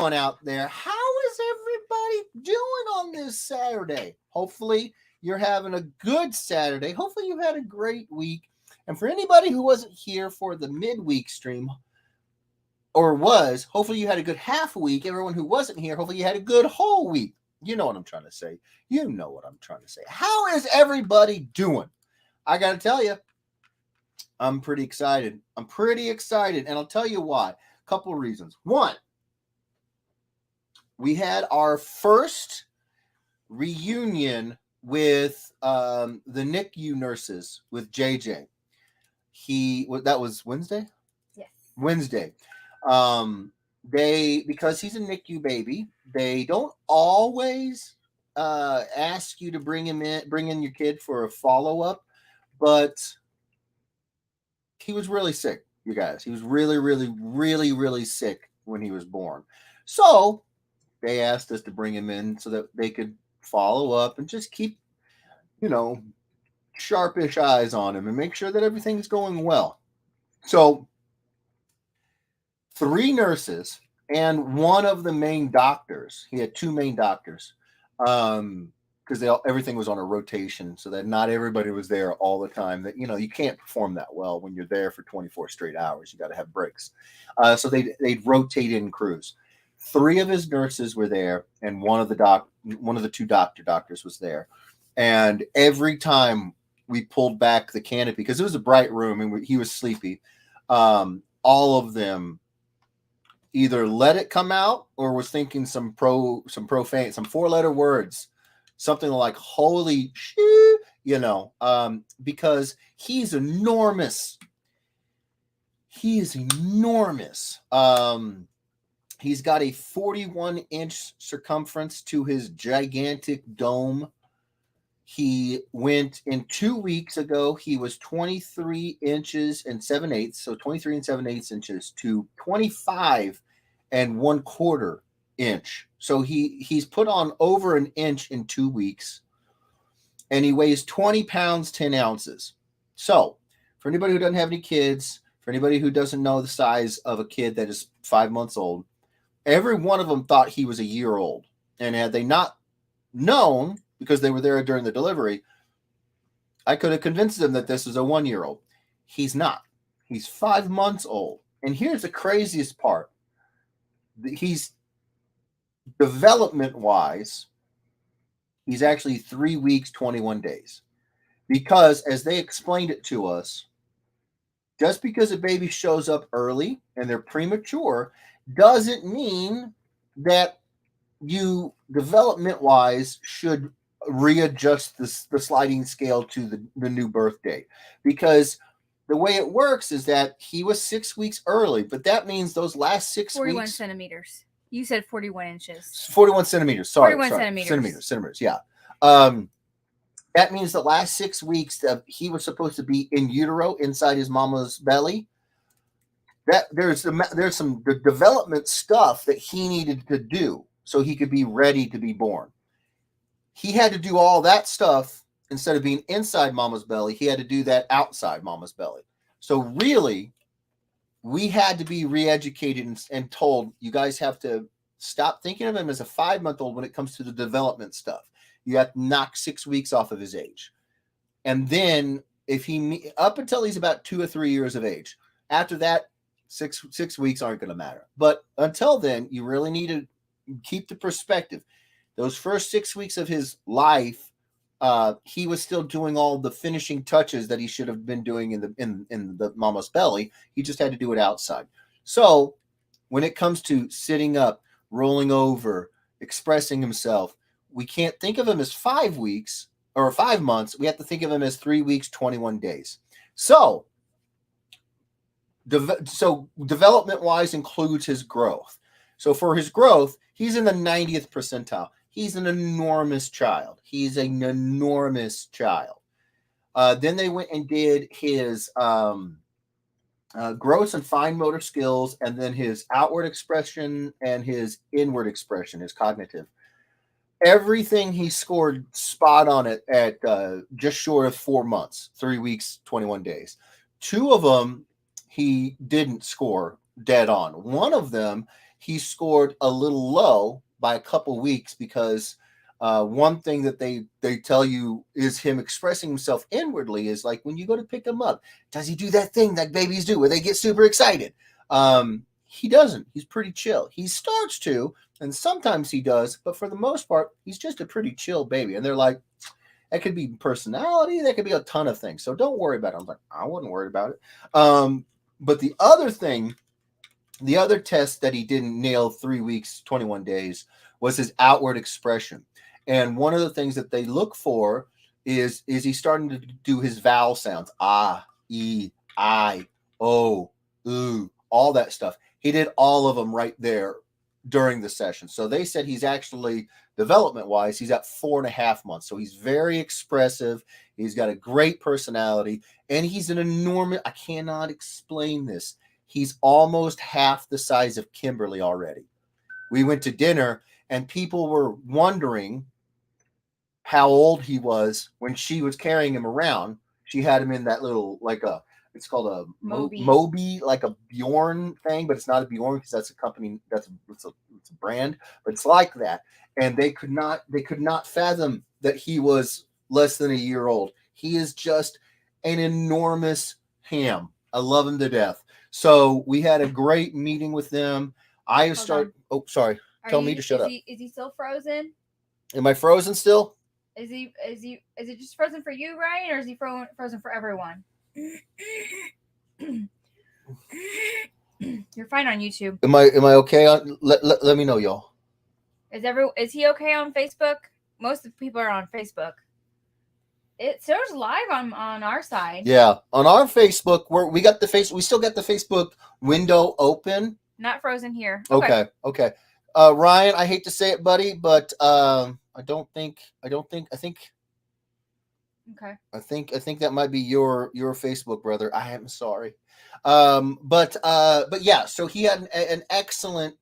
everyone out there. How is everybody doing on this Saturday? Hopefully, you're having a good Saturday. Hopefully, you've had a great week. And for anybody who wasn't here for the midweek stream, or was, hopefully you had a good half week. Everyone who wasn't here, hopefully you had a good whole week. You know what I'm trying to say. You know what I'm trying to say. How is everybody doing? I got to tell you, I'm pretty excited. And I'll tell you why. A couple of reasons. One, we had our first reunion with the NICU nurses with JJ. That was Wednesday? Yes. Wednesday. Because he's a NICU baby, they don't always ask you to bring in your kid for a follow-up, but he was really sick, you guys. He was really, really, really, really sick when he was born. So they asked us to bring him in so that they could follow up and just keep, sharpish eyes on him and make sure that everything's going well. So 3 nurses and one of the main doctors. He had 2 main doctors, because everything was on a rotation, so that not everybody was there all the time. That you can't perform that well when you're there for 24 straight hours. You got to have breaks. So they'd rotate in crews. 3 of his nurses were there, and one of the 2 doctors was there. And every time we pulled back the canopy, because it was a bright room and he was sleepy, all of them either let it come out or was thinking some profane, some 4-letter words, something like "holy shit," because he's enormous. He is enormous. He's got a 41-inch circumference to his gigantic dome. He went in 2 weeks ago. He was 23 inches and 7/8, so 23 and 7/8 inches to 25 and 1/4 inch. So he's put on over an inch in 2 weeks, and he weighs 20 pounds, 10 ounces. So for anybody who doesn't have any kids, for anybody who doesn't know the size of a kid that is 5 months old, every one of them thought he was a year old. And had they not known, because they were there during the delivery, I could have convinced them that this is a 1-year-old. He's not. He's 5 months old. And here's the craziest part. He's development-wise, he's actually 3 weeks, 21 days. Because as they explained it to us, just because a baby shows up early and they're premature doesn't mean that you development-wise should readjust the sliding scale to the new birth date, because the way it works is that he was 6 weeks early, but that means those last 6 41 weeks. centimeters. You said 41 inches. 41 centimeters. Sorry. 41 centimeters. Centimeters. Yeah. That means the last 6 weeks that he was supposed to be in utero inside his mama's belly. That there's some development stuff that he needed to do so he could be ready to be born. He had to do all that stuff instead of being inside mama's belly. He had to do that outside mama's belly. So really, we had to be re-educated and told, you guys have to stop thinking of him as a 5-month-old when it comes to the development stuff. You have to knock 6 weeks off of his age. And then up until he's about 2 or 3 years of age, after that, six weeks aren't going to matter. But until then, you really need to keep the perspective. Those first 6 weeks of his life, he was still doing all the finishing touches that he should have been doing in the mama's belly. He just had to do it outside. So when it comes to sitting up, rolling over, expressing himself, we can't think of him as 5 weeks or 5 months. We have to think of him as 3 weeks, 21 days. So development-wise includes his growth. So for his growth, he's in the 90th percentile. He's an enormous child. He's an enormous child. Then they went and did his gross and fine motor skills, and then his outward expression and his inward expression, his cognitive. Everything he scored spot on it at just short of 4 months, 3 weeks, 21 days. 2 of them he didn't score dead on. One of them he scored a little low by a couple weeks because one thing that they tell you is him expressing himself inwardly is like when you go to pick him up, does he do that thing that babies do where they get super excited? He doesn't. He's pretty chill. He starts to, and sometimes he does, but for the most part, he's just a pretty chill baby. And they're like, that could be personality. That could be a ton of things. So don't worry about it. I'm like, I wouldn't worry about it. But the other thing, the other test that he didn't nail 3 weeks, 21 days was his outward expression. And one of the things that they look for is he starting to do his vowel sounds. Ah, E, I, O, oo, all that stuff. He did all of them right there during the session. So they said he's actually, development wise, he's at 4.5 months. So he's very expressive. He's got a great personality, and he's an enormous, I cannot explain this. He's almost half the size of Kimberly already. We went to dinner and people were wondering how old he was when she was carrying him around. She had him in that little, like it's called a Moby, like a Bjorn thing, but it's not a Bjorn because that's a company, it's a brand, but it's like that. And they could not fathom that he was less than a year old. He is just an enormous ham. I love him to death. So we had a great meeting with them. Oh, sorry. Tell me to shut up. Is he still frozen? Am I frozen still? Is it just frozen for you, Ryan, or is he frozen for everyone? You're fine on YouTube. Am I okay on? Let me know, y'all. Is he okay on Facebook? Most of the people are on Facebook. It shows live on our side. Yeah, on our Facebook, we still got the Facebook window open. Not frozen here. Okay. Ryan, I hate to say it, buddy, but I think Okay. I think that might be your Facebook, brother. I am sorry. But yeah, so he had an excellent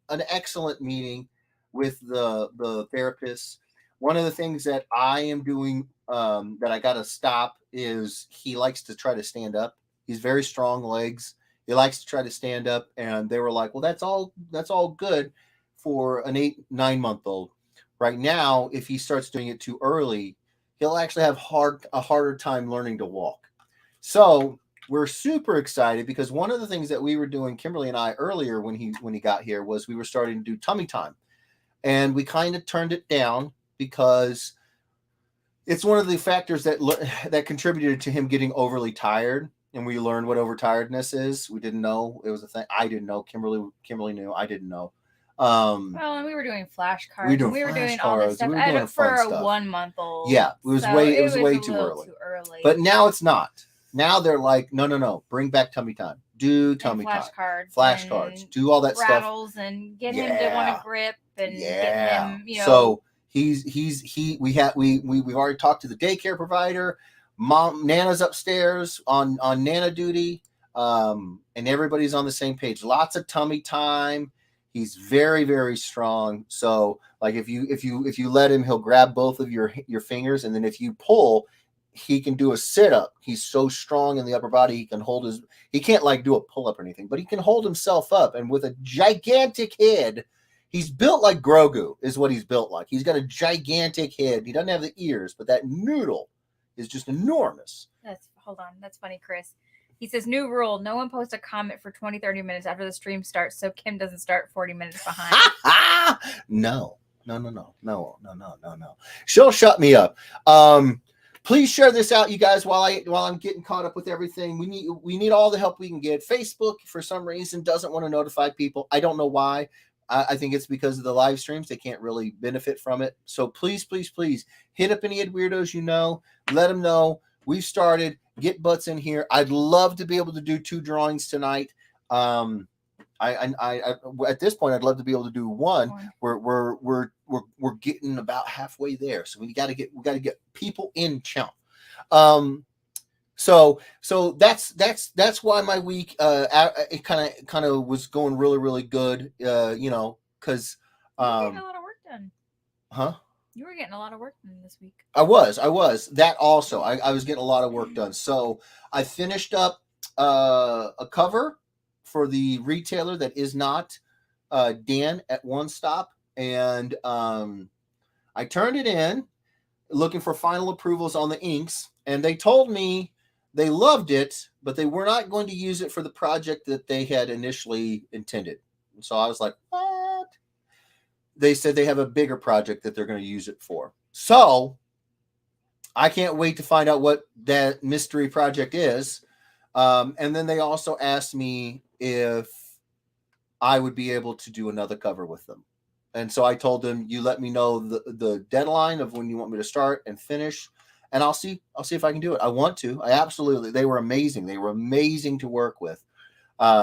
meeting with the therapist. One of the things that I am doing that I got to stop is he likes to try to stand up. He's very strong legs. He likes to try to stand up, and they were like, well, that's all good for an 8-9-month-old. Right now, if he starts doing it too early, he'll actually have a harder time learning to walk. So we're super excited because one of the things that we were doing, Kimberly and I, earlier when he got here, was we were starting to do tummy time, and we kind of turned it down because it's one of the factors that contributed to him getting overly tired. And we learned what overtiredness is. We didn't know it was a thing. I didn't know. Kimberly knew. I didn't know. Well, and we were doing flashcards. We were doing all this stuff. For a 1-month-old. Yeah, it was way too early. But now it's not. Now they're like, no, bring back tummy time. Do tummy time. Flashcards. Do all that rattles stuff. And get him to want to grip and get him, So we've already talked to the daycare provider. Mom, Nana's upstairs on Nana duty, and everybody's on the same page. Lots of tummy time. He's very, very strong. So, like if you let him, he'll grab both of your fingers, and then if you pull, he can do a sit up. He's so strong in the upper body. He can hold he can't like do a pull up or anything, but he can hold himself up. And with a gigantic head, he's built like Grogu. Is what he's built like. He's got a gigantic head. He doesn't have the ears, but that noodle is just enormous. Hold on. That's funny, Chris. He says, new rule, no one posts a comment for 20-30 minutes after the stream starts so Kim doesn't start 40 minutes behind. No. She'll shut me up. Please share this out, you guys, while I'm getting caught up with everything. We need all the help we can get. Facebook, for some reason, doesn't want to notify people. I don't know why. I think it's because of the live streams. They can't really benefit from it. So please hit up any weirdos you know. Let them know we've started. Get butts in here. I'd love to be able to do 2 drawings tonight. I at this point I'd love to be able to do one. We're getting about halfway there. So we got to get people in chunk. So that's why my week it kind of was going really, really good. Because you were getting a lot of work done. Huh? You were getting a lot of work done this week. I was. That also. I was getting a lot of work done. So I finished up a cover for the retailer that is not Dan at One Stop, and I turned it in looking for final approvals on the inks, and they told me they loved it, but they were not going to use it for the project that they had initially intended. And so I was like, what? They said they have a bigger project that they're going to use it for. So I can't wait to find out what that mystery project is. And then they also asked me if I would be able to do another cover with them. And so I told them, you let me know the deadline of when you want me to start and finish, and I'll see if I can do it. I want to. I absolutely. They were amazing. They were amazing to work with.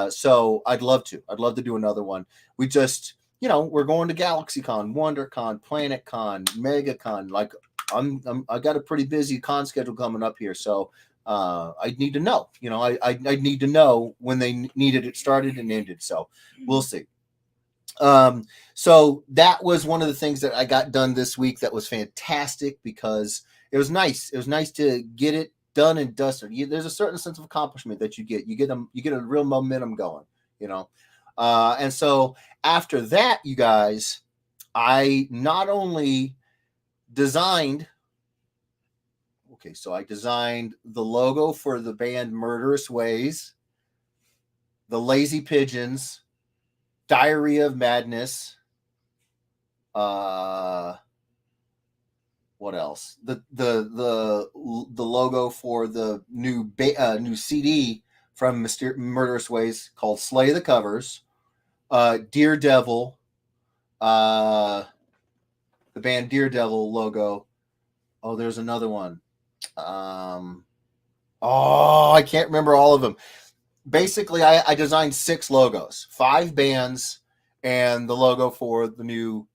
So I'd love to. I'd love to do another one. We just, we're going to GalaxyCon, WonderCon, PlanetCon, MegaCon. Like I got a pretty busy con schedule coming up here, so I need to know. I need to know when they needed it started and ended. So we'll see. So that was one of the things that I got done this week that was fantastic because it was nice. It was nice to get it done and dusted. There's a certain sense of accomplishment that you get. You get a real momentum going, and so after that, you guys, I not only designed. Okay, so I designed the logo for the band Murderous Ways, the Lazy Pigeons, Diarrhea of Madness. What else? The logo for the new CD from Murderous Ways called Slay the Covers. Dear Devil. The band Dear Devil logo. Oh, there's another one. I can't remember all of them. Basically, I designed 6 logos, 5 bands, and the logo for the new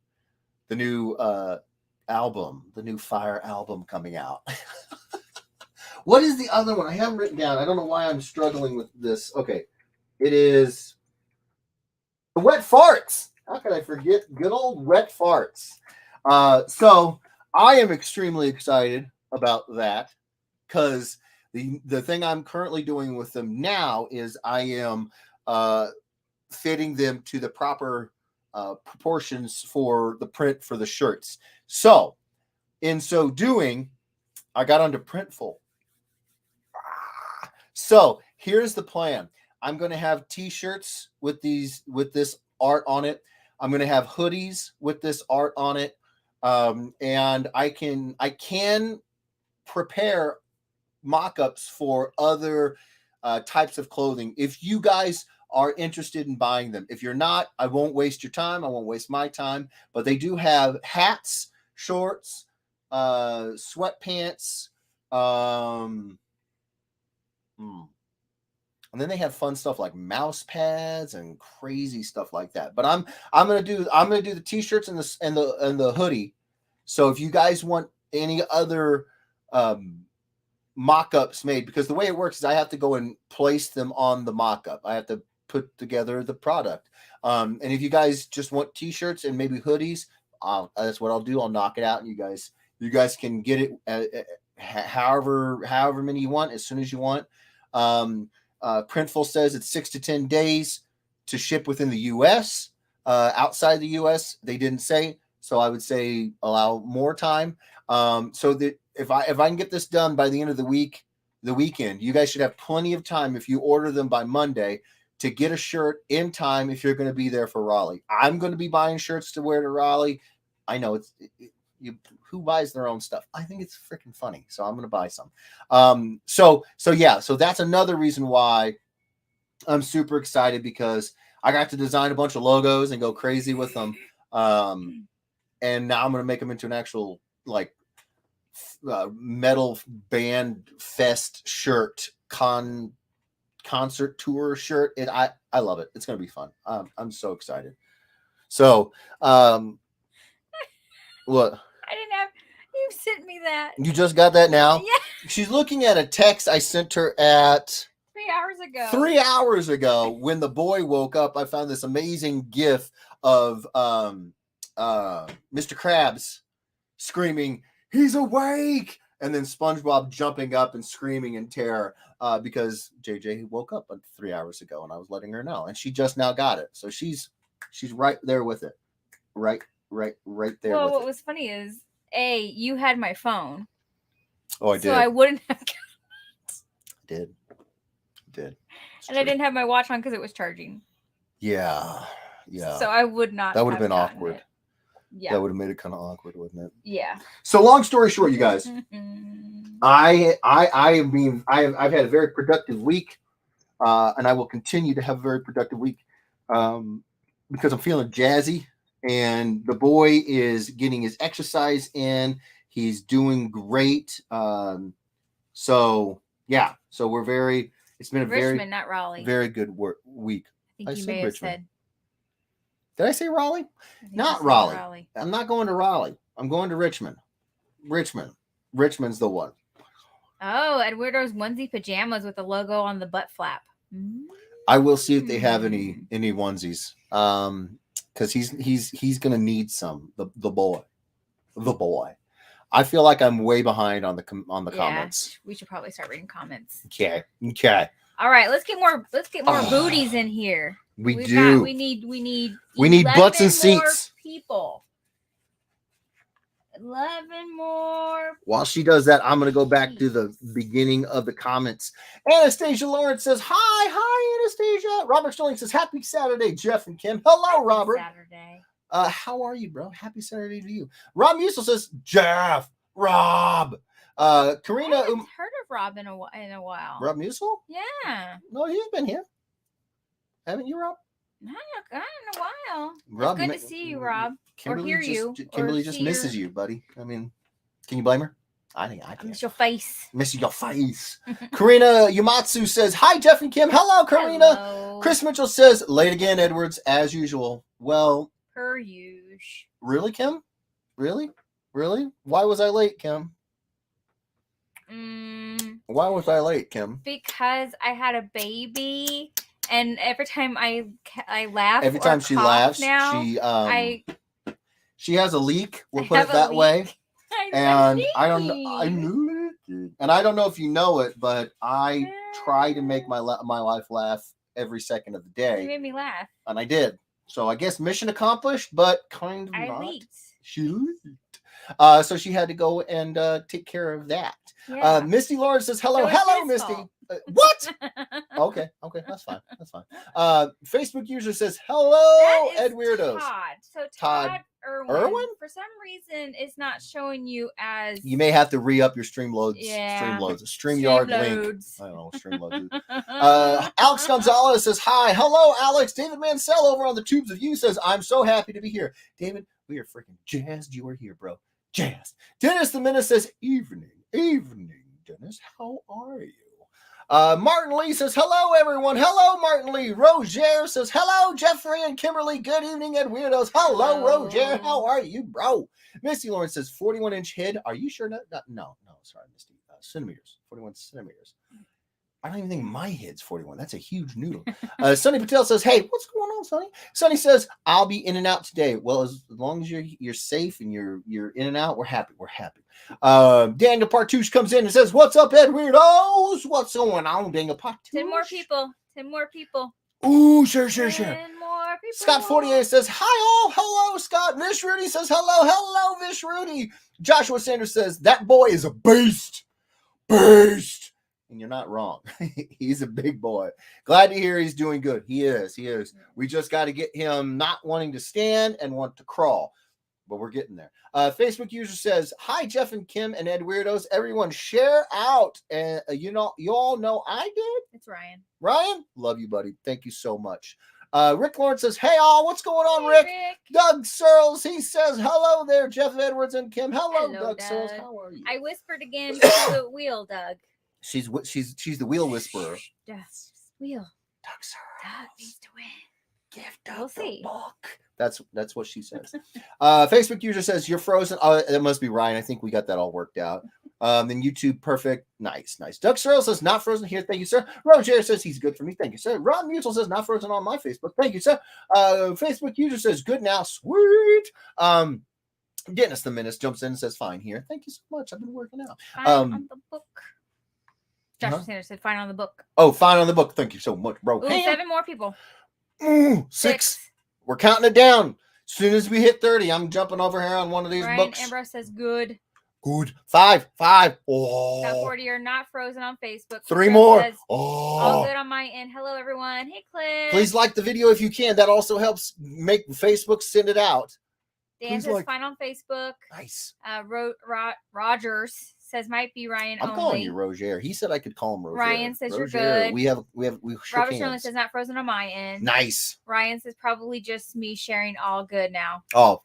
album, the new Fire album coming out. What is the other one? I haven't written down. I don't know why I'm struggling with this. Okay, it is Wet Farts. How could I forget good old Wet Farts? So I am extremely excited about that because the thing I'm currently doing with them now is I am fitting them to the proper proportions for the print for the shirts. So in so doing, I got onto Printful. So here's the plan. I'm going to have t-shirts with this art on it. I'm going to have hoodies with this art on it. And I can prepare mock-ups for other types of clothing if you guys are interested in buying them. If you're not, I won't waste your time. I won't waste my time. But they do have hats, shorts, sweatpants, and then they have fun stuff like mouse pads and crazy stuff like that. But I'm gonna do the t-shirts and the hoodie. So if you guys want any other mock-ups made, because the way it works is I have to go and place them on the mock-up. I have to put together the product. And if you guys just want t-shirts and maybe hoodies, that's what I'll do. I'll knock it out, and you guys can get it however many you want, as soon as you want. Printful says it's 6 to 10 days to ship within the U.S. Outside the U.S., they didn't say, so I would say allow more time. So that if I can get this done by the end of the weekend, you guys should have plenty of time if you order them by Monday to get a shirt in time if you're going to be there for Raleigh. I'm going to be buying shirts to wear to Raleigh. I know who buys their own stuff. I think it's freaking funny, so I'm going to buy some. So that's another reason why I'm super excited, because I got to design a bunch of logos and go crazy with them. And now I'm going to make them into an actual metal band fest shirt, concert tour shirt. I love it. It's going to be fun. I'm so excited. So, what? I didn't have. You sent me that. You just got that now? Yeah. She's looking at a text I sent her at 3 hours ago. 3 hours ago when the boy woke up. I found this amazing GIF of Mr. Krabs screaming, "He's awake!" And then SpongeBob jumping up and screaming in terror because JJ woke up 3 hours ago, and I was letting her know, and she just now got it. So she's She's right there with it. Right there Well, with what it. was funny is, you had my phone, Oh, I so did. I wouldn't have, Did. It's and I true. didn't have my watch on because it was charging. Yeah. So I would not. That would have have been gotten awkward. It. Yeah. That would have made it kind of awkward, wouldn't it? Yeah. So long story short, you guys, I've had a very productive week, and I will continue to have a very productive week, because I'm feeling jazzy, and the boy is getting his exercise in. He's doing great. So yeah, so we're very. It's been a Richmond, not Raleigh. very good week. I think you may have Richmond. said. Did I say Raleigh? Not Raleigh. I'm not going to Raleigh. I'm going to Richmond. Richmond's the one. Oh, Eduardo's onesie pajamas with the logo on the butt flap. I will see if they have any onesies. Because he's gonna need some. The boy. I feel like I'm way behind on the comments. We should probably start reading comments. Okay. All right, let's get more booties in here. We need butts and seats. People. 11 more. While she does that, I'm going to go back to the beginning of the comments. Anastasia Lawrence says, hi, Anastasia. Robert Sterling says, happy Saturday, Jeff and Kim. Hello, Robert. Saturday. How are you, bro? Happy Saturday to you. Rob Musil says, Jeff, Rob. Karina. I haven't heard of Rob in a while. Rob Musil? Yeah. No, he's been here. Haven't you, Rob? Not in a while. Rob, it's good to see you, Rob. Kimberly or hear you. Kimberly just misses you, buddy. I mean, can you blame her? I think I can. Miss your face. Miss your face. Karina Yamatsu says, hi, Jeff and Kim. Hello, Karina. Hello. Chris Mitchell says, late again, Edwards, as usual. Well. Per usual. Really, Kim? Really? Why was I late, Kim? Why was I late, Kim? Because I had a baby. And every time I laugh, every time she laughs, now, she has a leak. We'll put it that way. And I don't know, and I don't know if you know it, but I try to make my wife laugh every second of the day. You made me laugh, and I did. So I guess mission accomplished, but kind of not. Leaked. She leaked. So she had to go and take care of that. Yeah. Misty Lawrence says, hello, Misty. What? Okay, that's fine. Facebook user says, hello, Ed Weirdos. Todd. So Todd Irwin, for some reason, it's not showing you as. You may have to re-up your Streamloads. Yeah. StreamYard link. I don't know, Streamloads. Alex Gonzalez says, hi. Hello, Alex. David Mansell over on the Tubes of You says, I'm so happy to be here. David, we are freaking jazzed you are here, bro. Jazzed. Dennis the Menace says, evening, Dennis. How are you? Martin Lee says, hello, everyone. Hello, Martin Lee. Roger says, hello, Jeffrey and Kimberly. Good evening, Ed Weirdos. Hello, Roger. How are you, bro? Misty Lawrence says, 41-inch head. Are you sure? No, sorry, Misty. Centimeters. 41 centimeters. I don't even think my head's 41. That's a huge noodle. Sonny Patel says, hey, what's going on, Sonny? Sonny says, I'll be in and out today. Well, as long as you're safe and you're in and out, we're happy. Daniel Partouche comes in and says, what's up, Ed Weirdos? What's going on, Daniel Partouche? 10 more people. Ooh, sure. 10 more people. Scott 48 says, hi all. Hello, Scott. Vish Rudy says, hello, Vish Rudy. Joshua Sanders says, that boy is a beast. And you're not wrong. He's a big boy. Glad to hear he's doing good. He is. We just got to get him not wanting to stand and want to crawl. But we're getting there. Facebook user says, hi, Jeff and Kim and Ed Weirdos. Everyone share out. And you all know I did. It's Ryan. Ryan, love you, buddy. Thank you so much. Rick Lawrence says, hey, all. What's going on, Rick? Doug Searles, he says, hello there, Jeff Edwards and Kim. Hello, Doug Searles. How are you? I whispered again to the wheel, Doug. She's the wheel whisperer. Yes, wheel. Doug Searles. Doug needs to win. Give Doug we'll the see. book. That's what she says. Facebook user says, you're frozen. That must be Ryan. I think we got that all worked out. Then YouTube, perfect. Nice. Doug Searles says, not frozen here. Thank you, sir. Roger says, he's good for me. Thank you, sir. Ron Mutual says, not frozen on my Facebook. Thank you, sir. Facebook user says, good now. Sweet. Dennis the Menace jumps in and says, fine here. Thank you so much. I've been working out. Fine on the book. Joshua Sanders said, fine on the book. Oh, fine on the book. Thank you so much, bro. Ooh, 7 more people. Ooh, 6. We're counting it down. As soon as we hit 30, I'm jumping over here on one of these Ryan books. Ambrose says good. Good. Five. Got Oh. 40 are not frozen on Facebook. 3 Jeff more. says, all good on my end. Hello, everyone. Hey, Cliff. Please like the video if you can. That also helps make Facebook send it out. Dan says fine on Facebook. Nice. Rogers says might be Ryan I'm only. calling you Roger. He said I could call him Roger. Ryan says Roger. You're good. We Robert Sterling says not frozen on my end. Nice. Ryan says probably just me sharing all good now. Oh,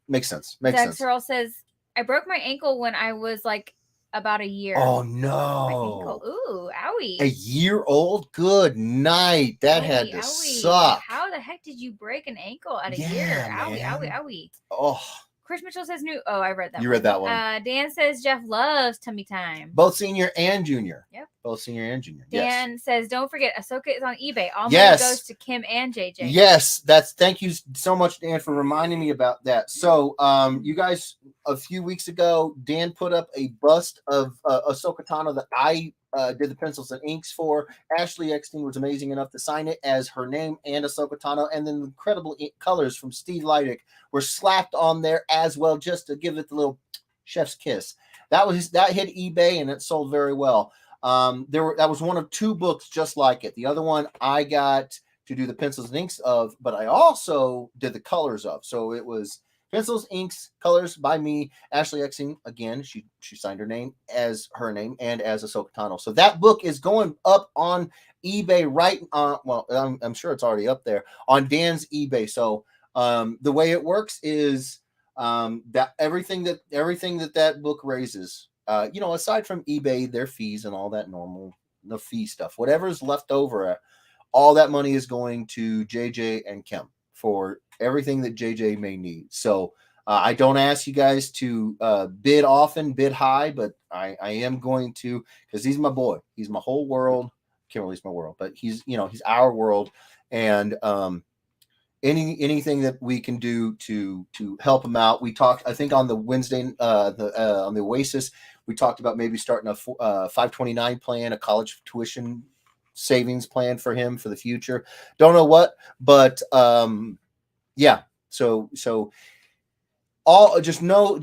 makes sense. Makes sense. Earl says I broke my ankle when I was like about a year. Oh My no. ankle. Ooh, owie. A year old? Good night. That had to suck. How the heck did you break an ankle at a year? Owie, owie, owie. Oh. Chris Mitchell says new. Oh, I read that. You read that one. Dan says Jeff loves tummy time. Both senior and junior. Yep. Both senior and junior. Dan says don't forget Ahsoka is on eBay. All money goes to Kim and JJ. Yes, thank you so much, Dan, for reminding me about that. So, you guys, a few weeks ago, Dan put up a bust of Ahsoka Tano that I did the pencils and inks for. Ashley Eckstein was amazing enough to sign it as her name and Ahsoka Tano, and then the incredible colors from Steve Leidick were slapped on there as well, just to give it the little chef's kiss. That hit eBay and it sold very well. That was one of 2 books just like it. The other one I got to do the pencils and inks of, but I also did the colors of. So it was pencils, inks, colors by me, Ashley Eckstein. Again, she signed her name as her name and as Ahsoka Tano. So that book is going up on eBay right on. Well, I'm sure it's already up there on Dan's eBay. So the way it works is that everything that book raises, aside from eBay, their fees and all that the fee stuff, whatever's left over, all that money is going to JJ and Kim for everything that JJ may need. So I don't ask you guys to bid often, bid high, but I am going to, because he's my boy. He's my whole world. Kimberly's my world, but he's our world. And anything that we can do to help him out. We talked, I think, on the Wednesday, on the Oasis, we talked about maybe starting a 529 plan, a college tuition savings plan for him for the future. Don't know what, but yeah. So just know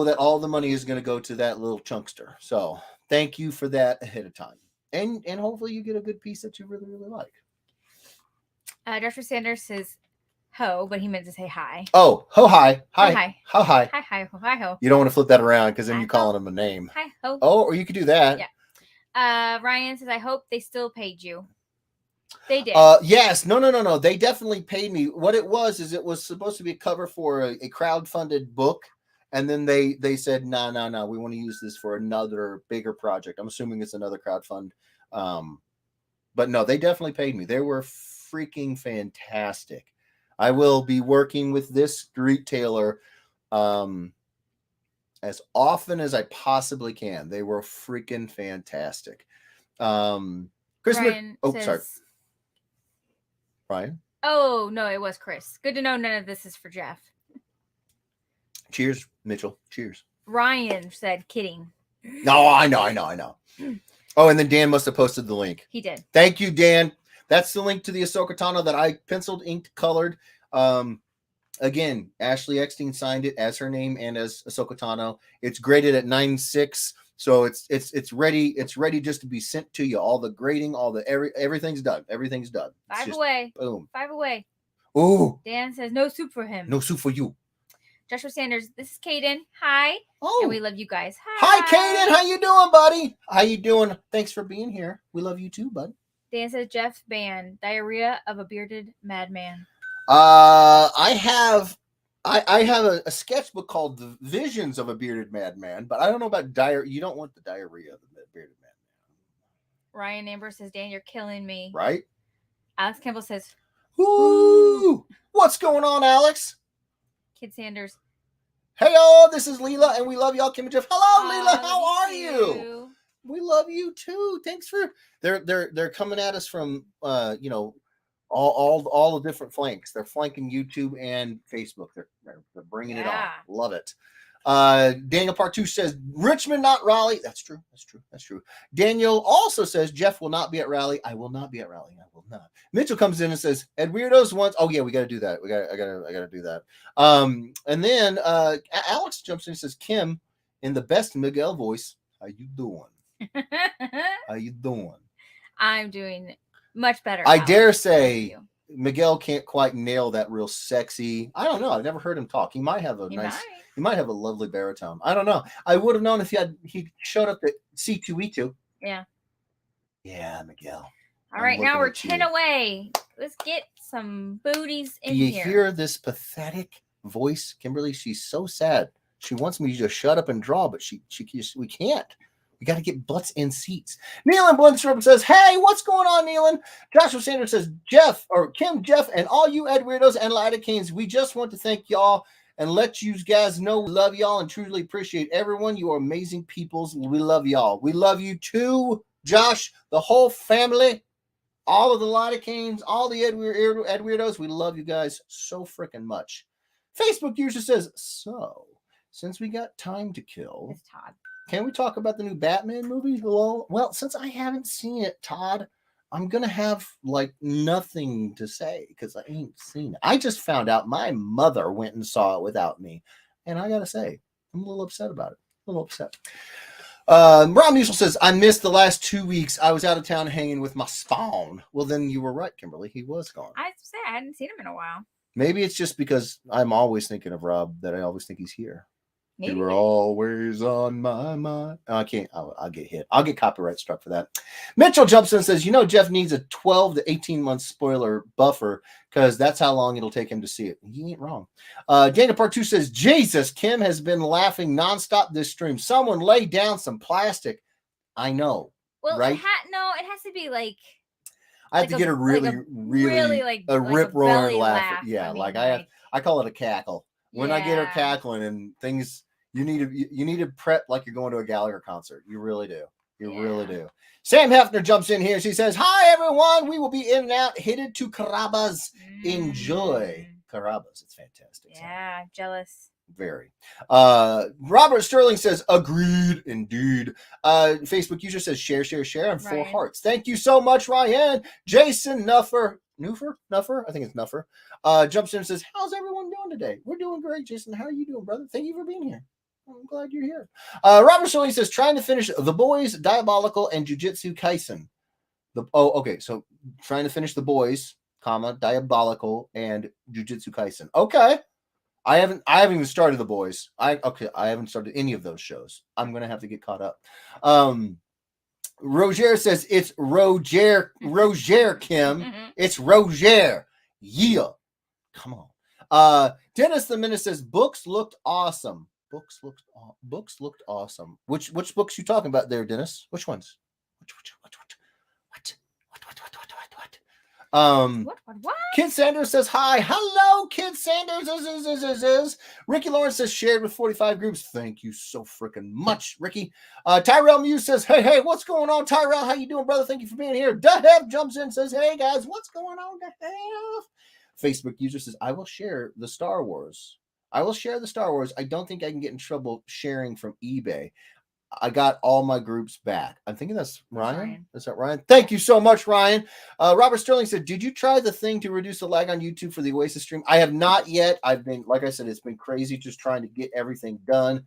that all the money is going to go to that little chunkster. So thank you for that ahead of time, and hopefully you get a good piece that you really, really like. Joshua Sanders says ho, but he meant to say hi. Oh, ho hi. Hi. Hi. Ho hi. Hi hi ho hi ho. You don't want to flip that around because then you're calling him a name. Hi ho. Oh, or you could do that. Yeah. Ryan says, I hope they still paid you. They did. Yes. No. They definitely paid me. What it was is it was supposed to be a cover for a crowd-funded book. And then they said, no. We want to use this for another bigger project. I'm assuming it's another crowdfund. But no, they definitely paid me. They were freaking fantastic. I will be working with this retailer as often as I possibly can. They were freaking fantastic. Chris, sorry. Ryan? Oh, no, it was Chris. Good to know none of this is for Jeff. Cheers, Mitchell. Cheers. Ryan said, kidding. No, I know. Oh, and then Dan must have posted the link. He did. Thank you, Dan. That's the link to the Ahsoka Tano that I penciled, inked, colored. Again, Ashley Eckstein signed it as her name and as Ahsoka Tano. It's graded at 9.6, so it's ready. It's ready just to be sent to you. All the grading, everything's done. Everything's done. Five away. Boom. 5 away. Ooh. Dan says no soup for him. No soup for you. Joshua Sanders, this is Caden. Hi. Oh. And we love you guys. Hi. Hi, Caden. How you doing, buddy? How you doing? Thanks for being here. We love you too, bud. Dan says Jeff Band, Diarrhea of a Bearded Madman. I have a sketchbook called The Visions of a Bearded Madman, but I don't know about diarrhea. You don't want the diarrhea of the bearded madman. Ryan Amber says, Dan, you're killing me. Right? Alex Campbell says, ooh. What's going on, Alex? Kid Sanders. Hey, all, this is Leela, and we love y'all, Kim and Jeff. Hello, Leela. How are you? We love you too. Thanks for they're coming at us from all the different flanks. They're flanking YouTube and Facebook. They're bringing it on. Love it. Daniel Part 2 says Richmond, not Raleigh. That's true. That's true. That's true. Daniel also says Jeff will not be at Raleigh. I will not be at Raleigh. I will not. Mitchell comes in and says Ed Weirdos once. Oh yeah, we got to do that. I gotta do that. And then Alex jumps in and says Kim in the best Miguel voice. How you doing? How you doing? I'm doing much better. I Alex. dare Thank say you. Miguel can't quite nail that real sexy. I don't know. I've never heard him talk. He might have a He nice. might. He might have a lovely baritone. I don't know. I would have known if he showed up at C2E2. Yeah. Yeah, Miguel. All right, now looking we're at 10 you. away. Let's get some booties in Do you here. hear this pathetic voice, Kimberly? She's so sad. She wants me to just shut up and draw, but we can't. We got to get butts in seats. Neelan Blundstrom says, hey, what's going on, Neelan? Joshua Sanders says, Jeff, or Kim, Jeff, and all you Ed Weirdos and Lidocaines, we just want to thank y'all and let you guys know we love y'all and truly appreciate everyone. You are amazing peoples. We love y'all. We love you too, Josh, the whole family, all of the Lidocaines, all the Ed Weirdos. We love you guys so freaking much. Facebook user says, so, since we got time to kill, It's Todd. can we talk about the new Batman movie? Well, since I haven't seen it, Todd, I'm going to have like nothing to say because I ain't seen it. I just found out my mother went and saw it without me. And I got to say, I'm a little upset about it. A little upset. Rob Musil says, I missed the last 2 weeks. I was out of town hanging with my spawn. Well, then you were right, Kimberly. He was gone. I say I hadn't seen him in a while. Maybe it's just because I'm always thinking of Rob that I always think he's here. Maybe. You were always on my mind. I can't. I'll get hit. I'll get copyright struck for that. Mitchell jumps in and says, Jeff needs a 12 to 18 month spoiler buffer because that's how long it'll take him to see it. He ain't wrong. Dana Part 2 says, Jesus, Kim has been laughing nonstop this stream. Someone lay down some plastic. I know. Well, right? It has to be like. I have to get a really a rip roaring laugh. Yeah, I call it a cackle. When I get her cackling and things, you need to prep like you're going to a Gallagher concert. You really do. You really do. Sam Hefner jumps in here. She says, hi, everyone. We will be in and out, headed to Carrabba's. Enjoy Carrabba's. It's fantastic. Yeah, jealous. Very. Robert Sterling says, agreed, indeed. Facebook user says, share, and 4 hearts. Thank you so much, Ryan. Jason Nuffer. I think it's Nuffer. Jumps in and says, how's everyone doing today? We're doing great, Jason. How are you doing, brother? Thank you for being here. I'm glad you're here. Robert Sterling says, trying to finish The Boys, Diabolical, and Jujutsu Kaisen. Okay. So trying to finish The Boys, Diabolical, and Jujutsu Kaisen. Okay. I haven't even started The Boys. I haven't started any of those shows. I'm gonna have to get caught up. Roger says it's Roger Kim. It's Roger. Yeah. Come on. Dennis the Menace says books looked awesome. Books looked awesome. Which books you talking about there, Dennis? Which ones? What? Kid Sanders says hi. Hello, Kid Sanders. Ricky Lawrence says shared with 45 groups. Thank you so freaking much, Ricky. Tyrell Muse says, hey, what's going on, Tyrell? How you doing, brother? Thank you for being here. Daheb jumps in and says, hey, guys, what's going on, Daheb? Facebook user says, I will share the Star Wars. I don't think I can get in trouble sharing from eBay. I got all my groups back. I'm thinking that's Ryan. Is that Ryan? Thank you so much, Ryan. Robert Sterling said, did you try the thing to reduce the lag on YouTube for the Oasis stream? I have not yet. I've been, like I said, it's been crazy just trying to get everything done.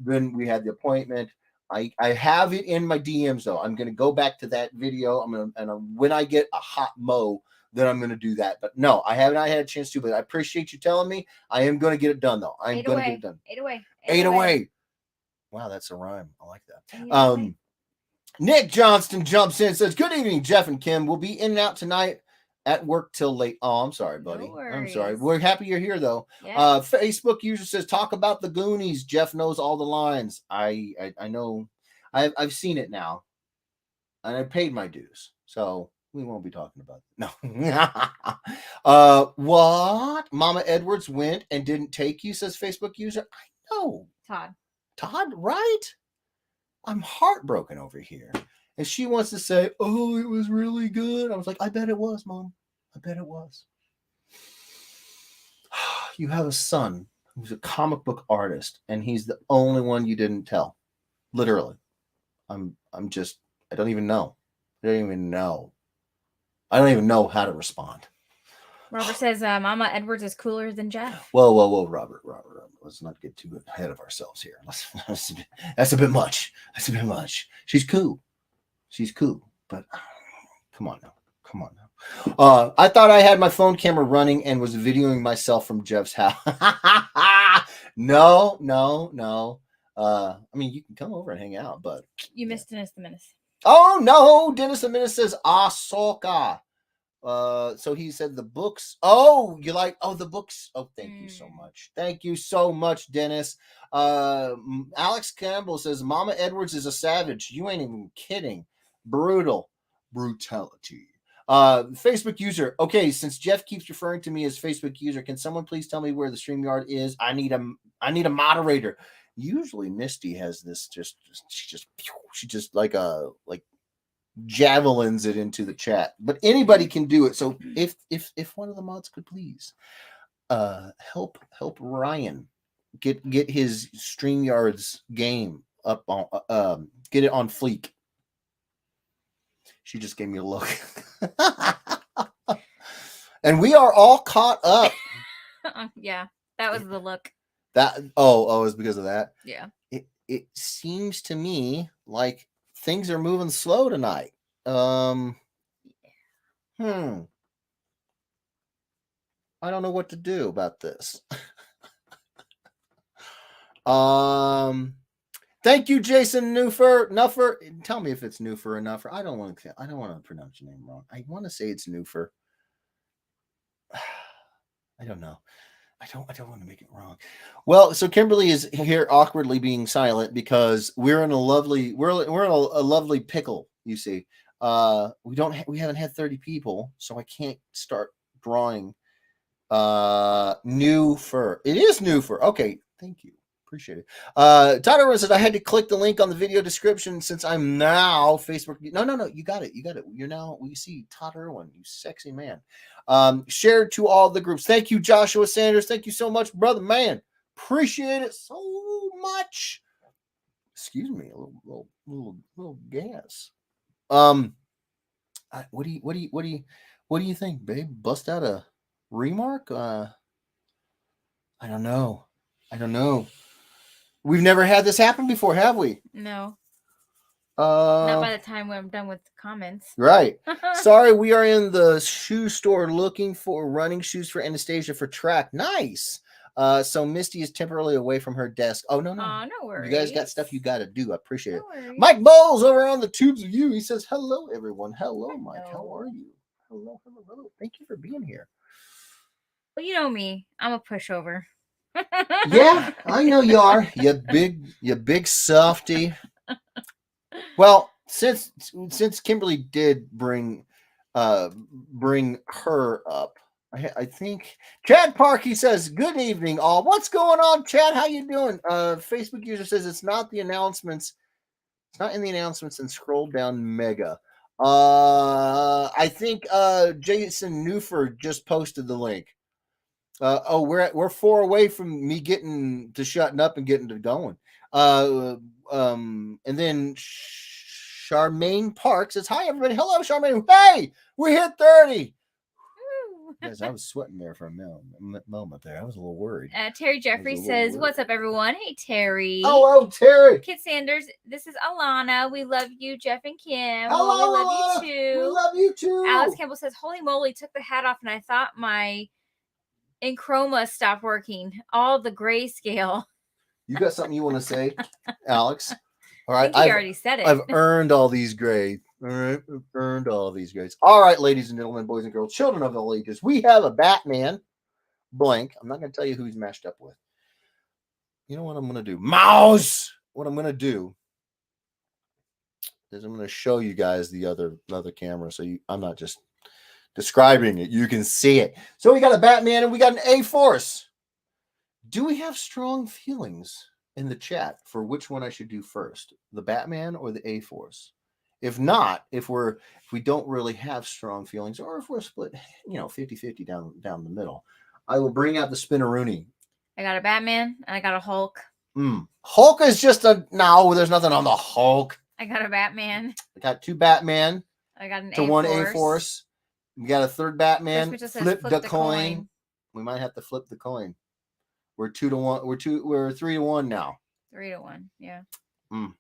Then we had the appointment. I have it in my DMs, though. I'm going to go back to that video. When I get a hot mo, then I'm going to do that. But no, I haven't had a chance to, but I appreciate you telling me. I am going to get it done, though. I'm going to get it done. 8 away. Wow, that's a rhyme. I like that. Nick Johnston jumps in and says, good evening, Jeff and Kim. We'll be in and out tonight at work till late. Oh, I'm sorry, buddy. No worries. I'm sorry. We're happy you're here, though. Yeah. Facebook user says, talk about the Goonies. Jeff knows all the lines. I know. I've seen it now. And I paid my dues. So we won't be talking about it. No. What? Mama Edwards went and didn't take you, says Facebook user. I know. Todd, right? I'm heartbroken over here. And she wants to say, oh, it was really good. I was like, I bet it was, Mom. I bet it was. You have a son who's a comic book artist, and he's the only one you didn't tell. Literally. I'm just I don't even know. I don't even know. I don't even know how to respond. Robert says Mama Edwards is cooler than Jeff. Whoa, Robert. Let's not get too ahead of ourselves here. That's a bit much. That's a bit much. She's cool. But come on now. I thought I had my phone camera running and was videoing myself from Jeff's house. No. I mean, you can come over and hang out, but you missed Dennis the Menace. Oh no, Dennis the Menace says Ahsoka. So he said the books. Oh, you like? Oh, the books. Oh, thank you so much. Thank you so much, Dennis. Alex Campbell says Mama Edwards is a savage. You ain't even kidding. Brutality. Facebook user. Okay, since Jeff keeps referring to me as Facebook user, can someone please tell me where the StreamYard is? I need a moderator. Usually Misty has this she just like javelins it into the chat, but anybody can do it. So if one of the mods could please help Ryan get his StreamYard's game up on get it on fleek. She just gave me a look. And we are all caught up. Yeah, that was the look. That oh, it's because of that. Yeah. It seems to me like things are moving slow tonight. I don't know what to do about this. Thank you, Jason Nuffer. Tell me if it's Nuffer or Nuffer. I don't want to pronounce your name wrong. I want to say it's Nuffer. I don't know. I don't want to make it wrong. Well, so Kimberly is here awkwardly being silent because we're in a lovely pickle, you see. We haven't had 30 people, so I can't start drawing new fur. It is new fur. Okay, thank you. Appreciate it. Todd said I had to click the link on the video description since I'm now Facebook. No, you got it. You're now, we see Todd Irwin, you sexy man. Shared to all the groups. Thank you, Joshua Sanders. Thank you so much, brother man. Appreciate it so much. Excuse me, a little gas. What do you think, babe? Bust out a remark? I don't know. We've never had this happen before, have we? No. Not by the time when I'm done with the comments. Right. Sorry, we are in the shoe store looking for running shoes for Anastasia for track. Nice. So Misty is temporarily away from her desk. Oh, no. No worries. You guys got stuff you got to do. I appreciate it. Worries. Mike Bowles over on the tubes of you. He says, hello, everyone. Hello, Mike. How are you? Hello. Thank you for being here. Well, you know me. I'm a pushover. Yeah, I know you are. You big softy. Well, since Kimberly did bring her up, I think Chad Parkey says, good evening, all. What's going on, Chad? How you doing? Facebook user says it's not the announcements. It's not in the announcements, and scroll down mega. I think Jason Newford just posted the link. We're 4 away from me getting to shutting up and getting to going. And then Charmaine Park says, hi, everybody. Hello, Charmaine. Hey, we hit 30. Guys, I was sweating there for a moment there. I was a little worried. Terry Jeffrey says, what's up, everyone? Hey, Terry. Hello, Terry. Kit Sanders, this is Alana. We love you, Jeff and Kim. Hello, we love you too. We love you too. Alex Campbell says, holy moly, took the hat off and I thought my Enchroma stopped working. All the grayscale. You got something you want to say, Alex? All right. I already said it. I've earned all these grades. All right. I've earned all these grades. All right, ladies and gentlemen, boys and girls, children of all ages, we have a Batman blank. I'm not going to tell you who he's mashed up with. You know what I'm going to do? Mouse! What I'm going to do is I'm going to show you guys the other camera. So I'm not just describing it. You can see it. So we got a Batman and we got an A-Force. Do we have strong feelings in the chat for which one I should do first, the Batman or the A-Force? If not, if we don't really have strong feelings, or if we're split, 50-50 down the middle, I will bring out the Spinneroonie. I got a Batman and I got a Hulk. Hulk is just no. There's nothing on the Hulk. I got a Batman. I got 2 Batman. I got an To A-Force. 1 A-Force. We got a 3rd Batman. Flip the coin. We might have to flip the coin. We're 2 to 1. We're 3 to 1 now. 3 to 1. Yeah. Oh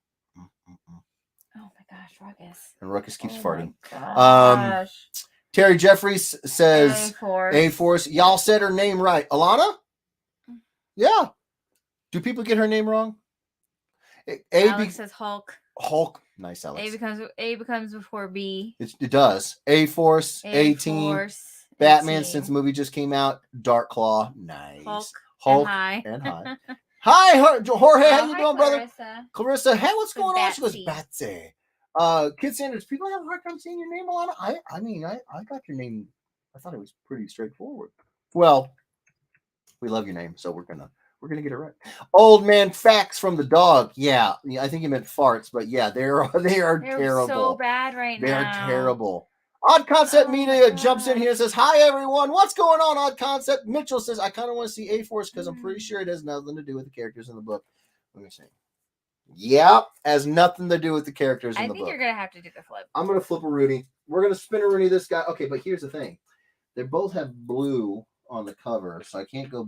my gosh, Ruckus. And Ruckus keeps farting. Gosh. Terry Jeffries says A-Force. A-Force. Y'all said her name right. Alana? Yeah. Do people get her name wrong? Alex says Hulk. Hulk. Nice, Alex. A becomes before B. It does. A-Force, A-Team, Batman since the movie just came out. Dark Claw. Nice. Hulk and High. Hi, Jorge. How you doing, brother? Clarissa. Hey, what's going on? She goes, Batsy. Kid Sanders, people have a hard time saying your name, Alana. I mean, I got your name. I thought it was pretty straightforward. Well, we love your name, so we're gonna get it right. Old man facts from the dog. Yeah, I think you meant farts, but yeah, they're terrible. So bad right now. They're terrible. Odd Concept Media jumps in here and says, "Hi everyone, what's going on?" Odd Concept. Mitchell says, "I kind of want to see A-Force because I'm pretty sure it has nothing to do with the characters in the book." Let me see. Yep, has nothing to do with the characters in the book. I think you're gonna have to do the flip. I'm gonna flip a Rooney. We're gonna spin a Rooney. This guy. Okay, but here's the thing: they both have blue on the cover, so I can't go,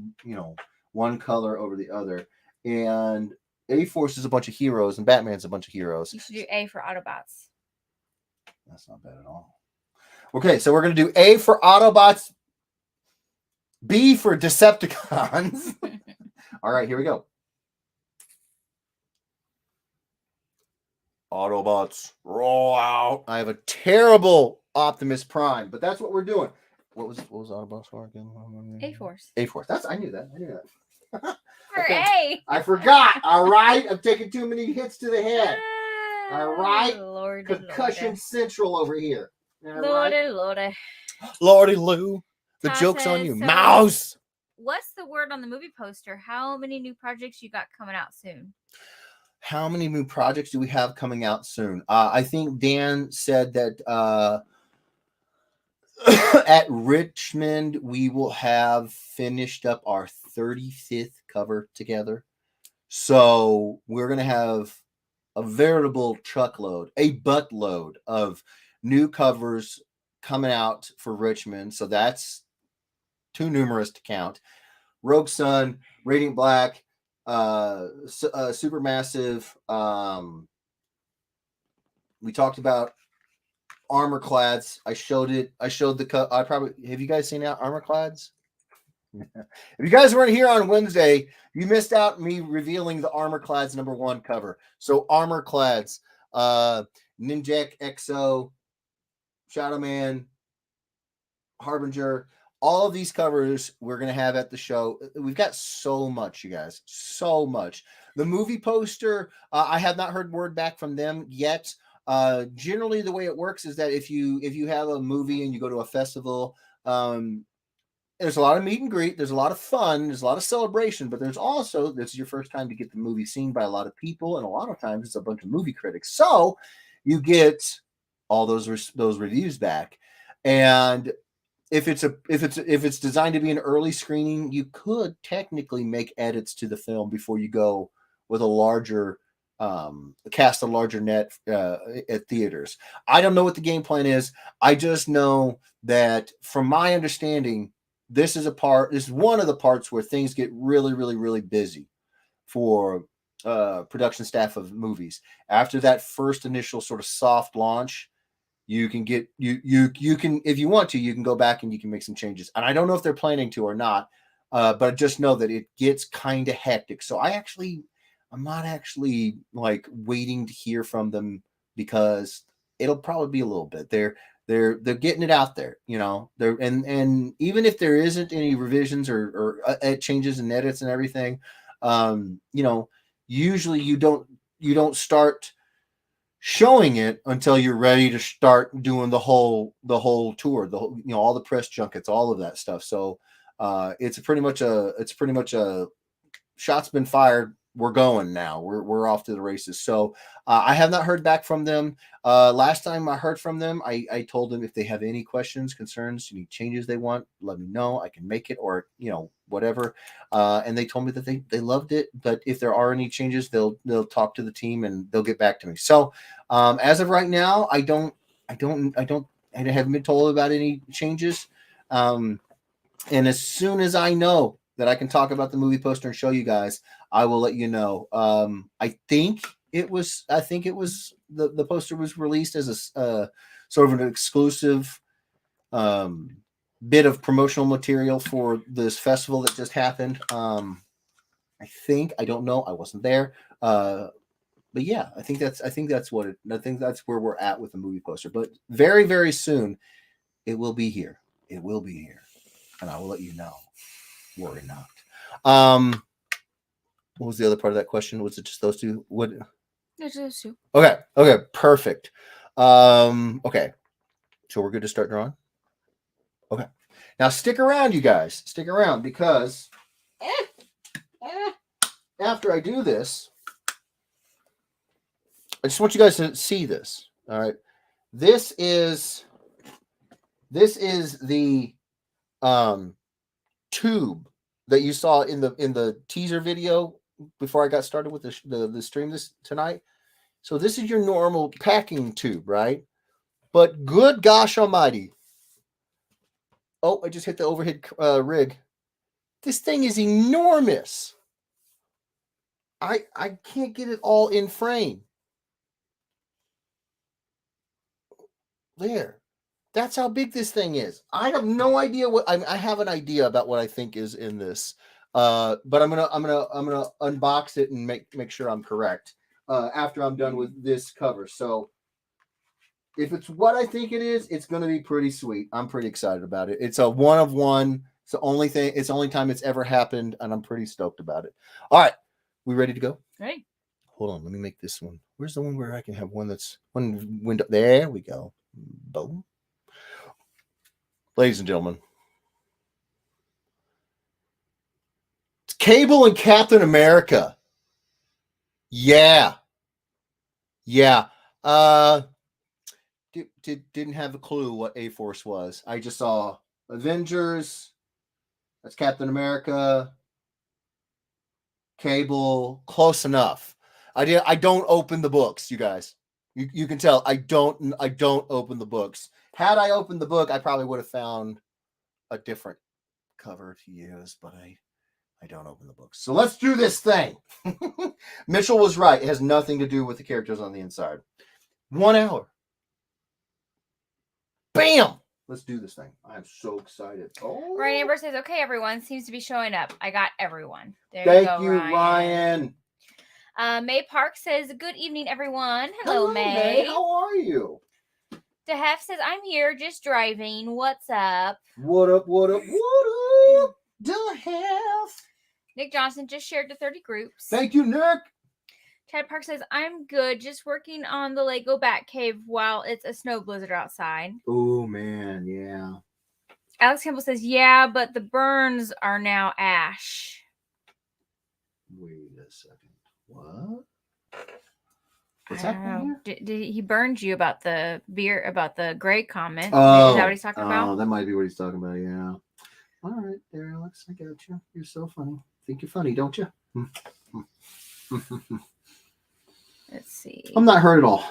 one color over the other. And A-Force is a bunch of heroes, and Batman's a bunch of heroes. You should do A for Autobots. That's not bad at all. Okay, so we're gonna do A for Autobots, B for Decepticons. All right, here we go. Autobots, roll out. I have a terrible Optimus Prime, but that's what we're doing. What was Autobots for again? A-Force. A-Force. I knew that. For A. I forgot. All right. I'm taking too many hits to the head. All right. Lordy, Concussion Lordy. Central over here. Lordy, Lordy. Lordy Lou. The joke's on you. Mouse. What's the word on the movie poster? How many new projects you got coming out soon? How many new projects do we have coming out soon? I think Dan said that at Richmond, we will have finished up our 35th cover together. So we're going to have a veritable truckload, a buttload of new covers coming out for Richmond. So that's too numerous to count. Rogue Sun, Radiant Black, Supermassive. We talked about Armor Clads. I showed it. I showed the I probably have you guys seen out Armor Clads? If you guys weren't here on Wednesday, you missed out me revealing the Armor Clads #1 cover. So Armor Clads, Ninjak XO, Shadow Man, Harbinger, all of these covers we're going to have at the show. We've got so much, you guys, so much. The movie poster, I have not heard word back from them yet. Generally, the way it works is that if you have a movie and you go to a festival, there's a lot of meet and greet, there's a lot of fun, there's a lot of celebration, but there's also, this is your first time to get the movie seen by a lot of people, and a lot of times it's a bunch of movie critics. So you get all those reviews back, and if it's designed to be an early screening, you could technically make edits to the film before you go with a larger cast a larger net at theaters. I don't know what the game plan is. I just know that from my understanding, this is one of the parts where things get really, really, really busy for production staff of movies. After that first initial sort of soft launch, you can get you can, if you want to, you can go back and you can make some changes. And I don't know if they're planning to or not, but just know that it gets kind of hectic. So I'm not actually like waiting to hear from them, because it'll probably be a little bit. They're getting it out there, and even if there isn't any revisions or changes and edits and everything, usually you don't start showing it until you're ready to start doing the whole tour, all the press junkets, all of that stuff. So it's pretty much a shot's been fired. We're going now. We're off to the races. So I have not heard back from them. Last time I heard from them, I told them if they have any questions, concerns, any changes they want, let me know. I can make it, or whatever. And they told me that they loved it, but if there are any changes, they'll talk to the team and they'll get back to me. So as of right now, I haven't been told about any changes. And as soon as I know that I can talk about the movie poster and show you guys, I will let you know. I think it was the poster was released as a sort of an exclusive bit of promotional material for this festival that just happened. I don't know. I wasn't there. But yeah, I think that's where we're at with the movie poster. But very, very soon it will be here. It will be here. And I will let you know. Worry not. What was the other part of that question? Was it just those two? What? There's those two. Okay. Perfect. Okay. So we're good to start drawing? Okay. Now stick around, you guys. Stick around because after I do this, I just want you guys to see this. All right. This is the tube that you saw in the teaser video before I got started with the stream this tonight. So this is your normal packing tube, right? But good gosh almighty. Oh, I just hit the overhead rig. This thing is enormous. I can't get it all in frame. There. That's how big this thing is. I have no idea I have an idea about what I think is in this. But I'm gonna unbox it and make sure I'm correct after I'm done with this cover. So if it's what I think it is, it's gonna be pretty sweet. I'm pretty excited about it. It's a one of one. It's the only thing. It's the only time it's ever happened, and I'm pretty stoked about it. All right, we ready to go? Ready. Hold on, let me make this one. Where's the one where I can have one that's one window? There we go. Boom. Ladies and gentlemen, it's Cable and Captain America. Yeah. Didn't have a clue what A-Force was. I just saw Avengers. That's Captain America. Cable. Close enough. I don't open the books, you guys. You can tell I don't open the books. Had I opened the book, I probably would have found a different cover to use, but I don't open the books. So let's do this thing. Mitchell was right. It has nothing to do with the characters on the inside. 1 hour. Bam! Let's do this thing. I'm so excited. Oh. Ryan Amber says, okay, everyone seems to be showing up. I got everyone. There Thank you go, Ryan. May Park says, good evening, everyone. Hello, May. May. How are you? DeHef says, I'm here just driving. What's up? What up? DeHef. Nick Johnson just shared to 30 groups. Thank you, Nick. Chad Park says, I'm good. Just working on the Lego Batcave while it's a snow blizzard outside. Oh, man. Yeah. Alex Campbell says, yeah, but the burns are now ash. Wait a second. What? What's happening here? Did he burned you about the beer, about the Greg comment? Oh, is that what he's talking about? Oh, that might be what he's talking about, yeah. All right, there, Alex. I got you. You're so funny. Think you're funny, don't you? Let's see. I'm not hurt at all.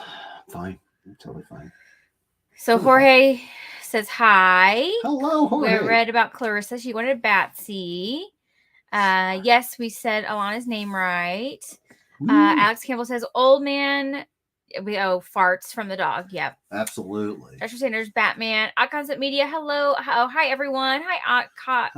Fine. I'm totally fine. So Jorge says hi. Hello, Jorge. We read about Clarissa. She wanted Batsy. Yes, we said Alana's name right. Alex Campbell says, old man. Farts from the dog. Yep. Absolutely. Dr. Sanders, Batman. Odd Concept Media. Hello. Hi, everyone. Hi,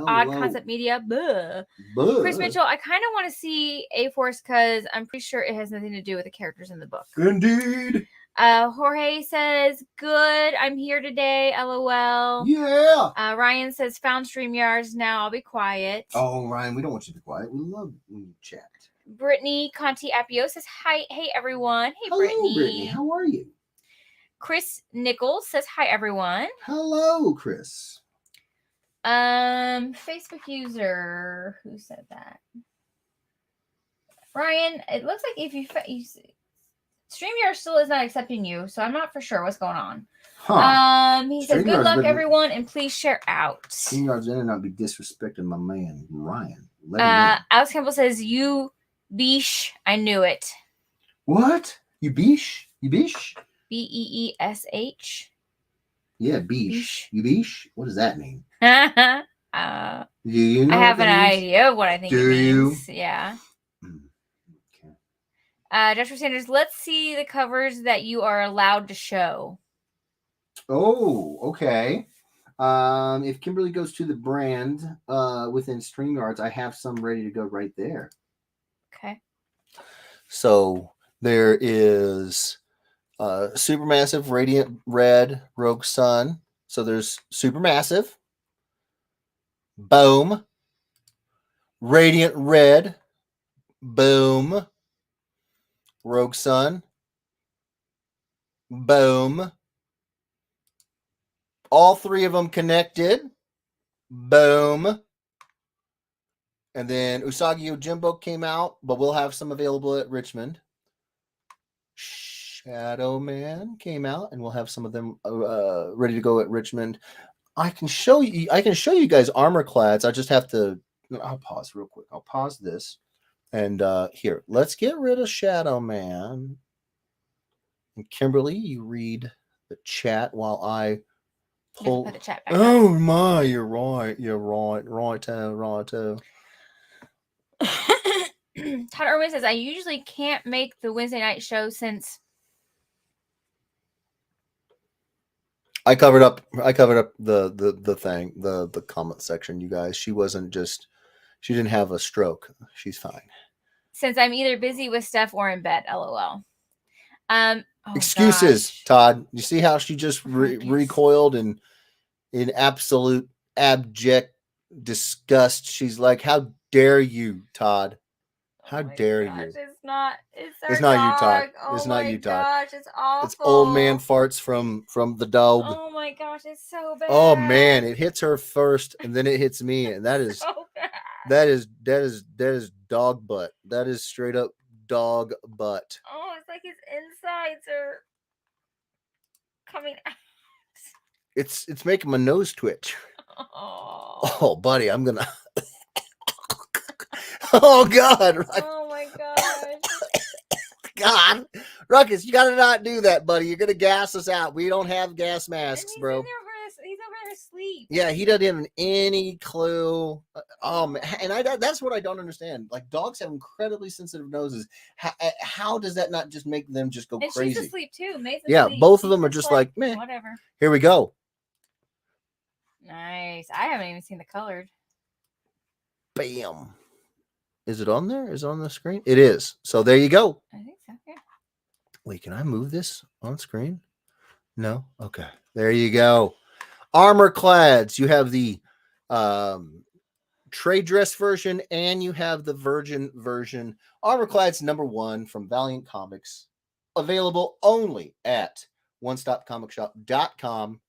Odd Concept Media. Buh. Chris Mitchell, I kind of want to see A-Force because I'm pretty sure it has nothing to do with the characters in the book. Indeed. Jorge says, good. I'm here today. LOL. Yeah. Ryan says, found StreamYards. Now I'll be quiet. Oh, Ryan, we don't want you to be quiet. We love when you chat. Brittany Conti Apio says, hi. Hey, everyone. Hey, hello, Brittany. How are you? Chris Nichols says, hi, everyone. Hello, Chris. Facebook user. Who said that? Ryan, it looks like if you StreamYard still is not accepting you, so I'm not for sure what's going on. Huh. He says, good luck, everyone, and please share out. StreamYard's better not be disrespecting my man, Ryan. Alex Campbell says, you beesh. I knew it. What? You beesh? You beesh? Beesh. Yeah, beesh. You beesh? What does that mean? Do you know? I have an idea of what I think it means. Yeah. Okay. Joshua Sanders, let's see the covers that you are allowed to show. Oh, okay. If Kimberly goes to the brand within StreamYards, I have some ready to go right there. Okay. So there is Supermassive Radiant Red Rogue Sun. So there's Supermassive. Boom. Radiant Red. Boom. Rogue Sun. Boom. All three of them connected. Boom. And then Usagi Yojimbo came out, but we'll have some available at Richmond. Shadow Man came out, and we'll have some of them ready to go at Richmond. I can show you guys armor clads. I just have to. I'll pause real quick. I'll pause this, and here, let's get rid of Shadow Man. And Kimberly, you read the chat while I pull. Put the chat back oh up. My, you're right. You're right. Righto. Todd Irwin says, I usually can't make the Wednesday night show since I covered up the thing, the comment section, you guys. She didn't have a stroke. She's fine. Since I'm either busy with stuff or in bed, LOL. Excuses, gosh. Todd. You see how she just recoiled in absolute abject disgust. She's like, how dare you, Todd? How dare you? It's not you, Todd. It's not you, Todd. Gosh, it's awful. It's old man farts from the dog. Oh my gosh, it's so bad. Oh man, it hits her first and then it hits me, and that is so bad. That is dog butt. That is straight up dog butt. Oh, it's like his insides are coming out. It's making my nose twitch. Oh buddy, I'm gonna oh God. Oh my gosh. God. Ruckus, you gotta not do that, buddy. You're gonna gas us out. We don't have gas masks, bro. He's over there asleep. Yeah, he doesn't have any clue. And that's what I don't understand. Like, dogs have incredibly sensitive noses. How does that not just make them just go crazy? She's asleep too. May's asleep. Both of them are just like, meh. Whatever. Here we go. Nice. I haven't even seen the colored. Bam. Is it on there? Is it on the screen? It is. So there you go. I think so. Yeah. Wait, can I move this on screen? No? Okay. There you go. Armor clads. You have the trade dress version and you have the virgin version. Armor clads #1 from Valiant Comics. Available only at onestopcomicshop.com.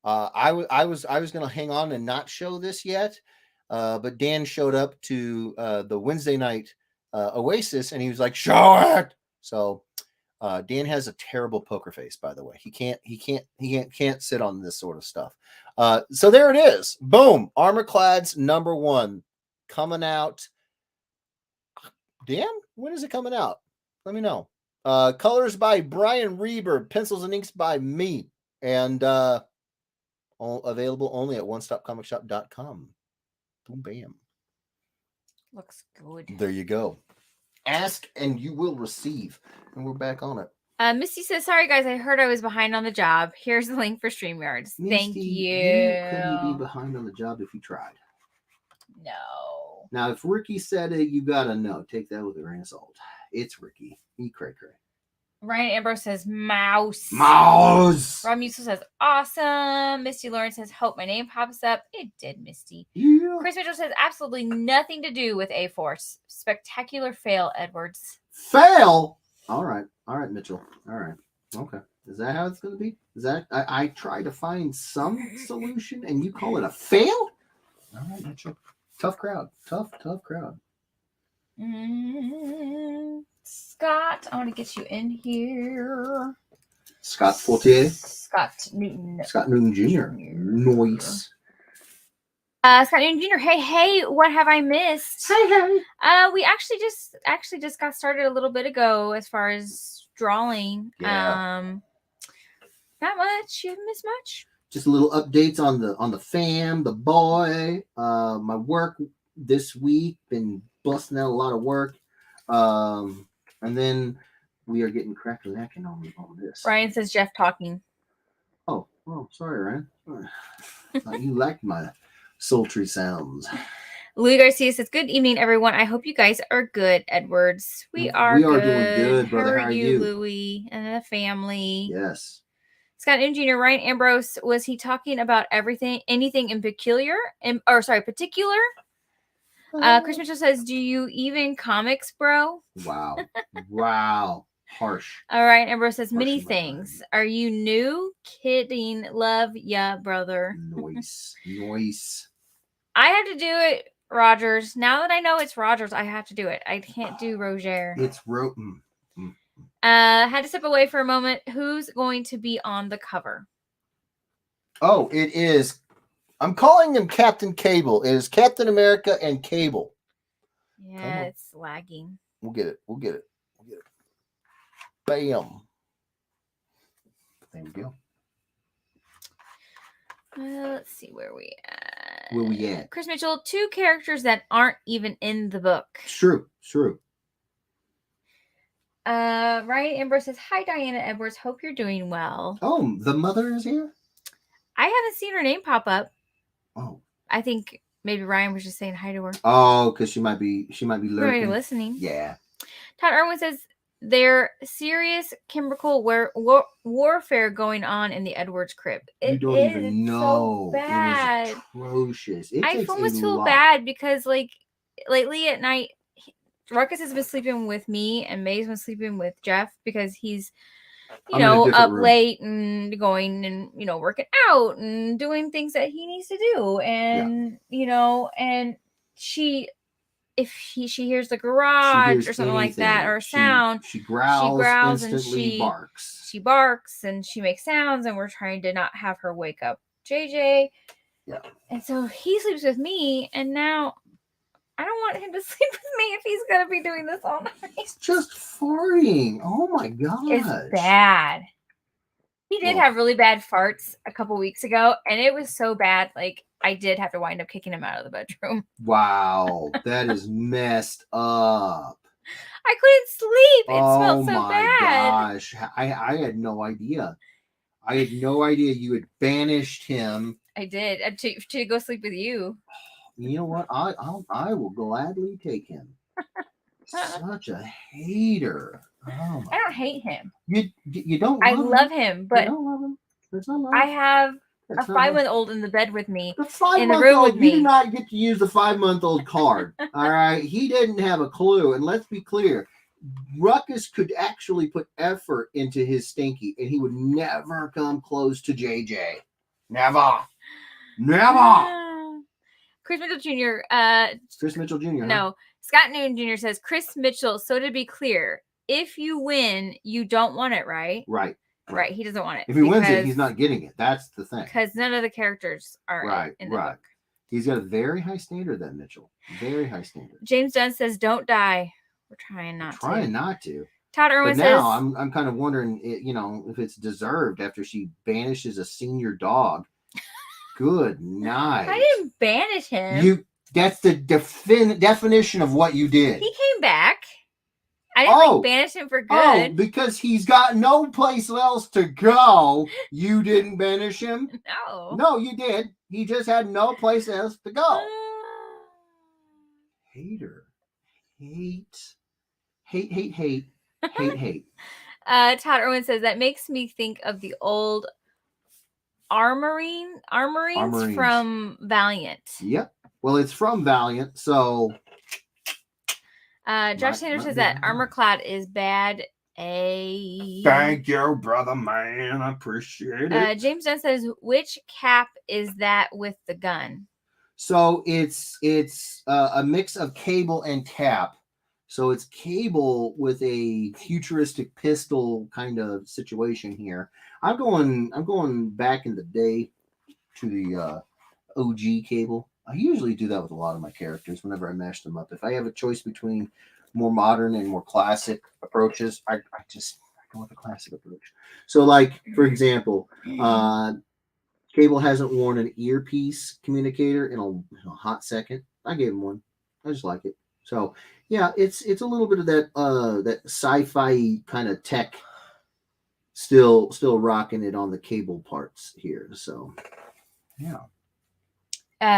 I was going to hang on and not show this yet. But Dan showed up to the Wednesday night Oasis, and he was like, "Show it!" So Dan has a terrible poker face, by the way. He can't sit on this sort of stuff. So there it is. Boom. Armor clads #1 coming out. Dan, when is it coming out? Let me know. Colors by Brian Reber, pencils and inks by me, and available only at onestopcomicshop.com. Boom, bam. Looks good. There you go. Ask and you will receive. And we're back on it. Misty says, sorry guys, I heard I was behind on the job. Here's the link for StreamYards. Thank you. Couldn't be behind on the job if you tried. No. Now, if Ricky said it, you gotta know. Take that with a grain of salt. It's Ricky. He cray. Ryan Ambrose says mouse. Rob Musil says awesome. Misty Lawrence says hope my name pops up. It did, Misty. Yeah. Chris Mitchell says absolutely nothing to do with A-Force. Spectacular fail, Edwards. Fail? All right, Mitchell. All right. Okay. Is that how it's going to be? Is that I try to find some solution and you call it a fail? All right, Mitchell. Tough crowd. Tough crowd. Scott, I want to get you in here. Scott Fortier. Scott Newton. Scott Newton Jr. Noise. Scott Newton Jr. Hey, what have I missed? Hey. We actually just got started a little bit ago as far as drawing. Yeah. Not much. You haven't missed much. Just a little updates on the fam, the boy. My work this week, been busting out a lot of work. And then we are getting crack-a-lacking on this. Ryan says Jeff talking. Oh, sorry, Ryan. Thought you liked my sultry sounds. Louis Garcia says, "Good evening, everyone. I hope you guys are good, Edwards. We are doing good, brother. How are you, Louis, and the family?" Yes. Scott Newton Jr. Ryan Ambrose, was he talking about anything in particular? Particular? Chris Mitchell says, "Do you even comics, bro?" Wow. Harsh. All right. Ambrose says, "Many things. Are you new? Kidding. Love ya, brother." Noise. I have to do it, Rogers. Now that I know it's Rogers, I have to do it. I can't do Roger. It's had to step away for a moment. Who's going to be on the cover? Oh, it is. I'm calling him Captain Cable. It is Captain America and Cable. Yeah, it's lagging. We'll get it. Bam. There we go. Let's see where we at. Chris Mitchell, 2 characters that aren't even in the book. It's true. Ryan Ambrose says, "Hi, Diana Edwards. Hope you're doing well." Oh, the mother is here? I haven't seen her name pop up. Oh. I think maybe Ryan was just saying hi to her. Oh, because she might be lurking. Listening. Yeah. Todd Irwin says, "There's serious chemical warfare going on in the Edwards crypt." You don't even know. So bad. It is atrocious. I almost feel bad because, like, lately at night, Ruckus has been sleeping with me and May's been sleeping with Jeff because he's, up late and going and, working out and doing things that he needs to do. And, and if she hears the garage or something like that or a sound, she growls and she barks. She barks and she makes sounds, and we're trying to not have her wake up JJ. Yeah. And so he sleeps with me, and now I don't want him to sleep with me if he's going to be doing this all night. It's just farting. Oh my gosh. It's bad. He did have really bad farts a couple weeks ago, and it was so bad, like, I did have to wind up kicking him out of the bedroom. Wow. That is messed up. I couldn't sleep. It smelled so bad. Oh my gosh. I had no idea. You had banished him. I did. To go sleep with you. You know what? I will gladly take him. Such a hater. Oh I don't hate him. You don't. I love him, but you don't love him. There's no love. I have a 5-month-old in the bed with me. The 5-month-old, you did not get to use the 5-month-old card. All right, he didn't have a clue. And let's be clear, Ruckus could actually put effort into his stinky, and he would never come close to JJ. Never. Chris Mitchell Jr. Chris Mitchell Jr. No, huh? Scott Newton Jr. says, "Chris Mitchell, so to be clear, if you win, you don't want it, right?" Right. He doesn't want it. If he wins it, he's not getting it. That's the thing. Because none of the characters are in the book. He's got a very high standard, that Mitchell. Very high standard. James Dunn says, "Don't die." We're trying not to. Todd Irwin says, now I'm kind of wondering, if it's deserved after she banishes a senior dog. Good night. I didn't banish him. That's the definition of what you did. He came back. I didn't banish him for good. Oh, because he's got no place else to go. You didn't banish him? No. No, you did. He just had no place else to go. Hater. Hate. Todd Irwin says, "That makes me think of the old armorines from Valiant." Yep. Well, it's from Valiant, so... Josh Sanders says that Armorclad is bad. Thank you, brother man. I appreciate it. James Dunn says, "Which Cap is that with the gun?" So it's a mix of Cable and Cap. So it's Cable with a futuristic pistol kind of situation here. I'm going back in the day to the OG Cable. I usually do that with a lot of my characters whenever I mash them up. If I have a choice between more modern and more classic approaches, I go with the classic approach. So, like for example, Cable hasn't worn an earpiece communicator in a hot second. I gave him one. I just like it. So yeah, it's a little bit of that sci-fi kind of tech still rocking it on the Cable parts here. So yeah.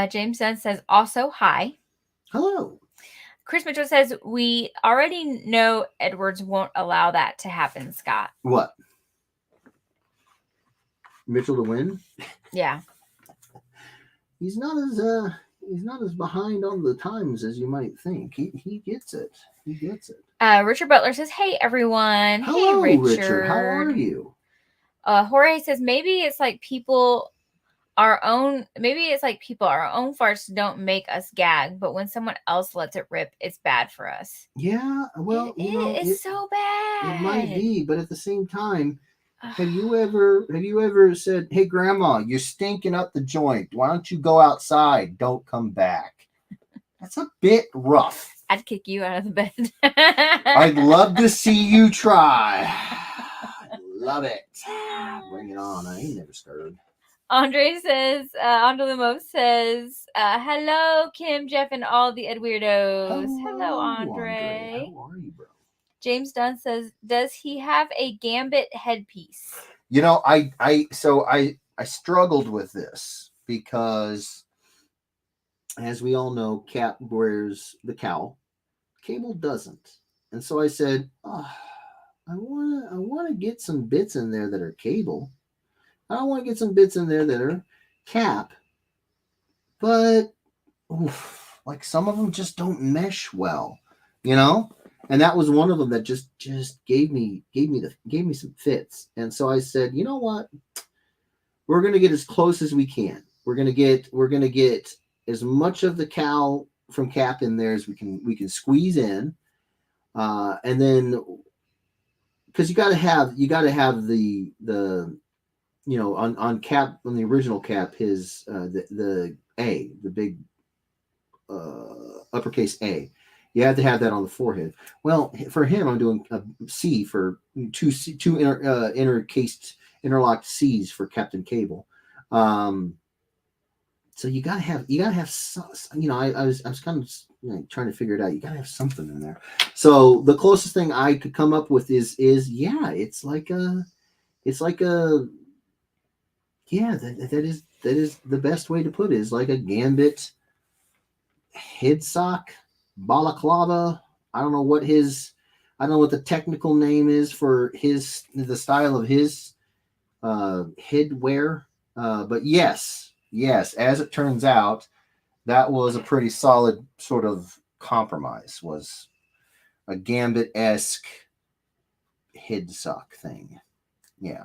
James Dunn says also hi. Hello. Chris Mitchell says we already know Edwards won't allow that to happen, Scott. What? Mitchell to win? Yeah. He's not as behind on the times as you might think. He gets it. He gets it. Richard Butler says, "Hey everyone." Hello, hey Richard. How are you? Jorge says maybe it's like people our own farts don't make us gag, but when someone else lets it rip, it's bad for us. Yeah, well, it's so bad. It might be, but at the same time, have you ever said, "Hey, Grandma, you're stinking up the joint. Why don't you go outside? Don't come back." That's a bit rough. I'd kick you out of the bed. I'd love to see you try. Love it. Bring it on. I ain't never scared. Andre Limo says, hello, Kim, Jeff, and all the Ed Weirdos. Hello, Andre. How are you, bro? James Dunn says, does he have a Gambit headpiece? You know, I struggled with this because, as we all know, Cap wears the cowl. Cable doesn't. And so I said, I want to get some bits in there that are Cable. I don't want to get some bits in there that are Cap. But like some of them just don't mesh well, you know? And that was one of them that just gave me some fits. And so I said, you know what? We're going to get as close as we can. We're going to get as much of the cowl from Cap in there as we can squeeze in, and then because you got to have the on Cap, on the original Cap, his the big uppercase A, you have to have that on the forehead. Well, for him, I'm doing a C for two interlocked C's for Captain Cable. So you gotta have some, I was kind of trying to figure it out. You gotta have something in there. So the closest thing I could come up with is it's like a that is the best way to put it, is like a Gambit head sock balaclava. I don't know what the technical name is for the style of his headwear. But yes, as it turns out, that was a pretty solid sort of compromise, was a Gambit-esque head sock thing. Yeah.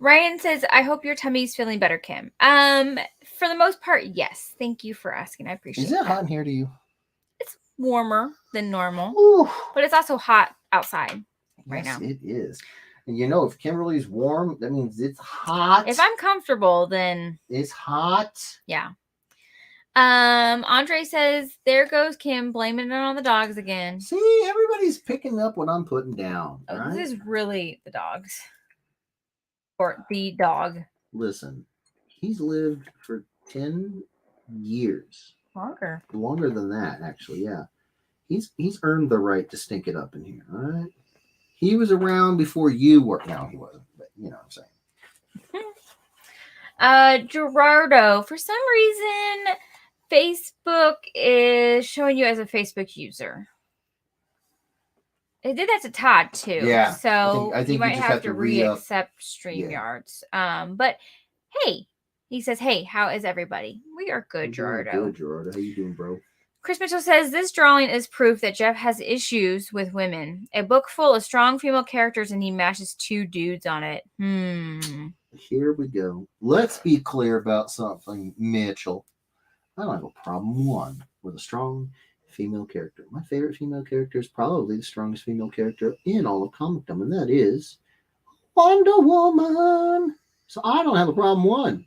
Ryan says, I hope your tummy's feeling better, Kim. For the most part, yes. Thank you for asking. I appreciate it. Is it hot in here to you? It's warmer than normal. Ooh. But it's also hot outside right now. It is. And if Kimberly's warm, that means it's hot. If I'm comfortable, then it's hot. Yeah. Andre says, there goes Kim blaming it on the dogs again. See, everybody's picking up what I'm putting down. Oh, right? This is really the dogs. Or the dog. Listen, he's lived for 10 years. Longer than that, actually, yeah. He's earned the right to stink it up in here, all right? He was around before you were. No, he wasn't, but you know what I'm saying. Gerardo, for some reason, Facebook is showing you as a Facebook user. It did that to Todd too. Yeah. So I think you might have to re-accept StreamYards. Yeah. But hey, he says, hey, how is everybody? We are good, Gerardo. Good, Gerardo. How you doing, bro? Chris Mitchell says, this drawing is proof that Jeff has issues with women. A book full of strong female characters and he mashes two dudes on it. Here we go. Let's be clear about something, Mitchell. I don't have a problem one with a strong female character. My favorite female character is probably the strongest female character in all of comicdom, and that is Wonder Woman. So I don't have a problem one.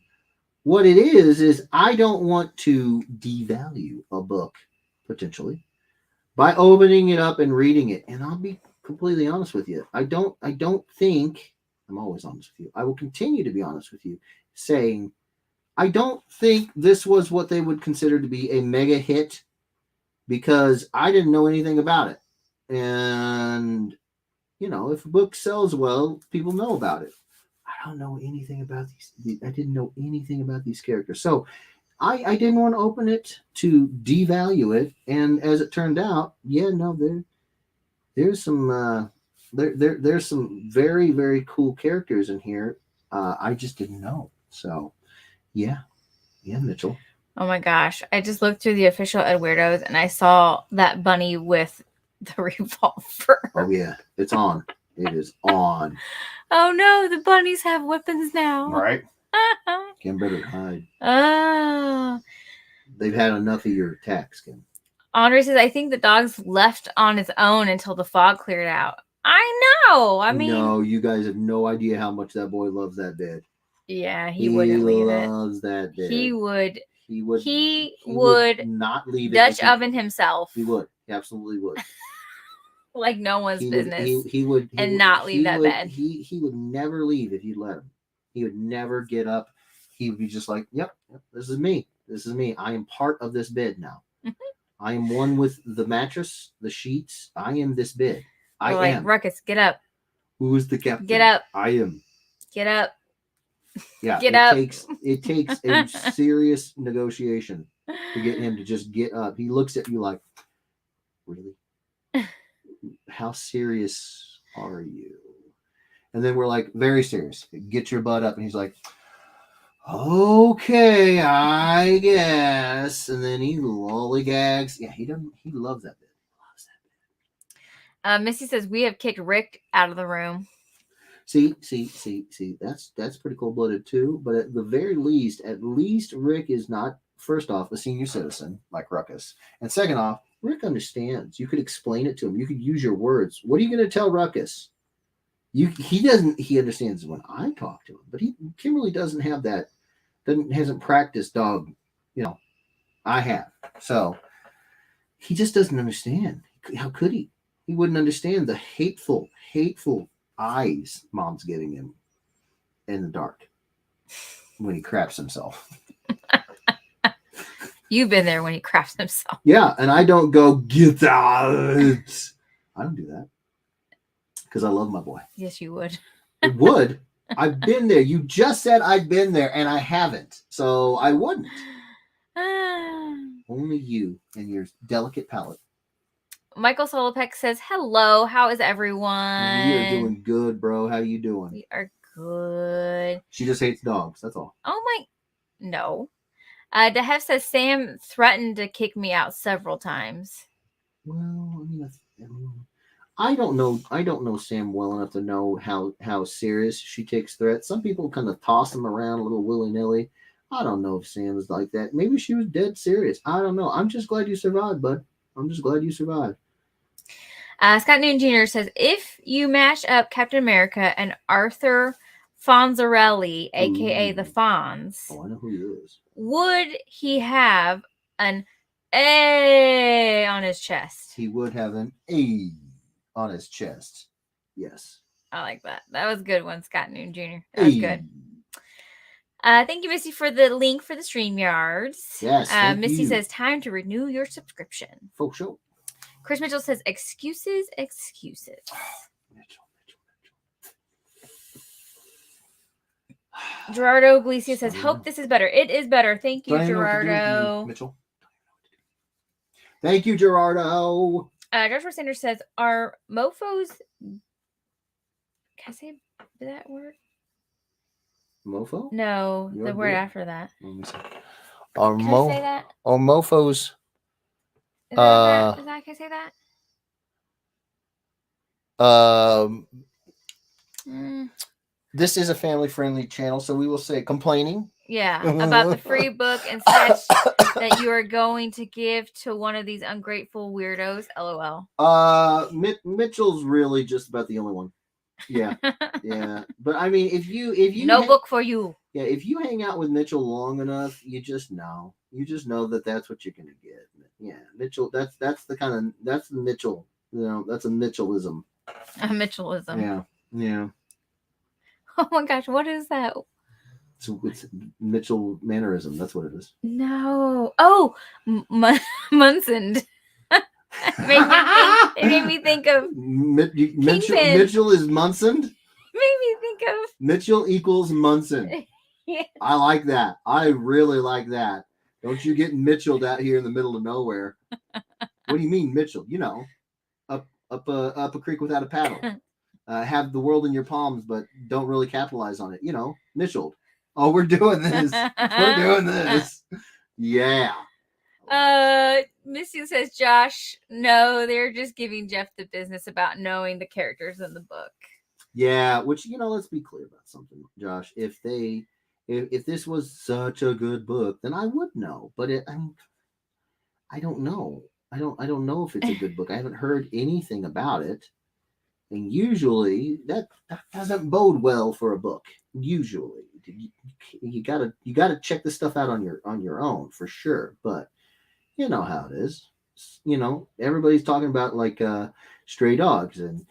What it is I don't want to devalue a book potentially by opening it up and reading it. And I'll be completely honest with you. I don't think I'm always honest with you. I will continue to be honest with you, saying I don't think this was what they would consider to be a mega hit because I didn't know anything about it. And if a book sells well, people know about it. I don't know anything about these. I didn't know anything about these characters. So I didn't want to open it to devalue it. And as it turned out, there's some there's some very, very cool characters in here. I just didn't know. So yeah, Mitchell. Oh my gosh. I just looked through the official Ed Weirdos and I saw that bunny with the revolver. Oh yeah, it's on. It is on. Oh no, the bunnies have weapons now. Right. Kim better hide. Oh. They've had enough of your attacks, Kim. Andre says, I think the dog's left on his own until the fog cleared out. I know. I mean, no, you guys have no idea how much that boy loves that bed. Yeah, he wouldn't leave it. He loves that bed. He would not leave it. Dutch oven himself. He would. He absolutely would. Like no one's business. He would not leave that bed. He would never leave if you let him. He would never get up. He would be just like, yep, this is me. This is me. I am part of this bed now. I am one with the mattress, the sheets. I am this bed. I am. Ruckus, get up. Who is the captain? Get up. I am. Get up. Yeah. Get up. It takes a serious negotiation to get him to just get up. He looks at you like, really? How serious are you? And then we're like, very serious. Get your butt up. And he's like, okay, I guess. And then he lollygags. Yeah, he loves that bit. Missy says we have kicked Rick out of the room. See. That's pretty cold-blooded too. But at the very least, Rick is not, first off, a senior citizen like Ruckus. And second off, Rick understands. You could explain it to him. You could use your words. What are you going to tell Ruckus? He doesn't. He understands when I talk to him, but Kimberly doesn't have that. Hasn't practiced dog. I have. So he just doesn't understand. How could he? He wouldn't understand the hateful eyes Mom's giving him in the dark when he craps himself. You've been there when he craps himself. Yeah, and I don't go, get out. I don't do that. Because I love my boy. Yes, you would. It would. I've been there. You just said I've been there, and I haven't. So I wouldn't. Only you and your delicate palate. Michael Solopek says, hello, how is everyone? We are doing good, bro. How you doing? We are good. She just hates dogs. That's all. Oh, my. No. Dehef says, Sam threatened to kick me out several times. Well, I don't know Sam well enough to know how serious she takes threats. Some people kind of toss them around a little willy-nilly. I don't know if Sam is like that. Maybe she was dead serious. I don't know. I'm just glad you survived, bud. I'm just glad you survived. Scott Noon Jr. says, if you mash up Captain America and Arthur Fonzarelli, a.k.a. the Fonz. Oh, I know who he is. Would he have an A on his chest? He would have an A on his chest. Yes. I like that. That was a good one, Scott Noon Jr. That was good. Thank you, Missy, for the link for the StreamYards. Yes. Missy says, time to renew your subscription. For sure. Chris Mitchell says, excuses. Gerardo Galicia says, hope this is better. It is better. Thank you, Gerardo. Mitchell. Thank you, Gerardo. Joshua Sanders says, are mofos... Can I say that word? Mofo? No, the word after that. Let me see. Can I say that? Are mofos... Can I say that? This is a family-friendly channel, so we will say complaining Yeah, about the free book and sketch that you are going to give to one of these ungrateful weirdos. LOL. Mitchell's really just about the only one. Yeah, yeah. But I mean, if you no book for you. Yeah, if you hang out with Mitchell long enough, you just know that that's what you're gonna get. Yeah, Mitchell. That's the Mitchell. That's a Mitchellism. A Mitchellism. Yeah, yeah. Oh my gosh, what is that? It's Mitchell mannerism. That's what it is. No. Oh, Munson. It made me think of Mitchell is Munson. Made me think of Mitchell equals Munson. Yeah. I like that. I really like that. Don't you get Mitchelled out here in the middle of nowhere. What do you mean, Mitchell? Up a creek without a paddle. Have the world in your palms, but don't really capitalize on it. Mitchelled. Oh, we're doing this. We're doing this. Yeah. Missy says, Josh, no, they're just giving Jeff the business about knowing the characters in the book. Yeah, which, let's be clear about something, Josh. If this was such a good book, then I would know. But I don't know. I don't know if it's a good book. I haven't heard anything about it. And usually that doesn't bode well for a book. Usually, you gotta check this stuff out on your own for sure. But you know how it is. Everybody's talking about like Stray Dogs and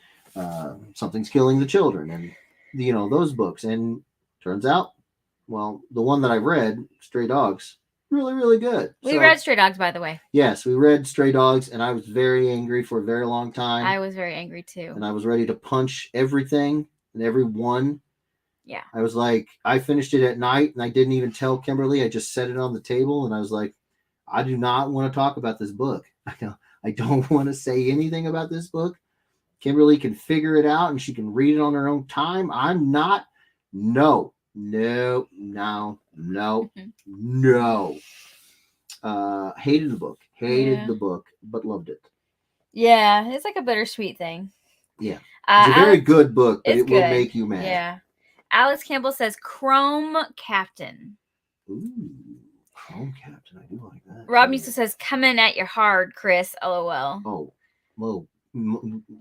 Something's Killing the Children and those books. And turns out, well, the one that I read, Stray Dogs, really, really good. We read Stray Dogs, by the way. Yes, we read Stray Dogs, and I was very angry for a very long time. I was very angry too. And I was ready to punch everything and everyone. Yeah. I was like, I finished it at night, and I didn't even tell Kimberly. I just set it on the table, and I was like, I do not want to talk about this book. I don't want to say anything about this book. Kimberly can figure it out, and she can read it on her own time. I'm not. No. Hated the book. Hated the book, but loved it. Yeah, it's like a bittersweet thing. Yeah. It's a very good book, but it will make you mad. Yeah. Alex Campbell says Chrome Captain. Ooh, Chrome Captain. I do like that. Rob Musa says, coming at your hard, Chris. LOL. Oh, well,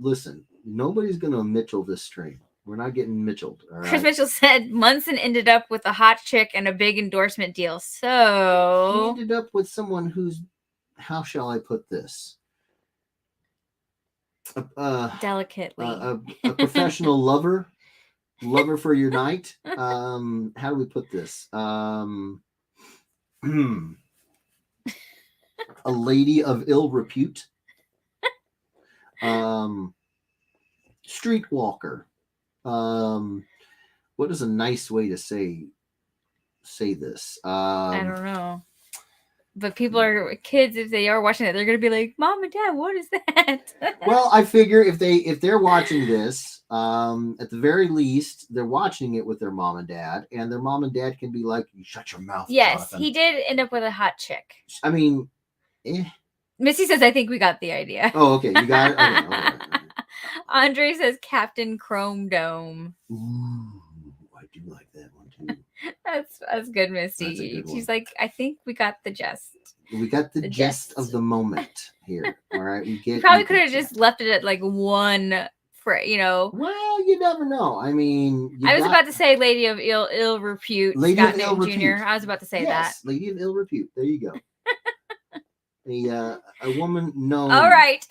listen, nobody's going to Mitchell this stream. We're not getting Mitchelled. All right? Chris Mitchell said Munson ended up with a hot chick and a big endorsement deal. So he ended up with someone who's, how shall I put this? Delicately. A professional lover for your night. How do we put this? A lady of ill repute. Streetwalker. What is a nice way to say this? I don't know. But kids, if they are watching it, they're going to be like, Mom and Dad, what is that? Well, I figure if they're watching this, at the very least, they're watching it with their mom and dad, and their mom and dad can be like, you shut your mouth. Yes, Jonathan. he did end up with a hot chick. I mean, Missy says, I think we got the idea. Oh, okay. You got it? Okay. Andre says Captain Chrome Dome. Ooh, I do like that one too. That's good, Misty. She's like, I think we got the gist. We got the gist of the moment here. All right, You probably could have just left it at like one Well, you never know. I mean, I was about to say Lady of Ill Repute, Scott Newton Jr. I was about to say that. Lady of Ill Repute. There you go. A woman known. All right.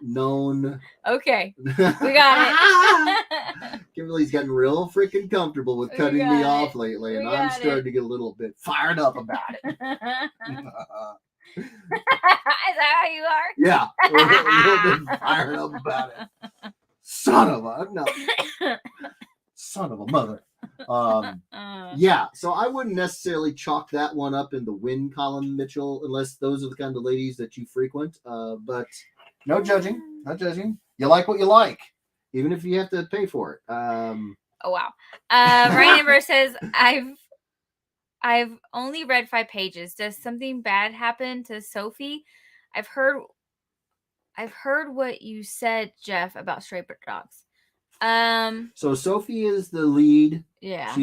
known. Okay, we got it. Kimberly's gotten real freaking comfortable with cutting me off lately, and I'm starting to get a little bit fired up about it. Is that how you are? Yeah, a little bit fired up about it. Son of a mother. Yeah, so I wouldn't necessarily chalk that one up in the win column, Mitchell, unless those are the kind of ladies that you frequent. But no judging, not judging. You like what you like, even if you have to pay for it. Oh wow. Ryan Amber says, I've only read 5 pages. Does something bad happen to Sophie? I've heard what you said, Jeff, about stray dogs. So Sophie is the lead. Yeah.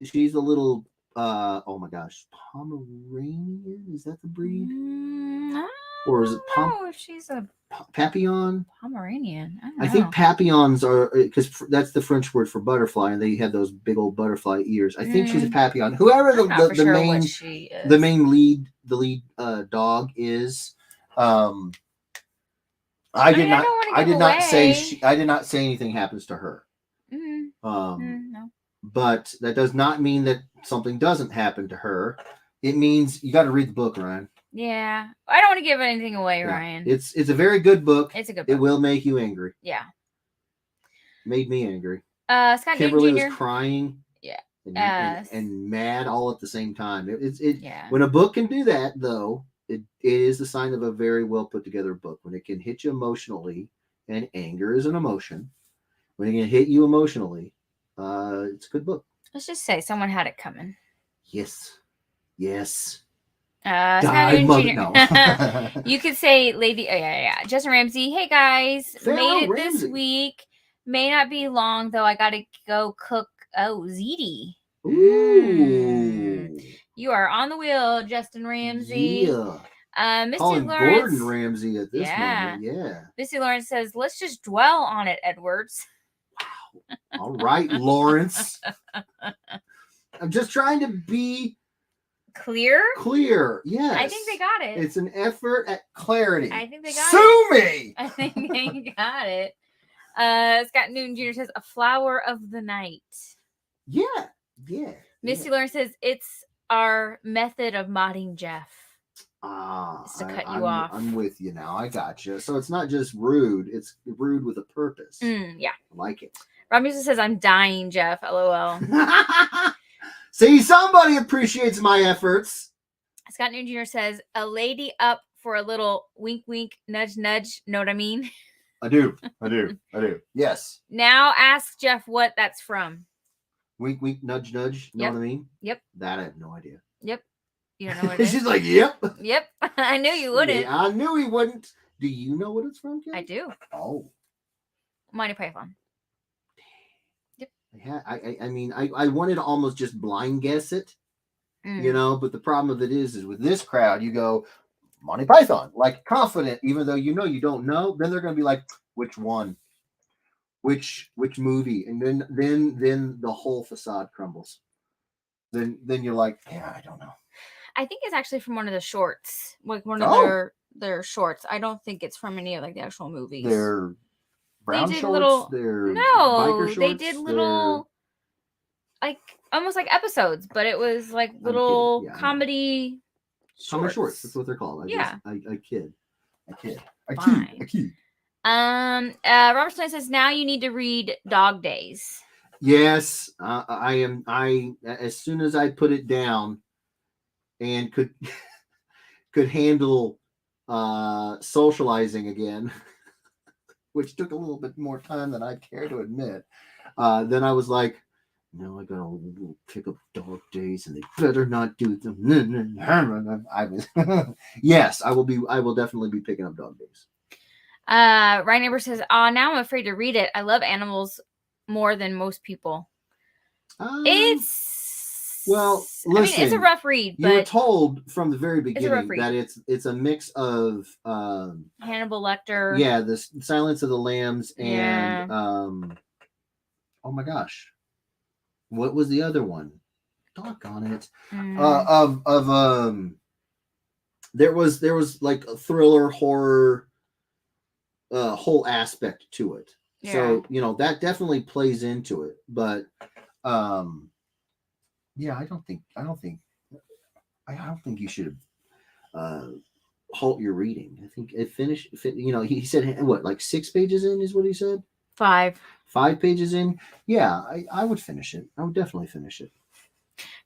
She's the little oh my gosh, Pomeranian, is that the breed? Or is it she's a Papillon? Pomeranian. I think Papillons are, because that's the French word for butterfly, and they have those big old butterfly ears. I think she's a Papillon. Whoever the main lead dog is, I did not say anything happens to her. No. But that does not mean that something doesn't happen to her. It means you got to read the book, Ryan. Yeah, I don't want to give anything away, Ryan. It's a very good book. It's a good book. It will make you angry. Yeah. Made me angry. Scott Kimberly Jr. was crying. Yeah. And mad all at the same time. When a book can do that, though, it is the sign of a very well put together book. When it can hit you emotionally, and anger is an emotion. When it can hit you emotionally, it's a good book. Let's just say someone had it coming. Yes. No. You could say Lady. Justin Ramsey. Hey guys, made it this week. May not be long though. I gotta go cook. Oh, ziti. Ooh. You are on the wheel, Justin Ramsey. Yeah. Misty Calling Lawrence. Gordon Ramsay at this moment. Yeah. Misty Lawrence says, "Let's just dwell on it, Edwards." Wow. All right, Lawrence. I'm just trying to be clear. Yes. I think they got it. It's an effort at clarity. I think they got Sue me. I think they got it. Scott Newton Jr. says, "A flower of the night." Yeah. Misty Lawrence says, "It's our method of modding Jeff." To cut you off. I'm with you now. I got you. So it's not just rude. It's rude with a purpose. Yeah. I like it. Rob Musa says, "I'm dying, Jeff. LOL." See, somebody appreciates my efforts. Scott Newton Jr. says, "A lady up for a little wink, wink, nudge, nudge." Know what I mean? I do. Yes. Now ask Jeff what that's from. Wink, wink, nudge, nudge. Know what I mean? Yep. That I have no idea. Yep. You don't know what it is? She's like, yep. Yep. I knew you wouldn't. Yeah, I knew he wouldn't. Do you know what it's from, Kim? I do. Oh. Monty Python. Yep. Yeah, I mean, I wanted to almost just blind guess it, but the problem of it is with this crowd, you go, Monty Python, like confident, even though you don't know, then they're going to be like, which one? Which movie? And then the whole facade crumbles. Then you're like, yeah, I don't know. I think it's actually from one of the shorts, like one of their shorts. I don't think it's from any of like the actual movies. They're brown shorts. They did little, like almost like episodes, but it was like little comedy shorts. Comedy shorts. That's what they're called. I kid. Robert Stone says, "Now you need to read Dog Days." Yes, I am. As soon as I put it down and could handle socializing again, which took a little bit more time than I care to admit, then I was like, no, I gotta pick up Dog Days, and they better not do them. Yes, I will definitely be picking up Dog Days. Ryan Amber says, now I'm afraid to read it. I love animals more than most people. Listen, it's a rough read. But you were told from the very beginning that it's a mix of Hannibal Lecter. Yeah, the Silence of the Lambs and oh my gosh, what was the other one? Doggone it! There was like a thriller horror whole aspect to it. Yeah. So that definitely plays into it, but yeah, I don't think you should halt your reading. I think it finished. He said what, like 6 pages in is what he said. 5 pages in. Yeah, I would finish it. I would definitely finish it.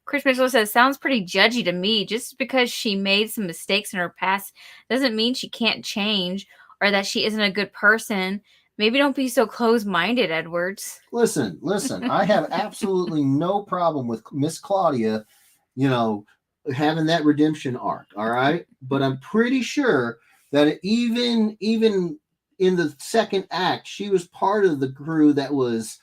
Chris Mitchell says, sounds pretty judgy to me. Just because she made some mistakes in her past doesn't mean she can't change or that she isn't a good person. Maybe don't be so close-minded, Edwards. Listen. I have absolutely no problem with Miss Claudia, having that redemption arc. All right, but I'm pretty sure that even in the second act, she was part of the crew that was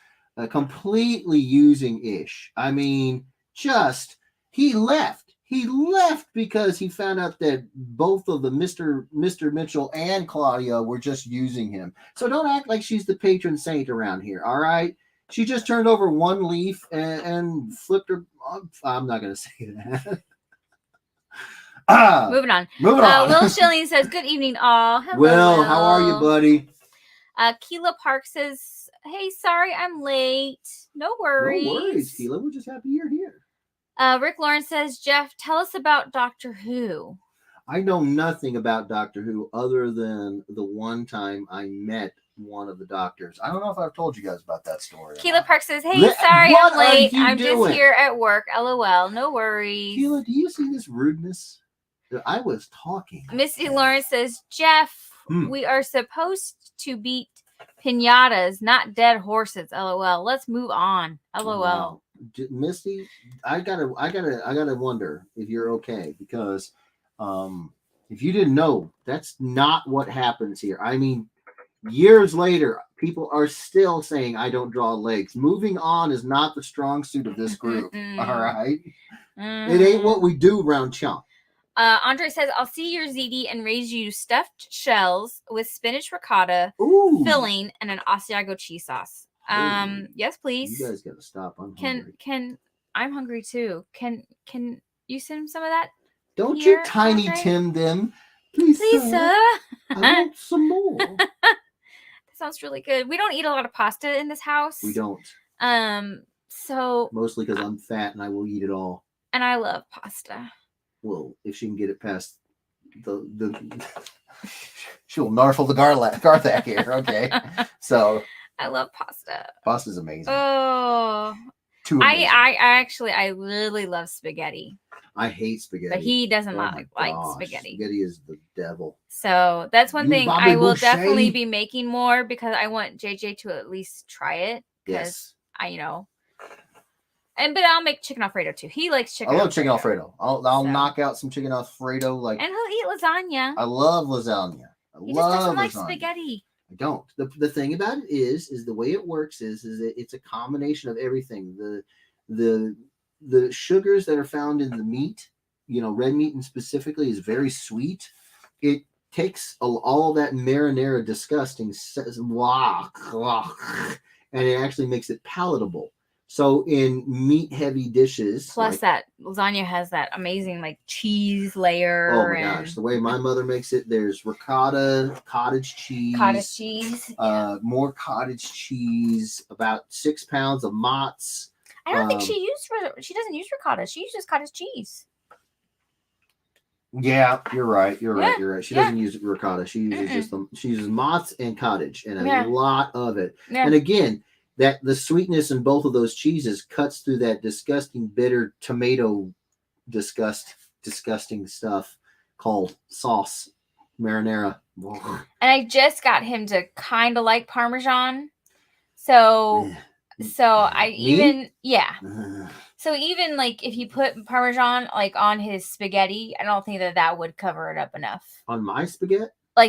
completely using Ish. I mean, he left. He left because he found out that both of the Mr. Mitchell and Claudia were just using him. So don't act like she's the patron saint around here, all right? She just turned over one leaf and flipped her. I'm not going to say that. Moving on. Moving on. Will Schilling says, good evening, all. Hello, Will, how are you, buddy? Keela Park says, hey, sorry I'm late. No worries. No worries, Keela. We're just happy you're here. Rick Lawrence says, Jeff, tell us about Doctor Who. I know nothing about Doctor Who other than the one time I met one of the doctors. I don't know if I've told you guys about that story. Keela Park says, hey, sorry what I'm late. are you I'm doing? just here at work. LOL. No worries. Keela, do you see this rudeness? I was talking. Misty Lawrence says, Jeff, we are supposed to beat pinatas, not dead horses. LOL. Let's move on. LOL. Wow. Misty, I gotta wonder if you're okay, because if you didn't know, that's not what happens here. I mean, years later, people are still saying I don't draw legs. Moving on is not the strong suit of this group. All right, it ain't what we do around Chump. Andre says, I'll see your ziti and raise you stuffed shells with spinach ricotta, filling, and an Asiago cheese sauce. Yes, please. You guys gotta stop. I'm hungry. I'm hungry too. Can you send some of that? Don't here, you Tiny Andre? Tim them. Please, sir. I want some more. That sounds really good. We don't eat a lot of pasta in this house. We don't. So mostly because I'm fat and I will eat it all. And I love pasta. Well, if she can get it past the she'll narfle the Garthak here. Okay. So I love pasta. Pasta's amazing. Oh. Too amazing. I really love spaghetti. I hate spaghetti. But he doesn't like spaghetti. Spaghetti is the devil. So that's one thing I will definitely be making more, because I want JJ to at least try it. Yes. But I'll make chicken Alfredo too. He likes chicken. I love chicken Alfredo. I'll knock out some chicken Alfredo, and he'll eat lasagna. I love lasagna. He just doesn't like spaghetti. I don't. The thing about it is the way it works is that it's a combination of everything. The sugars that are found in the meat, red meat and specifically, is very sweet. It takes all that marinara disgusting, and it actually makes it palatable. So in meat-heavy dishes, plus that lasagna has that amazing cheese layer. Oh my gosh, the way my mother makes it, there's ricotta, cottage cheese, more cottage cheese, about 6 pounds of mozz. I don't think she doesn't use ricotta. She uses cottage cheese. Yeah, you're right. You're right. She doesn't use ricotta. She uses she uses mozz and cottage, and a lot of it. Yeah. And again, that the sweetness in both of those cheeses cuts through that disgusting bitter tomato disgusting stuff called sauce marinara. And I just got him to kind of like Parmesan. So I even so even if you put Parmesan on his spaghetti, I don't think that would cover it up enough. On my spaghetti?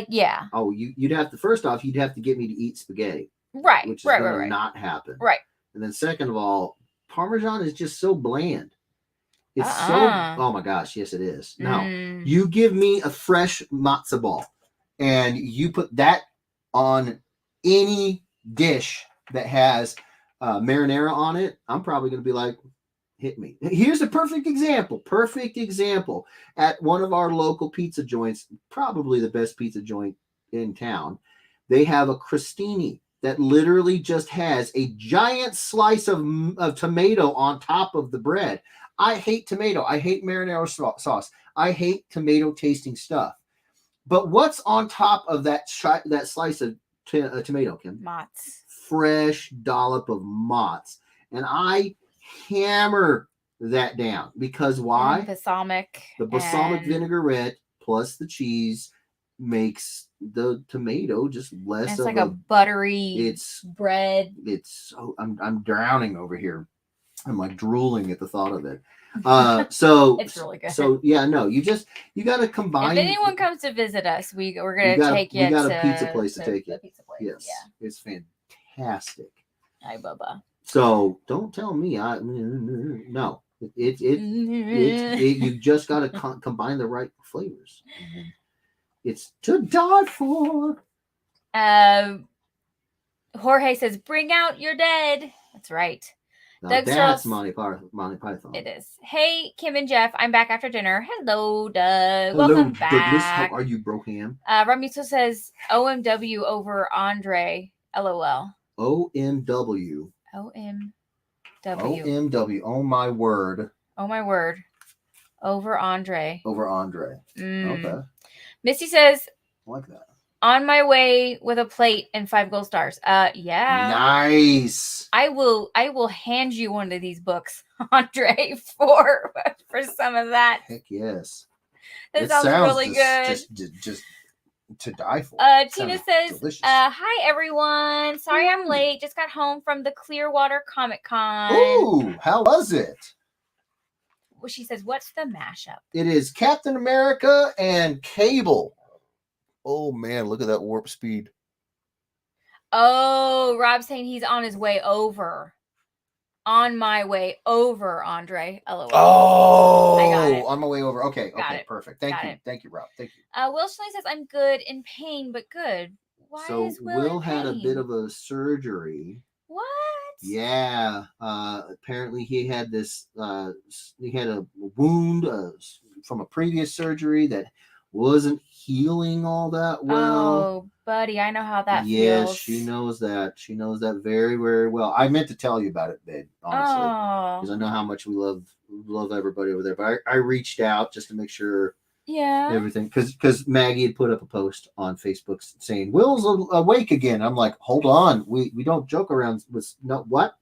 Yeah. Oh, you'd have to, first off, you'd have to get me to eat spaghetti. Right. Which is going to not happen. Right. And then second of all, Parmesan is just so bland. It's oh my gosh, yes it is. Now, you give me a fresh matzo ball and you put that on any dish that has marinara on it, I'm probably going to be like, hit me. Here's a perfect example. At one of our local pizza joints, probably the best pizza joint in town, they have a crostini that literally just has a giant slice of tomato on top of the bread. I hate tomato. I hate marinara sauce. I hate tomato tasting stuff. But what's on top of that slice of tomato, Kim? Mozz. Fresh dollop of mozz. And I hammer that down because why? And balsamic. The balsamic vinaigrette plus the cheese makes the tomato just less of a buttery bread. It's so I'm drowning over here. I'm drooling at the thought of it. So It's really good. So yeah, no, you got to combine. If anyone comes to visit us, we're gonna take you. We got to a pizza place to take you. The pizza place. Yes, Yeah. it's fantastic. Hi, Bubba. So don't tell me no. You just got to combine the right flavors. It's to die for. Jorge says, "Bring out your dead." That's right. Now Doug that's Searles- Monty Python. It is. Hey, Kim and Jeff, I'm back after dinner. Hello, Doug. Hello, Welcome Douglas. back. How are you, Broham? Ramuso says, OMW over Andre. LOL. OMW. OMW. OMW. Oh my word. Oh my word. Over Andre. Over Andre. Okay. Misty says, I like that. On my way with a plate and 5 gold stars. Yeah. Nice. I will hand you one of these books, Andre, for some of that. Heck yes. That sounds really good. Just to die for. Tina says, hi everyone. Sorry I'm late. Just got home from the Clearwater Comic Con. Ooh, how was it? Well, she says, what's the mashup? It is Captain America and Cable. Oh man, look at that warp speed. Oh, Rob's saying he's on his way over. On my way over, Andre. LOL. Oh, I got it. On my way over. Okay, Got it. perfect. Thank you. Thank you, Rob. Thank you. Will Schley says, I'm good in pain, but good. Why is Will had a bit of a surgery. What? Yeah. Apparently he had this. He had a wound from a previous surgery that wasn't healing all that well. Oh, buddy, I know how that feels. Yes, she knows that. She knows that very, very well. I meant to tell you about it, babe, honestly, because I know how much we love everybody over there. But I reached out just to make sure. Yeah. Everything, because Maggie had put up a post on Facebook saying Will's awake again. I'm like, hold on, we don't joke around with what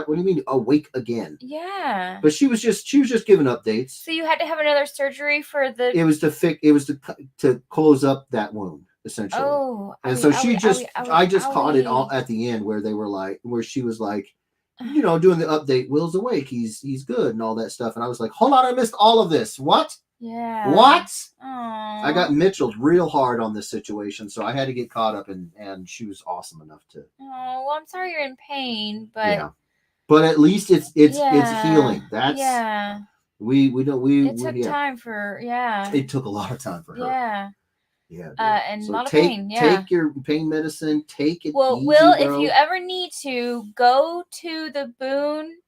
do you mean awake again? Yeah. But she was just giving updates. So you had to have another surgery for the. It was to close up that wound essentially. Oh. And so I just caught it all at the end where she was like, doing the update. Will's awake. He's good and all that stuff. And I was like, hold on, I missed all of this. What? Yeah. What? Aww. I got Mitchelled real hard on this situation, so I had to get caught up, and she was awesome enough to. Oh well, I'm sorry you're in pain, but yeah, but at least it's healing. That's we took time for It took a lot of time for her. Yeah. Yeah. And a lot of pain. Yeah. Take your pain medicine. Take it. Well, easy, Will, bro. if you ever need to go to the Boone,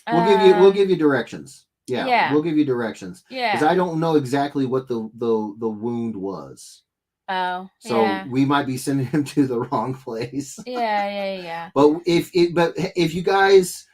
we'll give you directions. Yeah. We'll give you directions. Yeah. Because I don't know exactly what the wound was. Oh. So we might be sending him to the wrong place. Yeah. But if you guys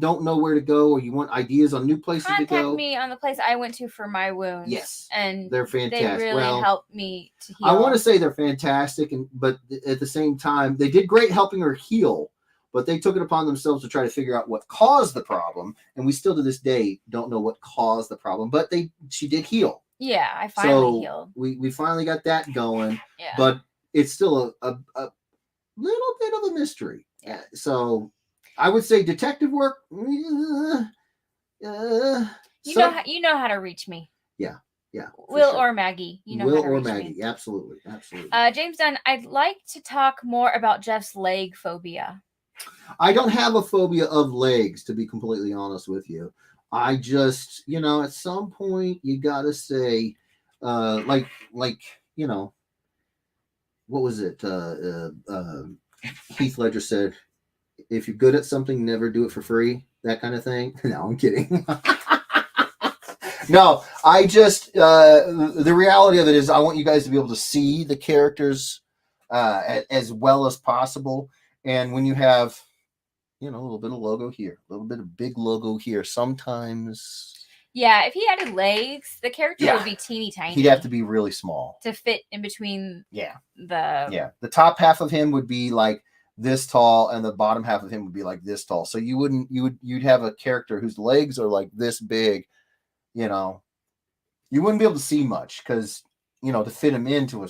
don't know where to go or you want ideas on new places to go, contact me on the place I went to for my wounds. Yes. And they're fantastic. They really helped me to heal. I want to say they're fantastic, but at the same time, they did great helping her heal. But they took it upon themselves to try to figure out what caused the problem, and we still to this day don't know what caused the problem. But she did heal. Yeah, I finally healed. We finally got that going. Yeah. But it's still a little bit of a mystery. Yeah. So I would say detective work. You know how to reach me. Yeah. Will or Maggie. You know Will how to reach Maggie. me. Absolutely. James Dunn, I'd like to talk more about Jeff's leg phobia. I don't have a phobia of legs, to be completely honest with you. I just, at some point you gotta say, what was it? Heath Ledger said, if you're good at something, never do it for free. That kind of thing. No, I'm kidding. No, I just, the reality of it is I want you guys to be able to see the characters as well as possible. And when you have, a little bit of logo here, a little bit of big logo here, sometimes. Yeah, if he added legs, the character would be teeny tiny. He'd have to be really small to fit in between. The top half of him would be like this tall, and the bottom half of him would be like this tall. So you'd have a character whose legs are like this big. You wouldn't be able to see much because to fit him into a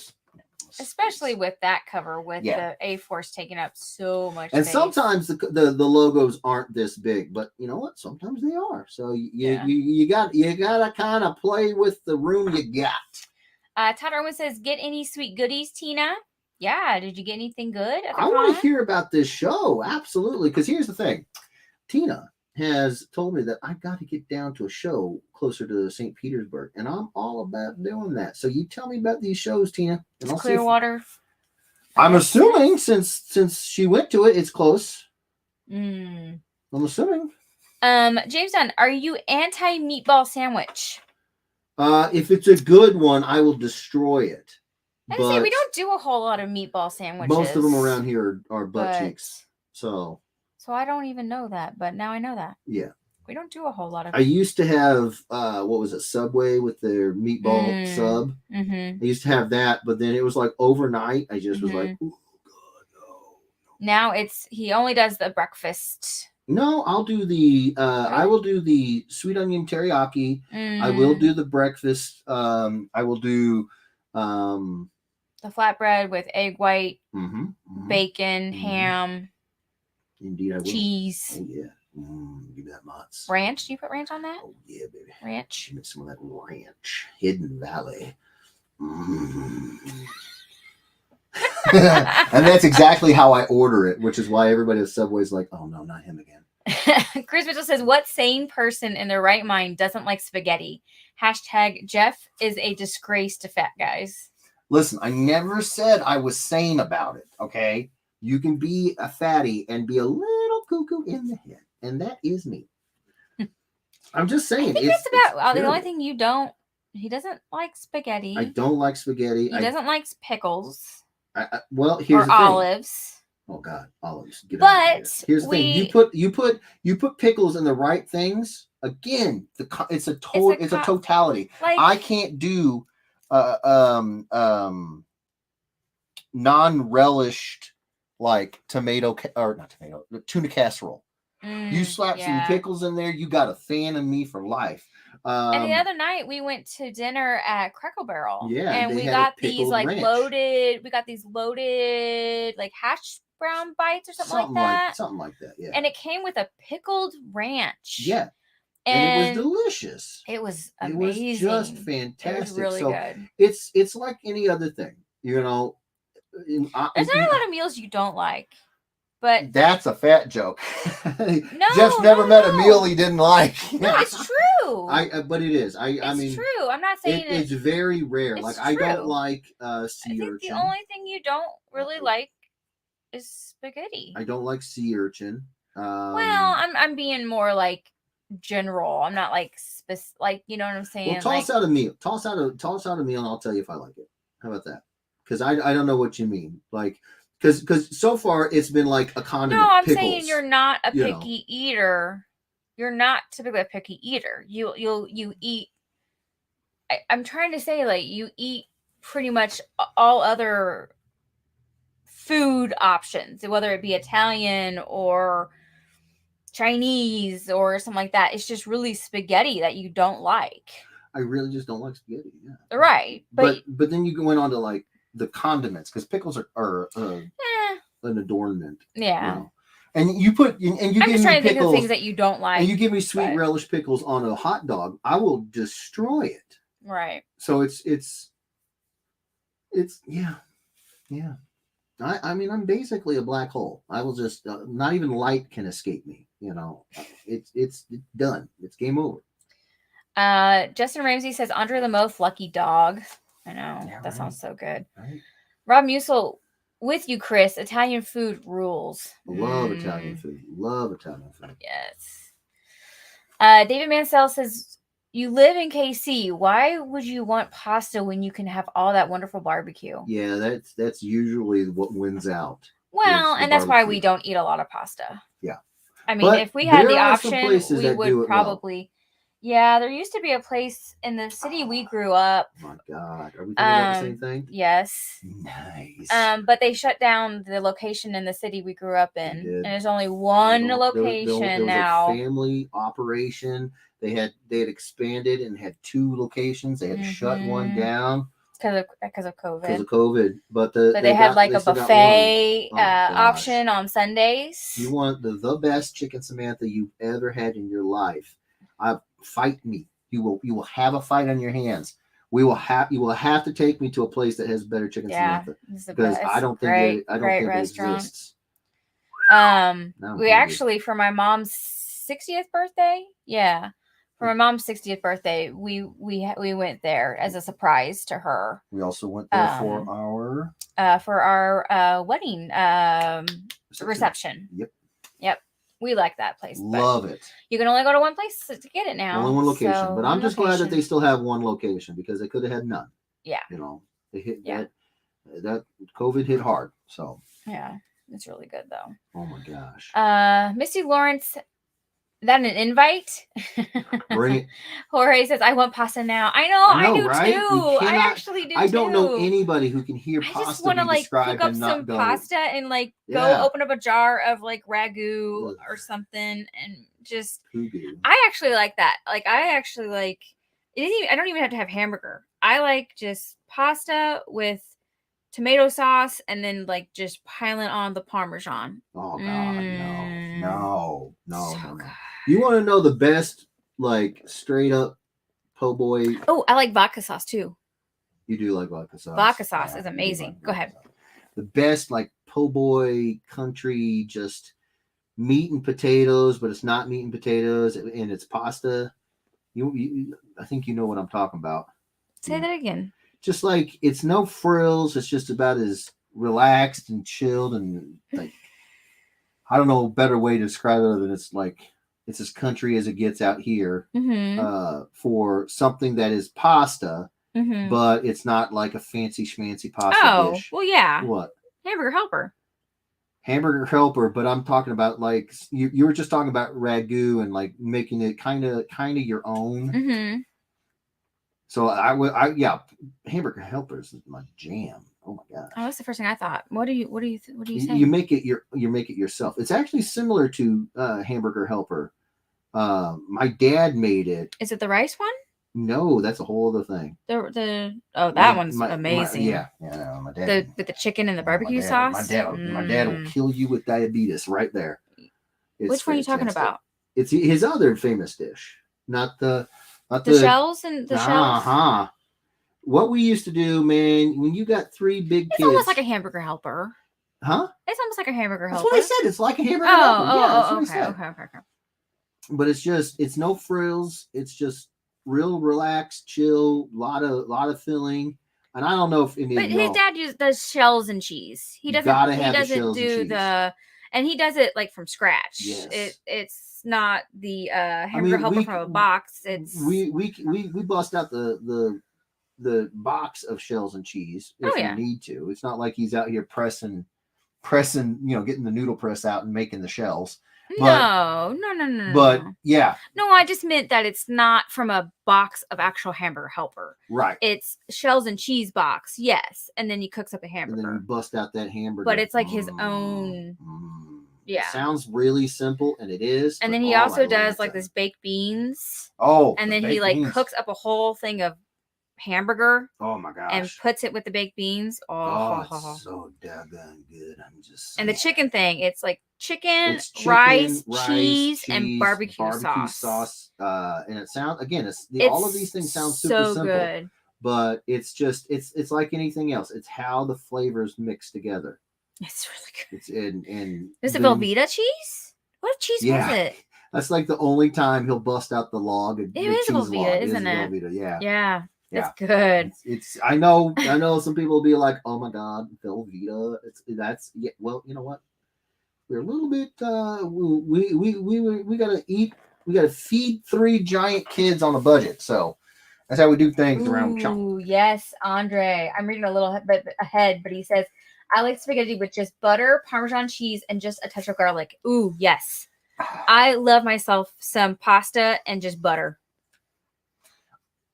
things. Especially with that cover, with the A-Force taking up so much and space. sometimes the logos aren't this big, but you know what? Sometimes they are. So you gotta kind of play with the room you got. Todd Irwin says, "Get any sweet goodies, Tina?" Yeah. Did you get anything good at the I want to hear about this show. Absolutely. Because here's the thing. Tina has told me that I've got to get down to a show closer to St. Petersburg, and I'm all about doing that. So you tell me about these shows, Tina. And I'll Clearwater. I'm assuming since she went to it, it's close. I'm assuming. James Dunn, are you anti meatball sandwich? If it's a good one, I will destroy it. I say we don't do a whole lot of meatball sandwiches. Most of them around here are butt cheeks. So I don't even know that, but now I know that. Yeah. We don't do a whole lot of. I used to have what was it, Subway with their meatball sub. I used to have that, but then it was like overnight. I just was like, oh God, no. Now he only does the breakfast. No, I'll do the I will do the sweet onion teriyaki. I will do the breakfast. I will do the flatbread with egg white, bacon, ham. Indeed, I will. Cheese. Oh yeah. Give me that mozz. Ranch? Do you put ranch on that? Oh yeah, baby. Ranch. Give me some of that ranch. Hidden Valley. And that's exactly how I order it, which is why everybody at Subway's like, oh no, not him again. Chris Mitchell says, what sane person in their right mind doesn't like spaghetti? # Jeff is a disgrace to fat guys. Listen, I never said I was sane about it, okay? You can be a fatty and be a little cuckoo in the head, and that is me. I'm just saying. I think that's about the only thing you don't. He doesn't like spaghetti. I don't like spaghetti. He doesn't like pickles. Well, here's the thing. Olives. Oh God, olives. Get but out of here. Here's the thing: you put pickles in the right things. Again, it's a totality. Like, I can't do non-relished like tuna casserole. You slap some pickles in there, you got a fan of me for life. And the other night we went to dinner at Crackle Barrel. Yeah, and we got these like ranch. loaded like hash brown bites or something like that. Something like that, yeah. And it came with a pickled ranch. Yeah. And it was delicious. It was amazing. It was just fantastic. It was really good. It's like any other thing, you know. There's not a lot of meals you don't like. But that's a fat joke. No, Jeff's never met a meal he didn't like. No, it's true. But it is. I mean, it's true. I'm not saying it's very rare. It's like true. I don't like sea urchin. I think the only thing you don't really like is spaghetti. I don't like sea urchin. Well, I'm being more like general. I'm not like like, you know what I'm saying. Well, toss out a meal. Toss out a meal, and I'll tell you if I like it. How about that? Because I don't know what you mean. Like. Because so far it's been like a condiment. No, I'm pickles, saying you're not a picky eater. You're not typically a picky eater. You eat. I'm trying to say like you eat pretty much all other food options, whether it be Italian or Chinese or something like that. It's just really spaghetti that you don't like. I really just don't like spaghetti. Yeah. Right, but then you went on to like the condiments, because pickles are an adornment. Yeah. You know? And you give me pickles. I'm just trying to think of things that you don't like. And you give me sweet relish pickles on a hot dog, I will destroy it. Right. So it's yeah. I mean, I'm basically a black hole. I will just not even light can escape me. You know, it's done. It's game over. Justin Ramsey says Andre the Most lucky dog. I know. Yeah, that sounds so good. Right. Rob Musil, with you, Chris. Italian food rules. Love Italian food. Love Italian food. Yes. David Mansell says, you live in KC. Why would you want pasta when you can have all that wonderful barbecue? Yeah, that's usually what wins out. Well, and that's why we don't eat a lot of pasta. Yeah. I mean, if we had the option, we would probably... Well. Yeah, there used to be a place in the city we grew up. Oh my God. Are we talking about the same thing? Yes. Nice. But they shut down the location in the city we grew up in. And there's only one location there was now. A family operation. They had expanded and had 2 locations. They had to shut one down. because of COVID. Because of COVID, but they had like a still got buffet one. Oh my gosh. option on Sundays. You want the best chicken Samantha you've ever had in your life? Fight me. You will have a fight on your hands. You will have to take me to a place that has better chicken Samantha, because I don't think it exists. We actually, for my mom's 60th birthday, for my mom's 60th birthday, we went there as a surprise to her. We also went there for our wedding reception. Yep. We like that place. Love it. You can only go to one place to get it now. Only one location. But I'm just glad that they still have one location, because they could have had none. Yeah. They hit that COVID hit hard. So yeah, it's really good though. Oh my gosh. Misty Lawrence, that an invite? Bring it. Jorge says, I want pasta now. I know, I do right? too. I actually do I don't know anybody who can hear pasta. I just want to like cook up some pasta and like go open up a jar of like ragu or something and just I actually like that. Like I actually like I don't even have to have hamburger. I like just pasta with tomato sauce and then like just piling on the Parmesan. Oh God, no. So good. You want to know the best, like straight up po' boy? Oh, I like vodka sauce too. You do like vodka sauce. Vodka sauce is amazing. Go ahead. The best, like po' boy country, just meat and potatoes, but it's not meat and potatoes, and it's pasta. I think you know what I'm talking about. Say that again. Just like it's no frills. It's just about as relaxed and chilled and like I don't know a better way to describe it other than it's as country as it gets out here for something that is pasta, but it's not like a fancy schmancy pasta dish. Well, yeah. What? Hamburger helper, but I'm talking about like you were just talking about ragu and like making it kind of your own. So hamburger helpers is my jam. Oh my gosh. Oh, that's the first thing I thought. What do you say? You make it yourself. It's actually similar to hamburger helper. My dad made it. Is it the rice one? No, that's a whole other thing. That one's amazing. My dad. With the chicken and the barbecue sauce. My dad will kill you with diabetes right there. Which one are you talking about? It's his other famous dish, not the shells and the shells. What we used to do, man, when you got three big kids. It's almost like a hamburger helper. Huh? It's almost like a hamburger helper. That's what I said. It's like a hamburger helper. Okay. But it's no frills. It's just real relaxed, chill, lot of filling. And I don't know if any. But his dad does shells and cheese. He doesn't. He doesn't do and he does it like from scratch. Yes. It's not the hamburger helper from a box. It's we bust out the box of shells and cheese if you need to. It's not like he's out here pressing, getting the noodle press out and making the shells. No. But yeah. No, I just meant that it's not from a box of actual hamburger helper. Right. It's shells and cheese box, yes. And then he cooks up a hamburger. And then you bust out that hamburger. But it's like his own. Yeah. It sounds really simple, and it is. And then he also does like this baked beans. Oh. And then he like cooks up a whole thing of hamburger. Oh my gosh. And puts it with the baked beans. It's so daggone good. I'm just saying. And the chicken thing, it's like chicken, rice, cheese, and barbecue sauce. And it sounds all of these things sound super simple. Good. But it's just it's like anything else. It's how the flavors mix together. It's really good. It's in Is it Velveeta cheese? What cheese was it? That's like the only time he'll bust out the log. It is Velveeta, isn't it? Velveeta, yeah. It's good. It's I know some people will be like, oh my God, Velveeta. Well, you know what? We're a little bit we gotta eat. We gotta feed 3 giant kids on a budget. So that's how we do things around Chunk. Ooh, yes, Andre. I'm reading a little bit ahead, but he says, I like spaghetti with just butter, Parmesan cheese, and just a touch of garlic. Ooh, yes. I love myself some pasta and just butter.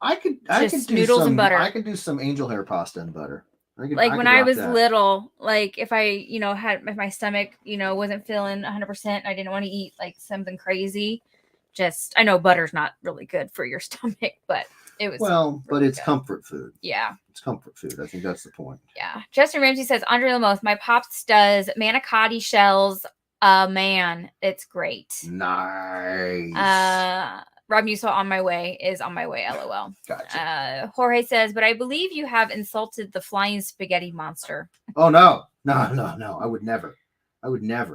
I could do noodles and butter. I could do some angel hair pasta and butter. When I was little, like if I, if my stomach, wasn't feeling 100%, I didn't want to eat like something crazy. I know butter's not really good for your stomach, but It was Well, but really it's good. comfort food. Yeah. It's comfort food. I think that's the point. Yeah. Justin Ramsey says, Andre Lamoth, my pops does manicotti shells. Man, it's great. Nice. Rob Musil on my way is on my way. LOL. Gotcha. Jorge says, but I believe you have insulted the flying spaghetti monster. Oh no. I would never.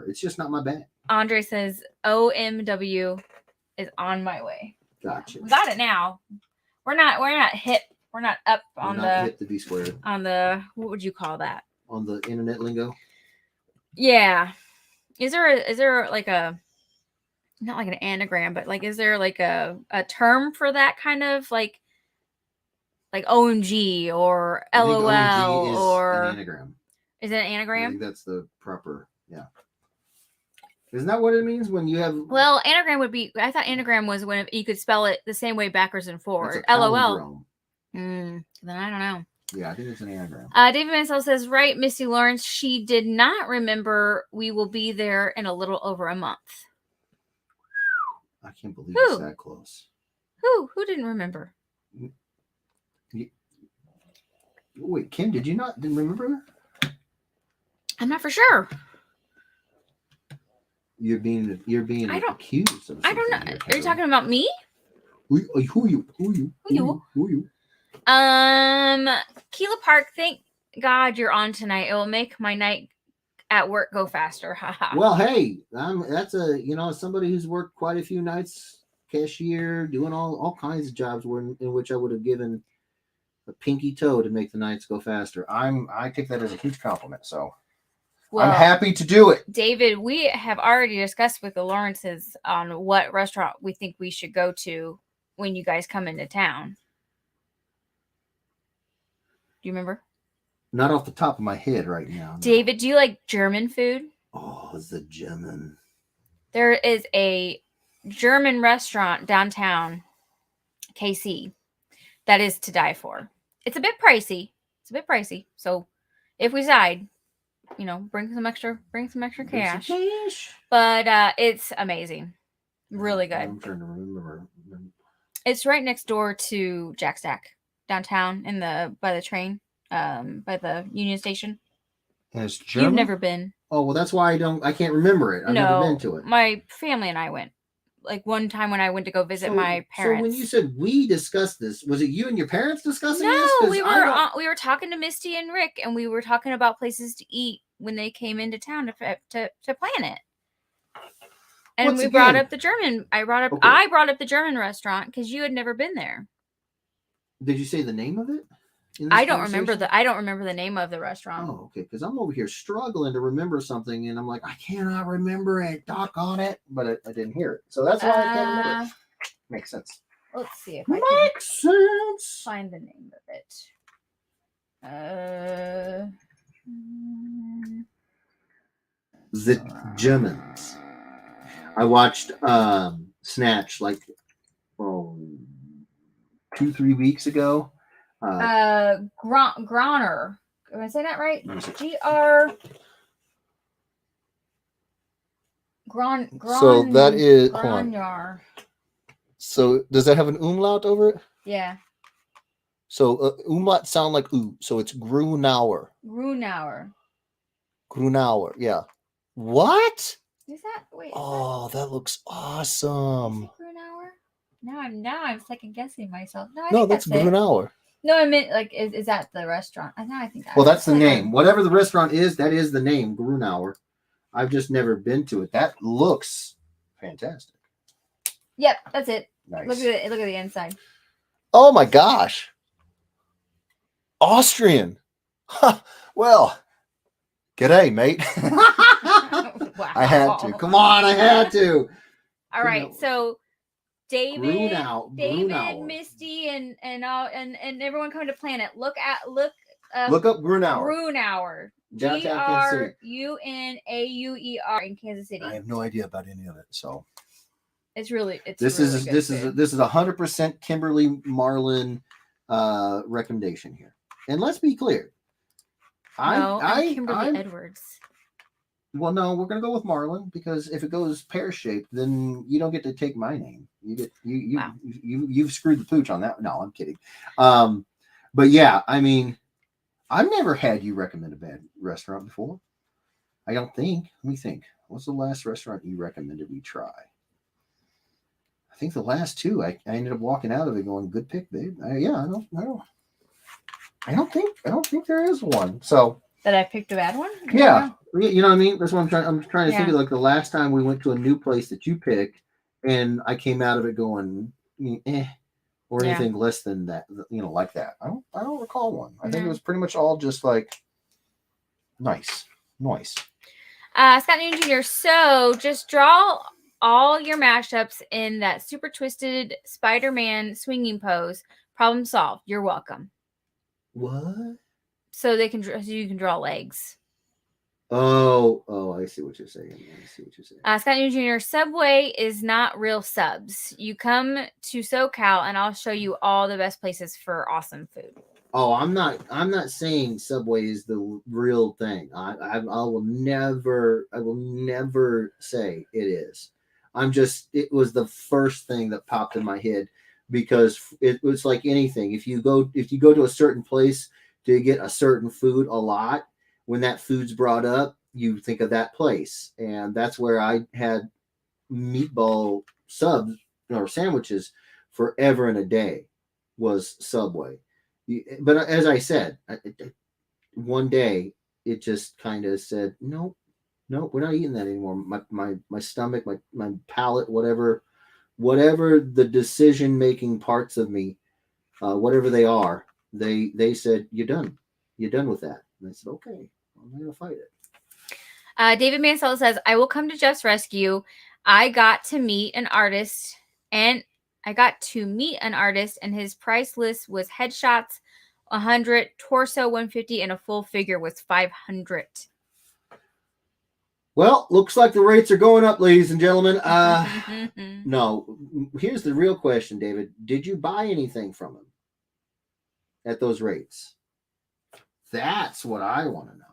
It's just not my bag. Andre says, OMW is on my way. Gotcha. We got it now. We're not hip. We're not up on hip to be squared. On the, what would you call that? On the internet lingo? Yeah. Is there like a, not like an anagram, but like, is there like a term for that kind of like OMG or LOL OMG is or an anagram? Is it an I anagram? think that's the proper, yeah. Isn't that what it means when you have? Well, anagram would be. I thought anagram was when you could spell it the same way backwards and forward. LOL. Then I don't know. Yeah, I think it's an anagram. David Mansell says, right, Missy Lawrence. She did not remember we will be there in a little over a month. I can't believe it's that close. Who didn't remember? Wait, Kim, didn't remember? I'm not for sure. You're being accused of something. I don't know. Here, are you talking about me? Who you? Keela Park, thank God you're on tonight. It will make my night at work go faster. Well, hey, that's somebody who's worked quite a few nights, cashier, doing all kinds of jobs in which I would have given a pinky toe to make the nights go faster. I take that as a huge compliment. So well, I'm happy to do it. David, we have already discussed with the Lawrences on what restaurant we think we should go to when you guys come into town. Do you remember? Not off the top of my head right now. No. David, do you like German food? Oh, the German. There is a German restaurant downtown, KC, that is to die for. It's a bit pricey. So if we decide, bring some extra cash. But it's amazing. Really good. I'm trying to remember. It's right next door to Jack Stack downtown by the train, by the Union Station. And it's German? You've never been. Oh, well, that's why I can't remember it. I've never been to it. My family and I went. Like one time when I went to go visit my parents. So when you said we discussed this, was it you and your parents discussing this? No, we were talking to Misty and Rick, and we were talking about places to eat when they came into town to plan it. And brought up the German. I brought up the German restaurant because you had never been there. Did you say the name of it? I don't remember the name of the restaurant. Oh, okay. Because I'm over here struggling to remember something, and I'm like, I cannot remember it. Doggone it! But I didn't hear it, so that's why I can't remember it. Makes sense. Let's see if I can find the name of it. The Germans. I watched Snatch 2-3 weeks ago. Groner. Am I saying that right? Gr. Gron. So that is. Gronyar. So does that have an umlaut over it? Yeah. So umlaut sound like ooh. So it's Grunauer. Grunauer. Yeah. What? Is that? Wait. Oh, that looks awesome. Grunauer? Now I'm second guessing myself. No, that's Grunauer. No, I meant is that the restaurant? I think. Well, that's the name. Whatever the restaurant is, that is the name, Grunauer. I've just never been to it. That looks fantastic. Yep, that's it. Nice. Look at the inside. Oh my gosh. Austrian. Huh. Well, g'day, mate. Wow. I had to. Come on, I had to. All right, so David, Grunauer. Misty, and everyone coming to Planet. Look up Grunauer. Grunauer. Downtown Grunauer in Kansas City. I have no idea about any of it, so this is 100% Kimberly Marlin recommendation here. And let's be clear. I'm Kimberly Edwards. Well, no, we're gonna go with Marlin because if it goes pear shaped, then you don't get to take my name. You get Wow. you've screwed the pooch on that. No, I'm kidding. Um, but yeah, I mean, I've never had you recommend a bad restaurant before. I don't think. Let me think. What's the last restaurant you recommended we try? I think the last two, I ended up walking out of it going, "Good pick, babe." I don't think there is one. So That I picked a bad one? yeah, you know what I mean. That's what I'm trying. I'm trying to think Yeah. of like the last time we went to a new place that you picked, and I came out of it going, or Yeah. anything less than that. Like that. I don't recall one. I think it No. was pretty much all just like nice. Scott Newton Jr. So just draw all your mashups in that super twisted Spider-Man swinging pose. Problem solved. You're welcome. What? So you can draw legs. Oh, I see what you're saying. Scott Newton Jr. Subway is not real subs. You come to SoCal and I'll show you all the best places for awesome food. Oh, I'm not saying Subway is the real thing. I will never say it is. It was the first thing that popped in my head because it was like anything. If you go to a certain place to get a certain food a lot, when that food's brought up, you think of that place. And that's where I had meatball subs or sandwiches forever and a day was Subway. But as I said, one day it just kind of said, no, we're not eating that anymore. My stomach, my palate, whatever the decision making parts of me, whatever they are, they said you're done with that. And I said, okay, I'm not gonna fight it. David Mansell says, I will come to Jeff's rescue. I got to meet an artist and his price list was headshots 100, torso 150, and a full figure was 500. Well, looks like the rates are going up, ladies and gentlemen. No, here's the real question, David. Did you buy anything from him at those rates? That's what I want to know.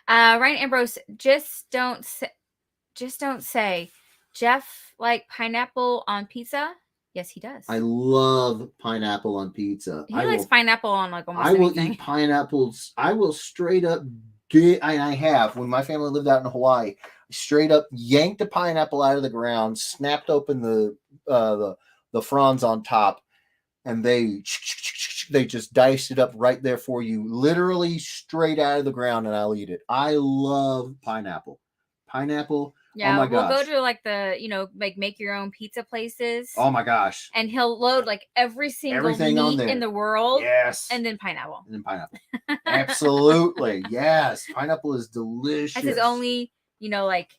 Ryan Ambrose, just don't say. Jeff like pineapple on pizza? Yes, he does. I love pineapple on pizza. He likes pineapple on like almost anything. I will eat pineapples. I will straight up I have when my family lived out in Hawaii. Straight up yanked a pineapple out of the ground, snapped open the fronds on top, and they just diced it up right there for you, literally straight out of the ground, and I'll eat it. I love pineapple. Yeah, oh my we'll gosh. go to like the like make your own pizza places. Oh my gosh. And he'll load like everything on meat there in the world. Yes. And then pineapple. Absolutely. Yes. Pineapple is delicious. That's his only, like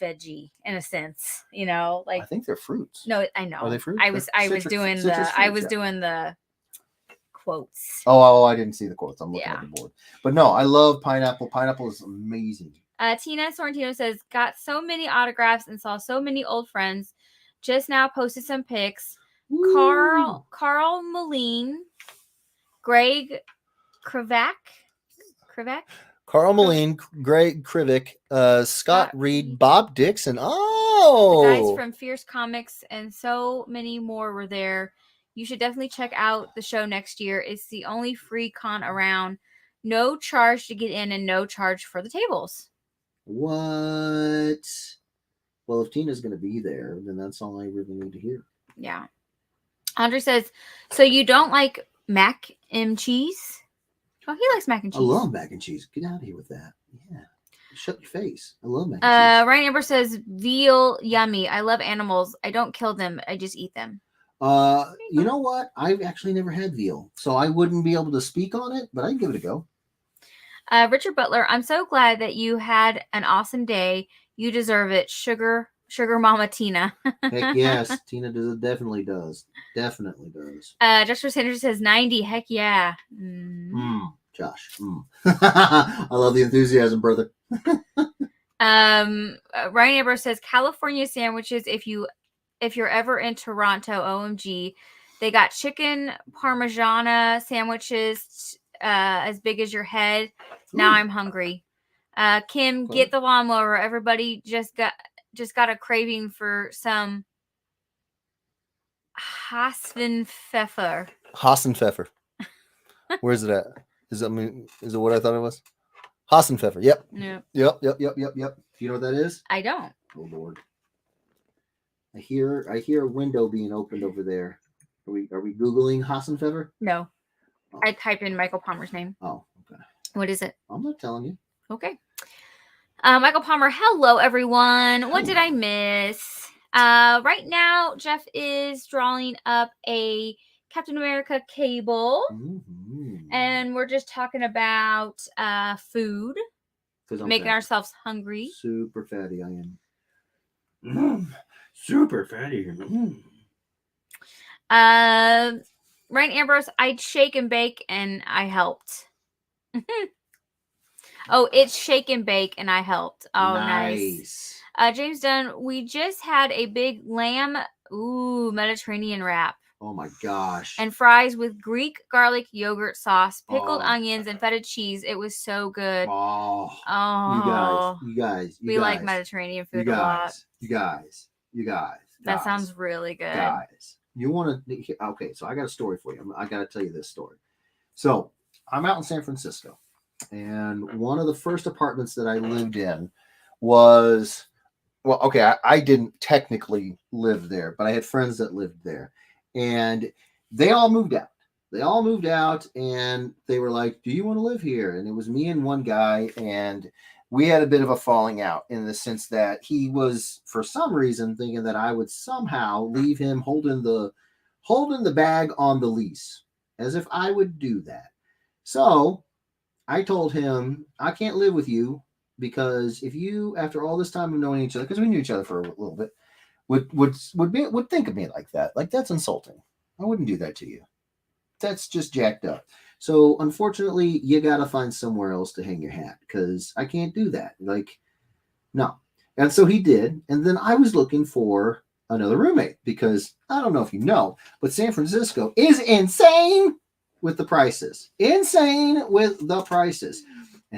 veggie in a sense, like I think they're fruits. No, I know. Are they fruits? I was doing the quotes. Oh, I didn't see the quotes. I'm looking at the board. But no, I love pineapple. Pineapple is amazing. Tina Sorrentino says, got so many autographs and saw so many old friends. Just now posted some pics. Ooh. Carl Moline, Greg Krivak. Carl Moline, Greg Krivik, Scott Reed, Bob Dixon. Oh, the guys from Fierce Comics and so many more were there. You should definitely check out the show next year. It's the only free con around. No charge to get in and no charge for the tables. What? Well, if Tina's going to be there, then that's all I really need to hear. Yeah. Andre says, so you don't like mac and cheese? Oh, he likes mac and cheese. I love mac and cheese. Get out of here with that. Yeah. Shut your face. I love mac and cheese. Ryan Amber says, veal, yummy. I love animals. I don't kill them. I just eat them. You know what? I've actually never had veal, so I wouldn't be able to speak on it, but I'd give it a go. Richard Butler, I'm so glad that you had an awesome day. You deserve it. Sugar Mama Tina. Heck yes. Tina definitely does. Joshua Sanders says 90. Heck yeah. Josh. I love the enthusiasm, brother. Ryan Ambrose says California sandwiches. If you're ever in Toronto, OMG, they got chicken parmigiana sandwiches as big as your head. Now I'm hungry. Kim, get the lawnmower. Everybody just got a craving for some Hassenpfeffer. Hassenpfeffer. Where's it at? Is it what I thought it was? Hassenpfeffer. Yep. Yep. Do you know what that is? I don't. Oh Lord. I hear a window being opened over there. Are we Googling Hassenpfeffer? No. Oh. I typed in Michael Palmer's name. Oh, okay. What is it? I'm not telling you. Okay. Michael Palmer, hello everyone. What did I miss? Right now, Jeff is drawing up a Captain America cable. Mm-hmm. And we're just talking about food. Making ourselves hungry. Super fatty I am. Super fatty. Ryan Ambrose, I'd shake and bake and I helped. Oh, it's shake and bake and I helped. Oh, nice. James Dunn, we just had a big lamb, Mediterranean wrap. Oh my gosh. And fries with Greek garlic yogurt sauce, pickled onions, and feta cheese. It was so good. You guys. We like Mediterranean food a lot. You guys. That sounds really good. Guys, you want to... Okay, so I got a story for you. I got to tell you this story. So, I'm out in San Francisco. And one of the first apartments that I lived in was... Well, okay, I didn't technically live there, but I had friends that lived there. And they all moved out. And they were like, do you want to live here? And it was me and one guy, and we had a bit of a falling out in the sense that he was, for some reason, thinking that I would somehow leave him holding the bag on the lease, as if I would do that. So I told him, I can't live with you, because if you, after all this time of knowing each other, because we knew each other for a little bit, would think of me like that. Like, that's insulting. I wouldn't do that to you. That's just jacked up. So unfortunately, you got to find somewhere else to hang your hat, because I can't do that. Like, no. And so he did. And then I was looking for another roommate, because I don't know if you know, but San Francisco is insane with the prices. And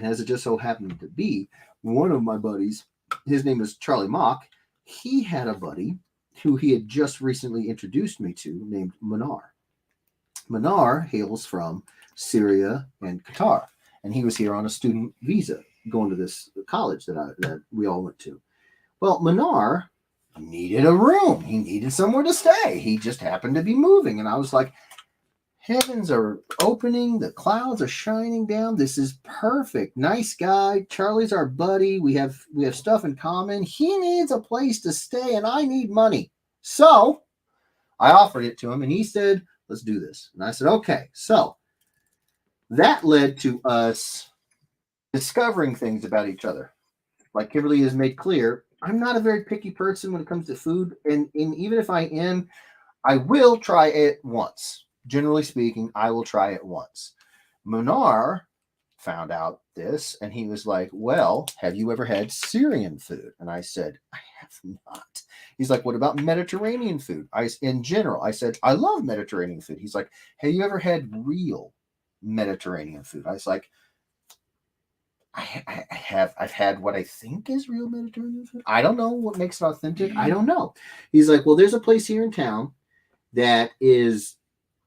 as it just so happened to be, one of my buddies, his name is Charlie Mock, he had a buddy who he had just recently introduced me to named Manar. Manar hails from Syria and Qatar, and he was here on a student visa going to this college that we all went to. Well, Manar needed a room. He needed somewhere to stay. He just happened to be moving, and I was like, heavens are opening. The clouds are shining down. This is perfect. Nice guy. Charlie's our buddy. We have stuff in common. He needs a place to stay, and I need money. So I offered it to him, and he said, let's do this. And I said, okay. So that led to us discovering things about each other. Like Kimberly has made clear, I'm not a very picky person when it comes to food. And even if I am, I will try it once. Generally speaking, I will try it once. Munar found out this, and he was like, well, have you ever had Syrian food? And I said, I have not. He's like, what about Mediterranean food? In general, I said, I love Mediterranean food. He's like, have you ever had real Mediterranean food? I was like, I've had what I think is real Mediterranean food. I don't know what makes it authentic. I don't know. He's like, well, there's a place here in town that is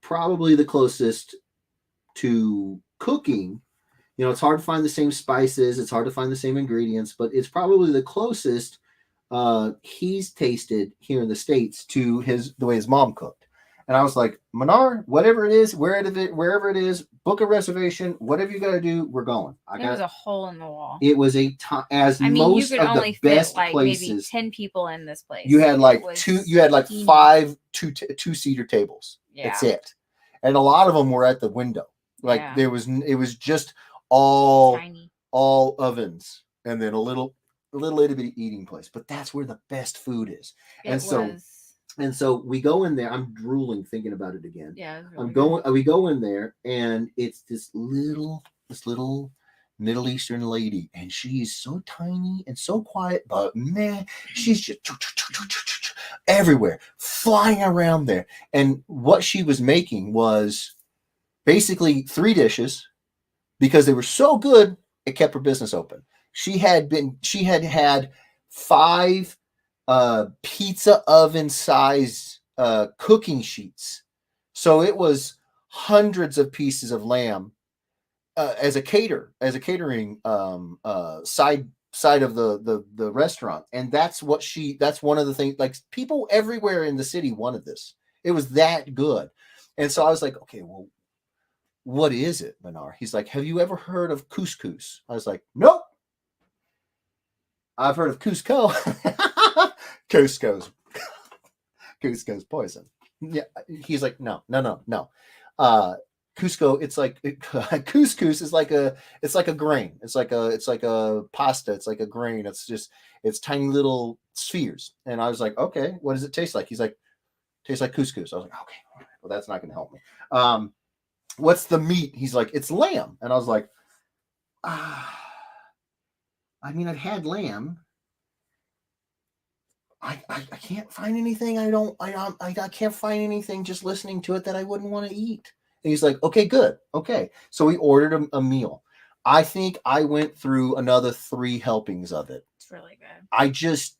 probably the closest to cooking. You know, it's hard to find the same spices. It's hard to find the same ingredients, but it's probably the closest he's tasted here in the States to the way his mom cooked. And I was like, Manar, whatever it is, wherever it is, book a reservation. Whatever you got to do, we're going. It was a hole in the wall. It was most you could of only the best fit like places. Maybe 10 people in this place. You had like five two-seater tables. Yeah. That's it. And a lot of them were at the window. Like it was just all tiny. All ovens, and then a little bit eating place. But that's where the best food is. And so we go in there. I'm drooling thinking about it again. Yeah. We go in there, and it's this little Middle Eastern lady, and she's so tiny and so quiet, but man, she's just everywhere, flying around there. And what she was making was basically 3 dishes, because they were so good, it kept her business open. She had had 5 pizza oven size cooking sheets. So it was hundreds of pieces of lamb as a catering side of the restaurant. And that's one of the things, like, people everywhere in the city wanted this. It was that good. And so I was like, okay, well, what is it, Manar? He's like, have you ever heard of couscous? I was like, nope. I've heard of Cusco. Cusco's poison. Yeah. He's like, no. Cusco, it's like couscous is like it's like a grain. It's like a pasta. It's like a grain. It's tiny little spheres. And I was like, okay, what does it taste like? He's like, tastes like couscous. I was like, okay, all right, well, that's not gonna help me. What's the meat? He's like, it's lamb. And I was like, I mean, I've had lamb. I can't find anything. I can't find anything just listening to it that I wouldn't want to eat. And he's like, okay, good. Okay. So we ordered a meal. I think I went through another 3 helpings of it. It's really good. I just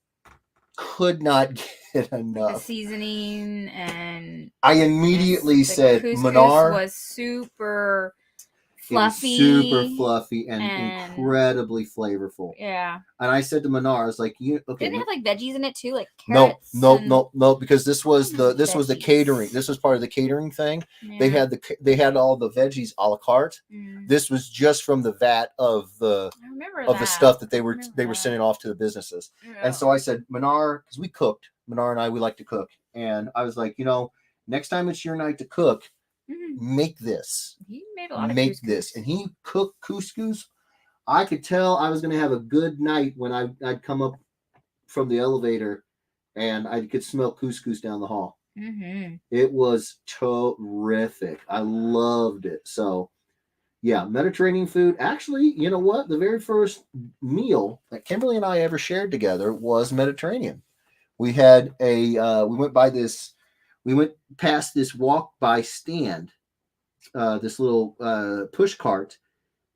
could not get enough. The seasoning, and I immediately said, couscous Manar was super fluffy. Super fluffy and incredibly flavorful. Yeah. And I said to Manar, I was like, okay. Didn't it have like veggies in it too? Like carrots? No, because this was the catering. This was part of the catering thing. Yeah. They had all the veggies a la carte. Mm. This was just from the vat of the stuff that they were sending off to the businesses. Yeah. And so I said, Manar, because we cooked. Manar and I, we like to cook. And I was like, next time it's your night to cook, make this. He made a lot of couscous. This. And he cooked couscous. I could tell I was going to have a good night when I'd come up from the elevator and I could smell couscous down the hall. Mm-hmm. It was terrific. I loved it. So, yeah, Mediterranean food. Actually, you know what? The very first meal that Kimberly and I ever shared together was Mediterranean. We had we went past this walk-by stand, this little push cart,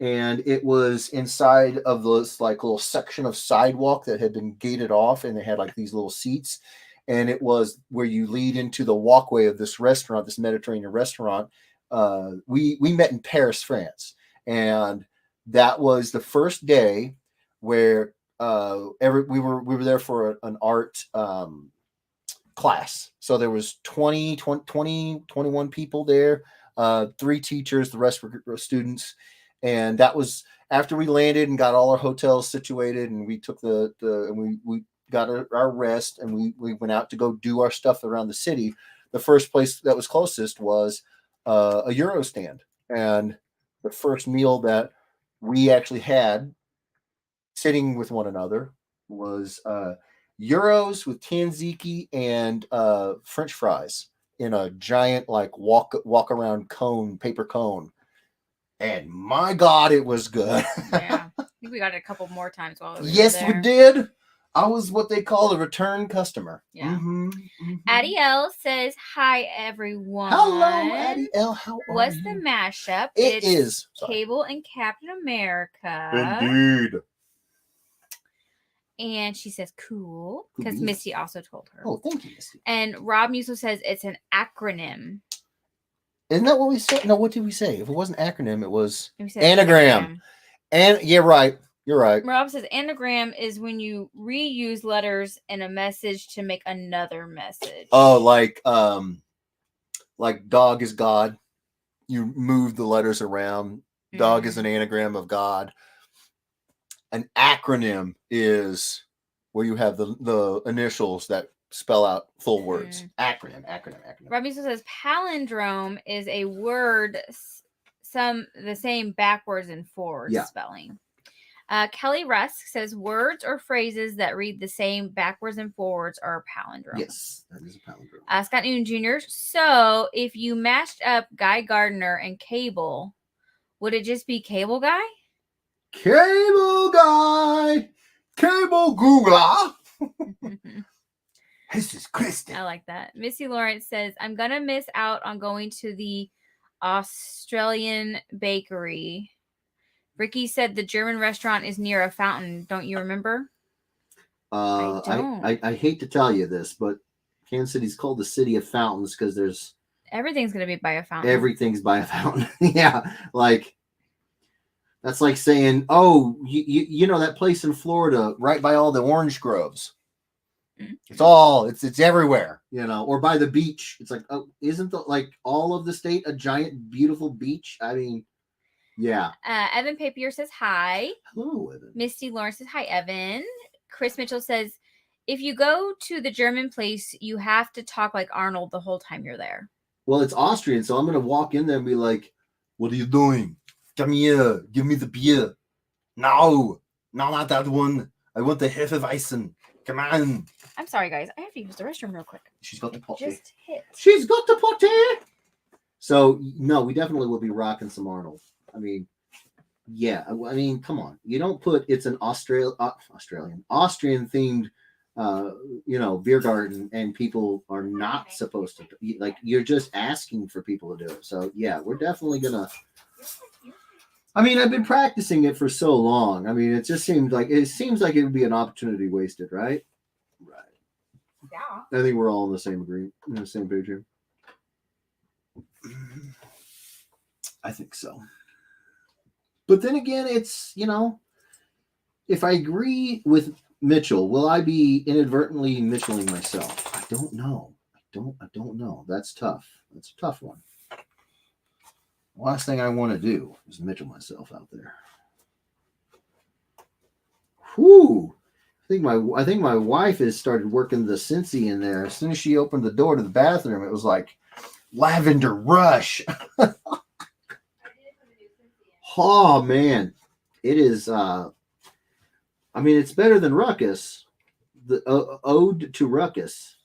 and it was inside of this like little section of sidewalk that had been gated off, and they had like these little seats, and it was where you lead into the walkway of this restaurant, this Mediterranean restaurant. We met in Paris, France, and that was the first day where we were there for an art class. So there was 21 people there, 3 teachers, the rest were students. And that was after we landed and got all our hotels situated, and we took and we got our rest, and we went out to go do our stuff around the city. The first place that was closest was a Euro stand. And the first meal that we actually had sitting with one another was Euros with tzatziki and French fries in a giant like walk around cone, paper cone. And my God, it was good. Yeah. I think we got it a couple more times while we were there. Yes, we did. I was what they call a return customer. Yeah. Mm-hmm. Addie L says, hi, everyone. Hello, Addie L. How are What's you? the mashup? It is Cable and Captain America. Indeed. And she says, cool. Because Misty also told her. Oh, thank you, Misty. And Rob Musso says it's an acronym. Isn't that what we said? No, what did we say? If it wasn't acronym, it was anagram. And yeah, right. You're right. Rob says anagram is when you reuse letters in a message to make another message. Oh, like dog is God. You move the letters around. Dog is an anagram of God. An acronym is where you have the initials that spell out full words. Acronym. Robbie says palindrome is a word, the same backwards and forwards spelling. Kelly Rusk says words or phrases that read the same backwards and forwards are a palindrome. Yes, that is a palindrome. Scott Newton Jr. So if you mashed up Guy Gardner and Cable, would it just be Cable Guy? Cable Guy! Cable Googler! This is Kristen. I like that. Missy Lawrence says, I'm going to miss out on going to the Australian bakery. Ricky said the German restaurant is near a fountain. Don't you remember? I hate to tell you this, but Kansas City's called the city of fountains because there's everything's gonna be by a fountain. Everything's by a fountain. Yeah, like that's like saying, oh, you know that place in Florida right by all the orange groves. Mm-hmm. It's everywhere, you know, or by the beach. It's like, oh, isn't the like all of the state a giant beautiful beach? I mean, yeah. Evan Papier says hi. Hello, Evan. Misty Lawrence says hi, Evan. Chris Mitchell says, if you go to the German place, you have to talk like Arnold the whole time you're there. Well, it's Austrian, so I'm going to walk in there and be like, what are you doing? Come here. Give me the beer. No, not that one. I want the Hefeweizen. Come on. I'm sorry, guys. I have to use the restroom real quick. She's got the potty. Just hit. She's got the potty. So, no, we definitely will be rocking some Arnold. I mean, yeah. I mean, come on. You don't put it's an Austrian themed, beer garden, and people are not supposed to. Like, you're just asking for people to do it. So, yeah, we're definitely gonna. I mean, I've been practicing it for so long. I mean, it seems like it would be an opportunity wasted, right? Right. Yeah. I think we're all on the same page here. I think so. But then again, it's, if I agree with Mitchell, will I be inadvertently Mitchelling myself? I don't know. I don't know. That's tough. That's a tough one. Last thing I want to do is Mitchell myself out there. Whew. I think my wife has started working the Cincy in there. As soon as she opened the door to the bathroom, it was like lavender rush. Oh man, it is. I mean, it's better than Ruckus, the Ode to Ruckus,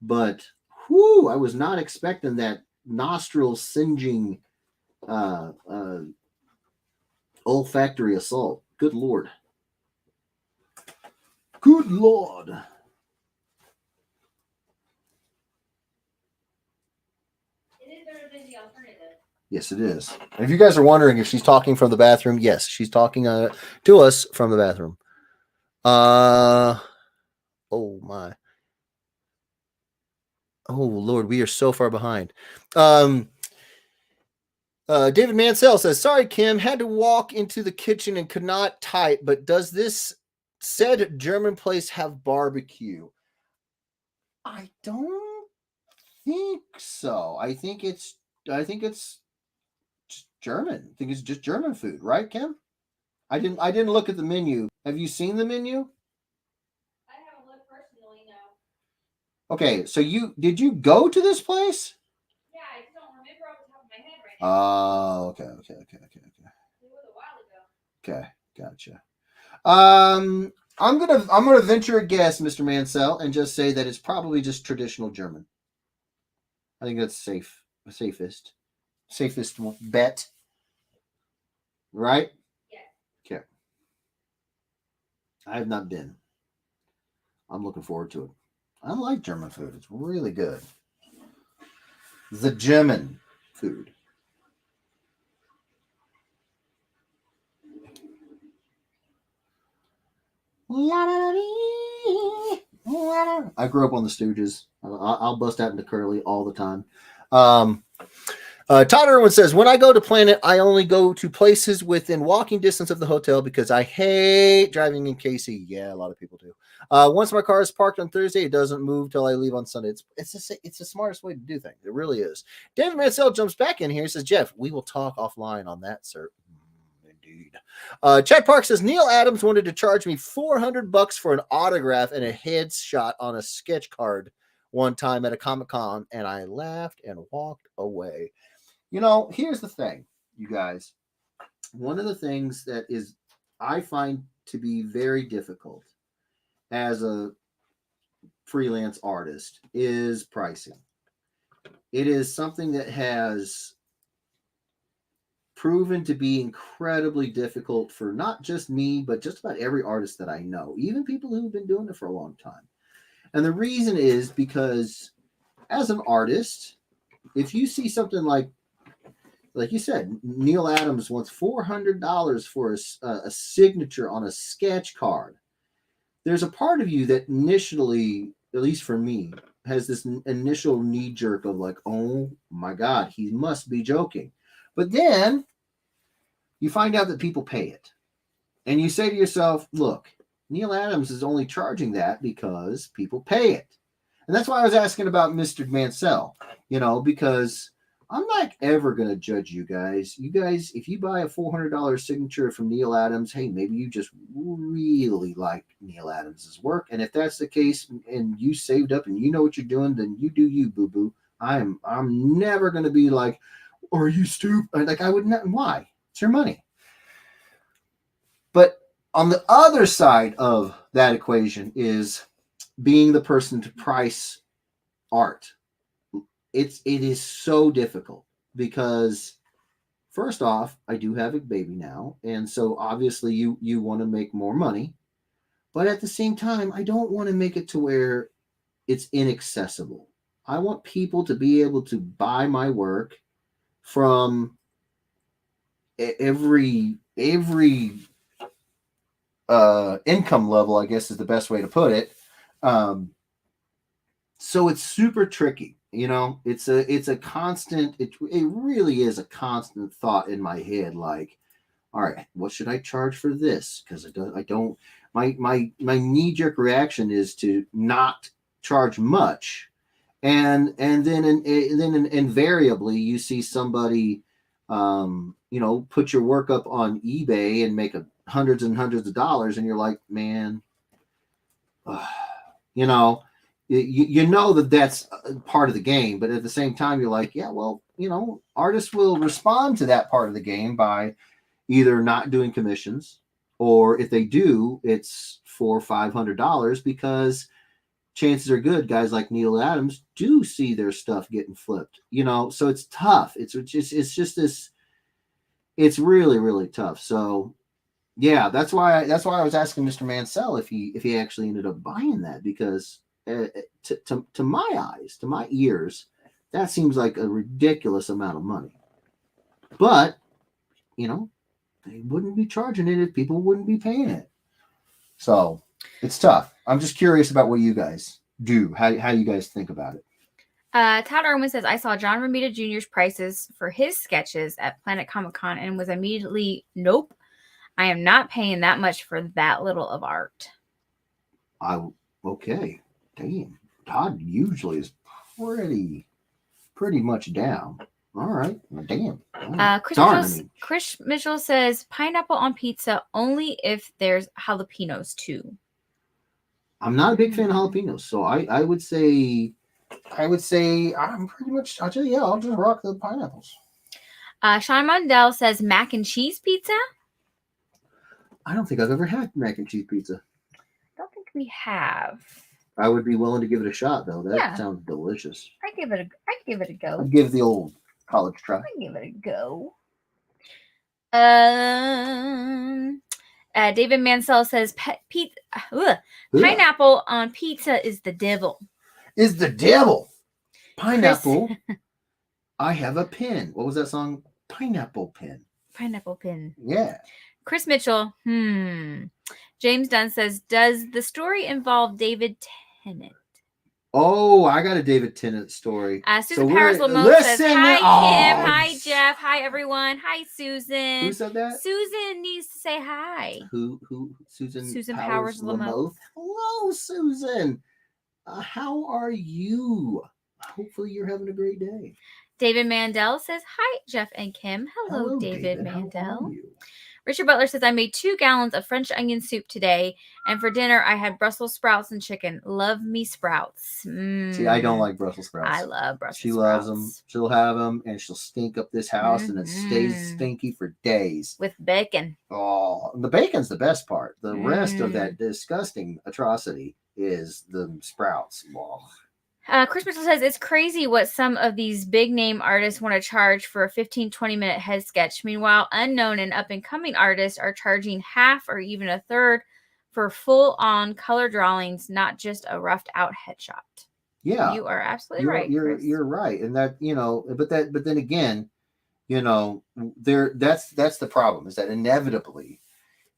but I was not expecting that nostril singeing olfactory assault. Good Lord. Good Lord. It is better than the alternative. Yes, it is. And if you guys are wondering if she's talking from the bathroom, yes, she's talking to us from the bathroom. Oh my. Oh Lord, we are so far behind. David Mansell says, sorry, Kim, had to walk into the kitchen and could not type, but does this said German place have barbecue? I don't think so. I think it's German. I think it's just German food, right, Kim? I didn't look at the menu. Have you seen the menu? I haven't looked personally, no. Okay, so did you go to this place? Yeah, I just don't remember off the top of my head right now. Oh, okay. It was a while ago. Okay, gotcha. I'm gonna venture a guess, Mr. Mansell, and just say that it's probably just traditional German. I think that's safest bet. Right? Yeah. Okay. I have not been. I'm looking forward to it. I like German food. It's really good. The German food. I grew up on the Stooges. I'll bust out into Curly all the time. Todd Irwin says, when I go to Planet, I only go to places within walking distance of the hotel because I hate driving in KC. Yeah, a lot of people do. Once my car is parked on Thursday, it doesn't move till I leave on Sunday. It's the smartest way to do things. It really is. David Mansell jumps back in here and says, Jeff, we will talk offline on that, sir. Indeed. Chad Park says, Neil Adams wanted to charge me $400 for an autograph and a headshot on a sketch card one time at a Comic-Con, and I laughed and walked away. Here's the thing, you guys. One of the things that I find to be very difficult as a freelance artist is pricing. It is something that has proven to be incredibly difficult for not just me, but just about every artist that I know, even people who've been doing it for a long time. And the reason is because as an artist, if you see something like like you said, Neil Adams wants $400 for a signature on a sketch card. There's a part of you that initially, at least for me, has this initial knee jerk of like, oh my God, he must be joking. But then you find out that people pay it. And you say to yourself, look, Neil Adams is only charging that because people pay it. And that's why I was asking about Mr. Mansell, because I'm not ever going to judge you guys. You guys, if you buy a $400 signature from Neil Adams, hey, maybe you just really like Neil Adams's work. And if that's the case and you saved up and you know what you're doing, then you do you, boo-boo. I'm never going to be like, are you stupid? Like, I would not. Why? It's your money. But on the other side of that equation is being the person to price art. It is so difficult because first off, I do have a baby now, and so obviously you want to make more money, but at the same time, I don't want to make it to where it's inaccessible. I want people to be able to buy my work from every income level, I guess is the best way to put it. So it's super tricky. It's a constant, it really is a constant thought in my head. Like, all right, what should I charge for this? Because my knee jerk reaction is to not charge much. And then invariably you see somebody, put your work up on eBay and make hundreds and hundreds of dollars. And you're like, man, you know that that's part of the game, but at the same time, you're like, yeah, well, artists will respond to that part of the game by either not doing commissions, or if they do, it's $400 or $500 because chances are good guys like Neil Adams do see their stuff getting flipped. So it's tough. It's just this. It's really, really tough. So yeah, that's why I was asking Mr. Mansell if he actually ended up buying that, because to my eyes, to my ears, that seems like a ridiculous amount of money. But they wouldn't be charging it if people wouldn't be paying it. So it's tough. I'm just curious about what you guys do. How you guys think about it. Todd Irwin says, I saw John Romita Jr.'s prices for his sketches at Planet Comic Con and was immediately, nope, I am not paying that much for that little of art. Okay. Damn. Todd usually is pretty much down. All right. Well, damn. Chris Mitchell says, pineapple on pizza only if there's jalapenos too. I'm not a big fan of jalapenos, so I would say I'm pretty much. I'll just rock the pineapples. Sean Mondell says mac and cheese pizza. I don't think I've ever had mac and cheese pizza. I don't think we have. I would be willing to give it a shot, though. That sounds delicious. I'd give it a go. I'd give the old college try. I'd give it a go. David Mansell says pineapple on pizza is the devil. Is the devil. Pineapple. I have a pin. What was that song? Pineapple pin. Pineapple pin. Yeah. Chris Mitchell. James Dunn says, does the story involve David Tennant? Oh, I got a David Tennant story. Susan Powers Lamont says, hi, Kim. Hi, Jeff. Hi, everyone. Hi, Susan. Who said that? Susan needs to say hi. Who? Susan? Susan Powers Lamont. Hello, Susan. How are you? Hopefully you're having a great day. David Mandel says, hi, Jeff and Kim. Hello David Mandel. How are you? Richard Butler says, I made 2 gallons of French onion soup today, and for dinner I had Brussels sprouts and chicken. Love me sprouts. See, I don't like Brussels sprouts. I love Brussels sprouts. She loves them. She'll have them, and she'll stink up this house, and it stays stinky for days. With bacon. Oh, the bacon's the best part. The rest of that disgusting atrocity is the sprouts. Oh. Chris Mitchell says, it's crazy what some of these big name artists want to charge for a 15-20 minute head sketch. Meanwhile, unknown and up and coming artists are charging half or even a third for full on color drawings, not just a roughed out headshot. Yeah. You are absolutely right. You're right. And that, but then again, you know, that's the problem, is that inevitably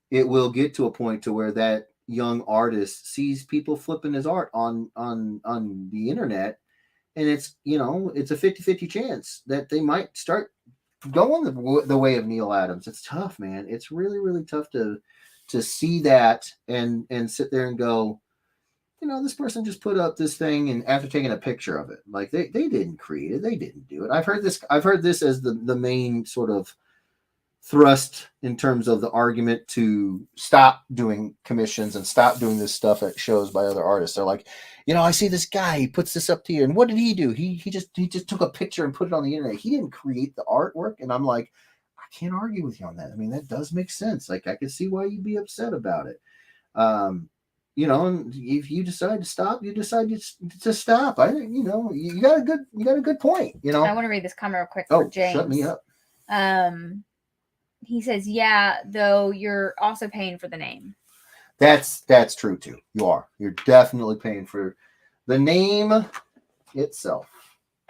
it will get to a point to where that young artist sees people flipping his art on the internet, and it's, you know, it's a 50-50 chance that they might start going the way of Neil Adams. It's tough, man. It's really, really tough to see that and sit there and go, you know, this person just put up this thing, and after taking a picture of it, like they didn't create it, they didn't do it. I've heard this as the main sort of thrust in terms of the argument to stop doing commissions and stop doing this stuff at shows by other artists. They're like, you know, I see this guy, he puts this up to you, and what did he do? He just took a picture and put it on the internet. He didn't create the artwork. And I'm like, I can't argue with you on that. I mean, that does make sense. Like, I can see why you'd be upset about it. You know, and if you decide to stop, you decide to stop. You know, you got a good point. You know, I want to read this comment real quick for James. Shut me up. He says, yeah, though you're also paying for the name. That's true too. You're definitely paying for the name itself.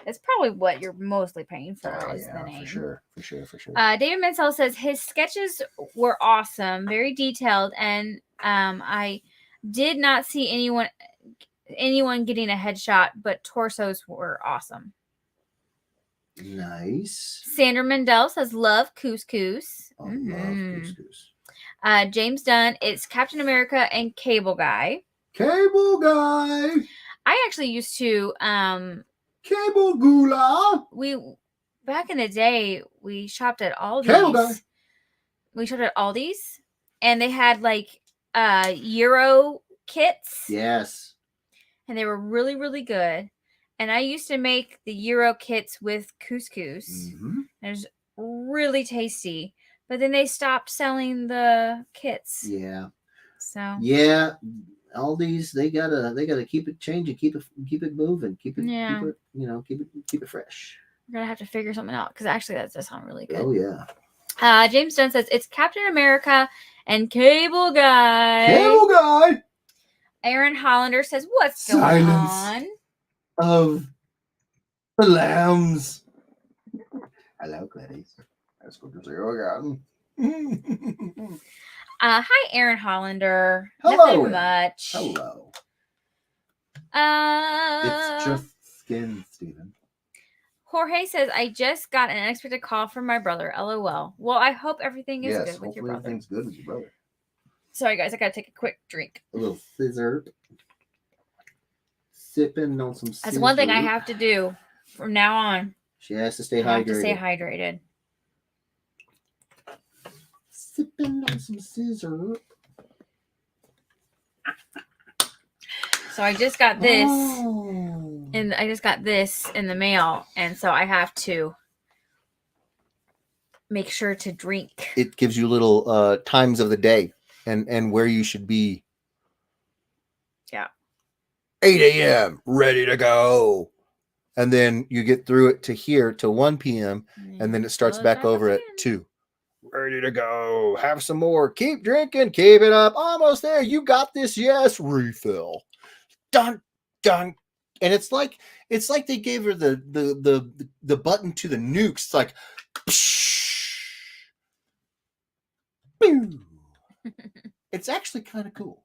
It's probably what you're mostly paying for is the name. For sure. David Mansell says his sketches were awesome, very detailed, and I did not see anyone getting a headshot, but torsos were awesome. Nice. Sandra Mendel says, love couscous. Oh, love couscous. James Dunn, it's Captain America and Cable Guy. Cable Guy. I actually used to Cable Gula. Back in the day, we shopped at Aldi's. Cable Guy. We shopped at Aldi's, and they had like Euro kits. Yes. And they were really, really good. And I used to make the Euro kits with couscous. Mm-hmm. It was really tasty. But then they stopped selling the kits. Yeah. So. Yeah, Aldi's, they gotta keep it changing, keep it moving, keep it fresh. We're gonna have to figure something out, because actually that does sound really good. Oh yeah. James Dunn says it's Captain America and Cable Guy. Cable Guy. Aaron Hollander says, what's going on? Of the lambs. Hello, Clarice. That's good to see you again. Hi, Aaron Hollander. Hello. Nothing much. Hello. It's just skin, Stephen. Jorge says, I just got an unexpected call from my brother. LOL. Well, I hope everything is good with your brother. Everything's good with your brother. Sorry, guys. I got to take a quick drink. A little scissor. Sipping on some scissor. That's one thing I have to do from now on. She has to stay hydrated. I have to stay hydrated. Sipping on some scissor. So I just got this, and I just got this in the mail, and so I have to make sure to drink. It gives you little times of the day and where you should be. Yeah. 8 a.m. ready to go, and then you get through it to here to 1 p.m. and then it starts back over at 2. Ready to go. Have some more. Keep drinking. Keep it up. Almost there. You got this. Yes. Refill. Dun dun. And it's like they gave her the button to the nukes. It's like, psh, it's actually kind of cool.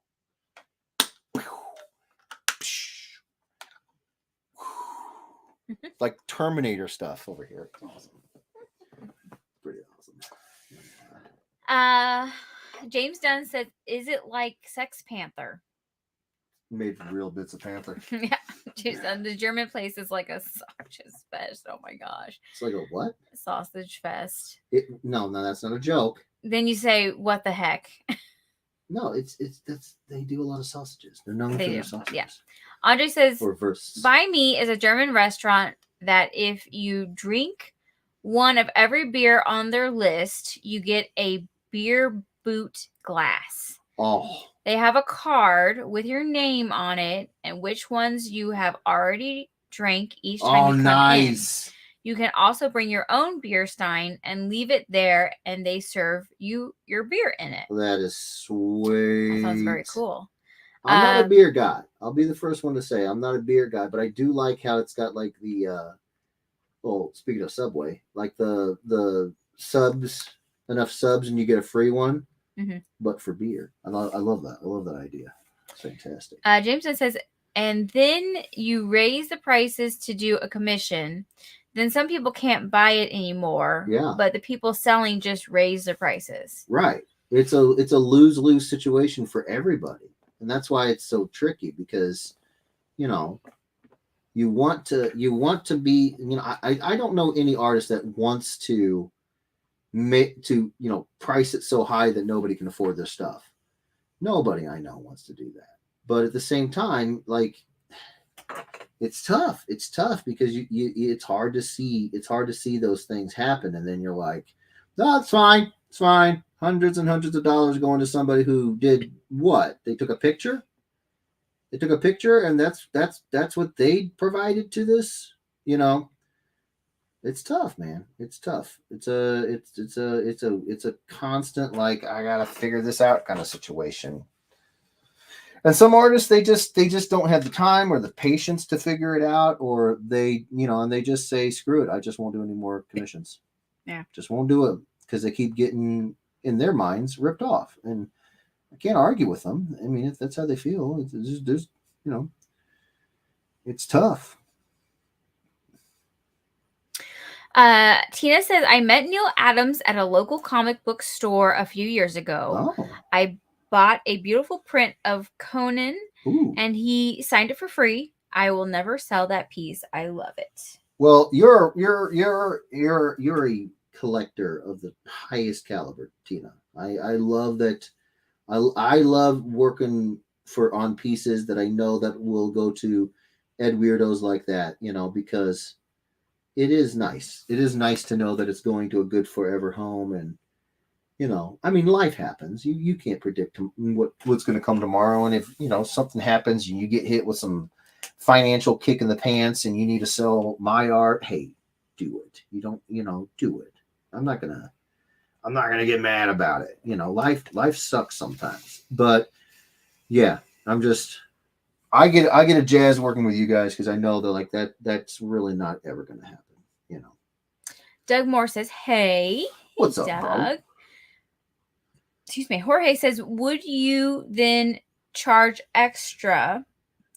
Like Terminator stuff over here. It's awesome. Pretty awesome. James Dunn said, is it like Sex Panther? Made from real bits of panther. Yeah. The German place is like a sausage fest. Oh my gosh. It's like a what? Sausage fest. No, that's not a joke. Then you say, what the heck? No, they do a lot of sausages. They're known for their sausages. Yeah. Andre says, Reverse. By Me is a German restaurant that if you drink one of every beer on their list, you get a beer boot glass. Oh. They have a card with your name on it and which ones you have already drank each time you come nice. in. You can also bring your own beer stein and leave it there, and they serve you your beer in it. That is sweet. That sounds very cool. I'm not a beer guy. I'll be the first one to say I'm not a beer guy, but I do like how it's got like the well, speaking of Subway, like the subs, enough subs and you get a free one, but for beer. I love that. I love that idea. It's fantastic. Jameson says, and then you raise the prices to do a commission. Then some people can't buy it anymore. Yeah. But the people selling just raise the prices. Right. It's a lose-lose situation for everybody. And that's why it's so tricky because, you know, you want to be, you know, I don't know any artist that wants to price it so high that nobody can afford their stuff. Nobody I know wants to do that. But at the same time, like, it's tough. It's tough because it's hard to see those things happen. And then you're like, no, it's fine. It's fine. Hundreds and hundreds of dollars going to somebody who did what? They took a picture. And that's what they provided to this, you know. It's tough, man. It's tough. It's a constant, like, I gotta figure this out kind of situation. And some artists, they just don't have the time or the patience to figure it out, or they, you know, and they just say, screw it, I just won't do any more commissions. Yeah. Just won't do it because they keep getting, in their minds, ripped off. And I can't argue with them. I mean, if that's how they feel, there's, you know, it's tough. Tina says, I met Neil Adams at a local comic book store a few years ago. Oh. I bought a beautiful print of Conan. Ooh. And he signed it for free. I will never sell that piece. I love it. Well, you're a collector of the highest caliber, Tina. I love that. I love working on pieces that I know that will go to Ed Weirdos like that, you know, because it is nice. It is nice to know that it's going to a good forever home. And, you know, I mean, life happens. You can't predict what's going to come tomorrow. And if, you know, something happens and you get hit with some financial kick in the pants and you need to sell my art, hey, do it. You don't, you know, do it. I'm not gonna get mad about it. You know, life sucks sometimes. But yeah, I get a jazz working with you guys because I know they're like that's really not ever gonna happen, you know. Doug Moore says, hey. What's up, Doug? bro? Excuse me. Jorge says, would you then charge extra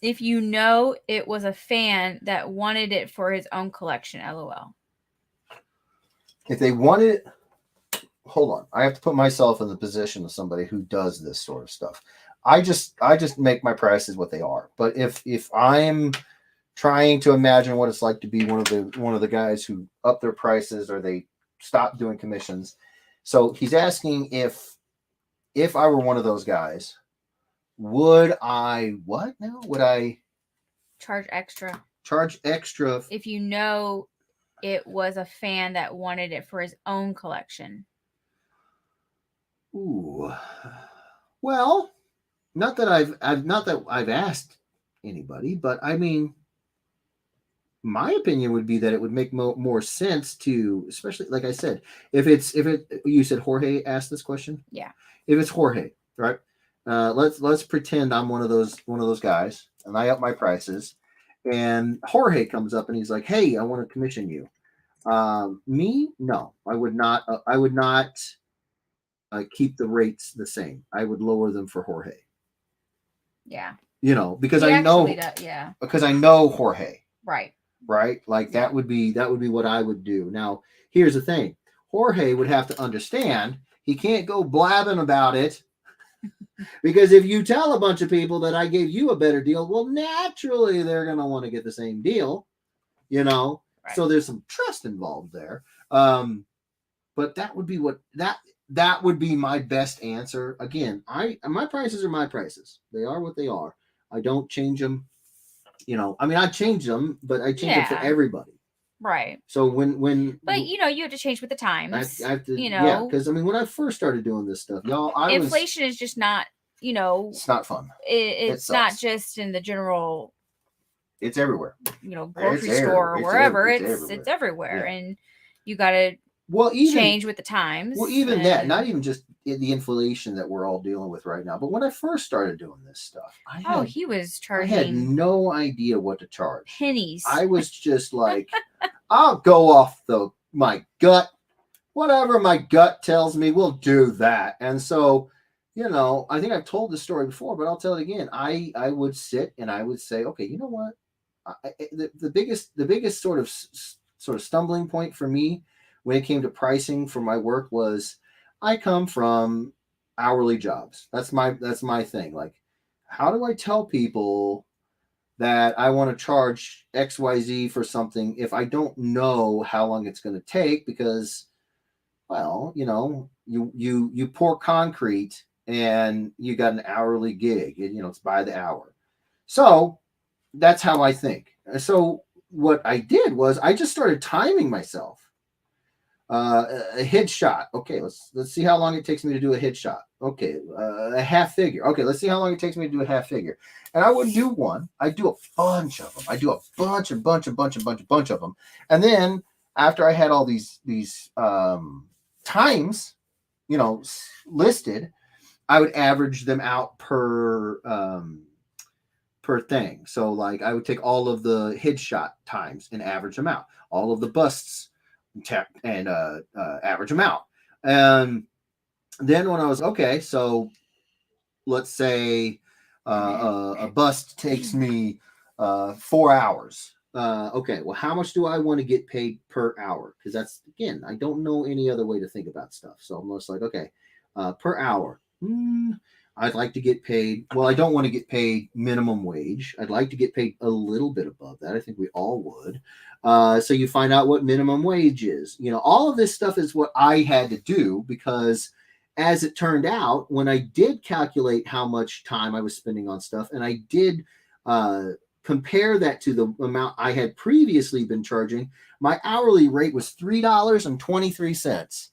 if you know it was a fan that wanted it for his own collection? LOL. If they wanted it, hold on. I have to put myself in the position of somebody who does this sort of stuff. I just make my prices what they are. But if I'm trying to imagine what it's like to be one of the guys who up their prices or they stop doing commissions. So he's asking if I were one of those guys, would I what now? Would I charge extra? Charge extra if you know it was a fan that wanted it for his own collection. Ooh. Well, not that I've asked anybody, but I mean, my opinion would be that it would make more sense to, especially like I said, if you said Jorge asked this question. Yeah. If it's Jorge, right? Let's pretend I'm one of those guys and I up my prices, and Jorge comes up and he's like, "Hey, I want to commission you." Me, no, I would not. I would not keep the rates the same. I would lower them for Jorge. Yeah. You know, because I know. Yeah. Because I know Jorge. Right. Right. Like that would be what I would do. Now, here's the thing: Jorge would have to understand he can't go blabbing about it. Because if you tell a bunch of people that I gave you a better deal, well, naturally they're going to want to get the same deal, you know? Right. So there's some trust involved there. But that would be that would be my best answer. Again, my prices are my prices. They are what they are. I don't change them. You know, I mean, I change them, but I change them for everybody. Right. So when but you know, you have to change with the times. I have to, you know, yeah, because I mean, when I first started doing this stuff, y'all, inflation is just not, you know, it's not fun. It's not just in the general. It's everywhere. You know, grocery store or wherever. It's everywhere, yeah. And you got to change with the times. Well, even that, not even just the inflation that we're all dealing with right now, but when I first started doing this stuff, he was charging. I had no idea what to charge. Pennies. I was just like, I'll go off my gut. Whatever my gut tells me, we'll do that. And so, I think I've told this story before, but I'll tell it again. I would sit and I would say, okay, you know what? The biggest sort of stumbling point for me when it came to pricing for my work was I come from hourly jobs. That's my thing. Like, how do I tell people that I want to charge XYZ for something if I don't know how long it's going to take? Because, well, you pour concrete and you got an hourly gig, and it's by the hour. So that's how I think. So what I did was I just started timing myself. A hit shot. Okay, let's see how long it takes me to do a hit shot. Okay, a half figure. Okay, let's see how long it takes me to do a half figure. And I wouldn't do one. I do a bunch of them. I do a bunch of them. And then after I had all these times, listed, I would average them out per thing. So like I would take all of the headshot times and average them out. All of the busts and average them out. And then when I was okay, so let's say a bust takes me 4 hours. Okay, well, how much do I want to get paid per hour? Because that's, again, I don't know any other way to think about stuff. So I'm just like, okay, per hour. I'd like to get paid. Well, I don't want to get paid minimum wage. I'd like to get paid a little bit above that. I think we all would. So you find out what minimum wage is. All of this stuff is what I had to do because, as it turned out, when I did calculate how much time I was spending on stuff, and I did compare that to the amount I had previously been charging, my hourly rate was $3.23.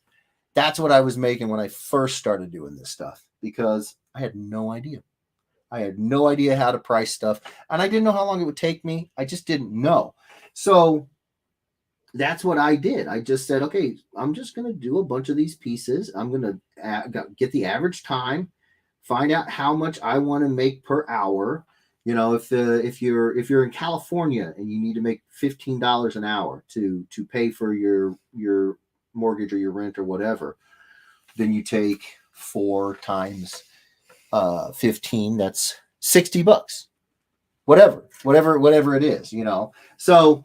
That's what I was making when I first started doing this stuff because I had no idea. I had no idea how to price stuff, and I didn't know how long it would take me. I just didn't know. So that's what I did. I just said, okay, I'm just going to do a bunch of these pieces. I'm going to get the average time, find out how much I want to make per hour. If you're in California and you need to make $15 an hour to pay for your mortgage or your rent or whatever, then you take 4 times 15. That's $60. Whatever it is, So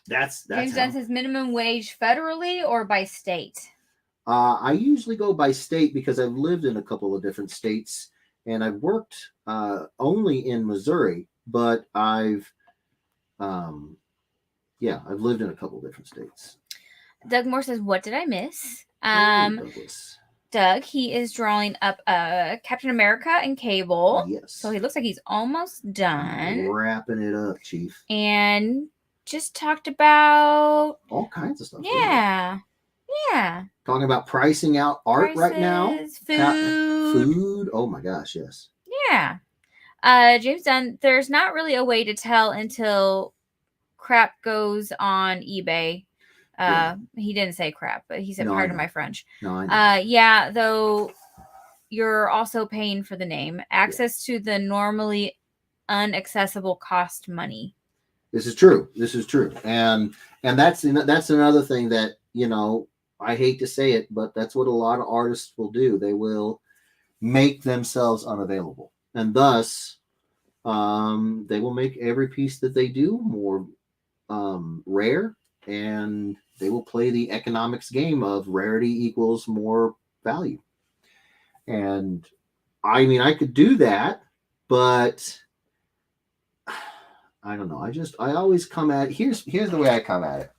that's James Dunn says minimum wage federally or by state? I usually go by state because I've lived in a couple of different states and I've worked only in Missouri, but I've lived in a couple of different states. Doug Moore says, what did I miss? Douglas. Doug, he is drawing up Captain America and Cable. Yes. So he looks like he's almost done. Wrapping it up, Chief. And just talked about all kinds of stuff. Yeah. Yeah. Talking about pricing out art right now. Food. Oh my gosh, yes. Yeah. James Dunn, there's not really a way to tell until crap goes on eBay. He didn't say crap, but he said, pardon my French. No, I know. Yeah, though you're also paying for the name. Access to the normally unaccessible cost money. This is true. And that's another thing that, I hate to say it, but that's what a lot of artists will do. They will make themselves unavailable. And thus, they will make every piece that they do more rare, and they will play the economics game of rarity equals more value. And I mean, I could do that, but I don't know. I always come at it. Here's the way I come at it.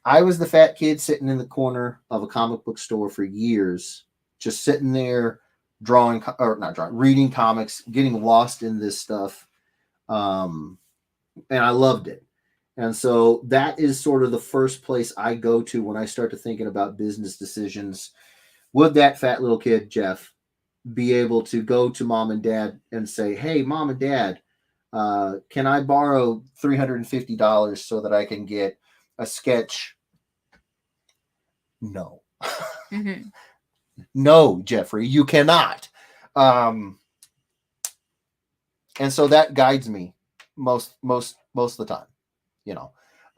I was the fat kid sitting in the corner of a comic book store for years, just sitting there reading comics, getting lost in this stuff. And I loved it. And so that is sort of the first place I go to when I start to thinking about business decisions. Would that fat little kid, Jeff, be able to go to mom and dad and say, hey, mom and dad, can I borrow $350 so that I can get a sketch? No. Mm-hmm. No, Jeffrey, you cannot. And so that guides me most of the time.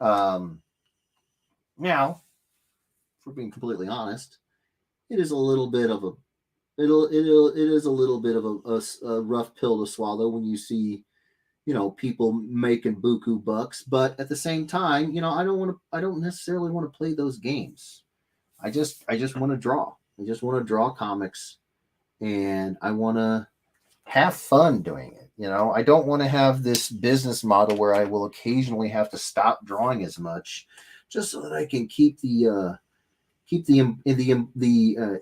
Now, for being completely honest, it is a little bit of a it is a little bit of a rough pill to swallow when you see, people making buku bucks. But at the same time, I don't necessarily want to play those games. I just want to draw. I just want to draw comics, and I want to have fun doing it. I don't want to have this business model where I will occasionally have to stop drawing as much, just so that I can keep the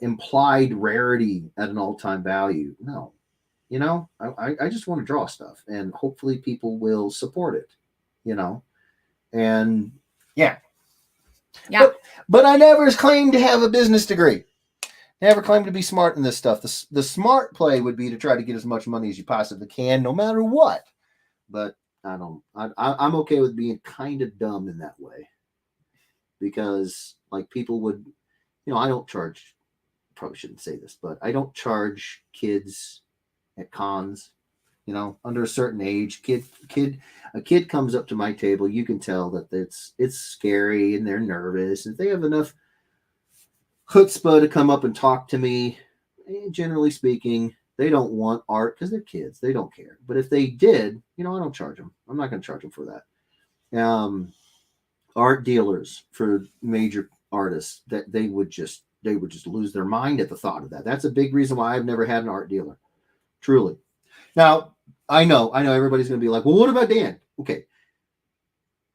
implied rarity at an all-time value. No, I just want to draw stuff, and hopefully people will support it. And yeah. But I never claimed to have a business degree. Never claimed to be smart in this stuff. The smart play would be to try to get as much money as you possibly can, no matter what. But I'm okay with being kind of dumb in that way, because like people would, I don't charge. Probably shouldn't say this, but I don't charge kids at cons. Under a certain age, a kid comes up to my table, you can tell that it's scary and they're nervous. If they have enough chutzpah to come up and talk to me, generally speaking, they don't want art because they're kids. They don't care. But if they did, I don't charge them. I'm not going to charge them for that. Art dealers for major artists, that they would just lose their mind at the thought of that. That's a big reason why I've never had an art dealer. Truly. Now, I know everybody's going to be like, well, what about Dan? Okay.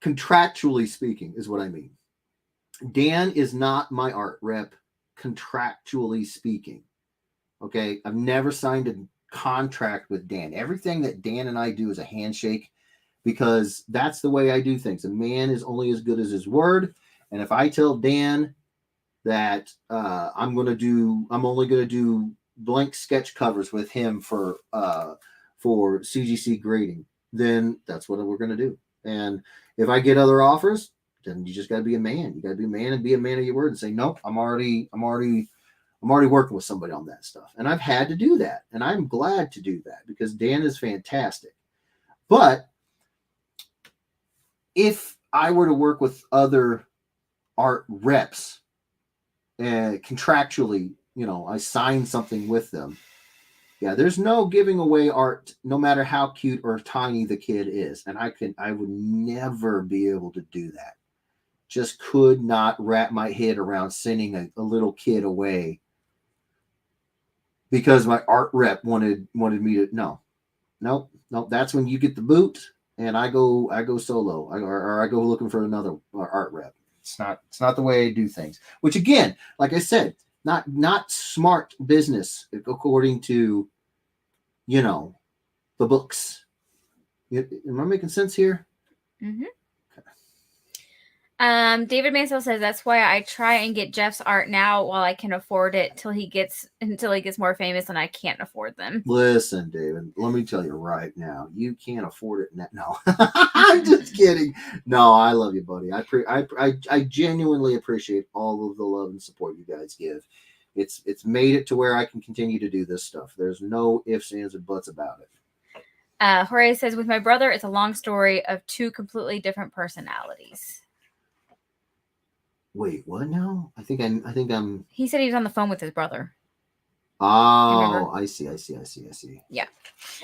Contractually speaking is what I mean. Dan is not my art rep, contractually speaking. Okay. I've never signed a contract with Dan. Everything that Dan and I do is a handshake, because that's the way I do things. A man is only as good as his word. And if I tell Dan that I'm only going to do blank sketch covers with him for CGC grading, then that's what we're going to do. And if I get other offers, then you just got to be a man. You got to be a man and be a man of your word and say, nope, I'm already working with somebody on that stuff. And I've had to do that. And I'm glad to do that, because Dan is fantastic. But if I were to work with other art reps, contractually, I sign something with them. Yeah, there's no giving away art, no matter how cute or tiny the kid is. And I would never be able to do that. Just could not wrap my head around sending a little kid away because my art rep wanted me to. No. That's when you get the boot and I go solo, or I go looking for another art rep. It's not the way I do things. Which again, like I said, not smart business according to, the books. Am I making sense here? Mm-hmm. Okay. David Mansell says that's why I try and get Jeff's art now while I can afford it until he gets more famous and I can't afford them. Listen, David, let me tell you right now, you can't afford it. No, I'm just kidding. No, I love you, buddy. I genuinely appreciate all of the love and support you guys give. It's made it to where I can continue to do this stuff. There's no ifs, ands, or buts about it. Jorge says, with my brother, it's a long story of two completely different personalities. Wait, what now? I think I'm. He said he was on the phone with his brother. Oh, I see. Yeah.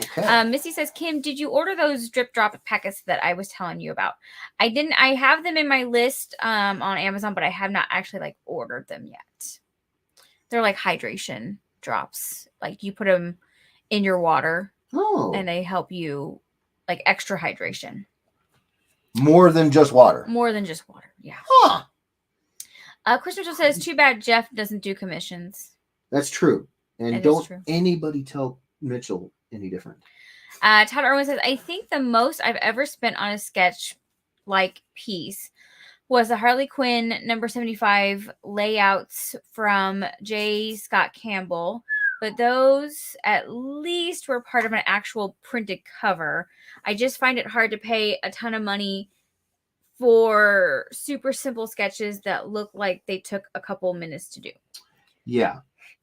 Okay. Missy says, Kim, did you order those drip drop packets that I was telling you about? I didn't. I have them in my list on Amazon, but I have not actually ordered them yet. They're like hydration drops. Like you put them in your water. Oh. And they help you extra hydration. More than just water. Yeah. Huh. Chris Mitchell says, too bad Jeff doesn't do commissions. That's true. And don't anybody tell Mitchell any different. Todd Irwin says, I think the most I've ever spent on a sketch piece was the Harley Quinn number 75 layouts from J. Scott Campbell. But those at least were part of an actual printed cover. I just find it hard to pay a ton of money for super simple sketches that look like they took a couple minutes to do. Yeah.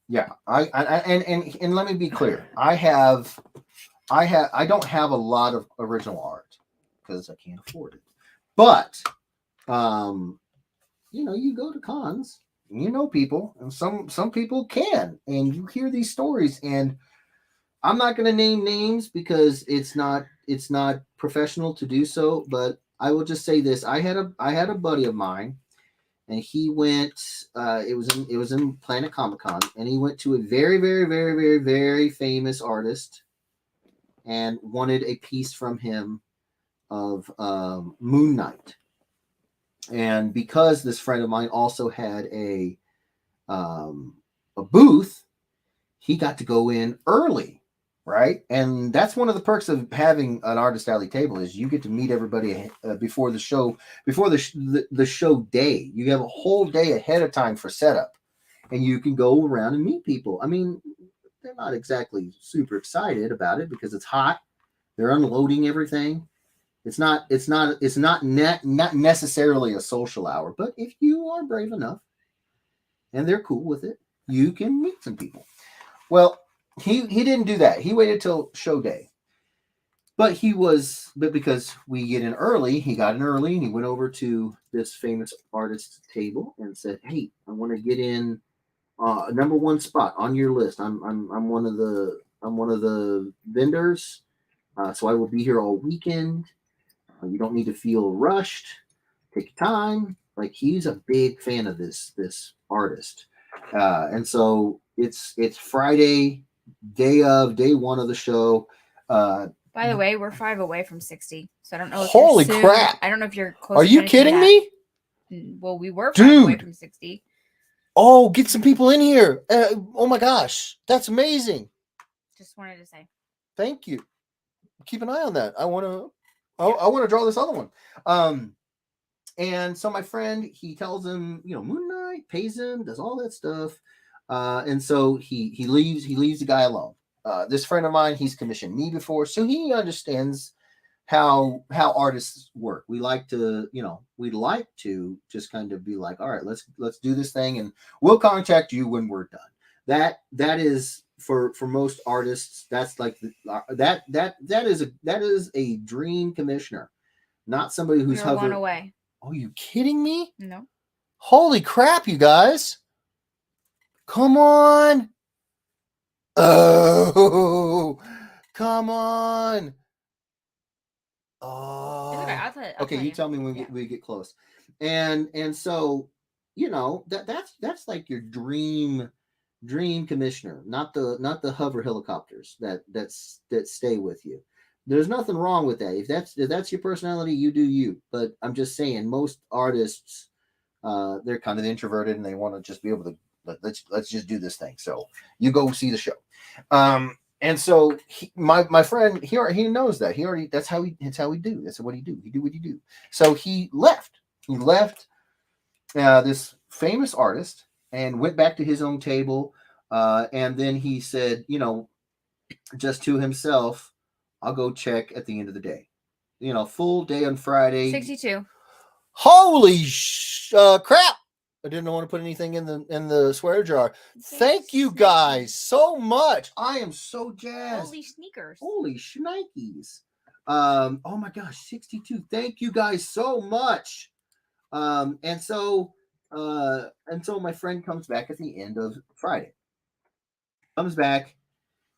And let me be clear. I don't have a lot of original art because I can't afford it. But You go to cons, you know people, and some people can, and you hear these stories, and I'm not going to name names because it's not professional to do so, but I will just say this: I had a buddy of mine, and he went. It was in Planet Comic Con, and he went to a very very very very very famous artist, and wanted a piece from him of Moon Knight. And because this friend of mine also had a booth, he got to go in early, right? And that's one of the perks of having an artist alley table is you get to meet everybody before the show, before the show day. You have a whole day ahead of time for setup, and you can go around and meet people. I mean, they're not exactly super excited about it because it's hot. They're unloading everything. It's not necessarily a social hour, but if you are brave enough and they're cool with it, you can meet some people. Well, he didn't do that. He waited till show day. But because we get in early, he got in early and he went over to this famous artist's table and said, "Hey, I want to get in number one spot on your list. I'm one of the vendors, so I will be here all weekend. You don't need to feel rushed. Take your time." Like, he's a big fan of this artist, and so it's Friday, day one of the show. By the way, we're 5 away from 60, so I don't know. If Holy you're soon, crap! I don't know if you're close. Are you kidding me? Well, we were 5 away from 60. Oh, get some people in here! Oh my gosh, that's amazing! Just wanted to say, thank you. Keep an eye on that. I want to draw this other one. And so my friend, he tells him, Moon Knight, pays him, does all that stuff. And so he leaves the guy alone. This friend of mine, he's commissioned me before, so he understands how artists work. We like to just kind of be like, all right, let's do this thing, and we'll contact you when we're done. That is for most artists, that's like that is a dream commissioner, not somebody who's we were 1 away. Oh, you kidding me? No. Holy crap, you guys. Come on. Oh, come on. Oh. Okay, you tell me when we get close. And so, that's like your dream commissioner, not the hover helicopters that stay with you. There's nothing wrong with that. If that's your personality, you do you. But I'm just saying, most artists, they're kind of introverted and they want to just be able to let's just do this thing. So you go see the show. And so my friend, he knows that. That's how we do. That's what he do. He do what he do. So he left. This famous artist and went back to his own table. And then he said, just to himself, I'll go check at the end of the day. Full day on Friday. 62. Holy crap! I didn't want to put anything in the swear jar. Thank you guys so much. I am so jazzed. Holy sneakers. Holy shnikes. Oh my gosh, 62. Thank you guys so much. And so my friend comes back at the end of Friday. Comes back.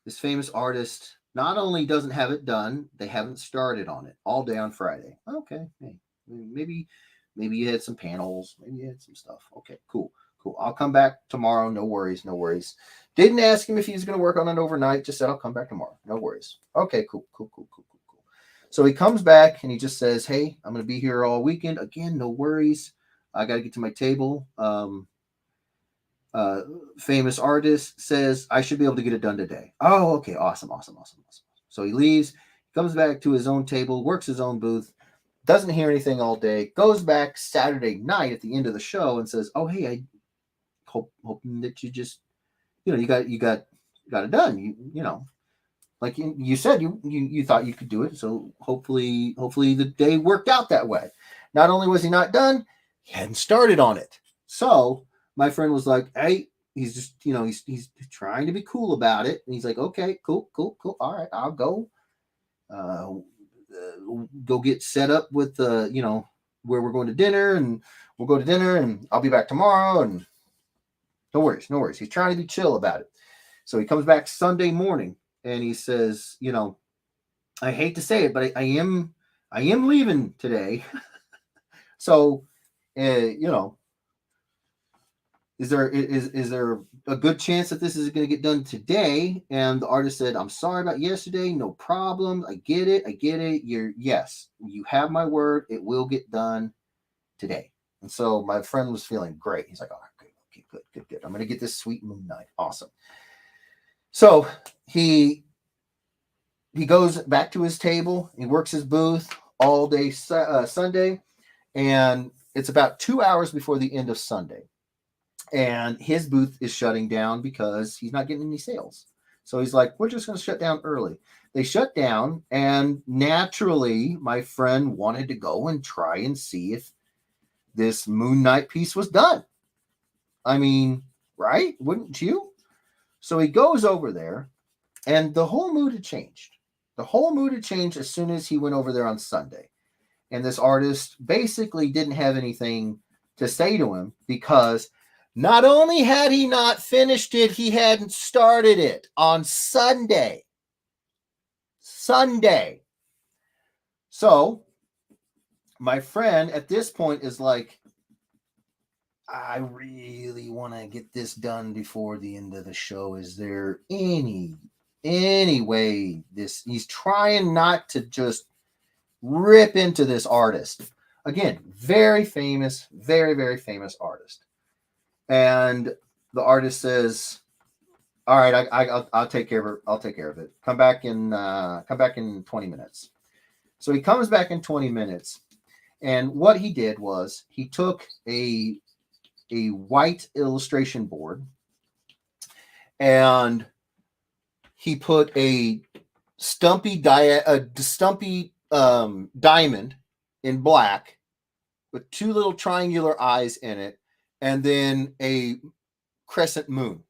This famous artist not only doesn't have it done, they haven't started on it all day on Friday. Okay, hey, maybe you had some panels, maybe you had some stuff. Okay, cool. I'll come back tomorrow. No worries. Didn't ask him if he was going to work on it overnight. Just said I'll come back tomorrow. No worries. Okay, cool. So he comes back and he just says, "Hey, I'm going to be here all weekend. Again, no worries. I got to get to my table." Famous artist says I should be able to get it done today. Oh, okay, awesome. So he leaves, comes back to his own table, works his own booth, doesn't hear anything all day, goes back Saturday night at the end of the show and says, "Oh, hey, I hoping that you just, you got it done. Like you said, you thought you could do it. So hopefully the day worked out that way." Not only was he not done, he hadn't started on it. So my friend was like, "Hey," he's just, he's trying to be cool about it. And he's like, "Okay, cool. All right, I'll go get set up with where we're going to dinner, and we'll go to dinner, and I'll be back tomorrow, and no worries, no worries. He's trying to be chill about it. So he comes back Sunday morning, and he says, you know, I hate to say it, but I am leaving today. So, you know, is there a good chance that this is going to get done today? And the artist said, I'm sorry about yesterday. No problem. I get it. Yes, you have my word. It will get done today. And so my friend was feeling great. He's like, all right, good. I'm going to get this sweet Moon Knight. Awesome. So he goes back to his table. He works his booth all day Sunday. And it's about 2 hours before the end of Sunday. And his booth is shutting down because he's not getting any sales. So he's like, we're just going to shut down early. They shut down, and naturally, my friend wanted to go and try and see if this Moon Knight piece was done. I mean, right? Wouldn't you? So he goes over there, and the whole mood had changed. The whole mood had changed as soon as he went over there on Sunday. And this artist basically didn't have anything to say to him because not only had he not finished it, he hadn't started it on Sunday. So my friend at this point is like, I really want to get this done before the end of the show. Is there any way this? He's trying not to just rip into this artist. Again, very famous, very famous artist. And the artist says, all right, I'll take care of it. I'll take care of it. Come back in 20 minutes. So he comes back in 20 minutes. And what he did was he took a white illustration board and he put a stumpy diamond in black with two little triangular eyes in it, and then a crescent moon.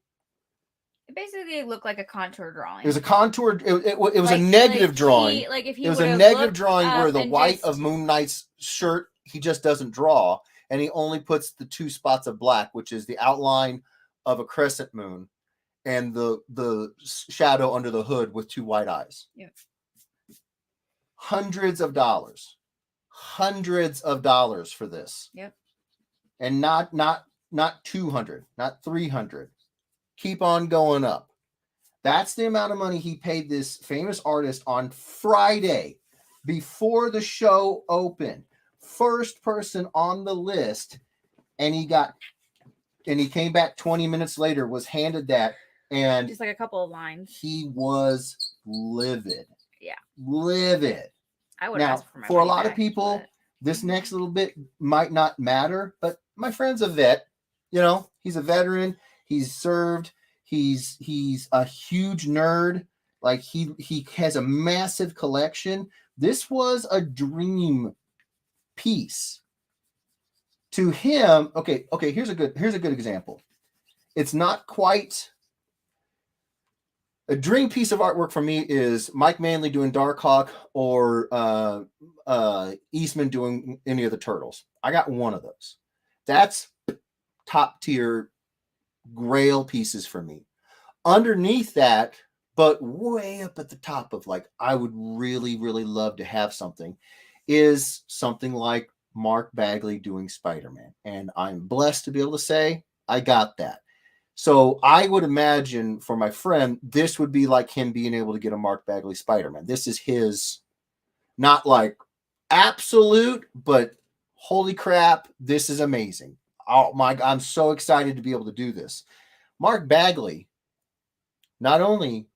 It basically looked like a contour drawing. It was a contour. It was like, a negative drawing. It was a negative drawing where the white of Moon Knight's shirt, he just doesn't draw, and he only puts the two spots of black, which is the outline of a crescent moon and the shadow under the hood with two white eyes. Yep. Hundreds of dollars for this. Yep. And not 200, not 300. Keep on going up. That's the amount of money he paid this famous artist on Friday before the show opened. First person on the list, and he came back 20 minutes later, was handed that, and just like a couple of lines. He was livid. Yeah. Livid. I would now, ask for my for a money lot back, of people, but this next little bit might not matter, but my friend's a vet. You know, he's a veteran. He's served. He's a huge nerd. Like he has a massive collection. This was a dream piece to him. Okay. Here's a good example. It's not quite a dream piece of artwork for me. Is Mike Manley doing Darkhawk or Eastman doing any of the Turtles? I got one of those. That's top tier grail pieces for me. Underneath that, but way up at the top of like, I would really love to have something, is something like Mark Bagley doing Spider-Man. And I'm blessed to be able to say I got that. So I would imagine for my friend, this would be like him being able to get a Mark Bagley Spider-Man. This is his, not like absolute, but holy crap, this is amazing. Oh my, I'm so excited to be able to do this. Mark Bagley, not only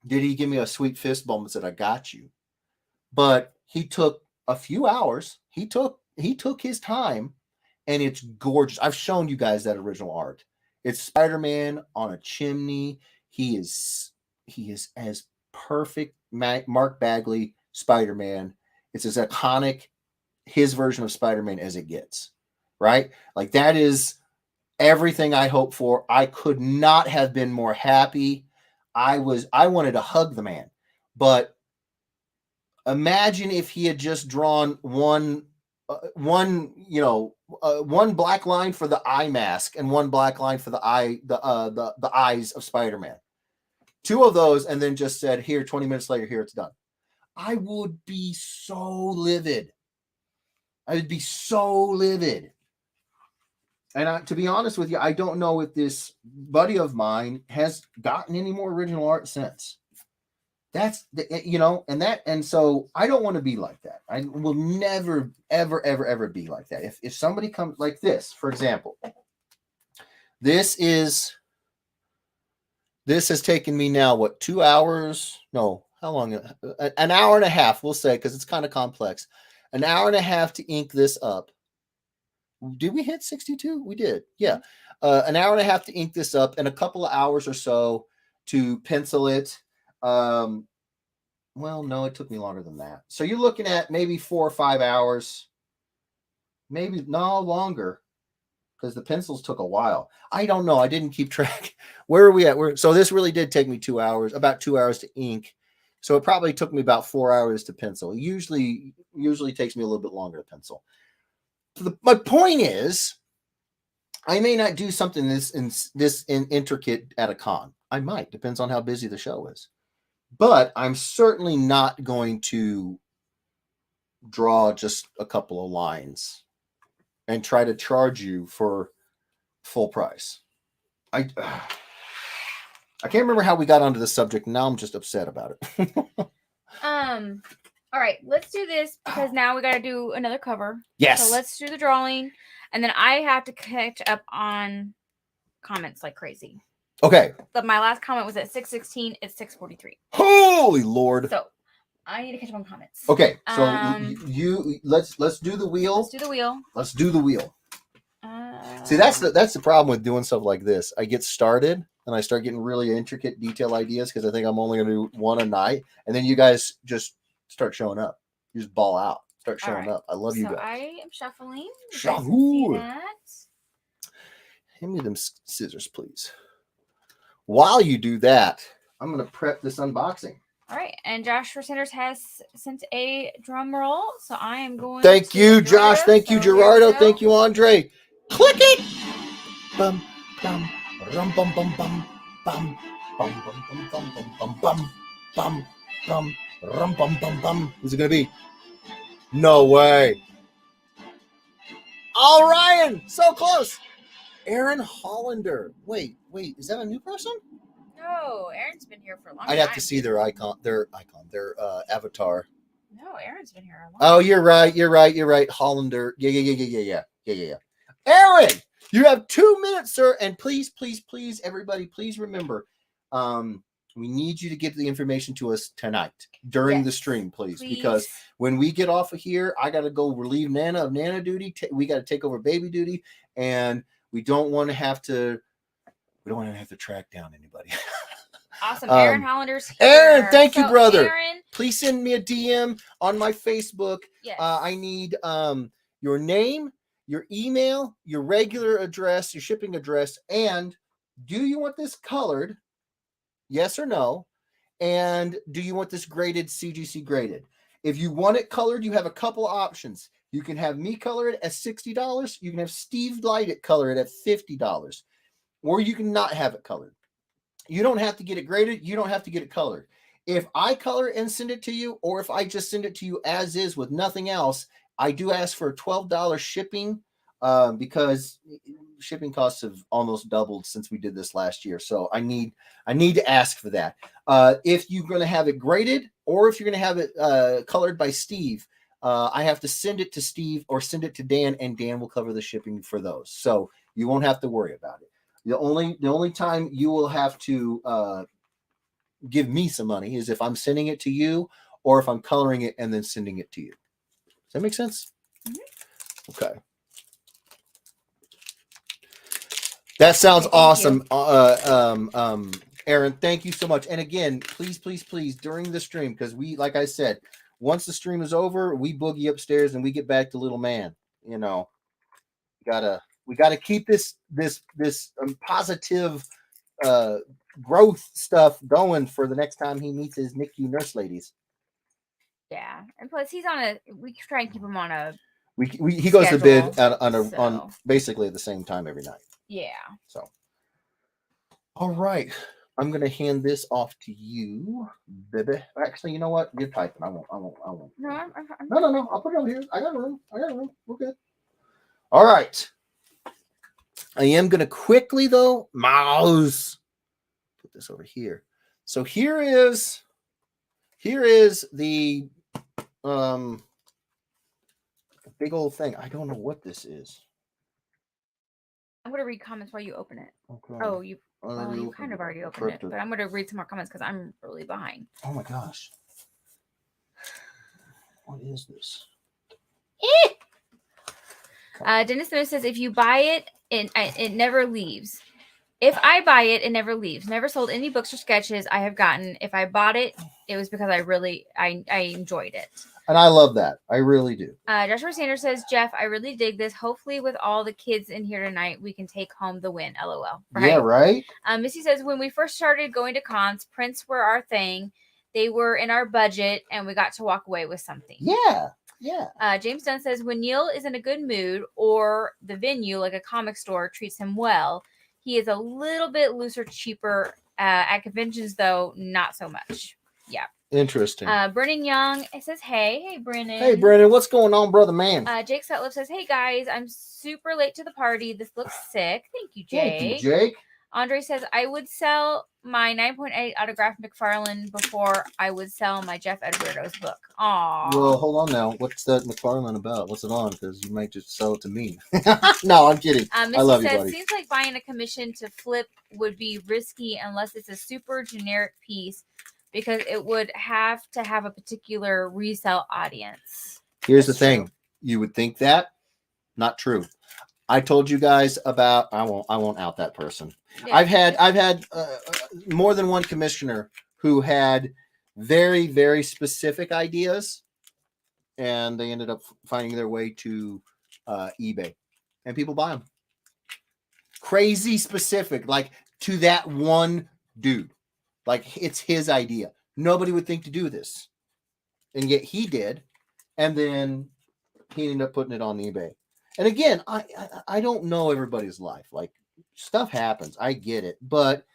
did he give me a sweet fist bump and said, I got you, but he took a few hours. He took his time, and it's gorgeous. I've shown you guys that original art. It's Spider-Man on a chimney. He is as perfect Mark Bagley Spider-Man. It's as iconic, his version of Spider-Man, as it gets, right? Like, that is everything I hope for. I could not have been more happy. I wanted to hug the man, but imagine if he had just drawn one one black line for the eye mask and one black line for the eyes of Spider-Man. 2 of those, and then just said, here, 20 minutes later, here, it's done. I would be so livid. I would be so livid. And to be honest with you, I don't know if this buddy of mine has gotten any more original art since. That's and so I don't want to be like that. I will never, ever, ever, ever be like that. If somebody comes like this, for example, this has taken me now, what, 2 hours? No, how long? An hour and a half, we'll say, because it's kind of complex. An hour and a half to ink this up. Did we hit 62? We did. Yeah. An hour and a half to ink this up and a couple of hours or so to pencil it. Well, no, it took me longer than that. So you're looking at maybe 4 or 5 hours. Maybe no longer, because the pencils took a while. I don't know. I didn't keep track. Where are we at? So this really did take me 2 hours, about 2 hours to ink. So it probably took me about 4 hours to pencil. It usually takes me a little bit longer to pencil. So my point is, I may not do something this intricate at a con. I might, depends on how busy the show is. But I'm certainly not going to draw just a couple of lines and try to charge you for full price. I can't remember how we got onto the subject. Now I'm just upset about it. All right, let's do this because now we got to do another cover. Yes. So let's do the drawing, and then I have to catch up on comments like crazy. Okay. But my last comment was at 6:16. It's 6:43. Holy Lord. So I need to catch up on comments. Okay. So let's do the wheel. Let's do the wheel. Let's do the wheel. See, that's the problem with doing stuff like this. I get started and I start getting really intricate detail ideas because I think I'm only going to do one a night, and then you guys just start showing up. You just ball out. Start showing up. I love you guys. I am shuffling. Shuffle. Hand me them scissors, please. While you do that, I'm going to prep this unboxing. All right, and Josh Sanders has sent a drum roll, so I am going. Thank you, Josh. Thank you, Gerardo. Thank you, Andre. Click it. Bum bum rum bum bum bum bum bum bum bum bum bum bum bum bum rum bum bum bum. Who's it gonna be? No way. Oh, Ryan, so close. Aaron Hollander. Wait, is that a new person? No, Aaron's been here for a long time. I'd have to see their avatar. No, Aaron's been here a long time. Oh, you're right. Hollander. Yeah. Aaron, you have 2 minutes, sir. And please, everybody, please remember, we need you to get the information to us tonight during the stream, please. Because when we get off of here, I got to go relieve Nana of Nana duty. We got to take over baby duty, and we don't want to have to track down anybody. Awesome. Aaron Hollander's here. Aaron, thank you, brother. Aaron, please send me a DM on my Facebook. Yes. I need your name, your email, your regular address, your shipping address, and do you want this colored? Yes or no? And do you want this graded, CGC graded? If you want it colored, you have a couple of options. You can have me color it at $60. You can have Steve Light it color it at $50. Or you can not have it colored. You don't have to get it graded. You don't have to get it colored. If I color and send it to you, or if I just send it to you as is with nothing else, I do ask for $12 shipping because shipping costs have almost doubled since we did this last year. So I need to ask for that. If you're going to have it graded, or if you're going to have it colored by Steve, I have to send it to Steve or send it to Dan, and Dan will cover the shipping for those. So you won't have to worry about it. The only time you will have to give me some money is if I'm sending it to you, or if I'm coloring it and then sending it to you. Does that make sense? Mm-hmm. Okay. That sounds awesome. Aaron, thank you so much. And again, please, during the stream, because like I said, once the stream is over, we boogie upstairs and we get back to little man. You know, we gotta keep this positive growth stuff going for the next time he meets his NICU nurse ladies. Yeah, and plus we try and keep him on a he goes to bid schedule, on so. basically at the same time every night. Yeah. So, all right, I'm gonna hand this off to you, baby. Actually, you know what? You're typing. I won't. No, No. I'll put it over here. I got room. We're good. All right. I am gonna quickly though, mouse. Put this over here. So here is the big old thing. I don't know what this is. I'm gonna read comments while you open it. Okay. Oh, you kind of already opened it, but I'm gonna read some more comments because I'm really behind. Oh my gosh. What is this? Dennis Smith says, if you buy it, it never leaves. If I buy it, it never leaves. Never sold any books or sketches I have gotten. If I bought it, it was because I enjoyed it. And I love that. I really do. Joshua Sanders says, Jeff, I really dig this. Hopefully with all the kids in here tonight, we can take home the win. LOL. Right? Yeah, right? Missy says, when we first started going to cons, prints were our thing. They were in our budget, and we got to walk away with something. Yeah. James Dunn says, when Neil is in a good mood or the venue, like a comic store, treats him well, he is a little bit looser, cheaper. At conventions, though, not so much. Yeah. Interesting. Brennan Young, it says, hey, Brennan. Hey, Brennan, what's going on, brother man? Jake Sutliff says, hey, guys, I'm super late to the party. This looks sick. Thank you, Jake. Thank you, Jake. Andre says, I would sell my 9.8 autographed McFarlane before I would sell my Jeff Edwardo's book. Aww. Well, hold on now. What's that McFarlane about? What's it on? Because you might just sell it to me. No, I'm kidding. Missy I love says, you, buddy. seems like buying a commission to flip would be risky unless it's a super generic piece because it would have to have a particular resale audience. Here's the thing. You would think that. Not true. I told you guys about. I won't out that person. Yeah. I've had more than one commissioner who had very, very specific ideas, and they ended up finding their way to eBay, and people buy them. Crazy specific, like to that one dude, like it's his idea. Nobody would think to do this, and yet he did, and then he ended up putting it on eBay. And again, I don't know everybody's life. Like stuff happens. I get it. But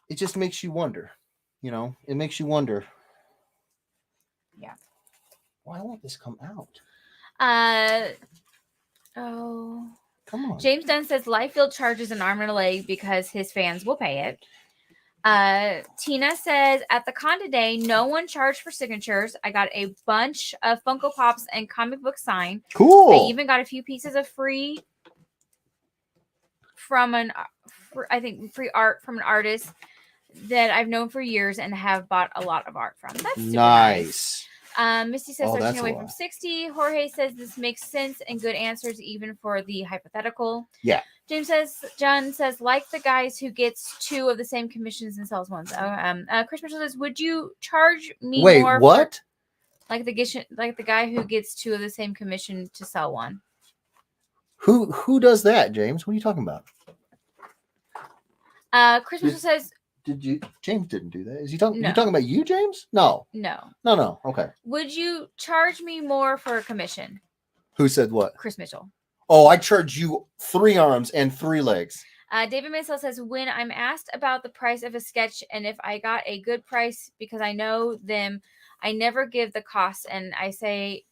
it just makes you wonder. You know, it makes you wonder. Yeah. Why won't this come out? Oh. Come on. James Dunn says Liefeld charges an arm and a leg because his fans will pay it. Tina says, at the con today, no one charged for signatures. I got a bunch of Funko Pops and comic book signed. Cool. I even got a few pieces of free art from an artist that I've known for years and have bought a lot of art from. That's super nice. Misty says 13 away from 60. Jorge says this makes sense and good answers even for the hypothetical. Yeah. John says, like the guys who gets two of the same commissions and sells one. Chris Mitchell says, would you charge me more? Wait, what? Like the guy who gets two of the same commission to sell one. Who does that, James? What are you talking about? Chris Mitchell says, James didn't do that. Is he talking? No. You talking about you, James? No. Okay. Would you charge me more for a commission? Who said what? Chris Mitchell. Oh, I charge you 3 arms and 3 legs. David Mansell says, when I'm asked about the price of a sketch and if I got a good price because I know them, I never give the cost and I say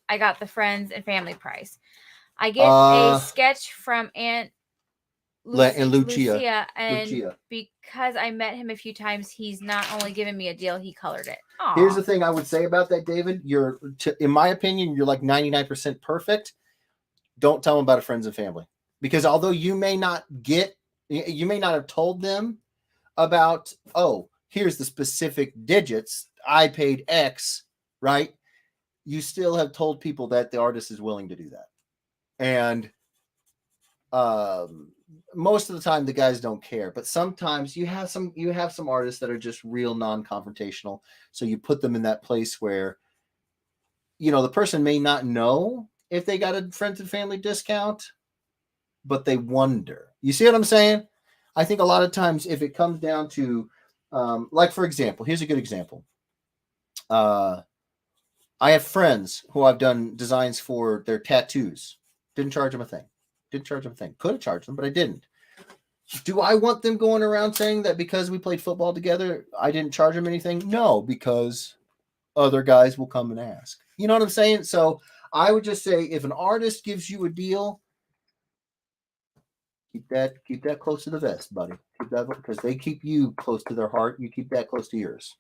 I got the friends and family price. I get a sketch from Aunt Lucia, and because I met him a few times, he's not only given me a deal, he colored it. Aww. Here's the thing I would say about that, David. In my opinion, you're like 99% perfect. Don't tell them about a friends and family, because although you may not have told them about, oh, here's the specific digits, I paid X, right? You still have told people that the artist is willing to do that. And most of the time the guys don't care, but sometimes you have some artists that are just real non-confrontational. So you put them in that place where, the person may not know if they got a friends and family discount, but they wonder. You see what I'm saying? I think a lot of times if it comes down to, like, for example, here's a good example. I I have friends who I've done designs for their tattoos. Didn't charge them a thing. Didn't charge them a thing. Could have charged them, but I didn't. Do I want them going around saying that because we played football together, I didn't charge them anything? No, because other guys will come and ask. You know what I'm saying? So I would just say if an artist gives you a deal, keep that close to the vest, buddy. Keep that because they keep you close to their heart. You keep that close to yours.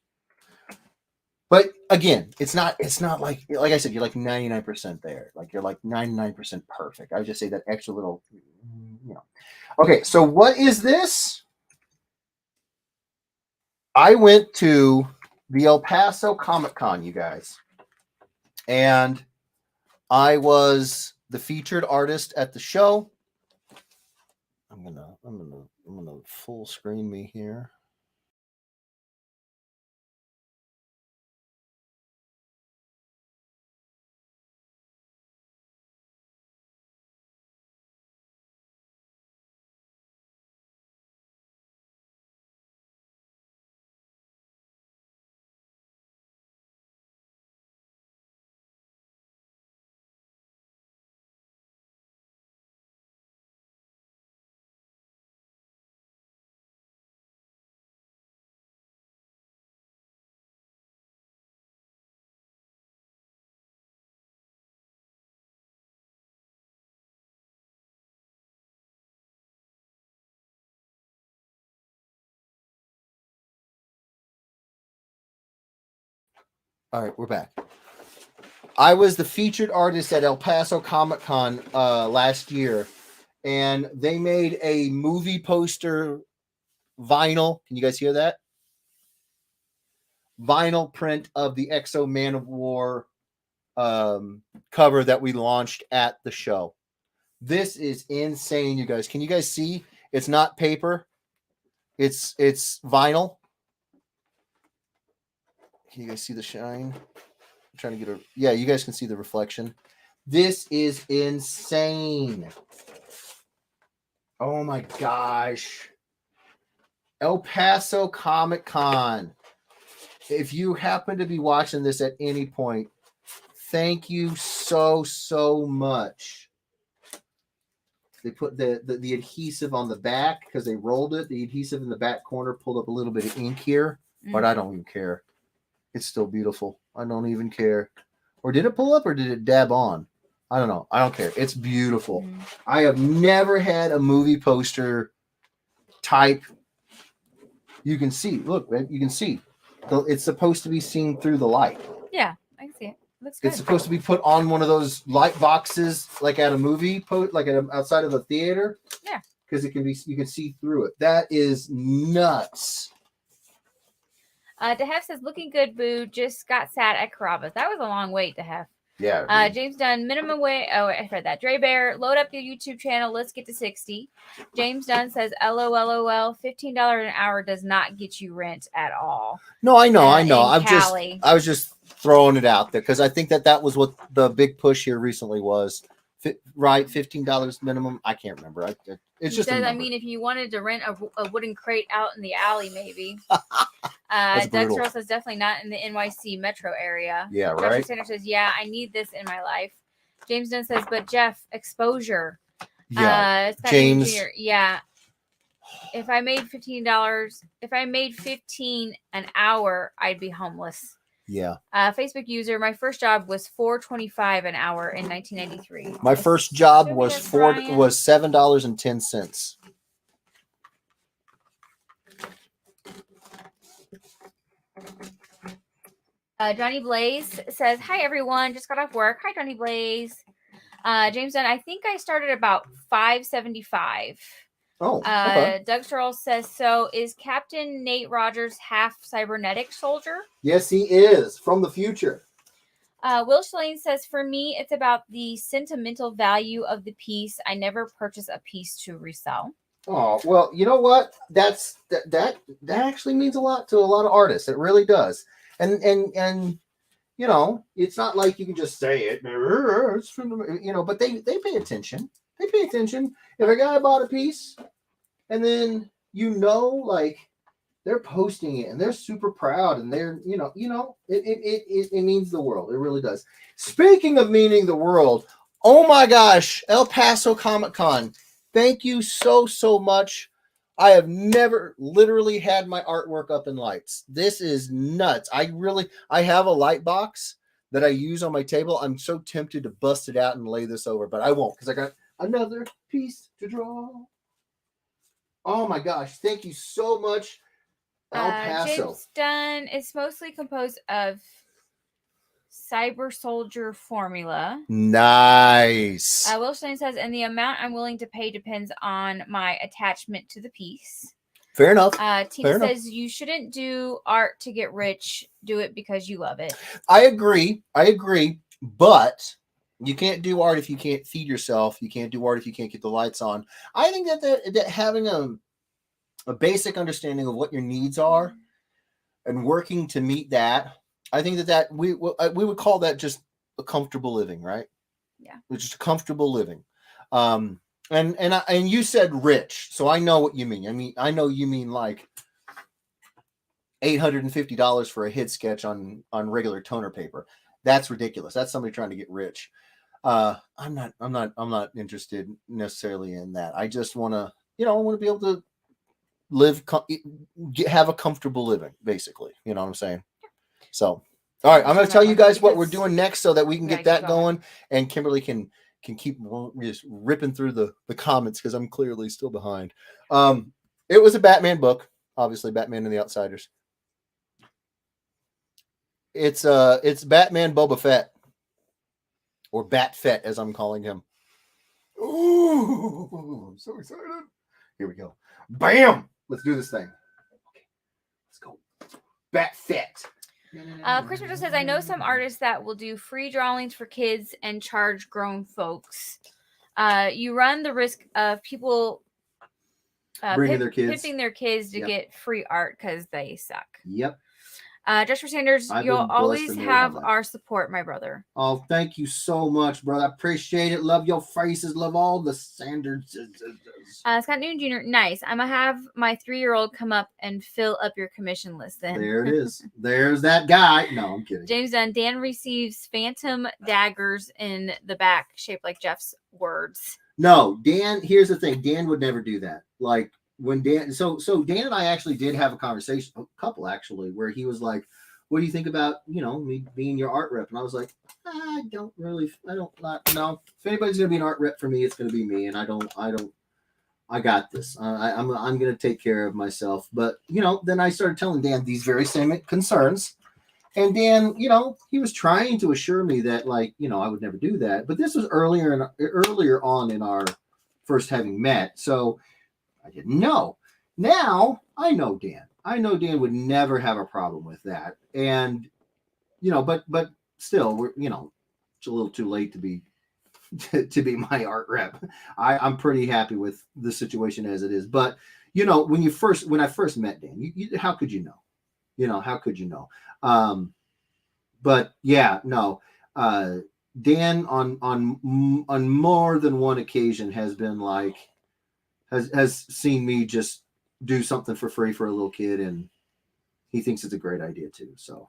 But again, it's not like I said, you're like 99% there. Like you're like 99% perfect. I would just say that extra little, you know. Okay, so what is this? I went to the El Paso Comic Con, you guys, and I was the featured artist at the show. I'm gonna full screen me here. All right, we're back. I was the featured artist at El Paso Comic Con last year, and they made a movie poster vinyl. Can you guys hear that? Vinyl print of the Exo Man of War cover that we launched at the show. This is insane, you guys. Can you guys see? It's not paper. It's vinyl. Can you guys see the shine? I'm trying to get a... Yeah, you guys can see the reflection. This is insane. Oh my gosh. El Paso Comic Con. If you happen to be watching this at any point, thank you so much. They put the adhesive on the back because they rolled it. The adhesive in the back corner pulled up a little bit of ink here, but I don't even care. It's still beautiful. I don't even care. Or did it pull up or did it dab on? I don't know. I don't care. It's beautiful. I have never had a movie poster type. You can see. Look, man, you can see. It's supposed to be seen through the light. Yeah, I can see it. Looks good. It's supposed to be put on one of those light boxes, like at a movie, like outside of a theater. Yeah. Because you can see through it. That is nuts. DeHef says, looking good, boo. Just got sat at Carrabba's. That was a long wait, DeHef. Yeah. James Dunn, minimum wait. Oh, I read that. Dre Bear, load up your YouTube channel. Let's get to 60. James Dunn says, LOL, $15 an hour does not get you rent at all. No, I know. I was just throwing it out there because I think that was what the big push here recently was. Right, $15 minimum. I can't remember. It's just. I mean, if you wanted to rent a wooden crate out in the alley, maybe. Dexter says definitely not in the NYC metro area. Yeah, right. Joshua Sanders says, yeah, I need this in my life. James Dunn says, but Jeff, exposure. Yeah, James. Jr., yeah. If I made $15 an hour, I'd be homeless. Yeah. Facebook user, my first job was $4.25 an hour in 1993. My first job was $7.10. Johnny Blaze says, hi everyone, just got off work. Hi Johnny Blaze. James Dunn, I think I started about $5.75. Oh, okay. Doug Searle says, so is Captain Nate Rogers half cybernetic soldier? Yes, he is, from the future. Will Shalane says, for me, it's about the sentimental value of the piece. I never purchase a piece to resell. Oh, well, you know what? That actually means a lot to a lot of artists. It really does. And you know, it's not like you can just say it. It's from, you know, but they pay attention. They pay attention. If a guy bought a piece and then, you know, like they're posting it and they're super proud and they're, it means the world. It really does. Speaking of meaning the world, oh my gosh, El Paso Comic Con. Thank you so much. I have never literally had my artwork up in lights. This is nuts. I have a light box that I use on my table. I'm so tempted to bust it out and lay this over, but I won't because I got another piece to draw. Oh my gosh. Thank you so much, El Paso. James Dunn is mostly composed of Cyber Soldier formula. Nice. Will Stein says, and the amount I'm willing to pay depends on my attachment to the piece. Fair enough. Tina says, you shouldn't do art to get rich. Do it because you love it. I agree. But you can't do art if you can't feed yourself. You can't do art if you can't get the lights on. I think that having a basic understanding of what your needs are and working to meet that, I think that we would call that just a comfortable living, right? Yeah. It's just a comfortable living. And you said rich, so I know what you mean. I know you mean like $850 for a hit sketch on regular toner paper. That's ridiculous. That's somebody trying to get rich. I'm not interested necessarily in that. I just want to, I want to be able to live, have a comfortable living, basically. You know what I'm saying? So, all right, I'm going to tell you guys what we're doing next so that we can get that going, and Kimberly can keep just ripping through the comments because I'm clearly still behind. It was a Batman book, obviously Batman and the Outsiders. It's Batman Boba Fett, or Bat Fett as I'm calling him. Ooh, I'm so excited. Here we go. Bam! Let's do this thing. Okay, let's go. Bat Fett. Chris Mitchell says, I know some artists that will do free drawings for kids and charge grown folks. You run the risk of people bringing their kids, pimping their kids to get free art because they suck. Yep. Joshua Sanders, you'll always have our support, my brother. Oh, thank you so much, brother. I appreciate it. Love your faces. Love all the Sanders. Scott Newton Jr., nice. I'm going to have my 3-year-old come up and fill up your commission list then. There it is. There's that guy. No, I'm kidding. James Dunn, Dan receives phantom daggers in the back shaped like Jeff's words. No, Dan, here's the thing. Dan would never do that. Like, when Dan, so Dan and I actually did have a conversation, a couple actually, where he was like, what do you think about, me being your art rep? And I was like, I don't know. If anybody's going to be an art rep for me, it's going to be me. And I got this. I'm going to take care of myself. But, then I started telling Dan these very same concerns. And Dan, he was trying to assure me that, like, I would never do that. But this was earlier on in our first having met. So I didn't know. Now I know Dan. I know Dan would never have a problem with that. And, but still, we're, it's a little too late to be my art rep. I'm pretty happy with the situation as it is. But, when I first met Dan, how could you know? How could you know? But yeah, no. Dan on more than one occasion has been like, has seen me just do something for free for a little kid, and he thinks it's a great idea too. So,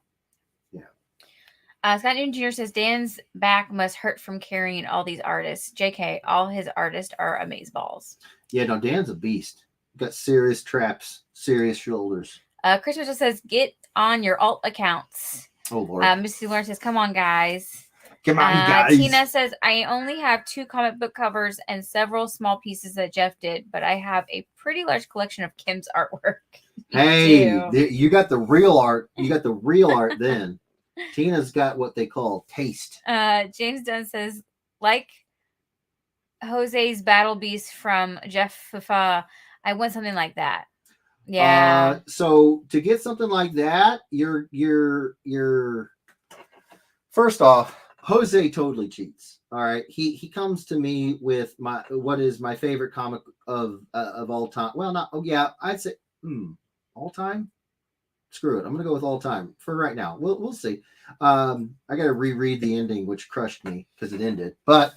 yeah. Scott Newton Jr. says, Dan's back must hurt from carrying all these artists. JK, all his artists are amazeballs. Yeah, no, Dan's a beast. Got serious traps, serious shoulders. Chris Mitchell says, get on your alt accounts. Oh, Lord. Missy Lawrence says, come on, guys. Come on, guys. Tina says, I only have 2 comic book covers and several small pieces that Jeff did, but I have a pretty large collection of Kim's artwork. Hey, you got the real art. You got the real art then. Tina's got what they call taste. James Dunn says, like Jose's Battle Beast from Jeff Fafa, I want something like that. Yeah. So to get something like that, you're first off, Jose totally cheats. All right, he comes to me with what is my favorite comic of all time. Well, I'd say all time. Screw it, I'm gonna go with all time for right now. We'll see. I gotta reread the ending, which crushed me because it ended. But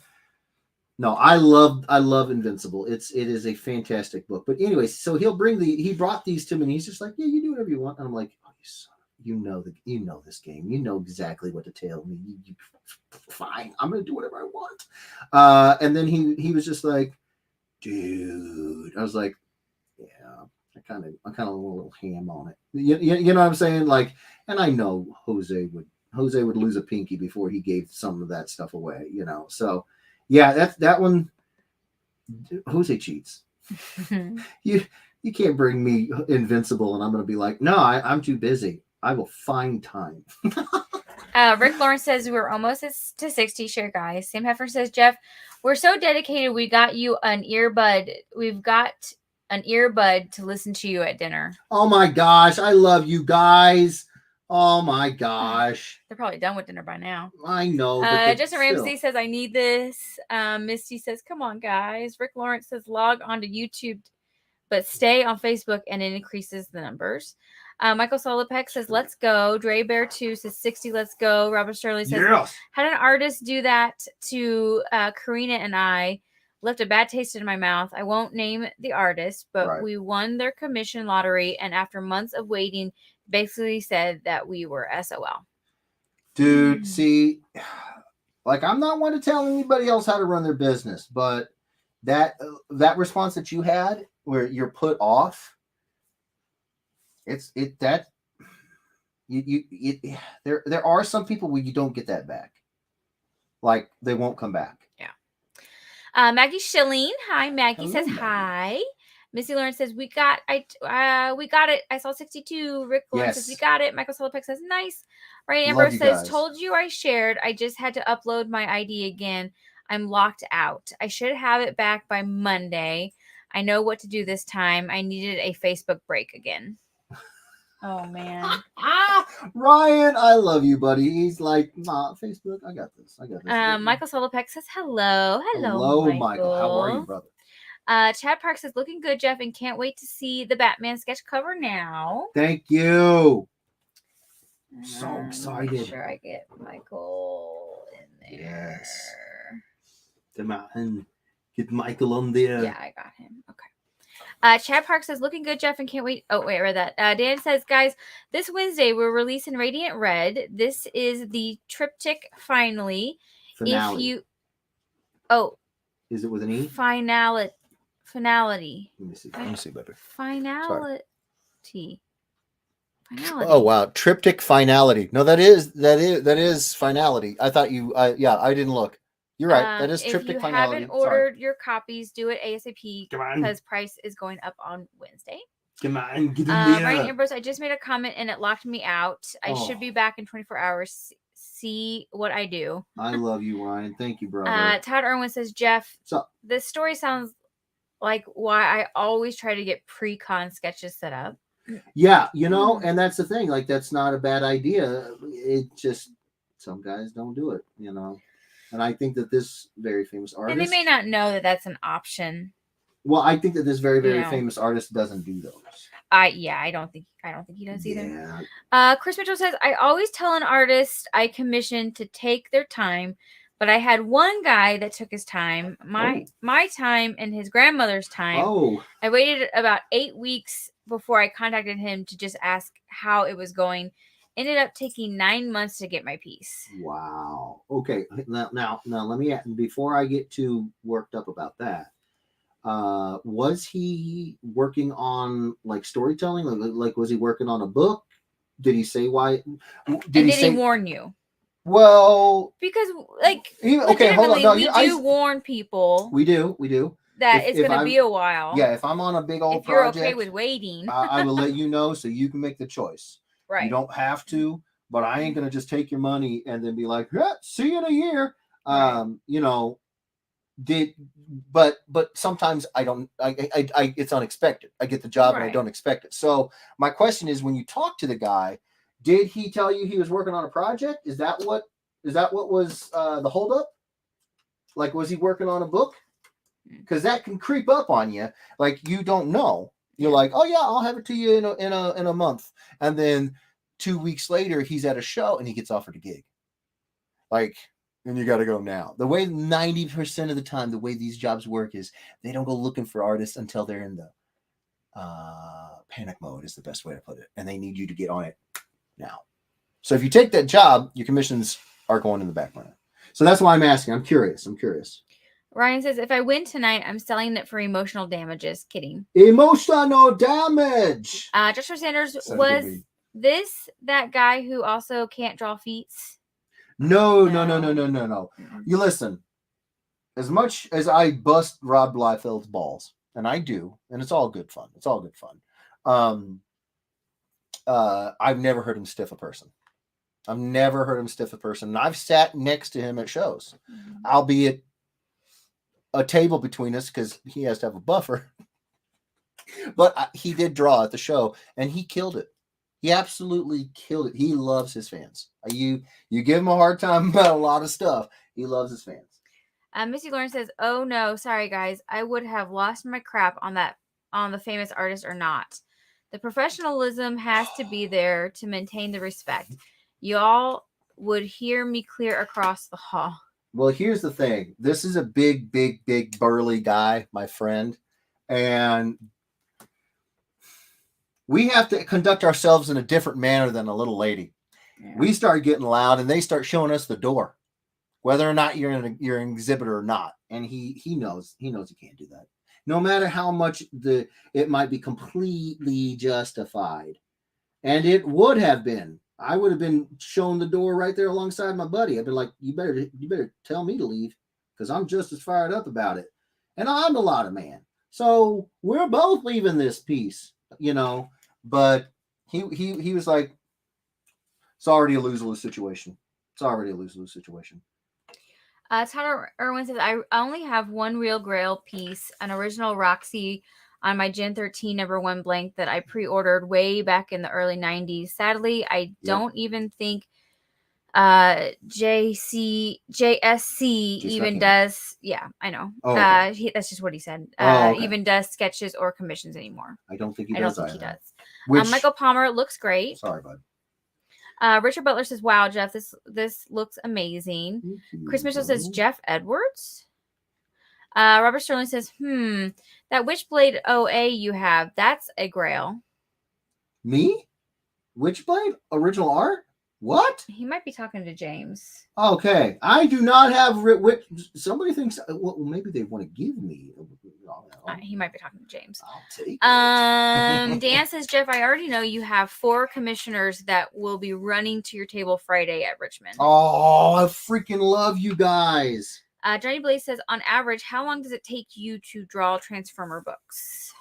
No, I love Invincible. It is a fantastic book. But anyway, so he brought these to me and he's just like, yeah, you do whatever you want. And I'm like, oh, you know this game. You know exactly what to tell me. Fine, I'm gonna do whatever I want. And then he was just like, dude. I was like, yeah, I kind of went a little ham on it. You know what I'm saying? Like, and I know Jose would lose a pinky before he gave some of that stuff away, you know. So yeah, that one. Jose cheats. You can't bring me Invincible and I'm going to be like, no, I'm too busy. I will find time. Rick Lawrence says we're almost to 60 share, guys. Sam Heffer says, Jeff, we're so dedicated. We got you an earbud. We've got an earbud to listen to you at dinner. Oh my gosh, I love you guys. Oh my gosh. They're probably done with dinner by now. I know. Justin Ramsey says, I need this. Misty says, come on, guys. Rick Lawrence says, log onto YouTube, but stay on Facebook, and it increases the numbers. Michael Solopek says, let's go. Dre Bear 2 says, 60, let's go. Robert Sterling says, yes. Had an artist do that to Karina and I. Left a bad taste in my mouth. I won't name the artist, but we won their commission lottery, and after months of waiting, basically said that we were SOL. Dude, see, like, I'm not one to tell anybody else how to run their business, but that response that you had where you're put off, there are some people where you don't get that back. Like, they won't come back. Yeah. Maggie Schilling. Hi, Maggie. Hello, says Maggie. hi. Missy Lawrence says we got it. I saw 62. Rick Lawrence says we got it. Michael Solopek says nice. Ryan Ambrose says guys. Told you I shared. I just had to upload my ID again. I'm locked out. I should have it back by Monday. I know what to do this time. I needed a Facebook break again. Oh man. Ryan, I love you, buddy. He's like, nah, Facebook, I got this. Michael Solopek says hello. Hello, Michael. How are you, brother? Chad Park says, looking good, Jeff, and can't wait to see the Batman sketch cover now. Thank you. So excited. Make sure I get Michael in there. Yes. Come on and get Michael on there. Yeah, I got him. Okay. Chad Park says, looking good, Jeff, and can't wait. Oh, wait, I read that. Dan says, guys, this Wednesday we're releasing Radiant Red. This is the triptych finally. Finale. If you... Oh. Is it with an E? Finality. Let me see, baby. Finality. Oh wow, triptych finality. No, that is finality. I thought you. I didn't look. You're right. That is triptych finality. If you haven't ordered your copies, do it ASAP because price is going up on Wednesday. Come on, get in there. Ryan Ambrose, I just made a comment and it locked me out. I should be back in 24 hours. See what I do. I love you, Ryan. Thank you, brother. Todd Irwin says, Jeff, so, this story sounds like why I always try to get pre-con sketches set up. Yeah, you know, and that's the thing. Like, that's not a bad idea. It just, some guys don't do it, you know. And I think that this very famous artist... And they may not know that that's an option. Well, I think that this very, very famous artist doesn't do those. I don't think he does either. Yeah. Chris Mitchell says, I always tell an artist I commission to take their time, but I had one guy that took his time, my time and his grandmother's time. Oh. I waited about 8 weeks before I contacted him to just ask how it was going. Ended up taking 9 months to get my piece. Wow. Okay. Now let me, before I get too worked up about that, was he working on like storytelling? Like was he working on a book? Did he say why? Did he warn you? Well, because like, okay, hold on. No, we do warn people. We do. That it's going to be a while. Yeah, if I'm on a big old project, you're okay with waiting, I will let you know so you can make the choice. Right. You don't have to, but I ain't going to just take your money and then be like, yeah, see you in a year. Right. You know, but sometimes I don't, I it's unexpected. I get the job and I don't expect it. So my question is, when you talk to the guy, did he tell you he was working on a project? Is that what was the holdup? Like, was he working on a book? Because that can creep up on you. Like, you don't know. You're like, oh yeah, I'll have it to you in a month, and then 2 weeks later he's at a show and he gets offered a gig. Like, and you got to go now. The way 90% of the time, the way these jobs work is they don't go looking for artists until they're in the panic mode is the best way to put it. And they need you to get on it now. So if you take that job, your commissions are going in the back burner. So that's why I'm asking. I'm curious. Ryan says, if I win tonight, I'm selling it for emotional damages. Kidding. Emotional damage. Joshua Sanders, was this that guy who also can't draw feet? No. You listen. As much as I bust Rob Liefeld's balls, and I do, and it's all good fun. I've never heard him stiff a person. And I've sat next to him at shows, albeit a table between us because he has to have a buffer. But he did draw at the show, and he killed it. He absolutely killed it. He loves his fans. You give him a hard time about a lot of stuff. He loves his fans. Missy Lauren says, "Oh no, sorry guys, I would have lost my crap on the famous artist or not. The professionalism has to be there to maintain the respect. Y'all would hear me clear across the hall." Well, here's the thing. This is a big burly guy, my friend, and we have to conduct ourselves in a different manner than a little lady. Yeah. We start getting loud, and they start showing us the door, whether or not you're an exhibitor or not. And he knows he can't do that. No matter how much it might be completely justified, and it would have been. I would have been shown the door right there alongside my buddy. I'd been like, "You better tell me to leave, because I'm just as fired up about it, and I'm a lot of man. So we're both leaving this piece, you know." But he was like, "It's already a lose-lose situation. Todd Irwin says, "I only have one real Grail piece, an original Roxy on my Gen 13 #1 blank that I pre-ordered way back in the early 90s. Sadly, I don't even think JSC even does." Yeah, I know. Oh, okay. That's just what he said. Okay. Even does sketches or commissions anymore. I don't think he does. Michael Palmer looks great. Sorry, bud. Richard Butler says, "Wow, Jeff, this looks amazing." Chris Mitchell says, "Jeff Edwards." Robert Sterling says, "That Witchblade OA you have, that's a Grail." Me? Witchblade? Original art? What? He might be talking to James. Okay. I do not have somebody thinks, well, maybe they want to give me. He might be talking to James. I'll take it. Dan says, "Jeff, I already know you have 4 commissioners that will be running to your table Friday at Richmond." Oh, I freaking love you guys. Johnny Blaze says, "On average, how long does it take you to draw Transformer books?"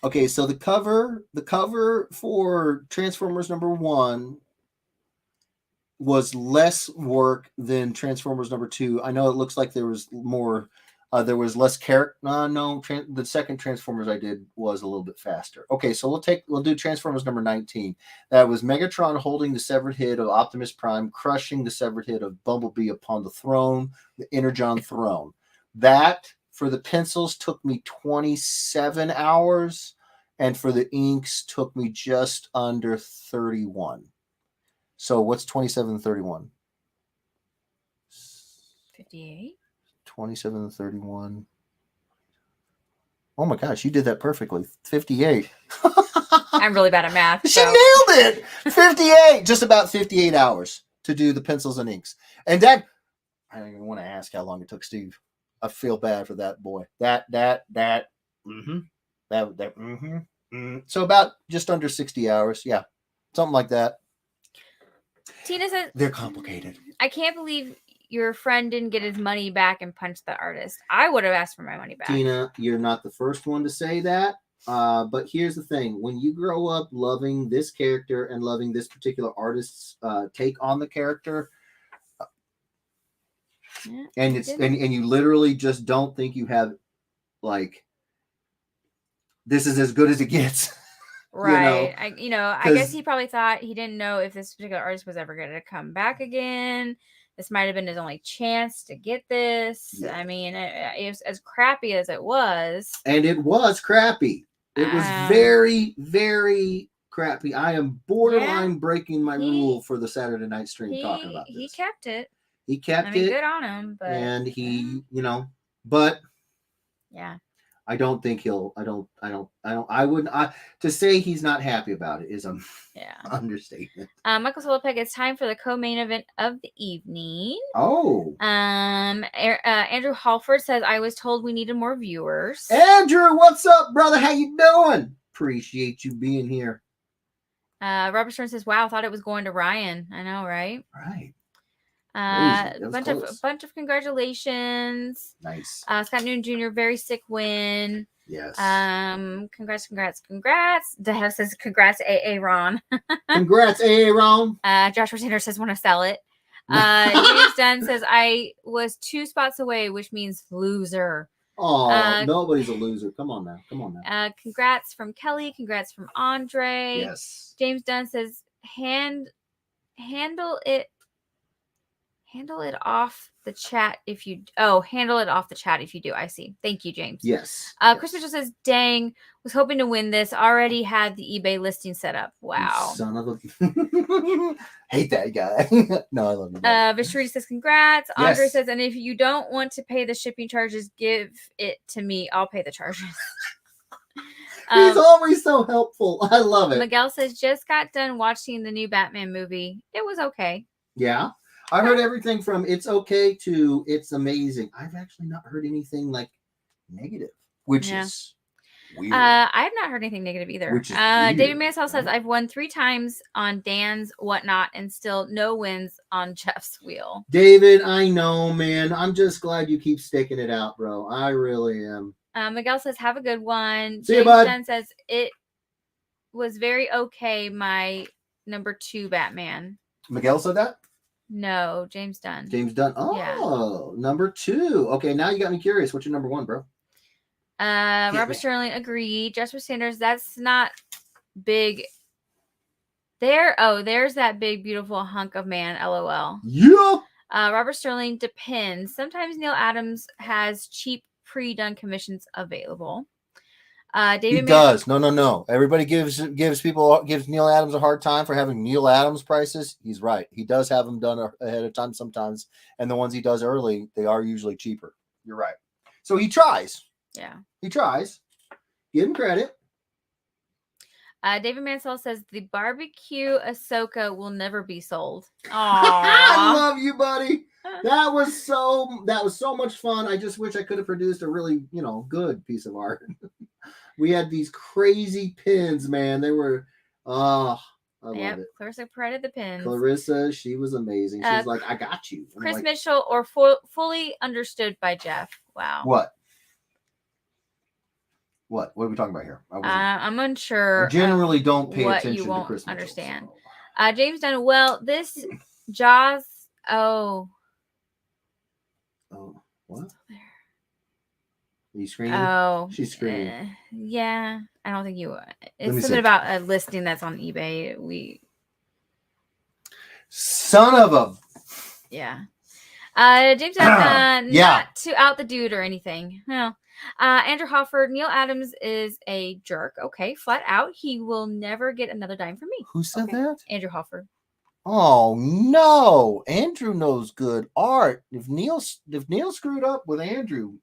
Okay, so the cover for Transformers #1 was less work than Transformers #2. I know it looks like there was more. There was less character. The second Transformers I did was a little bit faster. Okay, so we'll do Transformers #19. That was Megatron holding the severed head of Optimus Prime, crushing the severed head of Bumblebee upon the throne, the Energon throne. That for the pencils took me 27 hours, and for the inks took me just under 31. So what's 27 and 31? 58. 27 and 31. Oh my gosh, you did that perfectly. 58. I'm really bad at math. She nailed it. 58. Just about 58 hours to do the pencils and inks. And that, I don't even want to ask how long it took Steve. I feel bad for that boy. So about just under 60 hours. Yeah. Something like that. Tina says, "They're complicated. I can't believe your friend didn't get his money back and punch the artist. I would have asked for my money back." Tina, you're not the first one to say that. But here's the thing. When you grow up loving this character and loving this particular artist's take on the character, and you literally just don't think you have, like, this is as good as it gets. Right. I guess he probably thought, he didn't know if this particular artist was ever going to come back again. This might have been his only chance to get this. Yeah. I mean, it was as crappy as it was. And it was crappy. It was very, very crappy. I am borderline breaking my rule for the Saturday night stream talking about this. He kept it. He kept it. Good on him. But, and he, but yeah. I don't think I wouldn't, to say he's not happy about it is understatement. Michael Solopeg, it's time for the co-main event of the evening. Oh. Andrew Halford says, I was told we needed more viewers. Andrew, what's up, brother? How you doing? Appreciate you being here. Robert Stern says, wow, I thought it was going to Ryan. I know, right? Right. Bunch of congratulations. Nice. Scott Newton Jr., very sick win. Yes. Congrats. Dad says congrats, AA Ron. Congrats, AA Ron. Joshua Sanders says want to sell it. James Dunn says I was 2 spots away, which means loser. Oh, nobody's a loser. Come on now. Congrats from Kelly. Congrats from Andre. Yes. James Dunn says handle it off the chat if you handle it off the chat if you do. I see. Thank you, James. Yes. Chris Mitchell says, dang, was hoping to win this. Already had the eBay listing set up. Wow. You son of a hate that guy. No, I love you. Vishriti says, congrats. Yes. Andre says, and if you don't want to pay the shipping charges, give it to me. I'll pay the charges. He's always so helpful. I love it. Miguel says, just got done watching the new Batman movie. It was okay. Yeah. I heard everything from it's okay to it's amazing. I've actually not heard anything like negative, which is weird. I have not heard anything negative either. Which is weird, David Mansell says, I've won 3 times on Dan's whatnot and still no wins on Jeff's wheel. David, I know, man. I'm just glad you keep sticking it out, bro. I really am. Miguel says, have a good one. See you, bud. James Dunn says, it was very okay, my number 2 Batman. Miguel said that? No, James Dunn. James Dunn. Oh, yeah. Number 2. Okay, now you got me curious. What's your number 1, bro? Robert Sterling agreed. Joshua Sanders, that's not big. There's that big, beautiful hunk of man, LOL. Yeah. Robert Sterling, depends. Sometimes Neil Adams has cheap pre-done commissions available. David does. No. Everybody gives Neil Adams a hard time for having Neil Adams prices. He's right. He does have them done ahead of time sometimes, and the ones he does early, they are usually cheaper. You're right. So he tries. Yeah. He tries. Give him credit. David Mansell says the barbecue Ahsoka will never be sold. I love you, buddy. That was so much fun. I just wish I could have produced a really, good piece of art. We had these crazy pins, man. They were, I love it. Clarissa provided the pins. Clarissa, she was amazing. She was like, I got you. Chris Mitchell, or fully understood by Jeff. Wow. What? What are we talking about here? I'm unsure. I generally don't pay attention you won't to Chris Mitchell, understand. So. James Dunn. Well, this Jaws. Oh, what? Are you screaming? Oh, she's screaming. Yeah, I don't think you. It's something about a listing that's on eBay. Son of a. Yeah. James Dunn. Not to out the dude or anything. No. Andrew Hofford, Neil Adams is a jerk. Okay, flat out. He will never get another dime from me. Who said that? Andrew Hofford. Oh no, Andrew knows good art. If Neil screwed up with Andrew,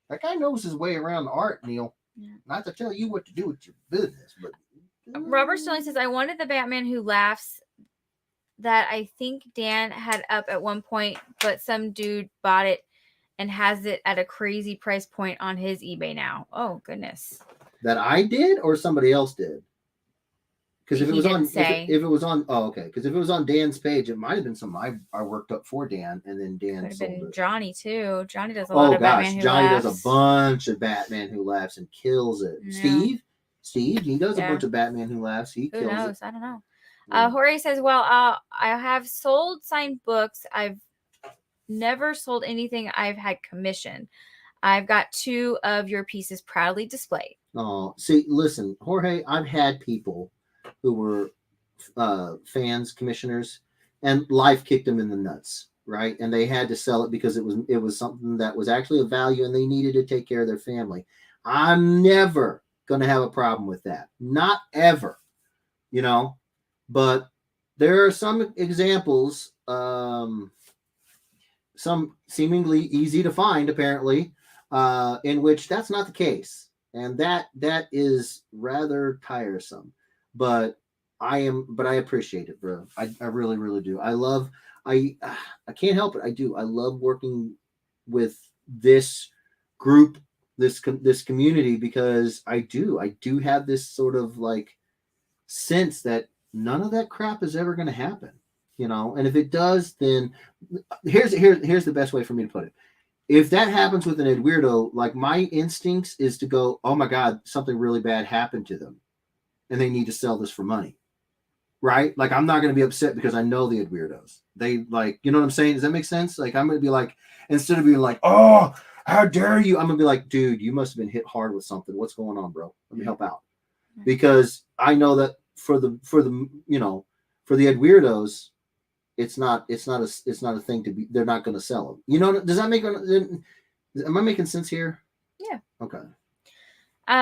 that guy knows his way around art, Neil. Yeah. Not to tell you what to do with your business, but Robert Sterling says, I wanted the Batman who laughs that I think Dan had up at one point, but some dude bought it and has it at a crazy price point on his eBay now. Oh goodness. That I did or somebody else did? Because if it was on, oh, okay. Because if it was on Dan's page, it might have been something I worked up for Dan, and then Dan sold it. Johnny too. Johnny does a lot of Batman Who Johnny Laughs. does a bunch of Batman Who Laughs and kills it. Yeah. Steve, he does a bunch of Batman Who Laughs. He kills it. I don't know. Yeah. Jorge says, well, I have sold signed books. I've never sold anything I've had commissioned. I've got 2 of your pieces proudly displayed. Oh, see, listen, Jorge, I've had people who were fans, commissioners, and life kicked them in the nuts, right? And they had to sell it because it was something that was actually of value and they needed to take care of their family. I'm never going to have a problem with that. Not ever. But there are some examples, some seemingly easy to find, apparently, in which that's not the case, and that is rather tiresome. But I appreciate it, bro. I really, really do. I can't help it. I do. I love working with this group, this community, because I do have this sort of like sense that none of that crap is ever going to happen, and if it does, then here's the best way for me to put it. If that happens with an Ed Weirdo, like, my instincts is to go, oh my God, something really bad happened to them and they need to sell this for money, right? Like, I'm not going to be upset because I know the Ed Weirdos. They, like, you know what I'm saying? Does that make sense? Like, I'm going to be like, instead of being like, oh, how dare you, I'm going to be like, dude, you must have been hit hard with something. What's going on, bro? Let me help out. Because I know that for the Ed Weirdos, it's not a thing to be. They're not going to sell them. Does that make? Am I making sense here? Yeah. Okay.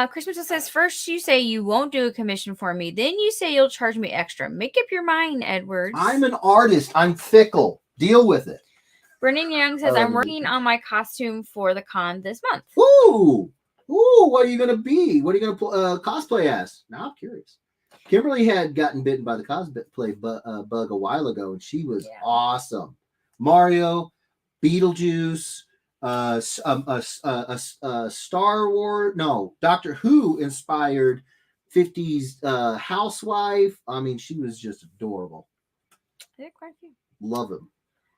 Chris Mitchell says, first you say you won't do a commission for me, then you say you'll charge me extra. Make up your mind, Edwards. I'm an artist. I'm fickle. Deal with it. Brennan Young says, I'm working on my costume for the con this month. Ooh, what are you going to be? What are you going to cosplay as? Now I'm curious. Kimberly had gotten bitten by the cosplay bug a while ago, and she was awesome. Mario, Beetlejuice, Star Wars, Doctor Who inspired 50s housewife. I mean, she was just adorable. I did quite a few. Love him.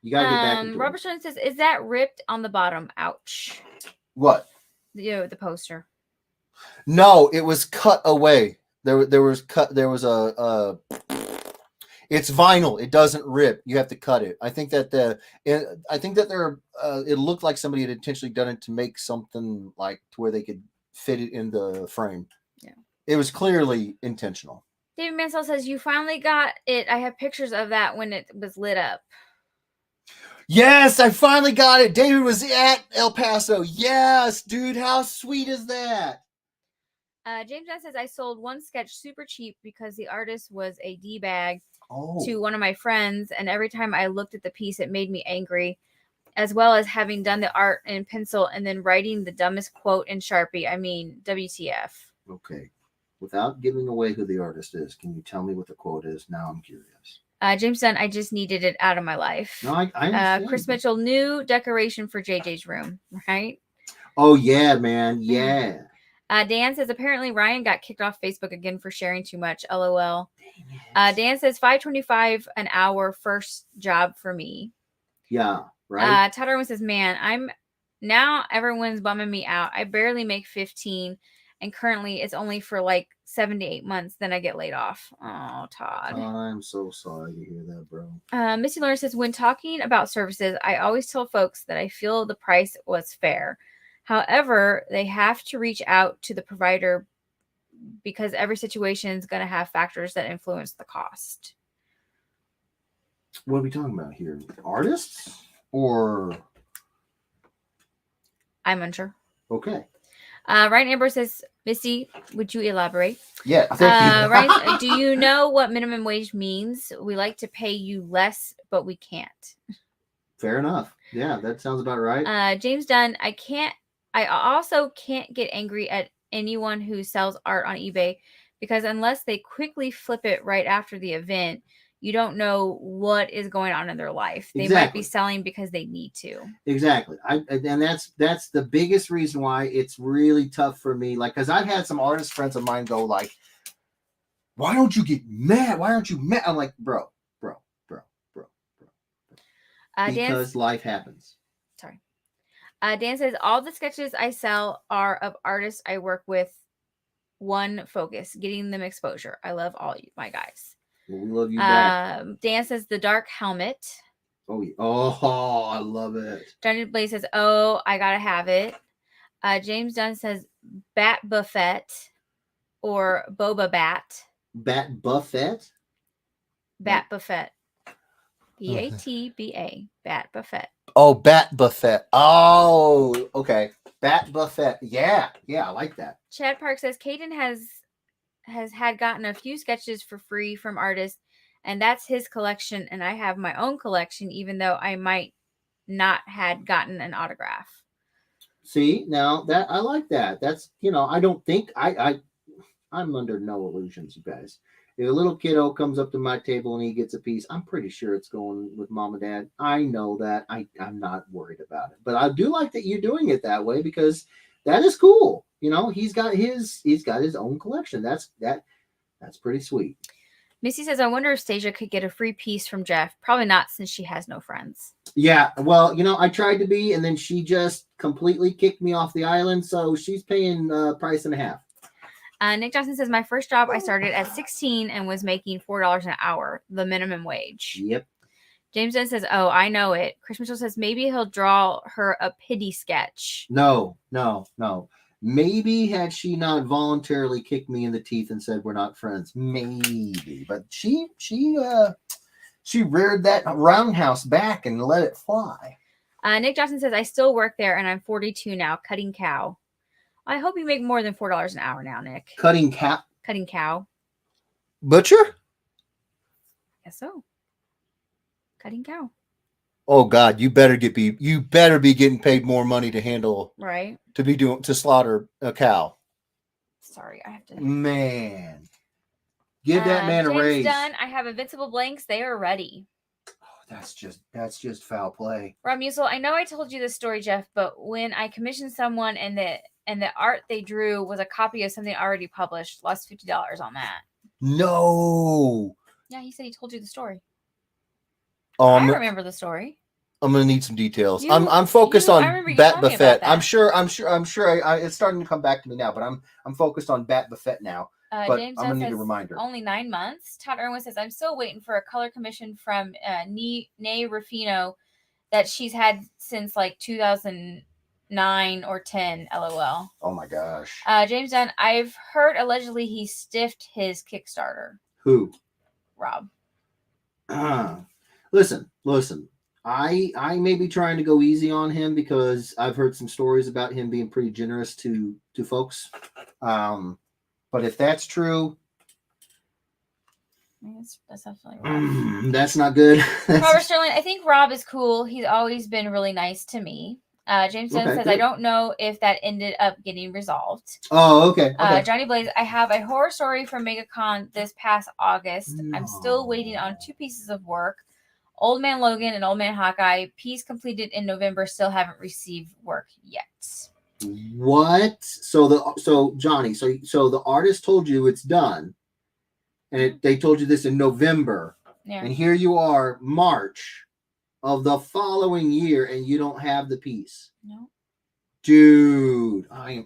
You gotta get back into Robert Stone says, is that ripped on the bottom? Ouch. What? The poster. No, it was cut away. There was it's vinyl. It doesn't rip. You have to cut it. I think that it looked like somebody had intentionally done it to make something like to where they could fit it in the frame. Yeah. It was clearly intentional. David Mansell says, you finally got it. I have pictures of that when it was lit up. Yes, I finally got it. David was at El Paso. Yes, dude. How sweet is that? James Dunn says, I sold one sketch super cheap because the artist was a D-bag to one of my friends, and every time I looked at the piece, it made me angry, as well as having done the art in pencil and then writing the dumbest quote in Sharpie. I mean, WTF. Okay. Without giving away who the artist is, can you tell me what the quote is? Now I'm curious. James Dunn, I just needed it out of my life. No, I understand. Chris Mitchell, new decoration for JJ's room, right? Oh, yeah, man. Yeah. Dan says, apparently Ryan got kicked off Facebook again for sharing too much. LOL. Dan says, $5.25 an hour, first job for me. Yeah, right. Todd Irwin says, man, now everyone's bumming me out. I barely make 15, and currently it's only for like 7 to 8 months. Then I get laid off. Oh, Todd. I'm so sorry to hear that, bro. Missy Lawrence says, when talking about services, I always tell folks that I feel the price was fair. However, they have to reach out to the provider because every situation is going to have factors that influence the cost. What are we talking about here? Artists or? I'm unsure. Okay. Ryan Amber says, Missy, would you elaborate? Yeah. Thank you. Ryan, do you know what minimum wage means? We like to pay you less, but we can't. Fair enough. Yeah, that sounds about right. James Dunn, I also can't get angry at anyone who sells art on eBay because unless they quickly flip it right after the event, you don't know what is going on in their life. They might be selling because they need to. Exactly. And that's the biggest reason why it's really tough for me. Like, because I've had some artist friends of mine go like, why don't you get mad? Why aren't you mad? I'm like, bro. Because life happens. Sorry. Dan says, all the sketches I sell are of artists I work with. One focus, getting them exposure. I love all you, my guys. Well, we love you back. Dan says, the dark helmet. Oh, yeah. Oh, I love it. Johnny Blaze says, oh, I gotta have it. James Dunn says, Bat Buffet or Boba Bat. Bat Buffet? Bat Buffet. BATBA. Bat Buffet. Oh, Bat Buffet. Oh, okay. Bat Buffet. Yeah, I like that. Chad Park says, Caden has has had gotten a few sketches for free from artists, and that's his collection, and I have my own collection, even though I might not had gotten an autograph. See, now that I like that. That's I don't think I'm under no illusions, you guys. If a little kiddo comes up to my table and he gets a piece, I'm pretty sure it's going with mom and dad. I know that. I'm not worried about it. But I do like that you're doing it that way because that is cool. He's got his own collection. That's pretty sweet. Missy says, I wonder if Stasia could get a free piece from Jeff. Probably not, since she has no friends. Yeah, well, I tried to be, and then she just completely kicked me off the island, so she's paying price and a half. Nick Johnson says, my first job, I started at 16 and was making $4 an hour, the minimum wage. Yep. James Dunn says, oh, I know it. Chris Mitchell says, maybe he'll draw her a pity sketch. No. Maybe had she not voluntarily kicked me in the teeth and said we're not friends, maybe. But she reared that roundhouse back and let it fly. Nick Johnson says, I still work there and I'm 42 now, cutting cow. I hope you make more than $4 an hour now, Nick. Cutting cow? Cutting cow. Butcher? I guess so. Cutting cow. Oh God, you better be getting paid more money to handle right to slaughter a cow. Sorry, I have to. Man, give that man a raise. James Dunn, I have invincible blanks. They are ready. Oh, that's just foul play. Rob Musil, I know I told you this story, Jeff, but when I commissioned someone and the art they drew was a copy of something already published, lost $50 on that. No. Yeah, he said he told you the story. I remember the story. I'm gonna need some details. I'm focused on Bat Buffet. I'm sure. It's starting to come back to me now, but I'm focused on Bat Buffet now. But James I'm gonna need a reminder. Only 9 months. Todd Irwin says, I'm still waiting for a color commission from Nay Rufino that she's had since like 2009 or 10. LOL. Oh my gosh. James Dunn, I've heard allegedly he stiffed his Kickstarter. Who? Rob. Listen. I may be trying to go easy on him because I've heard some stories about him being pretty generous to folks. But if that's true, that's definitely Rob. That's not good. Robert Sterling, I think Rob is cool. He's always been really nice to me. James Dunn says, good. I don't know if that ended up getting resolved. Oh, okay. Johnny Blaze, I have a horror story from MegaCon this past August. No. I'm still waiting on 2 pieces of work. Old Man Logan and Old Man Hawkeye. Piece completed in November. Still haven't received work yet. What? So Johnny, so the artist told you it's done, and they told you this in November, and here you are, March of the following year, and you don't have the piece. No. Dude, Robert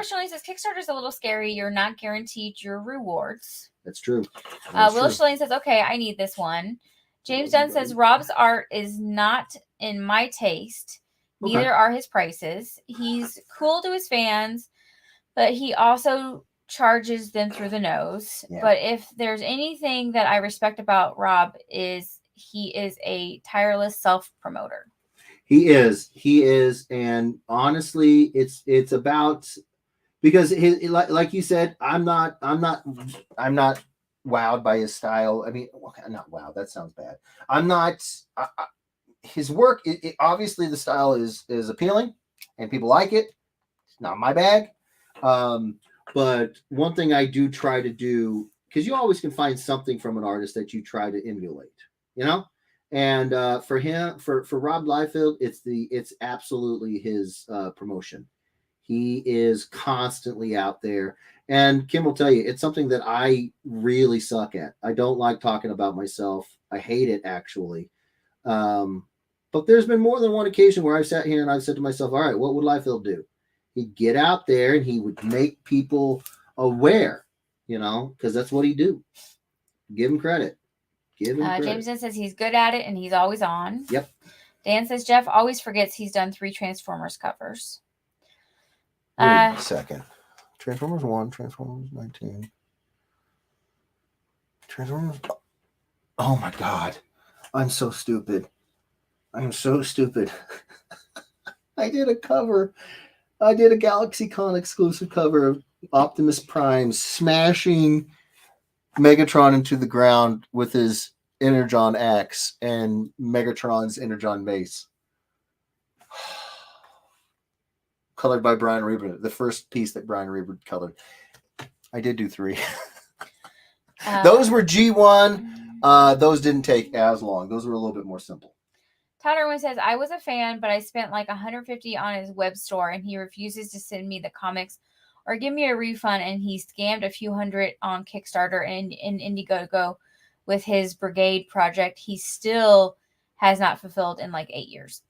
Schilling says Kickstarter's a little scary. You're not guaranteed your rewards. That's true. Will Schilling says, okay, I need this one. James Dunn says Rob's art is not in my taste. Neither are his prices. He's cool to his fans, but he also charges them through the nose. Yeah. But if there's anything that I respect about Rob is he is a tireless self-promoter. He is, and honestly, it's about because like you said, I'm not wowed by his style. I mean, not wowed. That sounds bad. I'm not. His work, obviously, the style is appealing, and people like it. It's not my bag. But one thing I do try to do, because you always can find something from an artist that you try to emulate, And for him, for Rob Liefeld, it's absolutely his promotion. He is constantly out there, and Kim will tell you it's something that I really suck at. I don't like talking about myself. I hate it actually. But there's been more than one occasion where I've sat here and I've said to myself, all right, what would Liefeld do? He'd get out there and he would make people aware, because that's what he'd do. Give him credit. Jameson says he's good at it and he's always on. Yep. Dan says Jeff always forgets he's done 3 Transformers covers. Wait a second. Transformers 1, Transformers 19. Transformers. Oh my God. I'm so stupid. I am so stupid. I did a cover I did a GalaxyCon exclusive cover of Optimus Prime smashing Megatron into the ground with his Energon axe and Megatron's Energon mace. Colored by Brian Reber, the first piece that Brian Reber colored. I did do 3. Those were G1. Those didn't take as long. Those were a little bit more simple. Todd Irwin says, I was a fan, but I spent like $150 on his web store, and he refuses to send me the comics or give me a refund, and he scammed a few hundred on Kickstarter and in Indiegogo with his Brigade project. He still has not fulfilled in like 8 years.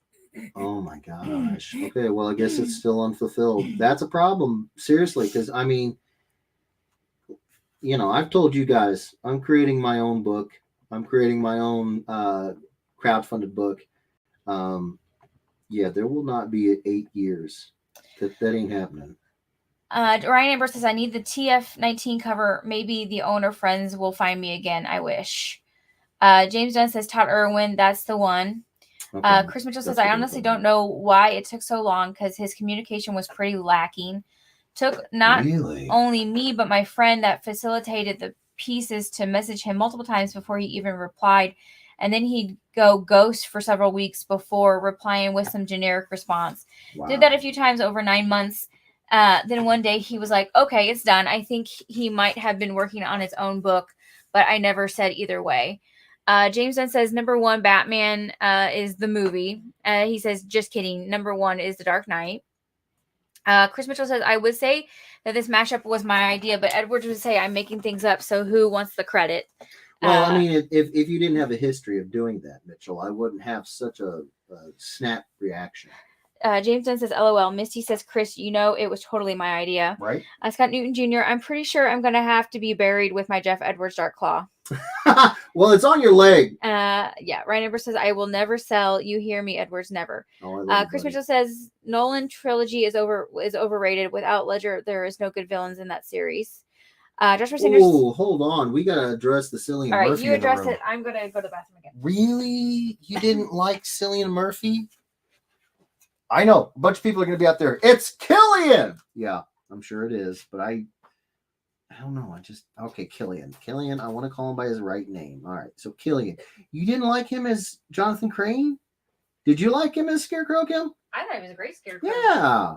Oh my gosh. Okay, well, I guess it's still unfulfilled. That's a problem, seriously, because I mean, you know, I've told you guys, I'm creating my own book. I'm creating my own crowdfunded book. Yeah, there will not be 8 years. That ain't happening. Ryan Amber says, I need the TF19 cover. Maybe the owner friends will find me again. I wish. James Dunn says, Todd Irwin, that's the one. Okay. Chris Mitchell says, I honestly don't know why it took so long because his communication was pretty lacking. Took not only me, but my friend that facilitated the pieces to message him multiple times before he even replied. And then he'd go ghost for several weeks before replying with some generic response. Wow. Did that a few times over 9 months. Then one day he was like, okay, it's done. I think he might have been working on his own book, but I never said either way. James Dunn says, number 1, Batman is the movie. He says, just kidding. Number 1 is The Dark Knight. Chris Mitchell says, I would say that this mashup was my idea, but Edwards would say I'm making things up, so who wants the credit? Well, I mean, if you didn't have a history of doing that, Mitchell, I wouldn't have such a snap reaction. James Dunn says, LOL. Misty says, Chris, you know it was totally my idea. Right. Scott Newton Jr., I'm pretty sure I'm going to have to be buried with my Jeff Edwards Dark Claw. Well, it's on your leg. Yeah. Ryan Amber says, I will never sell. You hear me, Edwards, never. Oh, Chris Mitchell says, Nolan trilogy is overrated. Without Ledger, there is no good villains in that series. Joshua Sanders. Oh, hold on. We got to address the Cillian Murphy. All right, you address it. I'm going to go to the bathroom again. Really? You didn't like Cillian Murphy? I know. A bunch of people are going to be out there. It's Killian! Yeah, I'm sure it is. But I don't know. Okay, Killian. Killian, I want to call him by his right name. All right, so Killian. You didn't like him as Jonathan Crane? Did you like him as Scarecrow, Kim? I thought he was a great Scarecrow. Yeah.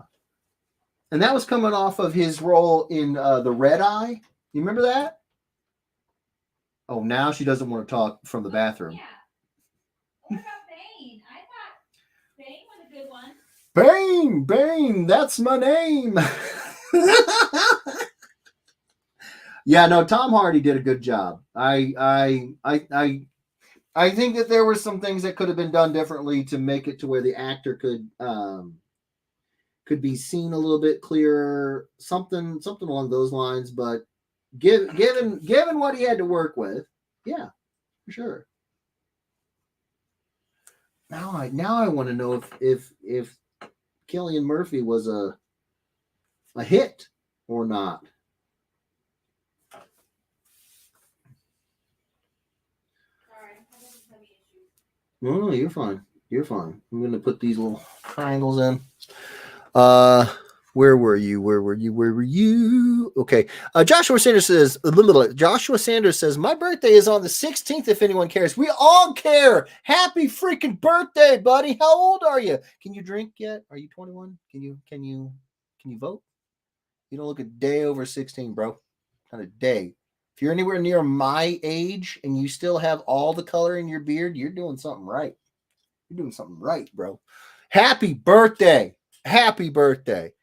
And that was coming off of his role in The Red Eye. You remember that? Oh, now she doesn't want to talk from the bathroom. Yeah. What about Bane? I thought Bane was a good one. Bane, that's my name. Yeah, no, Tom Hardy did a good job. I think that there were some things that could have been done differently to make it to where the actor could be seen a little bit clearer, something along those lines. But given what he had to work with, yeah, for sure. Now I want to know if Cillian Murphy was a hit or not. No, you're fine. You're fine. I'm going to put these little triangles in. Where were you? Okay. Joshua Sanders says, my birthday is on the 16th, if anyone cares. We all care. Happy freaking birthday, buddy. How old are you? Can you drink yet? Are you 21? Can you vote? You don't look a day over 16, bro. Not a day. If you're anywhere near my age and you still have all the color in your beard, you're doing something right. You're doing something right, bro. Happy birthday. Happy birthday.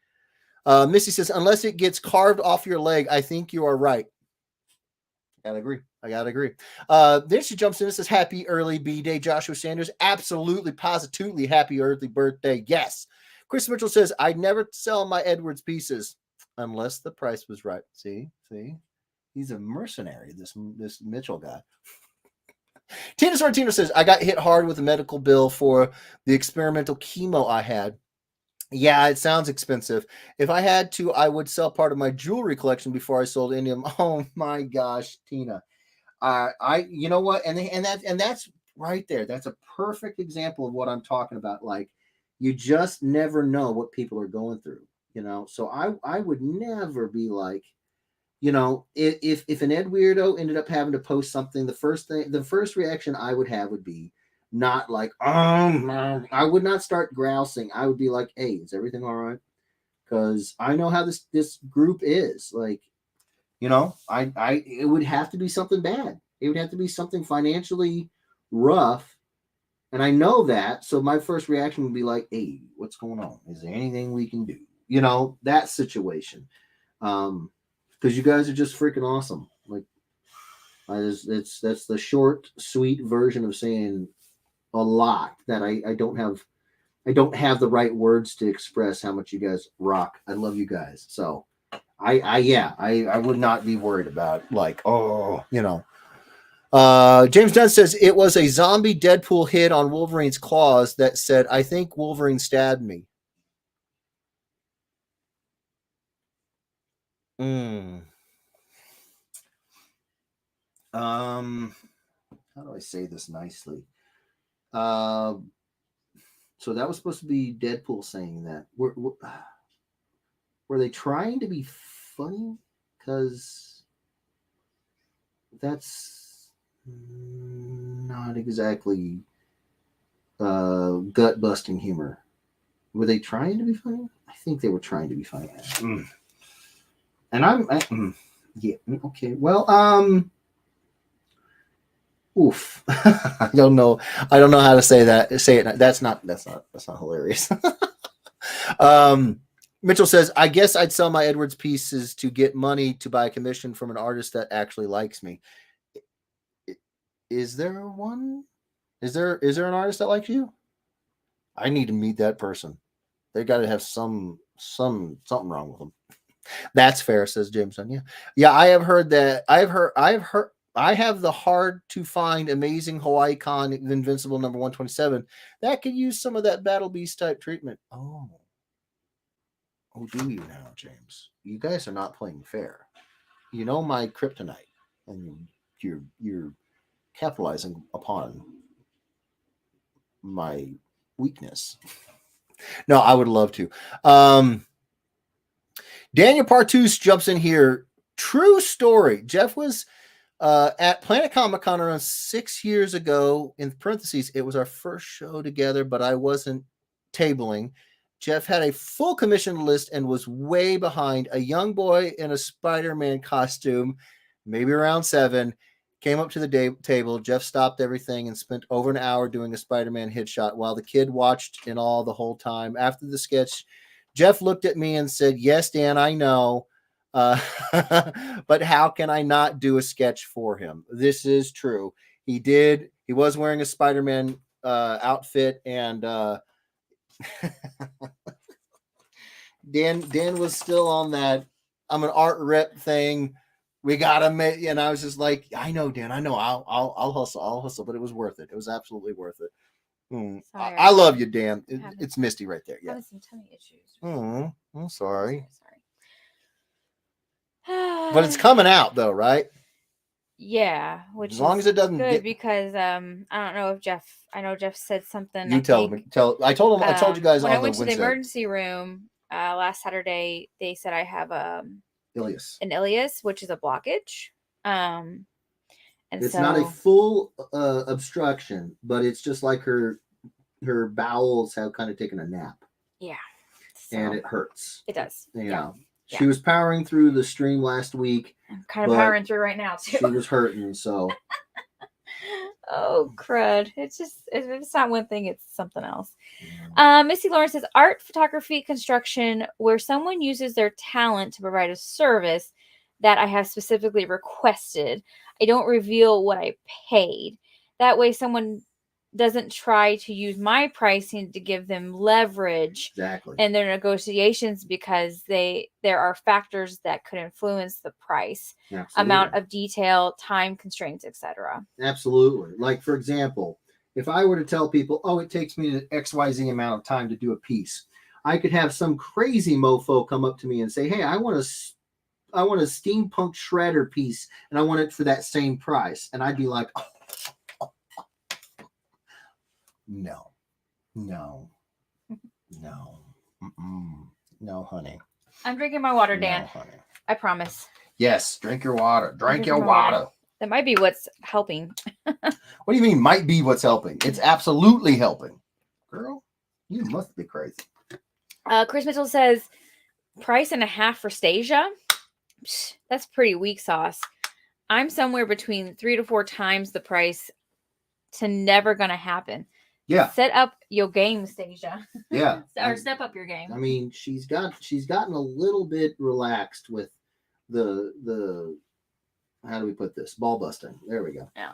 Missy says, unless it gets carved off your leg, I think you are right. I gotta agree. Then she jumps in and says, happy early B-Day, Joshua Sanders. Absolutely, positively happy early birthday. Yes. Chris Mitchell says, I'd never sell my Edwards pieces unless the price was right. See? He's a mercenary, this Mitchell guy. Tina Sorrentino says, I got hit hard with a medical bill for the experimental chemo I had. Yeah, it sounds expensive. If I had to, I would sell part of my jewelry collection before I sold any of them. Oh my gosh, Tina. You know what? And that's right there. That's a perfect example of what I'm talking about. Like, you just never know what people are going through. you know. So I would never be like, you know, if an Ed weirdo ended up having to post something, the first reaction I would have would be not like, I would not start grousing. I would be like, hey, is everything all right? Because I know how this group is. Like, you know, it would have to be something bad. It would have to be something financially rough, and I know that. So my first reaction would be like, hey, what's going on? Is there anything we can do? You know, that situation. Because you guys are just freaking awesome. Like, that's the short, sweet version of saying a lot that I don't have the right words to express how much you guys rock. I love you guys. So I would not be worried about like, oh, you know. James Dunn says it was a zombie Deadpool hit on Wolverine's claws that said, I think Wolverine stabbed me. How do I say this nicely? So that was supposed to be Deadpool saying that. Were they trying to be funny? Because that's not exactly gut busting humor. Were they trying to be funny? I think they were trying to be funny. And yeah, okay. Well, oof. I don't know how to say that. Say it. That's not hilarious. Mitchell says, I guess I'd sell my Edwards pieces to get money to buy a commission from an artist that actually likes me. Is there one? Is there an artist that likes you? I need to meet that person. They got to have something wrong with them. That's fair, says Jameson. Yeah. I have heard that. I have the hard to find amazing Hawaii Con Invincible number 127 that could use some of that Battle Beast type treatment. Oh, do you now, James? You guys are not playing fair. You know my kryptonite, and you're capitalizing upon my weakness. No, I would love to. Daniel Partus jumps in here. True story. Jeff was at Planet Comic Con around 6 years ago. In parentheses, it was our first show together, but I wasn't tabling. Jeff had a full commission list and was way behind. A young boy in a Spider-Man costume, maybe around 7, came up to the table. Jeff stopped everything and spent over an hour doing a Spider-Man headshot while the kid watched in all the whole time. After the sketch, Jeff looked at me and said, yes, Dan, I know. But how can I not do a sketch for him? This is true. He was wearing a Spider-Man outfit, and Dan was still on that I'm an art rep thing. We gotta make, and I was just like, I know, Dan, I know, I'll hustle, but it was worth it. It was absolutely worth it. Sorry, I love you, Dan. It's Misty right there. Yeah. Having some tummy issues. I'm sorry. Sorry. But it's coming out though, right? Yeah, which as long as it doesn't good because I don't know if I know Jeff said something. You tell me. I told you guys when on I went to the Wednesday. emergency room last Saturday. They said I have an ileus, which is a blockage. And it's not a full obstruction, but it's just like her bowels have kind of taken a nap. Yeah, and it hurts. It does. Yeah. She was powering through the stream last week. I'm kind of powering through right now too. She was hurting, so. Oh crud! It's just if it's not one thing, it's something else. Missy Lawrence says art, photography, construction, where someone uses their talent to provide a service that I have specifically requested. I don't reveal what I paid. That way, someone doesn't try to use my pricing to give them leverage in their negotiations, because there are factors that could influence the price, amount of detail, time constraints, etc. Absolutely. Like, for example, if I were to tell people, it takes me an XYZ amount of time to do a piece, I could have some crazy mofo come up to me and say, hey, I want a steampunk shredder piece and I want it for that same price. And I'd be like, No. No, honey. I'm drinking my water, Dan. No, honey. I promise. Yes, drink your water. Drink your water. That might be what's helping. What do you mean might be what's helping? It's absolutely helping. Girl, you must be crazy. Chris Mitchell says, price and a half for Stasia? Psh, that's pretty weak sauce. I'm somewhere between 3 to 4 times the price to never gonna happen. Yeah. Set up your game, Stasia. Yeah. Or step up your game. I mean, she's gotten a little bit relaxed with the how do we put this? Ball busting. There we go. Yeah.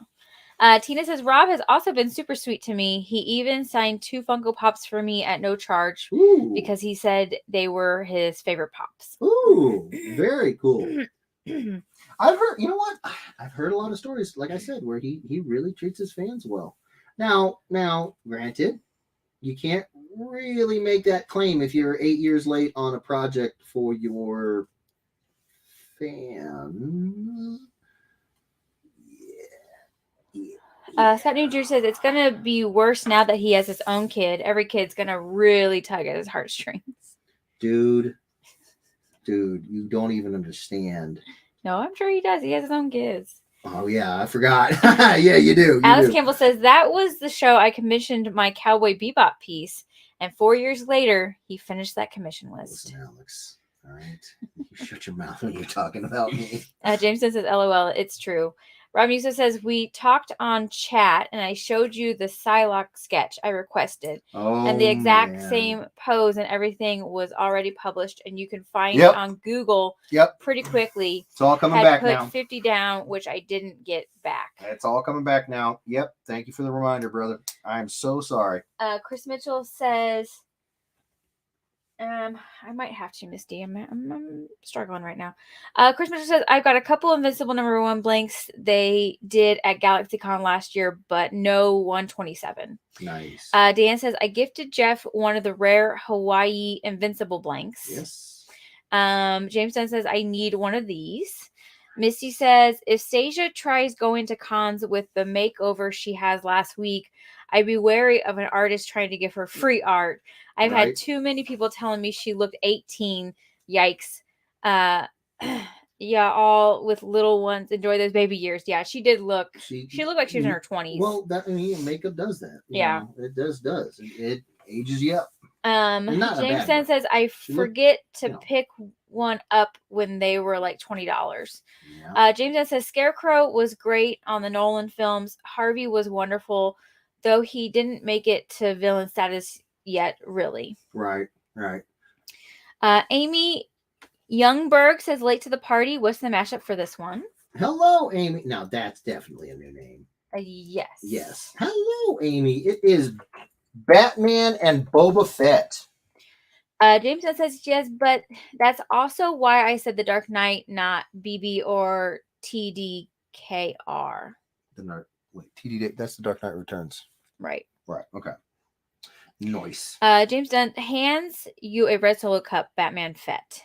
Tina says, Rob has also been super sweet to me. He even signed 2 Funko Pops for me at no charge. Ooh. Because he said they were his favorite Pops. Ooh, very cool. I've heard, you know what? I've heard a lot of stories, like I said, where he really treats his fans well. Now, granted, you can't really make that claim if you're 8 years late on a project for your fans. Scott Nugent says it's gonna be worse now that he has his own kid. Every kid's gonna really tug at his heartstrings. Dude, you don't even understand. No, I'm sure he does. He has his own kids. Oh yeah, I forgot. Yeah, you do. Alex Campbell says that was the show I commissioned my Cowboy Bebop piece, and 4 years later he finished that commission list. Listen, Alex. All right, you shut your mouth when you're talking about me. Jameson says, "LOL, it's true." Rob Musa says, we talked on chat and I showed you the Psylocke sketch I requested. Oh, and the exact man. same pose and everything was already published. And you can find it on Google pretty quickly. It's all coming back now. Put 50 down, which I didn't get back. It's all coming back now. Yep. Thank you for the reminder, brother. I'm so sorry. Chris Mitchell says... I might have to, Misty. I'm struggling right now. Chris Mitchell says, I've got a couple Invincible #1 blanks they did at GalaxyCon last year, but no 127. Nice. Dan says, I gifted Jeff one of the rare Hawaii Invincible blanks. Yes. James Dunn says, I need one of these. Misty says, if Stasia tries going to cons with the makeover she has last week, I'd be wary of an artist trying to give her free art. I've had too many people telling me she looked 18. Yikes. Yeah, all with little ones. Enjoy those baby years. Yeah, she did look. She looked like she was in her 20s. Well, makeup does that. Yeah. It does. It ages you up. James Dunn says, I forget to pick one up when they were like $20. Yeah. James Dunn says, Scarecrow was great on the Nolan films. Harvey was wonderful, though he didn't make it to villain status yet, really. Right. Amy Youngberg says, late to the party. What's the mashup for this one? Hello, Amy. Now, that's definitely a new name. Yes. Hello, Amy. It is Batman and Boba Fett. James says yes, but that's also why I said the Dark Knight, not BB or TDKR. TDK, that's the Dark Knight Returns. Right. Okay. Nice. James Dunn hands you a red Solo cup, Batman Fett.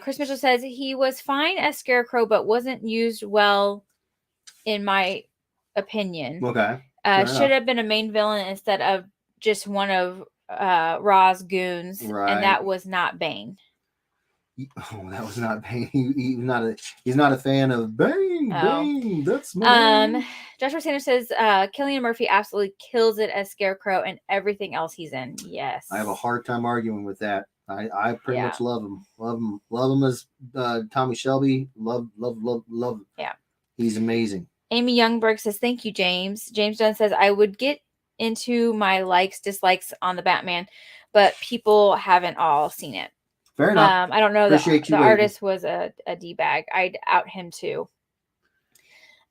Chris Mitchell says he was fine as Scarecrow, but wasn't used well, in my opinion. Okay. Should have been a main villain instead of just one of Ra's goons, and that was not Bane. Oh, that was not Bane. He's not a fan of Bane. Bane, that's my Joshua Sanders says Cillian Murphy absolutely kills it as Scarecrow and everything else he's in. Yes. I have a hard time arguing with that. I pretty much love him. Love him as Tommy Shelby. Love him. Yeah. He's amazing. Amy Youngberg says, thank you, James. James Dunn says, I would get into my likes, dislikes on the Batman, but people haven't all seen it. Fair enough. I don't know that the artist was a D-bag. I'd out him too.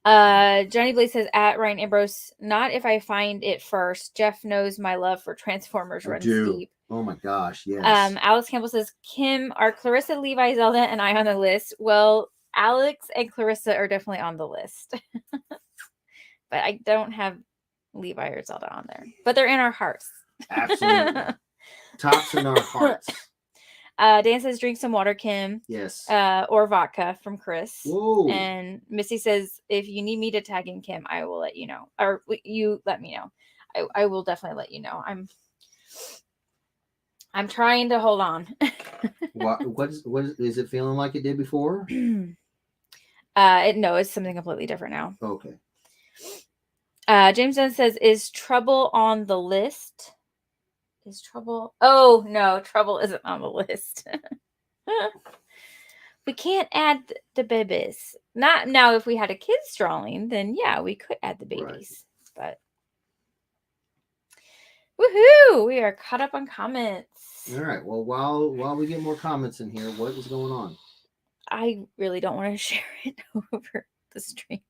Johnny Blaze says, at Ryan Ambrose, not if I find it first. Jeff knows my love for Transformers runs deep. Oh my gosh, yes. Alex Campbell says, Kim, are Clarissa, Levi, Zelda, and I on the list? Well, Alex and Clarissa are definitely on the list. But I don't have Levi or Zelda on there. But they're in our hearts. Absolutely. Tops in our hearts. Dan says, drink some water, Kim. Yes. Or vodka from Chris. Whoa. And Missy says, if you need me to tag in Kim, I will let you know. Or you let me know. I will definitely let you know. I'm trying to hold on. What is it feeling like it did before? No, it's something completely different now. Okay. James Dunn says, "Is Trouble on the list?" Is Trouble? Oh no, Trouble isn't on the list. We can't add the babies. Not now. If we had a kids drawing, then yeah, we could add the babies. Right. But woohoo! We are caught up on comments. All right. Well, while we get more comments in here, what is going on? I really don't want to share it over the stream.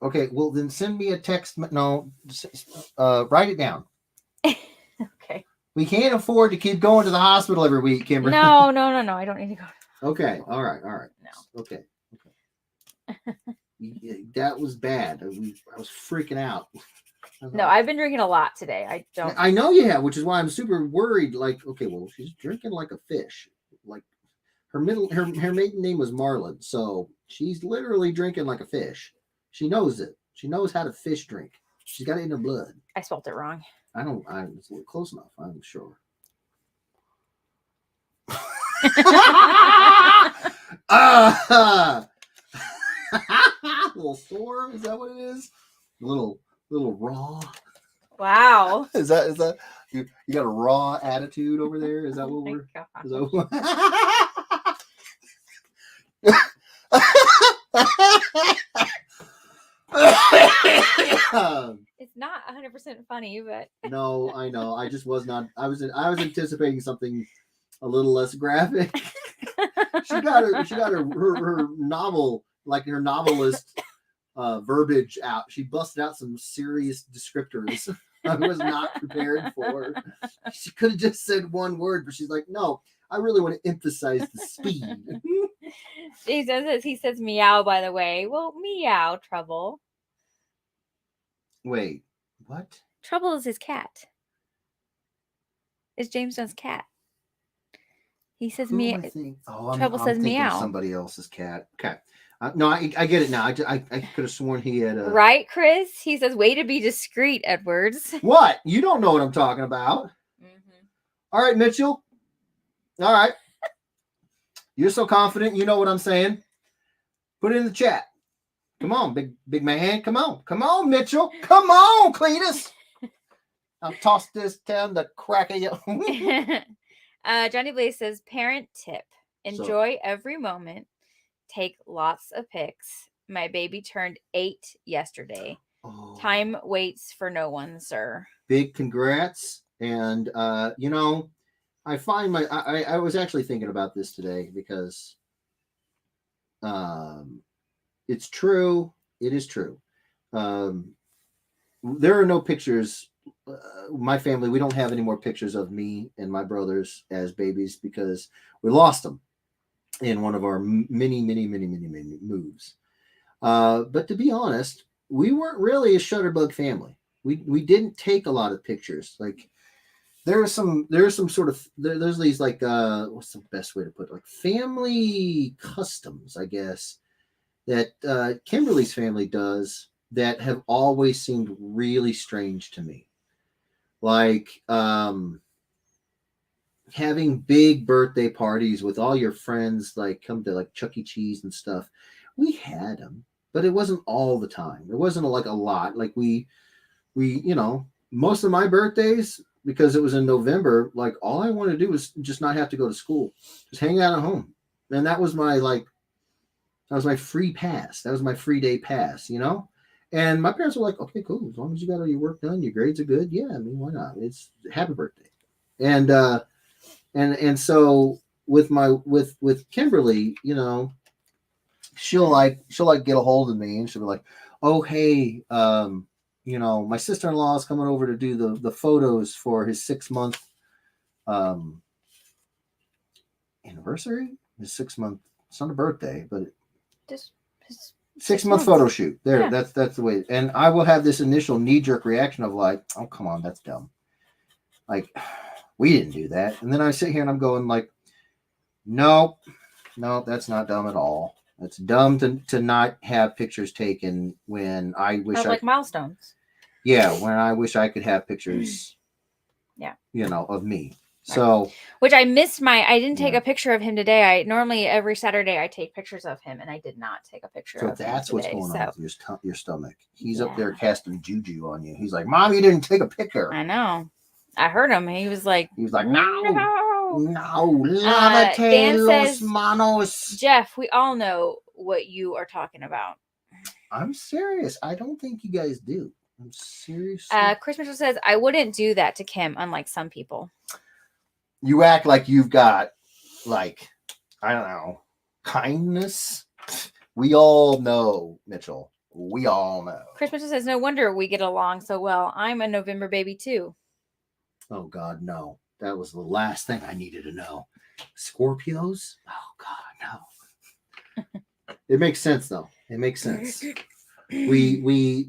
Okay. Well, then send me a text. No, write it down. Okay. We can't afford to keep going to the hospital every week, Kimberly. No. I don't need to go. Okay. All right. No. Okay. That was bad. I was freaking out. No, I've been drinking a lot today. I know you have, which is why I'm super worried. Like, okay, well, she's drinking like a fish. Like her maiden name was Marlin, so she's literally drinking like a fish. She knows it. She knows how to fish drink. She's got it in her blood. I spelled it wrong. It's close enough, I'm sure. A little sore, is that what it is? A little raw. Wow. Is that you got a raw attitude over there? Is that what we're It's not 100% funny, but no, I know. I just was not. I was anticipating something a little less graphic. She got her novel, like her novelist verbiage out. She busted out some serious descriptors I was not prepared for. She could have just said one word, but she's like, no, I really want to emphasize the speed. He says meow, by the way. Well, meow, Trouble. Wait, what? Trouble is his cat. It's James Dunn's cat. He says meow. Trouble says meow. Somebody else's cat. Okay. No, I get it now. I could have sworn he had a... Right, Chris? He says, way to be discreet, Edwards. What? You don't know what I'm talking about. Mm-hmm. All right, Mitchell. All right. You're so confident. You know what I'm saying. Put it in the chat. Come on, big man. Come on, Mitchell. Come on, Cletus. I'll toss this down the crack of you. Johnny Blaze says, parent tip. Enjoy every moment. Take lots of pics. My baby turned 8 yesterday. Oh. Time waits for no one, sir. Big congrats. And, I find I was actually thinking about this today because it's true. It is true. There are no pictures. My family, we don't have any more pictures of me and my brothers as babies because we lost them in one of our many moves. But to be honest, we weren't really a shutterbug family. We didn't take a lot of pictures. Like there's these like what's the best way to put it? Like family customs, I guess, that Kimberly's family does that have always seemed really strange to me. Like having big birthday parties with all your friends, like come to like Chuck E. Cheese and stuff. We had them, but it wasn't all the time. It wasn't like a lot. Like we, most of my birthdays, because it was in November, like all I wanted to do was just not have to go to school, just hang out at home. And that was my free pass. That was my free day pass, And my parents were like, okay, cool. As long as you got all your work done, your grades are good. Yeah, I mean, why not? It's happy birthday. And so with Kimberly, she'll get a hold of me and she'll be like, oh, hey, my sister-in-law is coming over to do the photos for his 6-month anniversary. His 6-month, it's not a birthday, but just his 6-month photo shoot. There, yeah. That's the way. And I will have this initial knee-jerk reaction of like, oh, come on, that's dumb. Like, we didn't do that. And then I sit here and I'm going like, no, that's not dumb at all. It's dumb to not have pictures taken when I wish like milestones. Yeah, when I wish I could have pictures. Yeah. Of me. So, which I missed I didn't take a picture of him today. I normally every Saturday I take pictures of him, and I did not take a picture of him. So that's what's going on with your stomach. He's up there casting juju on you. He's like, Mom, you didn't take a picture. I know. I heard him. He was like, no, lávate los manos. Jeff, we all know what you are talking about. I'm serious. I don't think you guys do. I'm serious. Chris Mitchell says, I wouldn't do that to Kim, unlike some people. You act like you've got, like, I don't know, kindness. We all know, Mitchell. We all know. Chris Mitchell says, no wonder we get along so well. I'm a November baby, too. Oh, God, no. That was the last thing I needed to know. Scorpios? Oh, God, no. It makes sense, though. It makes sense. We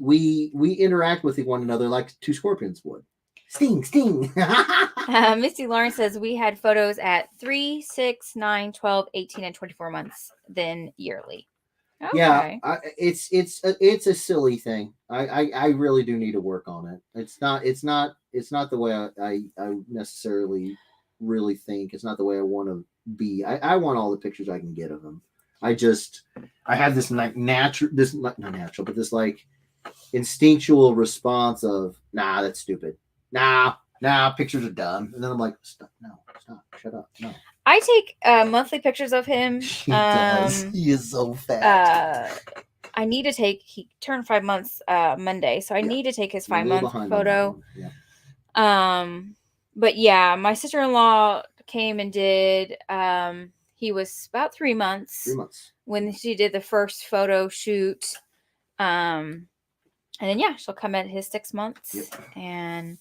interact with one another like two scorpions would. Sting. Misty Lawrence says we had photos at 3, 6, 9, 12, 18, and 24 months, then yearly. Okay. Yeah, it's a silly thing. I really do need to work on it. It's not the way I necessarily really think. It's not the way I want to be. I want all the pictures I can get of him. I have this not natural, but this like instinctual response of, nah, that's stupid. Nah, pictures are dumb. And then I'm like, stop, shut up, no. I take monthly pictures of him. He does. He is so fat. I need to take, he turned 5 months Monday, so I need to take his 5-month photo. Yeah. But yeah, my sister-in-law came and did, he was about 3 months. 3 months. When she did the first photo shoot. And then, yeah, she'll come at his 6 months. Yep. And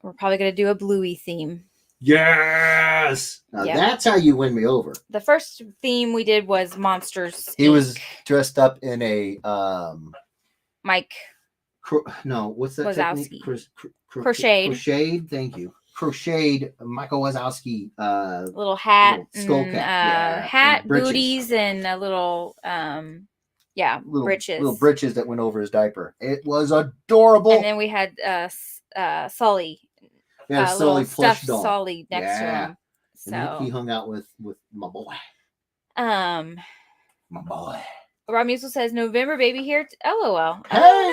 we're probably going to do a Bluey theme. Yes! Now that's how you win me over. The first theme we did was Monsters. He was dressed up in a... Mike. What's that Wazowski. technique? Crocheted. Crocheted, thank you. Crocheted Michael Wazowski. Little hat. Skull cap. Hat, and booties, and a little... britches. Little britches that went over his diaper. It was adorable. And then we had Sully. Yeah, Sully plush doll. Sully next to him. So and he hung out with my boy. My boy. Rob Musel says November baby here. LOL. Hey. Oh,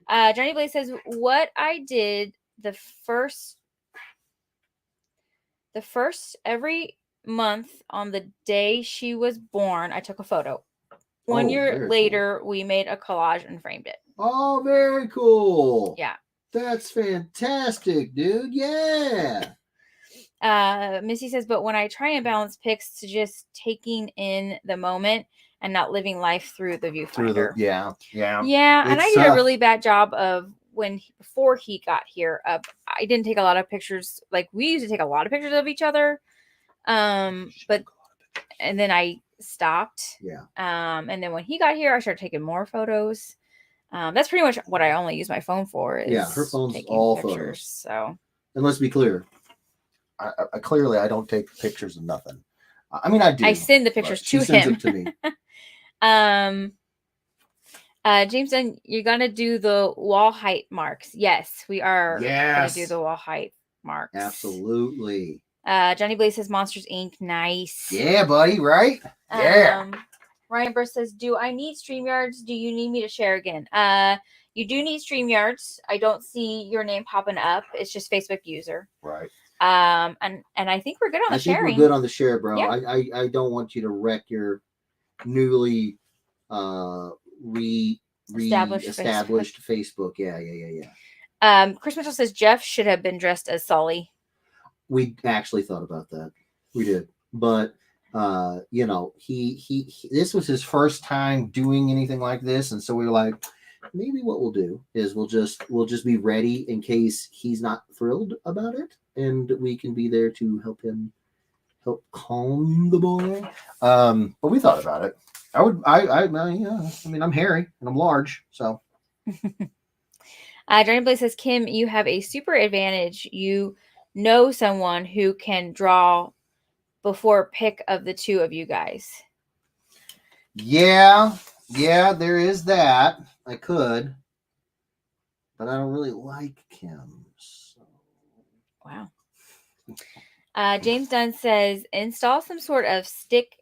nice. Johnny Blaze says what I did the first every month on the day she was born. I took a photo. 1 year later, we made a collage and framed it. Oh, very cool. Yeah. That's fantastic, dude. Yeah. Missy says, but when I try and balance pics to just taking in the moment and not living life through the viewfinder. Yeah. And I did a really bad job of before he got here. I didn't take a lot of pictures. Like we used to take a lot of pictures of each other. And then I stopped. Yeah. And then when he got here, I started taking more photos. That's pretty much what I only use my phone for. Is her phone's all pictures. Photos. So, and let's be clear. I clearly I don't take pictures of nothing. I mean, I do. I send the pictures to him. She sends them to me. James, then you're gonna do the wall height marks. Yes, we are. Gonna do the wall height marks. Absolutely. Johnny Blaze says Monsters Inc. Nice. Yeah, buddy. Right. Yeah. Ryan Burst says, do I need StreamYards? Do you need me to share again? You do need StreamYards. I don't see your name popping up. It's just Facebook user. Right. And I think we're good on the sharing. I think we're good on the share, bro. Yeah. I don't want you to wreck your newly established Facebook. Yeah. Chris Mitchell says Jeff should have been dressed as Sully. We actually thought about that. We did. But he this was his first time doing anything like this, and so we were like, maybe what we'll do is we'll just be ready in case he's not thrilled about it, and we can be there to help calm the boy. But we thought about it. I mean, I'm hairy and I'm large, so. Johnny Blaze says, Kim, you have a super advantage. You know someone who can draw before pick of the two of you guys. Yeah, there is that. I could, but I don't really like Kim. So. Wow. James Dunn says, install some sort of stick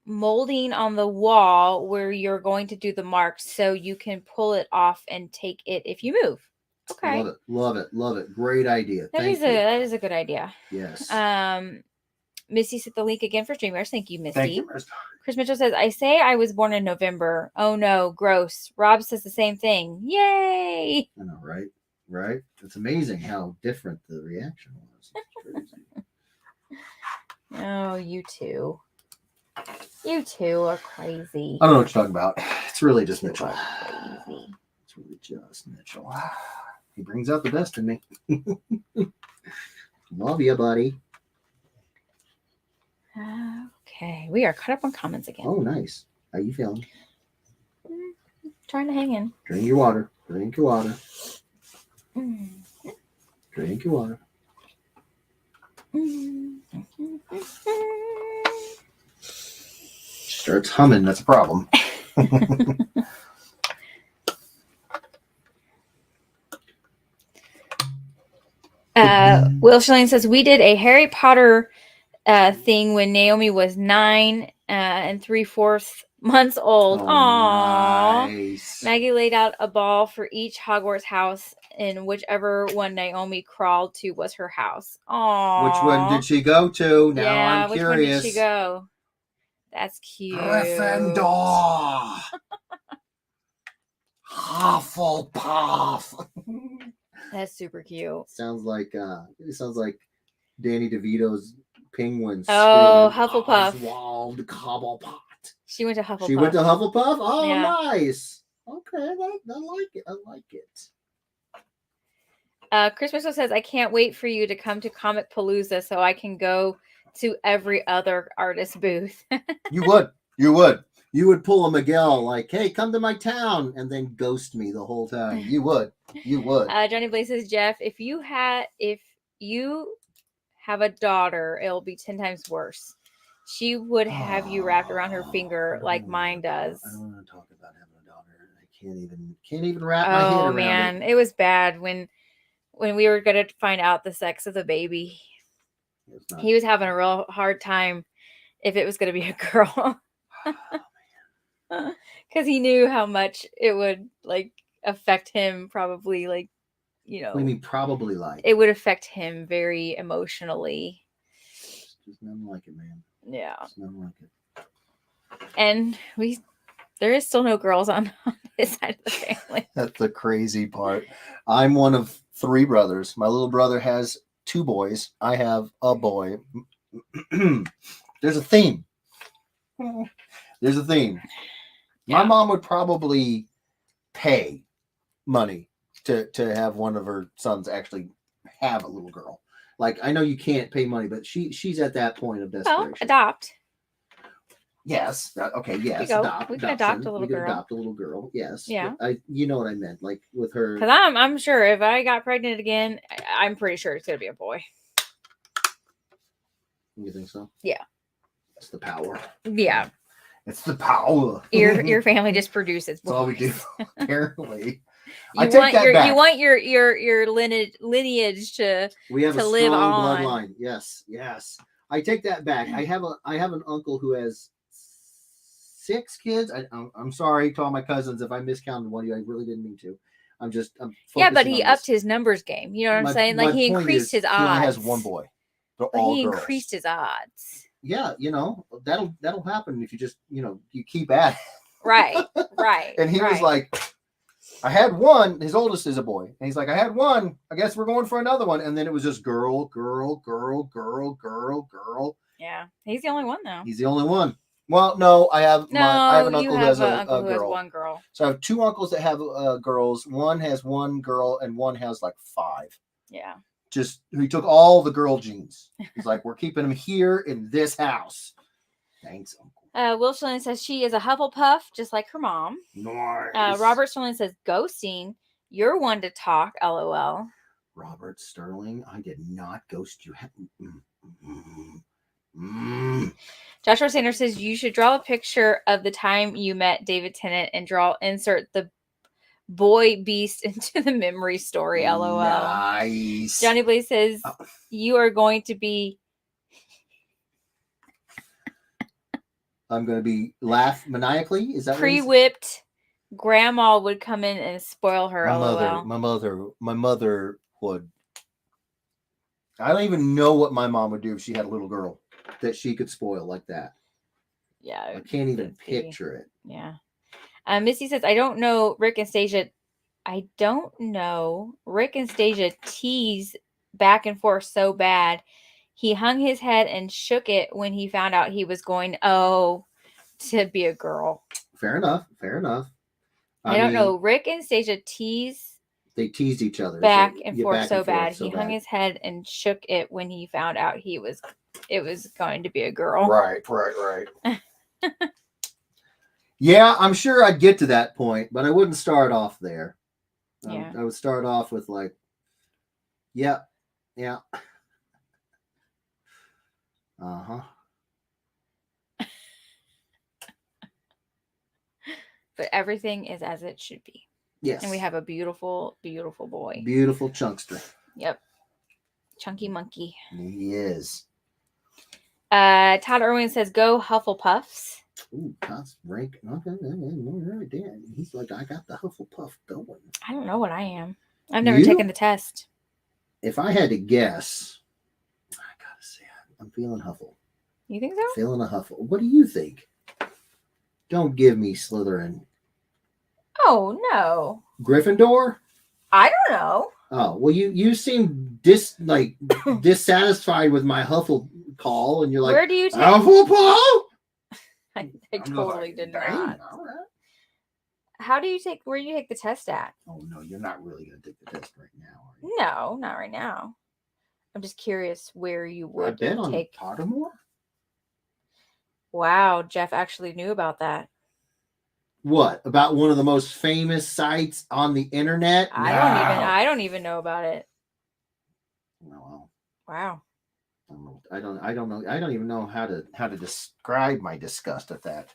molding on the wall where you're going to do the marks so you can pull it off and take it if you move. Okay. Love it. Great idea. That is a good idea. Yes. Missy set the link again for streamers. Thank you, Missy. Thank you, Mr. Chris Mitchell says, I say I was born in November. Oh no, gross. Rob says the same thing. Yay! I know, right? Right? It's amazing how different the reaction was. It's crazy. Oh, you two. You two are crazy. I don't know what you're talking about. It's really just Mitchell. Crazy. It's really just Mitchell. He brings out the best in me. Love you, buddy. Okay, we are caught up on comments again. Oh, nice. How you feeling? Trying to hang in. Drink your water. Drink your water. Mm. Drink your water. Starts humming. That's a problem. Will Schilling says, we did a Harry Potter thing when Naomi was 9 and 3/4 months old. Oh, Aww. nice. Maggie laid out a ball for each Hogwarts house, and whichever one Naomi crawled to was her house. Aww. Which one did she go to? Now yeah, I'm which curious. one did she go? That's cute. Gryffindor. Hufflepuff. That's super cute. Sounds like Danny DeVito's Penguins. Oh, Hufflepuff. Oswald Cobblepot. She went to Hufflepuff. She went to Hufflepuff? Oh, Yeah. nice. Okay, I like it. I like it. Chris Mitchell says, I can't wait for you to come to Comic Palooza so I can go to every other artist booth. You would. You would pull a Miguel like, hey, come to my town, and then ghost me the whole time. You would. Johnny Blaze says, Jeff, if you have a daughter, it'll be 10 times worse. She would have you wrapped around her finger like mine does. I don't want to talk about having a daughter. I can't even wrap my head around man, it. it was bad when we were going to find out the sex of the baby. He was having a real hard time if it was going to be a girl. Because he knew how much it would like affect him, probably like, you know. What do you mean probably like? It would affect him very emotionally. Just nothing like it, man. Yeah. Just nothing like it. And there is still no girls on his side of the family. That's the crazy part. I'm one of 3 brothers. My little brother has 2 boys. I have a boy. There's a theme. My mom would probably pay money to have one of her sons actually have a little girl. Like, I know you can't pay money, but she's at that point of desperation. Well, adopt. Yes. Okay. Yes. We can adopt a little girl. Adopt a little girl. Yes. Yeah. You know what I meant, like with her. Because I'm sure if I got pregnant again, I'm pretty sure it's gonna be a boy. You think so? Yeah. It's the power. Yeah. It's the power. Your family just produces boys. That's all we do. Apparently. You want your lineage to we have to a live strong on. bloodline. Yes. I take that back. I have an uncle who has 6 kids. I'm sorry to all my cousins if I miscounted one of you. I really didn't mean to. I'm yeah, but he upped his numbers game. You know what I'm saying? Like he increased his odds. He only has 1 boy. They're but all he girls. increased his odds. Yeah, that'll happen if you just you keep at it. Right. And he was like, I had one. His oldest is a boy, and he's like, I had one. I guess we're going for another one. And then it was just girl. Yeah, he's the only one though. He's the only one. Well, no, I have an uncle who has a uncle who has girl. 1 girl. So I have 2 uncles that have girls. One has 1 girl, and one has like 5. Yeah. Just he took all the girl genes. He's like, we're keeping them here in this house. Thanks, Uncle. Will Schilling says she is a Hufflepuff, just like her mom. Nice. Robert Sterling says ghosting. You're one to talk. LOL. Robert Sterling, I did not ghost you. Joshua Sanders says you should draw a picture of the time you met David Tennant and insert the boy beast into the memory story. LOL. Nice. Johnny Blaze says you are going to be. I'm going to be laugh maniacally. Is that pre-whipped? Grandma would come in and spoil her. My mother would. I don't even know what my mom would do if she had a little girl that she could spoil like that. Yeah, I can't even picture it. Yeah. Missy says, I don't know Rick and Stasia. I don't know. Rick and Stasia tease back and forth so bad. He hung his head and shook it when he found out he was going to be a girl. Fair enough. I don't know. Rick and Stasia they teased each other back and forth so bad. He hung his head and shook it when he found out it was going to be a girl. Right. Yeah, I'm sure I'd get to that point, but I wouldn't start off there. Yeah. I would start off with like, yeah. Uh-huh. But everything is as it should be. Yes. And we have a beautiful, beautiful boy. Beautiful chunkster. Yep. Chunky monkey. He is. Todd Irwin says, go Hufflepuffs. Ooh, Todd's rank. Okay, right there. He's like, I got the Hufflepuff going. I don't know what I am. I've never taken the test. If I had to guess, I gotta say, I'm feeling Huffle. You think so? Feeling a Huffle. What do you think? Don't give me Slytherin. Oh, no. Gryffindor? I don't know. Oh, well, you seem dissatisfied with my Huffle call, and you're like, where do you take Hufflepuff? I totally did not. All right. Where do you take the test at? Oh, no, you're not really going to take the test right now, are you? No, not right now. I'm just curious where you would I bet on Pottermore? Wow, Jeff actually knew about that. What? About one of the most famous sites on the internet? I don't even know about it. Well, wow. I don't even know how to describe my disgust at that.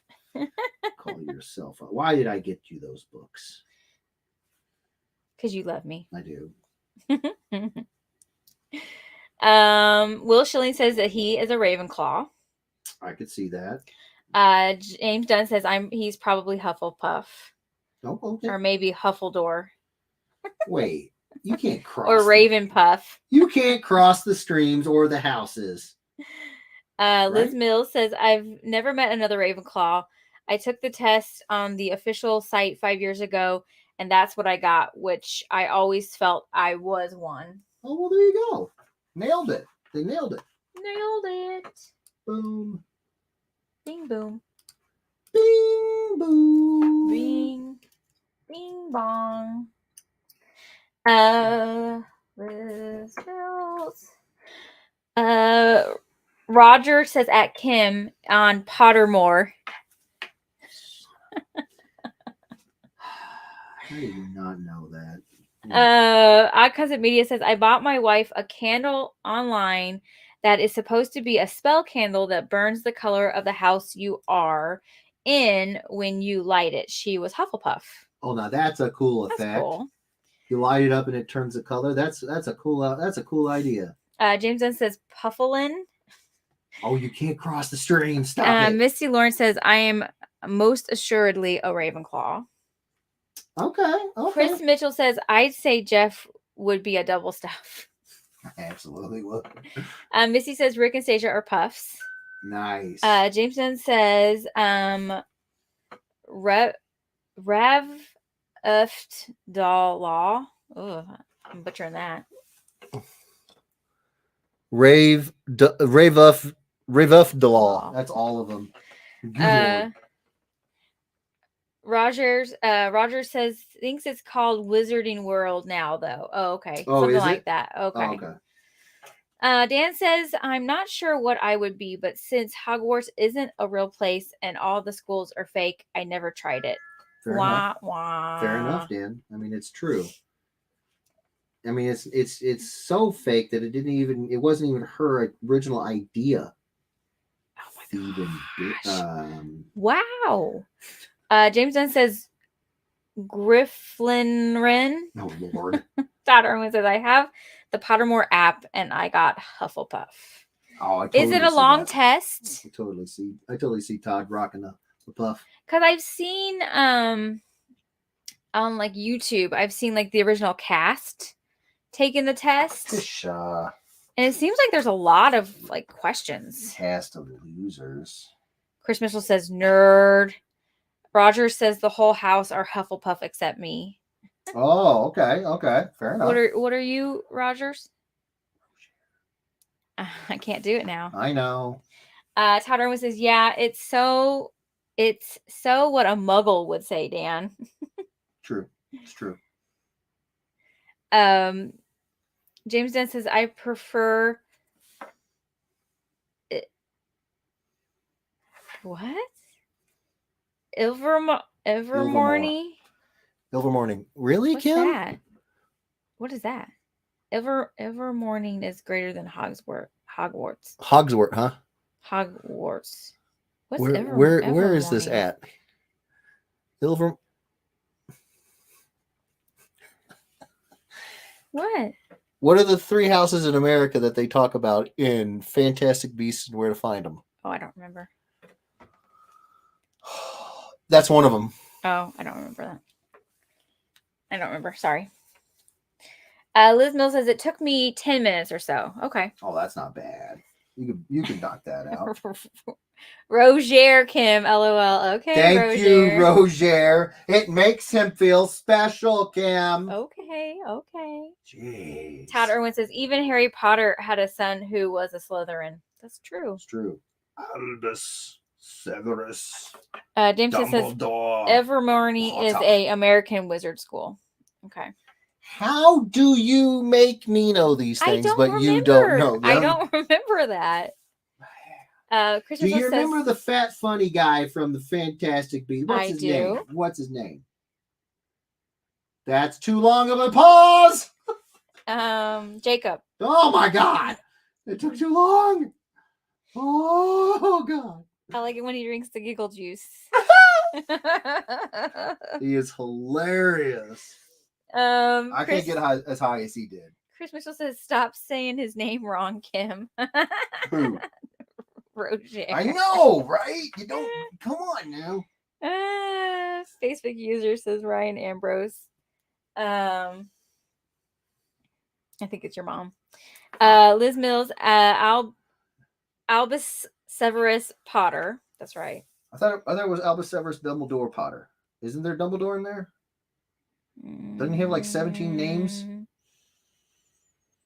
Call yourself up. Why did I get you those books? Because you love me. I do. Will Schilling says that he is a Ravenclaw. I could see that. James Dunn says he's probably Hufflepuff. Oh, okay. Or maybe Huffledore. Wait, you can't cross. Or Ravenpuff. You can't cross the streams or the houses. Liz Mills says, I've never met another Ravenclaw. I took the test on the official site 5 years ago, and that's what I got, which I always felt I was one. Oh, well, there you go. Nailed it. They nailed it. Nailed it. Boom. Bing, boom. Bing, boom. Bing. Bing, bong. Liz Mills. Roger says at Kim on Pottermore. How do you not know that? Odd Cousin Media says, I bought my wife a candle online that is supposed to be a spell candle that burns the color of the house you are in when you light it. She was Hufflepuff. Oh, now that's a cool effect. That's cool. You light it up and it turns the color. That's a cool idea. James Dunn says Pufflin. Oh, you can't cross the stream. Stop it. Misty Lawrence says, I am most assuredly a Ravenclaw. Okay. Chris Mitchell says, I'd say Jeff would be a double stuff. I absolutely would. Missy says Rick and Stasia are Puffs. Nice. James Dunn says Rev Law. Oh, I'm butchering that. Rave Law. That's all of them. Rogers says thinks it's called Wizarding World now though. Oh, okay. Oh, something is like it? that. Okay. Oh, okay. Dan says I'm not sure what I would be, but since Hogwarts isn't a real place and all the schools are fake, I never tried it. Fair enough. Fair enough, Dan. I mean, it's true. I mean, it's so fake that it wasn't even her original idea. Oh my gosh. Wow. James Dunn says Grifflinren. Oh Lord. Todd Irwin says, I have the Pottermore app and I got Hufflepuff. Oh, I Is it a see long that. test? I totally see Todd rocking the puff. Because I've seen on like YouTube, I've seen like the original cast taking the test. Tisha. And it seems like there's a lot of like questions. Cast of losers. Chris Mitchell says nerd. Roger says the whole house are Hufflepuff except me. Oh, okay. Fair enough. What are you, Rogers? I can't do it now. I know. Todd Irwin says, yeah, it's so what a muggle would say, Dan. True. It's true. James Dent says, I prefer it. What? Ilvermorny? Ilvermorning. Really, What's Kim? that? What is that? Ilvermorning is greater than Hogwarts. Hogsworth, huh? Hogwarts. What's where is this Evermorning? at? Ilver. What are the 3 houses in America that they talk about in Fantastic Beasts and Where to Find Them? Oh, I don't remember. That's one of them. Oh, I don't remember that. I don't remember. Sorry. Liz Mills says it took me 10 minutes or so. Okay. Oh, that's not bad. You can knock that out. Roger Kim, LOL. Okay. Thank you, Roger. It makes him feel special, Kim. Okay. Jeez. Todd Irwin says even Harry Potter had a son who was a Slytherin. That's true. It's true. Albus Severus. James says Evermorny is a American wizard school. Okay. How do you make me know these things, but you don't know them? I don't remember that. Do you remember the fat funny guy from the Fantastic Beasts? What's his name? What's his name? That's too long of a pause. Jacob. Oh my God! It took too long. Oh God! I like it when he drinks the giggle juice. He is hilarious. I can't get as high as he did. Chris Mitchell says, "Stop saying his name wrong, Kim." Who? Roger. I know, right? You don't. Come on now. Facebook user says Ryan Ambrose. I think it's your mom. Liz Mills. Albus Severus Potter. That's right. I thought it was Albus Severus Dumbledore Potter. Isn't there Dumbledore in there? Doesn't he have like 17 names?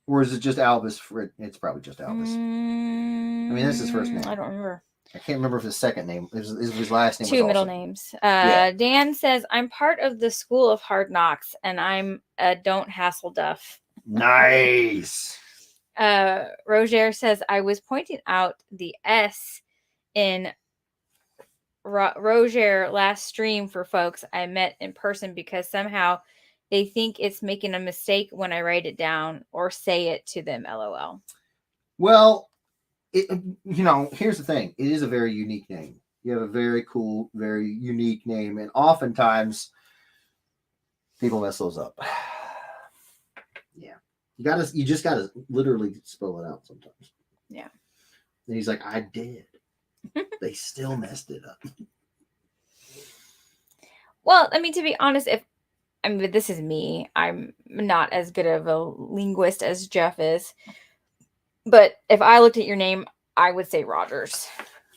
Or is it just Albus? It's probably just Albus. I mean, that's his first name. I don't remember. I can't remember if his second name is his last name. 2 middle names. Dan says, I'm part of the School of Hard Knocks, and I'm a Don't Hassle Duff. Nice. Roger says, I was pointing out the S in Roger last stream for folks I met in person because somehow they think it's making a mistake when I write it down or say it to them. LOL. Well, here's the thing. It is a very unique name. You have a very cool, very unique name. And oftentimes people mess those up. Yeah. You just gotta literally spell it out sometimes. Yeah. And he's like, I did. They still messed it up. Well, I mean, to be honest, this is me. I'm not as good of a linguist as Jeff is. But if I looked at your name, I would say Rogers.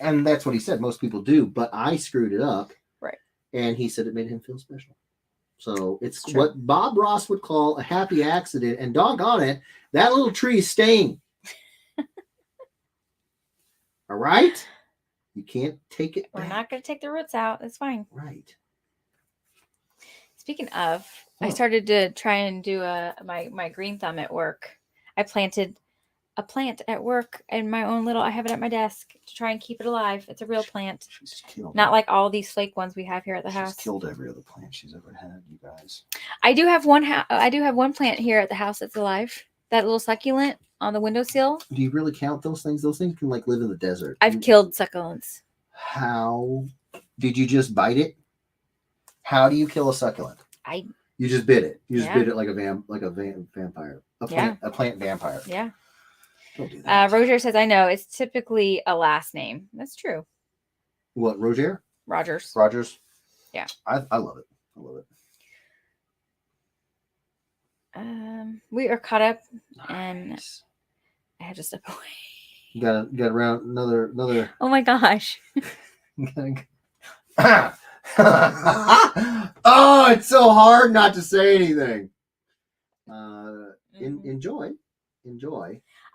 And that's what he said. Most people do. But I screwed it up. Right. And he said it made him feel special. So it's what Bob Ross would call a happy accident. And doggone it, that little tree is staying. All right? You can't take it back. We're not going to take the roots out. It's fine. Right. Speaking of, I started to try and do my green thumb at work. I planted a plant at work and I have it at my desk to try and keep it alive. It's a real plant. She's killed. Not like all these flake ones we have here at the house. She's killed every other plant she's ever had, you guys. I do have one plant here at the house that's alive. That little succulent on the windowsill. Do you really count those things? Those things can like live in the desert. I've killed succulents. How did you just bite it? How do you kill a succulent? You just bit it. You just bit it like a vampire. A plant vampire. Yeah. Don't do that. Roger says, I know. It's typically a last name. That's true. What, Roger? Rogers. Yeah. I love it. I love it. We are caught up, and I had to step away. Got around another. Oh my gosh. Oh, it's so hard not to say anything. Enjoy.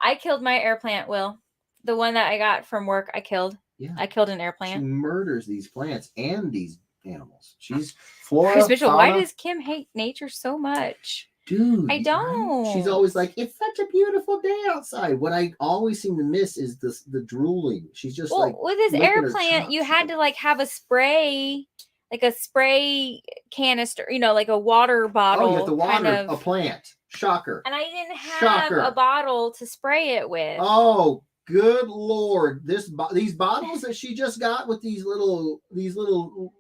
I killed my air plant, Will. The one that I got from work, I killed. Yeah. I killed an air plant. She murders these plants and these animals. She's flora. Chris Mitchell, fauna. why does Kim hate nature so much? Dude, I don't. She's always like, it's such a beautiful day outside. What I always seem to miss is the drooling. She's just like, with this air plant, you had to like have a spray, like a spray canister, like a water bottle. Oh, you have to water a plant. Shocker. And I didn't have a bottle to spray it with. Oh, good Lord. These bottles that she just got with these little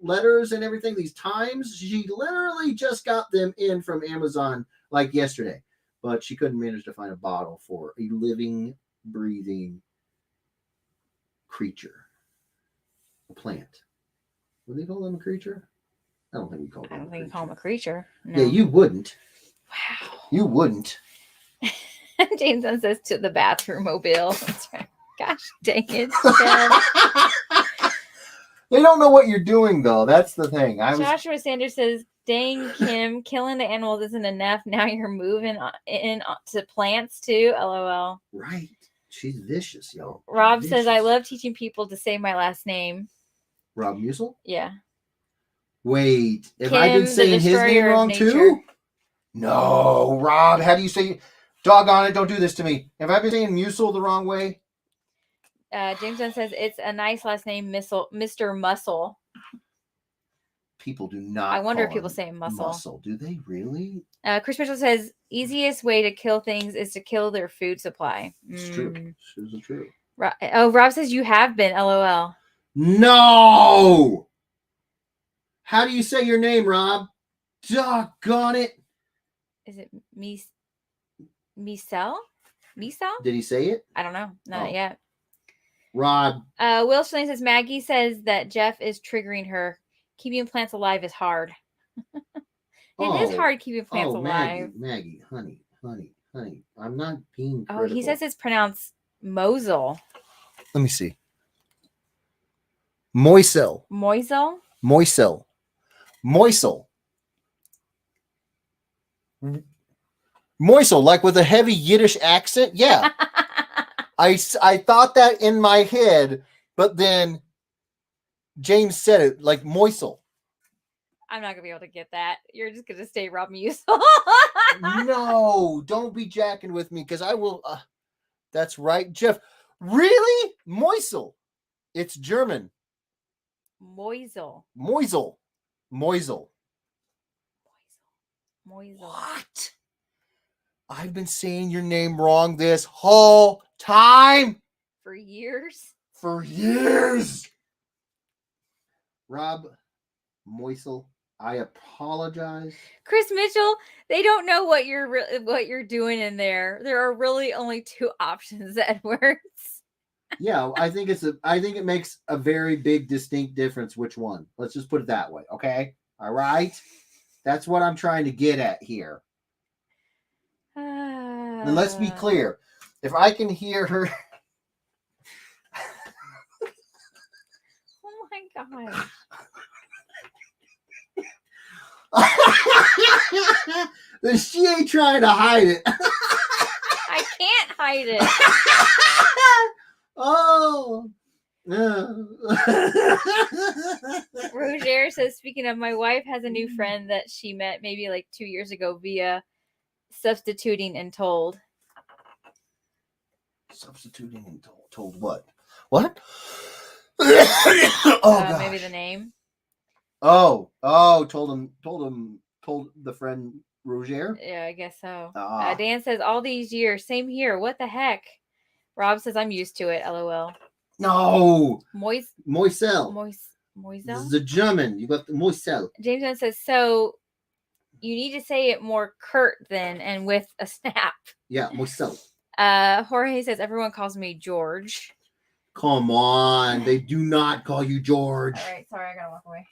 letters and everything, these times, she literally just got them in from Amazon like yesterday. But she couldn't manage to find a bottle for a living, breathing creature. A plant. Would they call them a creature? I don't think we call them. I don't think you call them a creature. No. Yeah, you wouldn't. Wow. You wouldn't. Jameson says to the bathroom mobile. That's right. Gosh dang it. They don't know what you're doing, though. That's the thing. Joshua Sanders says, dang, Kim, killing the animals isn't enough. Now you're moving in to plants, too. LOL. Right. She's vicious, yo. Rob says, I love teaching people to say my last name. Rob Musil? Yeah. Wait. Have I Kim, been saying his name wrong, too? No, Rob. How do you say... Doggone it, don't do this to me. Have I been saying Musil the wrong way? Jameson says it's a nice last name, Mr. Muscle. People do not. I wonder if people say muscle. Muscle, do they really? Chris Mitchell says easiest way to kill things is to kill their food supply. It's true. It's true. Rob says you have been. LOL. No. How do you say your name, Rob? Doggone it. Is it Misel? Did he say it? I don't know. Not yet. Rob. Will Schilling says Maggie says that Jeff is triggering her. Keeping plants alive is hard. It is hard keeping plants alive. Maggie, honey. I'm not being critical. Oh, he says it's pronounced Mosul. Let me see. Moisel. Moisel, like with a heavy Yiddish accent? Yeah. I thought that in my head, but then James said it like Moisel. I'm not going to be able to get that. You're just going to stay Rob Musil. No, don't be jacking with me because I will. That's right, Jeff. Really? Moisel. It's German. Moisel. What? I've been saying your name wrong this whole time. For years. Rob Moisel, I apologize. Chris Mitchell, they don't know what you're doing in there. There are really only two options, Edwards. Yeah, I think it makes a very big distinct difference which one. Let's just put it that way, okay? All right? That's what I'm trying to get at here. And let's be clear. If I can hear her Oh my god. then she ain't trying to hide it. I can't hide it. Oh. Roger says, speaking of, my wife has a new friend that she met maybe like 2 years ago via substituting and told. Substituting and told what? What? Oh, maybe the name. Oh, told the friend Roger. Yeah, I guess so. Dan says all these years, same here. What the heck? Rob says I'm used to it. LOL. No. Moisel. Moiselle? The German. You got the Moiselle. Jameson says, so you need to say it more curt then and with a snap. Yeah, Moiselle. Jorge says, everyone calls me George. Come on. They do not call you George. All right, sorry, I gotta walk away.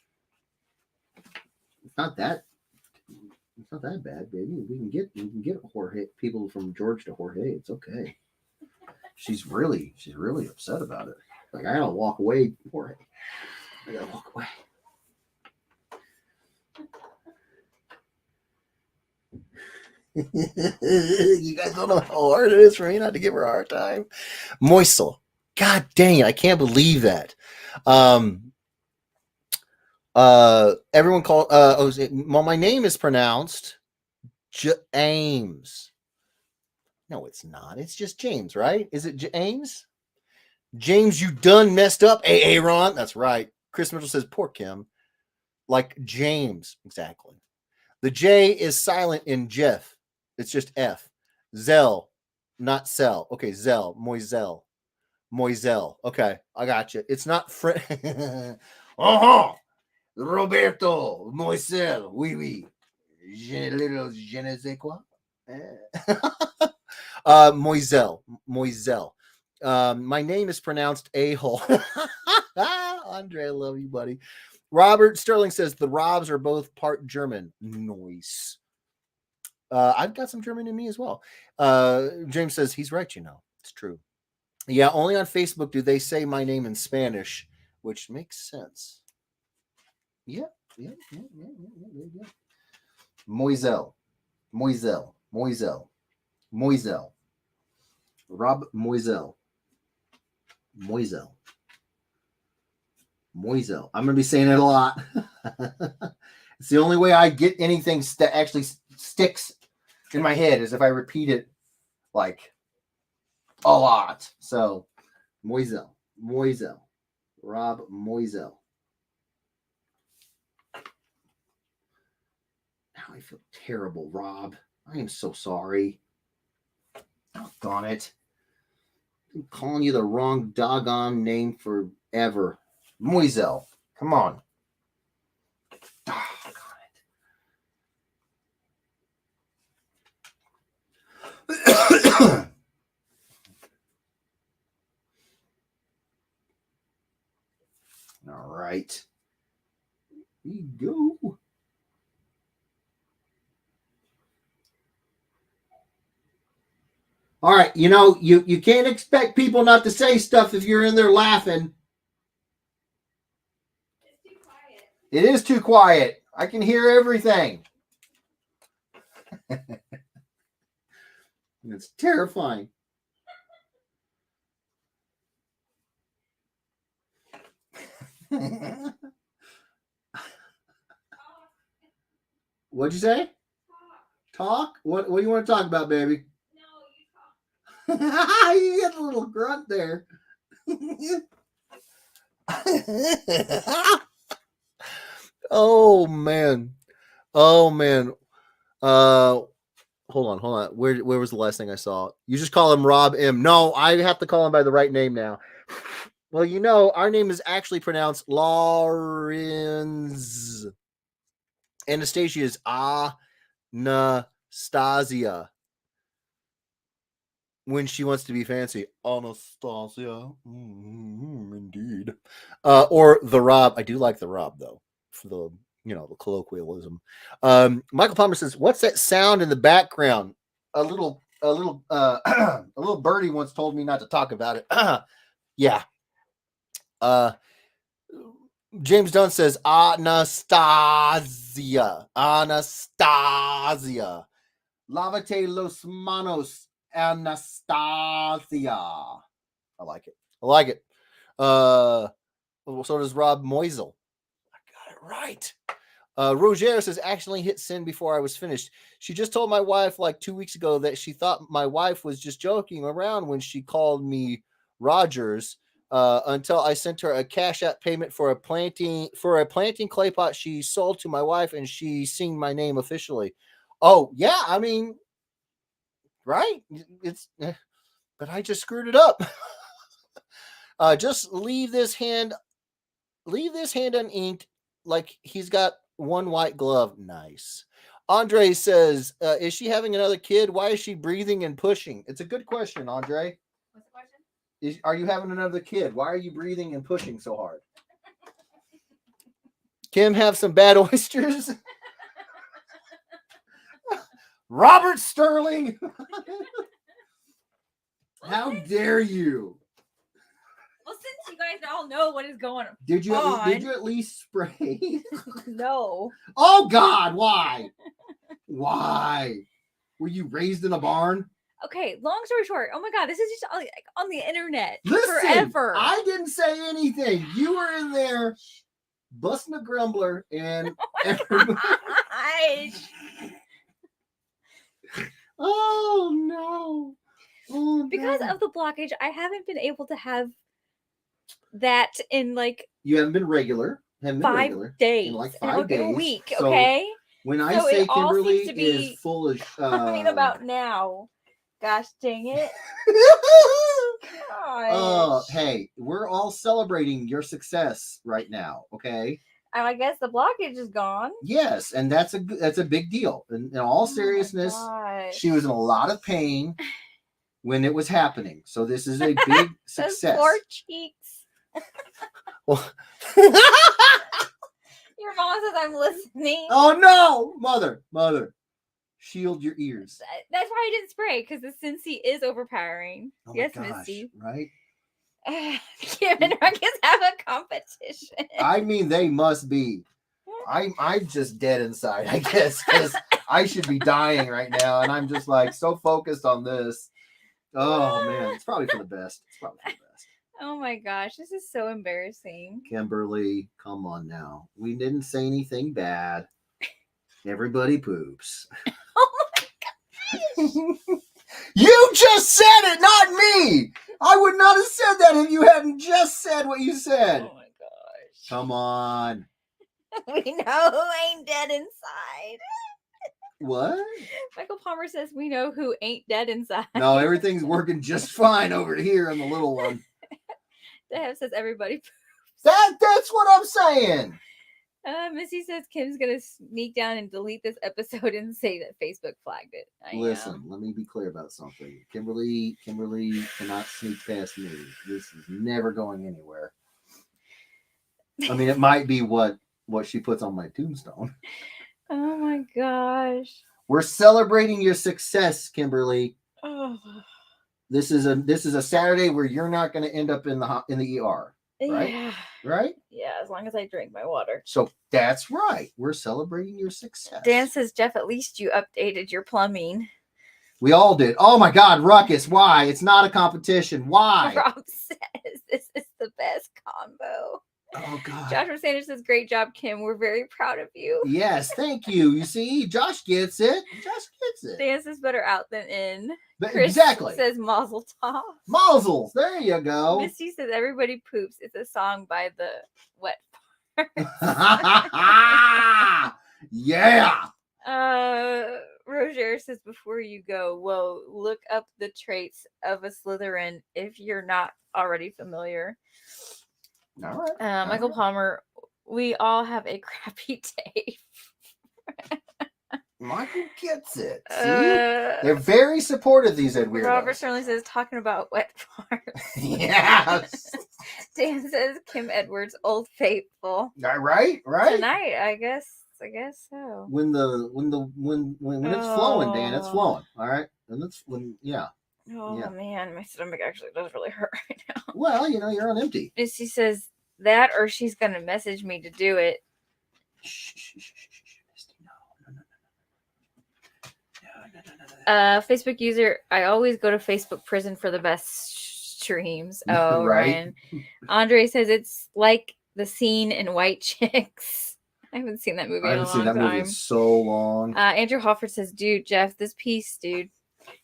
It's not that bad, baby. We can get Jorge, people from George to Jorge. It's okay. She's really upset about it. Like, I gotta walk away, Jorge. I gotta walk away. You guys don't know how hard it is for me not to give her a hard time. Moisel. God dang it, I can't believe that. Everyone call well, my name is pronounced James. No, it's not. It's just James, right? Is it James? James, you done messed up, Aaron. That's right. Chris Mitchell says, poor Kim. Like James, exactly. The J is silent in Jeff. It's just F. Zell, not Cell. Okay, Zell, Moiselle. Okay, I got you. It's not Roberto, Moiselle, oui. Little je ne sais quoi. Moiselle. My name is pronounced a-hole. Andre, I love you, buddy. Robert Sterling says the Robs are both part German. Nice. I've got some German in me as well. James says he's right, it's true. Yeah, only on Facebook do they say my name in Spanish, which makes sense. Yeah. There you go. Moiselle. Rob Moiselle. I'm going to be saying it a lot. It's the only way I get anything that actually sticks in my head is if I repeat it like a lot. So, Moiselle. Rob Moiselle. Now I feel terrible, Rob. I am so sorry. Doggone it. I'm calling you the wrong doggone name forever. Moiselle. Come on. Doggone it. All right. Here you go. All right, you can't expect people not to say stuff if you're in there laughing. It's too quiet. It is too quiet. I can hear everything. It's terrifying. What'd you say? Talk? What do you want to talk about, baby? No, you talk. You get a little grunt there. Oh man. Hold on. Where was the last thing I saw? You just call him Rob M. No, I have to call him by the right name now. Well, our name is actually pronounced Lawrence. Anastasia is Anastasia. When she wants to be fancy. Anastasia. Indeed. Or the Rob. I do like the Rob, though, for the colloquialism. Michael Palmer says, what's that sound in the background? A little birdie once told me not to talk about it. Yeah. James Dunn says Anastasia. Lavate los manos, Anastasia. I like it. So does Rob Moisel. I got it right. Roger says, actually hit send before I was finished. She just told my wife like 2 weeks ago that she thought my wife was just joking around when she called me Rogers, until I sent her a cash app payment for a planting clay pot she sold to my wife, and she seen my name officially. Oh yeah, I mean, right? But I just screwed it up. Just leave this hand leave this hand uninked, like he's got one white glove. Nice. Andre says, is she having another kid? Why is she breathing and pushing? It's a good question, Andre. What's the question? Are you having another kid? Why are you breathing and pushing so hard? Kim, have some bad oysters. Robert Sterling. How dare you? Well, since you guys all know what is going on. Did you at least spray? No. Oh God, why? Why? Were you raised in a barn? Okay, long story short. Oh my God, this is just on the internet. Listen, forever. I didn't say anything. You were in there busting a grumbler and everybody. Oh no. Oh, because of the blockage, I haven't been able to have that in like you haven't been regular. 5 days. In like 5 days. In a week, So when I so say it all Kimberly seems to be is full of talking about now. Gosh dang it. Hey, we're all celebrating your success right now, okay? And I guess the blockage is gone. Yes, and that's a big deal. In all seriousness, she was in a lot of pain when it was happening. So this is a big success. Those poor cheeks. Well, your mom says I'm listening. Oh no, mother, shield your ears. That's why I didn't spray, because the Cincy is overpowering. Oh yes, my gosh, Misty. right? Kim and Ruckus have a competition. I mean, they must be. I'm just dead inside, I guess, because I should be dying right now, and I'm just like so focused on this. Oh man, it's probably for the best. Oh my gosh, this is so embarrassing. Kimberly, come on now. We didn't say anything bad. Everybody poops. Oh my gosh. You just said it, not me. I would not have said that if you hadn't just said what you said. Oh my gosh. Come on. We know who ain't dead inside. What? Michael Palmer says we know who ain't dead inside. No, everything's working just fine over here on the little one. Deb says everybody poops. That's what I'm saying. Missy says Kim's gonna sneak down and delete this episode and say that Facebook flagged it. Listen, let me be clear about something. Kimberly cannot sneak past me. This is never going anywhere. I mean, it might be what she puts on my tombstone. Oh my gosh. We're celebrating your success, Kimberly. Oh. This is a Saturday where you're not going to end up in the ER, right? Yeah. Right? Yeah, as long as I drink my water. So that's right. We're celebrating your success. Dan says, Jeff, at least you updated your plumbing. We all did. Oh my God, Ruckus, why? It's not a competition. Why? Rob says this is the best combo. Oh God. Joshua Sanders says, great job, Kim. We're very proud of you. Yes, thank you. You see, Josh gets it. Dan says better out than in. Chris exactly. Says Mazel Tov. Mazel's. There you go. Misty says everybody poops. It's a song by the Wet Yeah. Roger says before you go, whoa, look up the traits of a Slytherin if you're not already familiar. All right. Michael Palmer, we all have a crappy day. Michael gets it. See? They're very supportive, these Ed Weirdos. Robert Sterling says, talking about wet farms. Yes. Dan says, Kim Edwards, Old Faithful. Right. Tonight, I guess so. When it's flowing, Dan, it's flowing. All right. And it's Man, my stomach actually does really hurt right now. Well, you're on empty. Missy says that, or she's gonna message me to do it. Facebook user, I always go to Facebook prison for the best streams. Oh, right. Ryan. Andre says it's like the scene in White Chicks. I haven't seen that movie in a long time. I haven't seen that movie in so long. Andrew Hofford says, dude, Jeff, this piece, dude.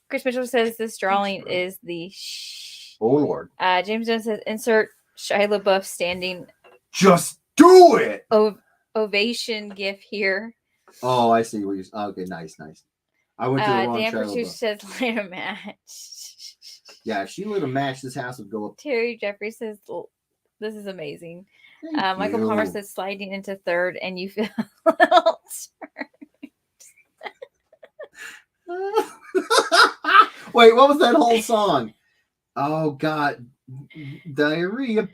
Chris Mitchell says this drawing is the Oh Lord. James Jones says insert Shia LaBeouf standing. Just do it. Ovation gif here. Oh, I see what you're. Okay, nice. I went to the wrong Dan channel. Pursuit says light a match. Yeah, if she lit a match, this house would go up. Terry Jeffrey says this is amazing. Michael Palmer says sliding into third, and you feel a little Wait, what was that whole song? Oh God, diarrhea.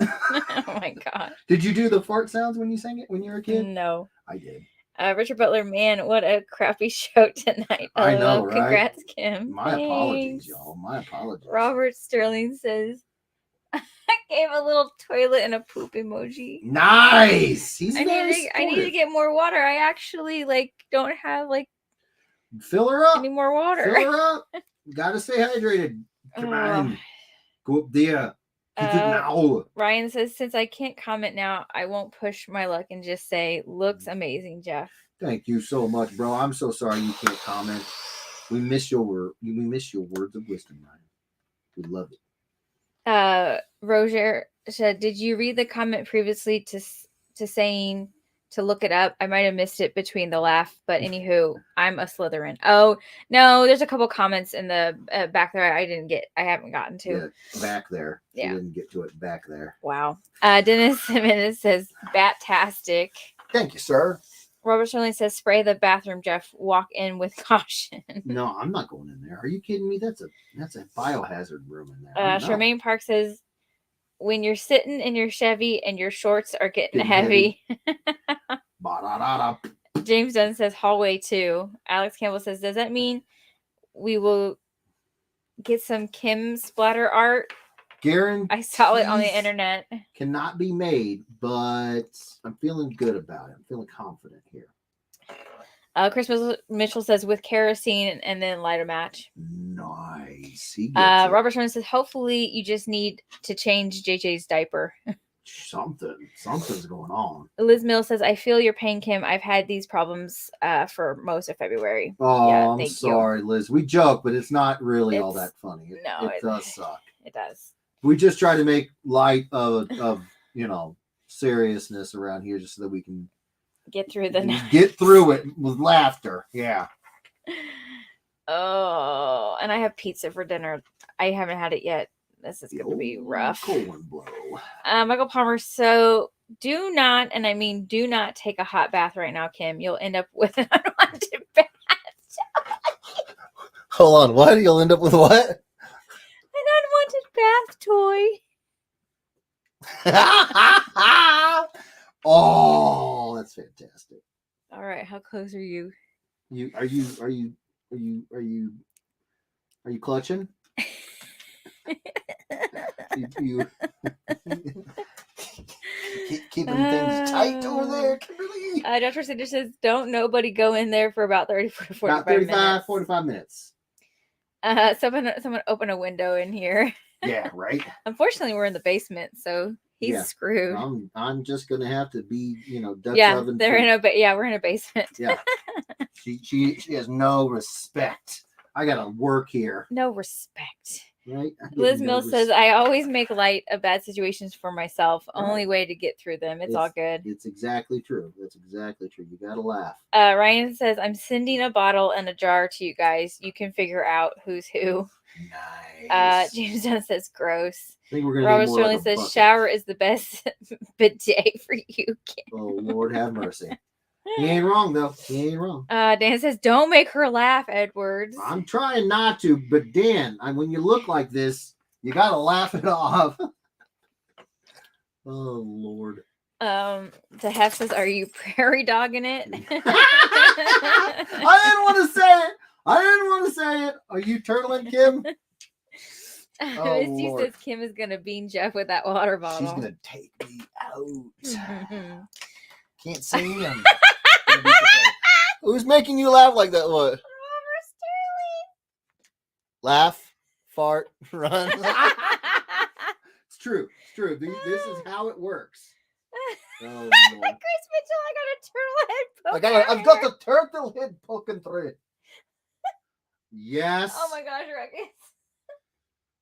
Oh my God. Did you do the fart sounds when you sang it when you were a kid? No. I did. Richard Butler, man, what a crappy show tonight. I know, right? Congrats, Kim. My apologies, y'all. My apologies. Robert Sterling says, I gave a little toilet and a poop emoji. Nice. I need to get more water. I actually don't have fill her up. any more water. Fill her up. Gotta stay hydrated. Come on. Go up there. Now. Ryan says, since I can't comment now, I won't push my luck and just say, looks amazing, Jeff. Thank you so much, bro. I'm so sorry you can't comment. We miss your words of wisdom, Ryan. We love it. Roger said, did you read the comment previously to saying to look it up? I might have missed it between the laugh, but anywho, I'm a Slytherin. Oh no, there's a couple comments in the back there I haven't gotten to. Yeah, back there. Yeah, you didn't get to it back there. Wow. Dennis Simmons says Bat-tastic. Thank you, sir. Robert Sterling says spray the bathroom, Jeff. Walk in with caution. No, I'm not going in there. Are you kidding me? That's a biohazard room in there. Charmaine Park says, when you're sitting in your Chevy and your shorts are getting heavy. James Dunn says hallway 2. Alex Campbell says, does that mean we will get some Kim splatter art? Guaranteed. I saw it on the internet. Cannot be made, but I'm feeling good about it. I'm feeling confident here. Chris Mitchell says with kerosene and then light a match. Nice. Robert Sherman says hopefully you just need to change JJ's diaper. Something's going on. Liz Mills says I feel your pain, Kim. I've had these problems for most of February. Oh, yeah, I'm sorry, Liz. We joke, but it's not really all that funny. It does suck. It does. We just try to make light of seriousness around here just so that we can get through it with laughter. Yeah. Oh, and I have pizza for dinner. I haven't had it yet. This is going to be rough. Corn blow. Michael Palmer, so do not take a hot bath right now, Kim. You'll end up with an unwanted bath. Hold on, what? You'll end up with what? An unwanted bath toy. Oh, that's fantastic. All right, how close are you? Are you clutching? you keeping things tight over there, Kimberly. Dr. Cinder says, don't nobody go in there for about 30 to 45 minutes. Someone open a window in here. Yeah, right. Unfortunately, we're in the basement, so he's screwed. I'm just gonna have to be, Dutch oven. We're in a basement. Yeah. She has no respect. I gotta work here. No respect. Right. Liz Mills says, I always make light of bad situations for myself. Right. Only way to get through them. It's all good. It's exactly true. That's exactly true. You gotta laugh. Ryan says, I'm sending a bottle and a jar to you guys. You can figure out who's who. Nice. James Dunn says, gross. I think we're gonna Robert Sterling says, shower is the best bidet for you, Kim. Oh, Lord have mercy. He ain't wrong, though. He ain't wrong. Dan says, don't make her laugh, Edwards. I'm trying not to, but Dan, when you look like this, you got to laugh it off. Oh, Lord. The Hef says, are you prairie dogging it? I didn't want to say it. Are you turtling, Kim? Misty says Kim is going to bean Jeff with that water bottle. She's going to take me out. Can't see him. Who's making you laugh like that? What? Robert Sterling. Laugh, fart, run. It's true. It's true. This is how it works. Oh, Lord. Chris Mitchell, I got a turtle head poking. I've got the turtle head poking through it. Yes. Oh my gosh, Ruckus.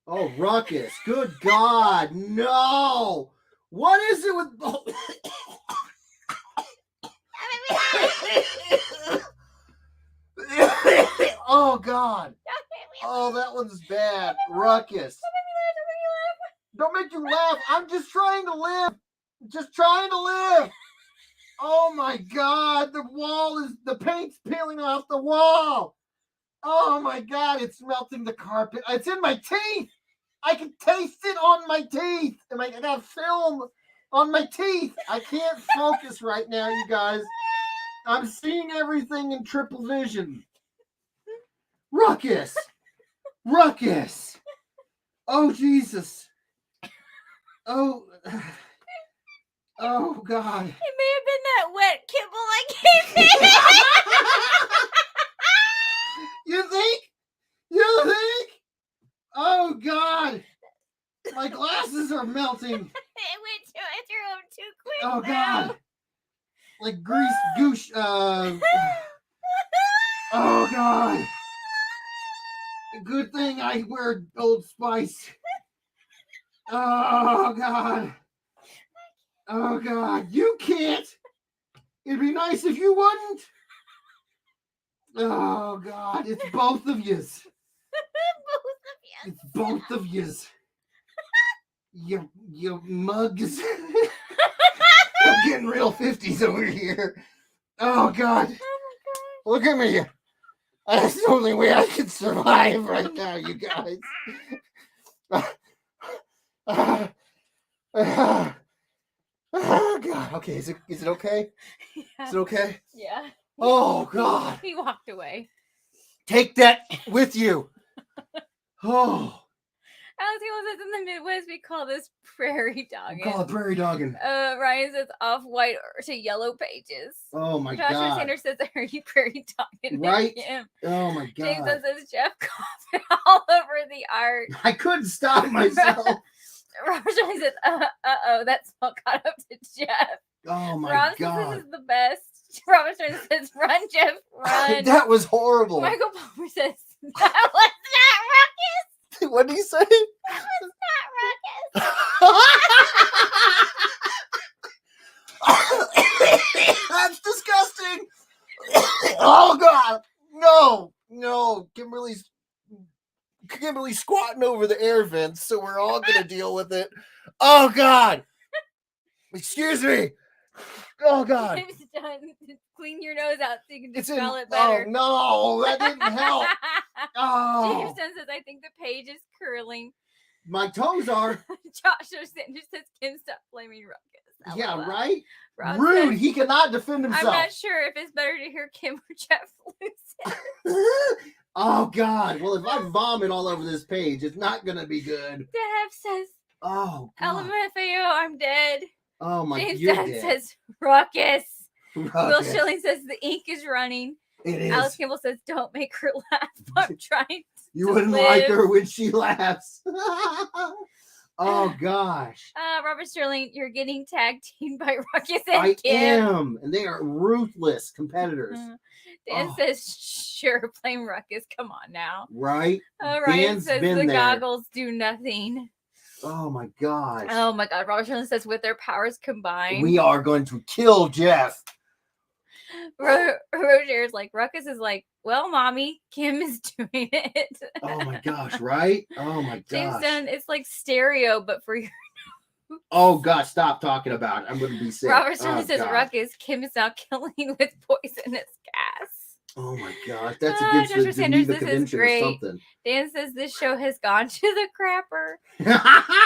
Oh, Ruckus. Good God. No. What is it with... Oh, God. Oh, that one's bad. Ruckus. Don't make you laugh. I'm just trying to live. Just trying to live. Oh my God, the paint's peeling off the wall. Oh my God, it's melting the carpet. It's in my teeth. I can taste it on my teeth. And I got film on my teeth. I can't focus right now, you guys. I'm seeing everything in triple vision. Ruckus. Ruckus. Oh, Jesus. Oh. Oh, God. It may have been that wet kibble I gave him. You think? You think? Oh, God. My glasses are melting. It went through him too quick. Oh, now. God. Like grease goosh. Oh, God. Good thing I wear Old Spice. Oh, God. Oh, God. You can't. It'd be nice if you wouldn't. Oh, God. It's both of yous. It's both of yous. You mugs. I'm getting real 50s over here. Oh, God. Look at me. That's the only way I can survive right now, you guys. Oh, God. Okay, is it okay? Yeah. Is it okay? Yeah. Oh, God. He walked away. Take that with you. Oh. Alex says in the Midwest we call this prairie dogging. Call it prairie dogging. Ryan says off-white to yellow pages. Oh, my Joshua God. Sanders says, are you prairie dogging? Right? Him? Oh, my God. James says Jeff coughing all over the art. I couldn't stop myself. Robert Shirley says, uh-oh, that smell caught up to Jeff. Oh, my Rob God. says this is the best. Robert Shirley says, run, Jeff, run. That was horrible. Michael Palmer says, that was not Ruckus. What did he say? That was not Ruckus. That's disgusting. Oh, God. No. Kimberly's squatting over the air vents, so we're all going to deal with it. Oh, God. Excuse me. Oh, God. James done. Clean your nose out so you can It's smell it better. Oh, no. That didn't help. Oh. James Dunn says, I think the page is curling. My toes are. Joshua Sanders says, Kim, stop blaming Ruckus. Yeah, LOL. right? Rob Rude. says, He cannot defend I'm himself. not sure if it's better to hear Kim or Jeff lose it. Oh, God. Well, if I vomit all over this page, it's not going to be good. Deb says, Oh, God. LMFAO, I'm dead. Oh, my James you're Dunn dead. says, Ruckus. Will Ruckus. Schilling says, the ink is running. It is. Alice Kimball says, don't make her laugh. I'm trying You to wouldn't live. like her when she laughs. Oh, gosh. Robert Sterling, you're getting tag teamed by Ruckus and I Kim. am. And they are ruthless competitors. Dan Oh. says, sure, blame Ruckus. Come on now. Right? Ryan Dan's says, been the there. goggles do nothing. Oh, my gosh. Oh my God. Robert Sterling says, with their powers combined. We are going to kill Jeff. Roger's like, Ruckus is like, well, mommy, Kim is doing it. Oh, my gosh. Right? Oh, my James gosh. Dunn, it's like stereo, but for your Oh, God. Stop talking about it. I'm going to be sick. Robert Sterling Oh, says, God. Ruckus, Kim is now killing with poisonous gas. Oh, my gosh. That's Ah, against Joshua the Sanders, Geneva this is Convention or great. something. Dan says this show has gone to the crapper.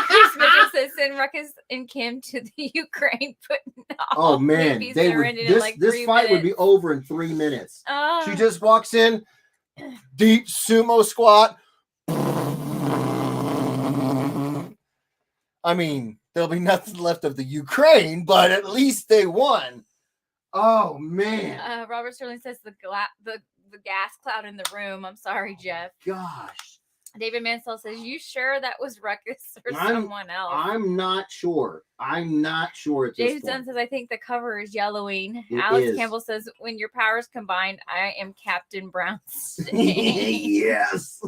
Chris Mitchell says send Ruckus and Kim to the Ukraine, putting all Oh, man. babies They that are would, ended in this like this 3 fight would be minutes. over in 3 minutes. Oh. She just walks in, deep sumo squat. I mean, there'll be nothing left of the Ukraine, but at least they won. Oh, man. Robert Sterling says the gas cloud in the room. I'm sorry, Jeff. Gosh. David Mansell says, you sure that was Ruckus or I'm- someone else? I'm not sure. I'm not sure at this James Dunn point. says, I think the cover is yellowing. It Alex is. Campbell says, when your powers combined, I am Captain Brownstein. Yes.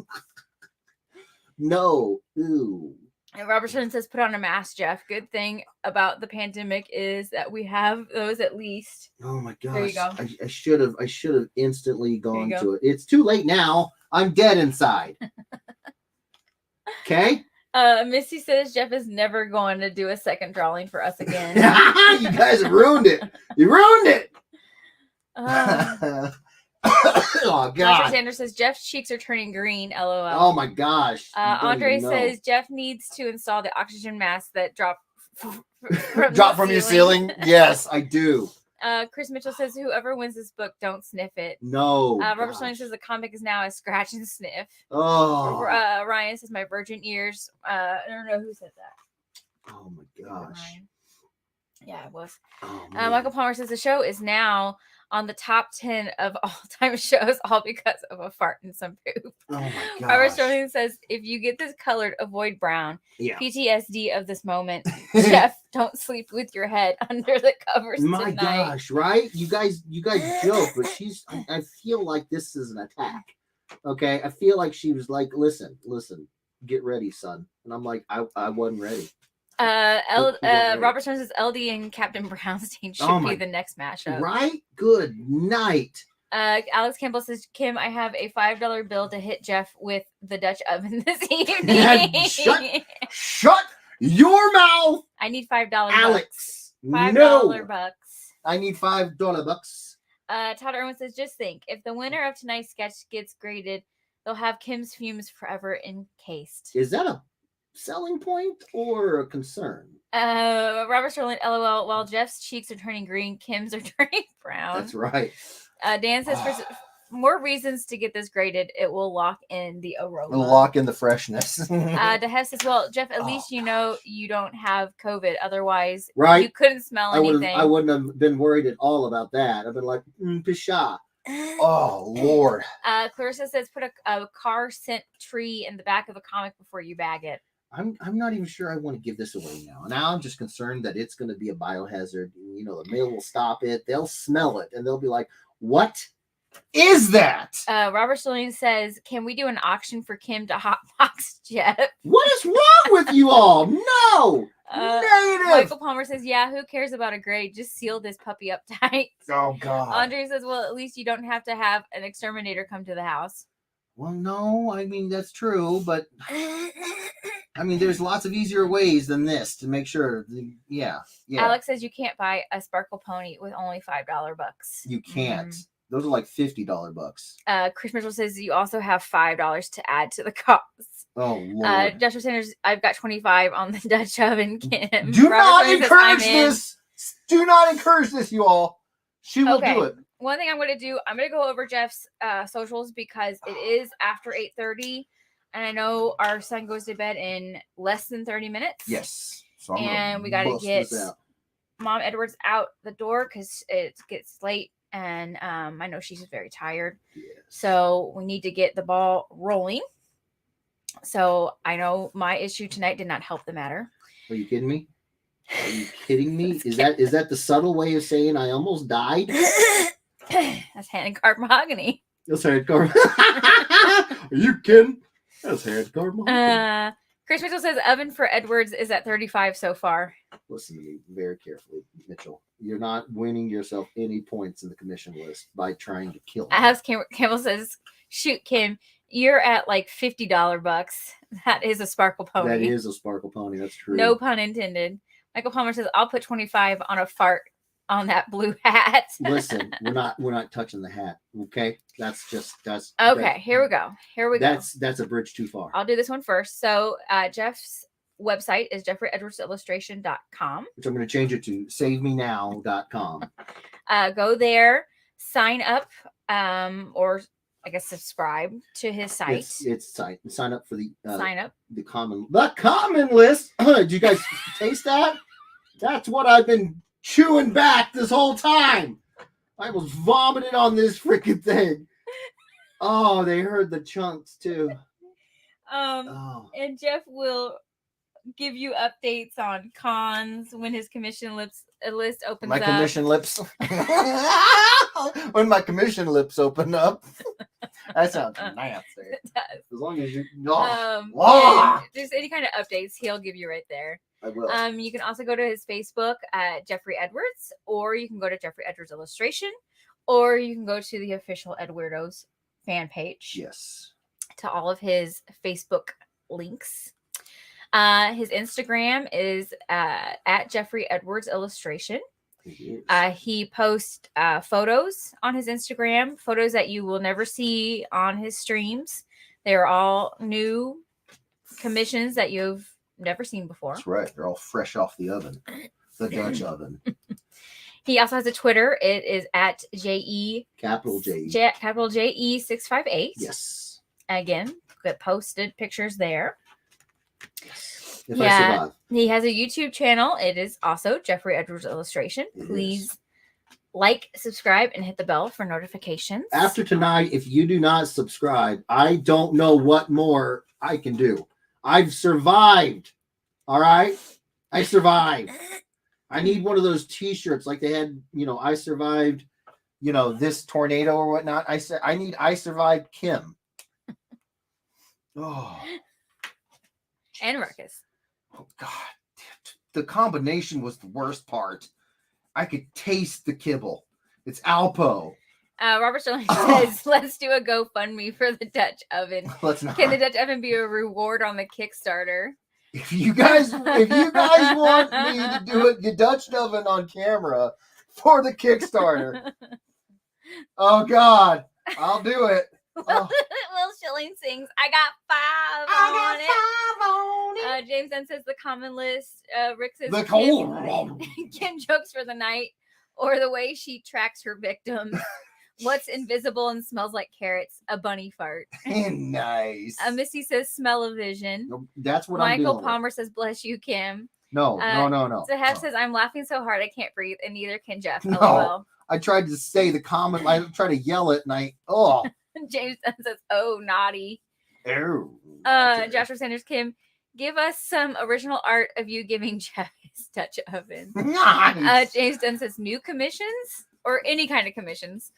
No. Ooh. And Robert Sterling says, put on a mask, Jeff. Good thing about the pandemic is that we have those at least. Oh my gosh. There you go. I should have instantly gone you to it. It's too late now. I'm dead inside. Okay? Misty says Jeff is never going to do a second drawing for us again. You guys have ruined it. You ruined it. Oh God. Sanders says Jeff's cheeks are turning green. LOL. Oh my gosh. Andre says Jeff needs to install the oxygen mask that dropped from your ceiling. Yes, I do. Chris Mitchell says whoever wins this book, don't sniff it. No. Robert Sterling says the comic is now a scratch and sniff. Oh. Ryan says my virgin ears. I don't know who said that. Oh my gosh. Yeah, it was. Oh, Michael Palmer says the show is now on the top 10 of all-time shows, all because of a fart and some poop. Oh my gosh. Robert Sterling says, if you get this colored, avoid brown. Yeah. PTSD of this moment. Jeff, don't sleep with your head under the covers my tonight. Gosh, right? You guys joke, but I feel like this is an attack. Okay? I feel like she was like, listen, get ready, son. And I'm like, I wasn't ready. Robert Stone says LD and Captain Brownstein should be the next mashup. Right? Good night. Alex Campbell says, Kim, I have a $5 bill to hit Jeff with the Dutch oven this evening. Shut your mouth. I need $5. Alex. $5 bucks. I need $5 bucks. Todd Irwin says, just think, if the winner of tonight's sketch gets graded, they'll have Kim's fumes forever encased. Is that a selling point or a concern? Robert Sterling, LOL. While Jeff's cheeks are turning green, Kim's are turning brown. That's right. Dan says for more reasons to get this graded, it will lock in the aroma. It'll lock in the freshness. DeHef says, well, Jeff, at least you know you don't have COVID. Otherwise, right? You couldn't smell anything. I wouldn't have been worried at all about that. I've been like, pisha. Oh Lord. Clarissa says, put a car scent tree in the back of a comic before you bag it. I'm not even sure I want to give this away now. Now I'm just concerned that it's going to be a biohazard. You know, the mail will stop it. They'll smell it and they'll be like, "What is that?" Robert Sterling says, "Can we do an auction for Kim to hotbox Jeff?" What is wrong with you all? No. Negative. Michael Palmer says, "Yeah, who cares about a grade? Just seal this puppy up tight." Oh God. Andre says, "Well, at least you don't have to have an exterminator come to the house." Well, no, I mean that's true, but I mean there's lots of easier ways than this to make sure. Yeah. Alex says you can't buy a sparkle pony with only $5 bucks. You can't. Those are like $50 bucks. Chris Mitchell says you also have $5 to add to the cost. Oh Lord. Joshua Sanders, I've got 25 on the Dutch oven, Kim. Do not encourage this. Do not encourage this, you all. She will do it. One thing I'm going to do, I'm going to go over Jeff's socials because it is after 8:30, and I know our son goes to bed in less than 30 minutes. Yes. So and we got to get Mom Edwards out the door because it gets late, and I know she's very tired. Yes. So we need to get the ball rolling. So I know my issue tonight did not help the matter. Are you kidding me? Are you kidding me? Is that the subtle way of saying I almost died? That's hand carved mahogany. That's hand carved. Are you kidding? That's hand carved mahogany. Chris Mitchell says oven for Edwards is at 35 so far. Listen to me very carefully, Mitchell. You're not winning yourself any points in the commission list by trying to kill me. As Campbell says, shoot, Kim, you're at like $50 bucks. That is a sparkle pony. That is a sparkle pony. That's true. No pun intended. Michael Palmer says, I'll put 25 on a fart on that blue hat. Listen, we're not touching the hat. Okay. Here we go. That's a bridge too far. I'll do this one first. So Jeff's website is jeffreyedwardsillustration.com. Which I'm going to change it to savemenow.com. Go there, sign up, or I guess subscribe to his site. It's site. Sign up for the the common list. Did you guys taste that? That's what I've been chewing back this whole time. I was vomiting on this freaking thing. Oh, they heard the chunks too. And Jeff will give you updates on cons when his commission list opens up. Commission lips. When my commission lips open up. That sounds nasty. It does. As long as you just any kind of updates he'll give you right there. I will. You can also go to his Facebook at Jeffrey Edwards, or you can go to Jeffrey Edwards Illustration, or you can go to the official Edwardos fan page. Yes. To all of his Facebook links. His Instagram is at Jeffrey Edwards Illustration. He posts photos on his Instagram, photos that you will never see on his streams. They're all new commissions that you've never seen before. That's right. They're all fresh off the oven, the Dutch oven. He also has a Twitter. It is at JE capital J capital JE658. Yes. Again, get posted pictures there. Yes. If I survive. He has a YouTube channel. It is also Jeffrey Edwards Illustration. Please like, subscribe, and hit the bell for notifications. After tonight, if you do not subscribe, I don't know what more I can do. I've survived. All right? I survived. I need one of those t-shirts like they had, I survived, this tornado or whatnot. I survived Kim. Oh. And Ruckus. Oh, God. The combination was the worst part. I could taste the kibble. It's Alpo. Robert Sterling says, let's do a GoFundMe for the Dutch oven. Let's not. Can the Dutch oven be a reward on the Kickstarter? If you guys want me to do it, the Dutch oven on camera for the Kickstarter. Oh God, I'll do it. Oh. Will Schilling sings, I got 5 on it. James then says the common list. Rick says Kim jokes for the night, or the way she tracks her victims. What's invisible and smells like carrots? A bunny fart. Nice. Misty says smell-o-vision. That's what I'm doing. Michael Palmer says bless you, Kim. No. Zahef says I'm laughing so hard I can't breathe, and neither can Jeff. No. LOL. I tried to say the comment. I tried to yell it, and James says, oh, naughty. Oh. Joshua Sanders, Kim, give us some original art of you giving Jeff his Dutch oven. Nice. James Dunn says new commissions or any kind of commissions.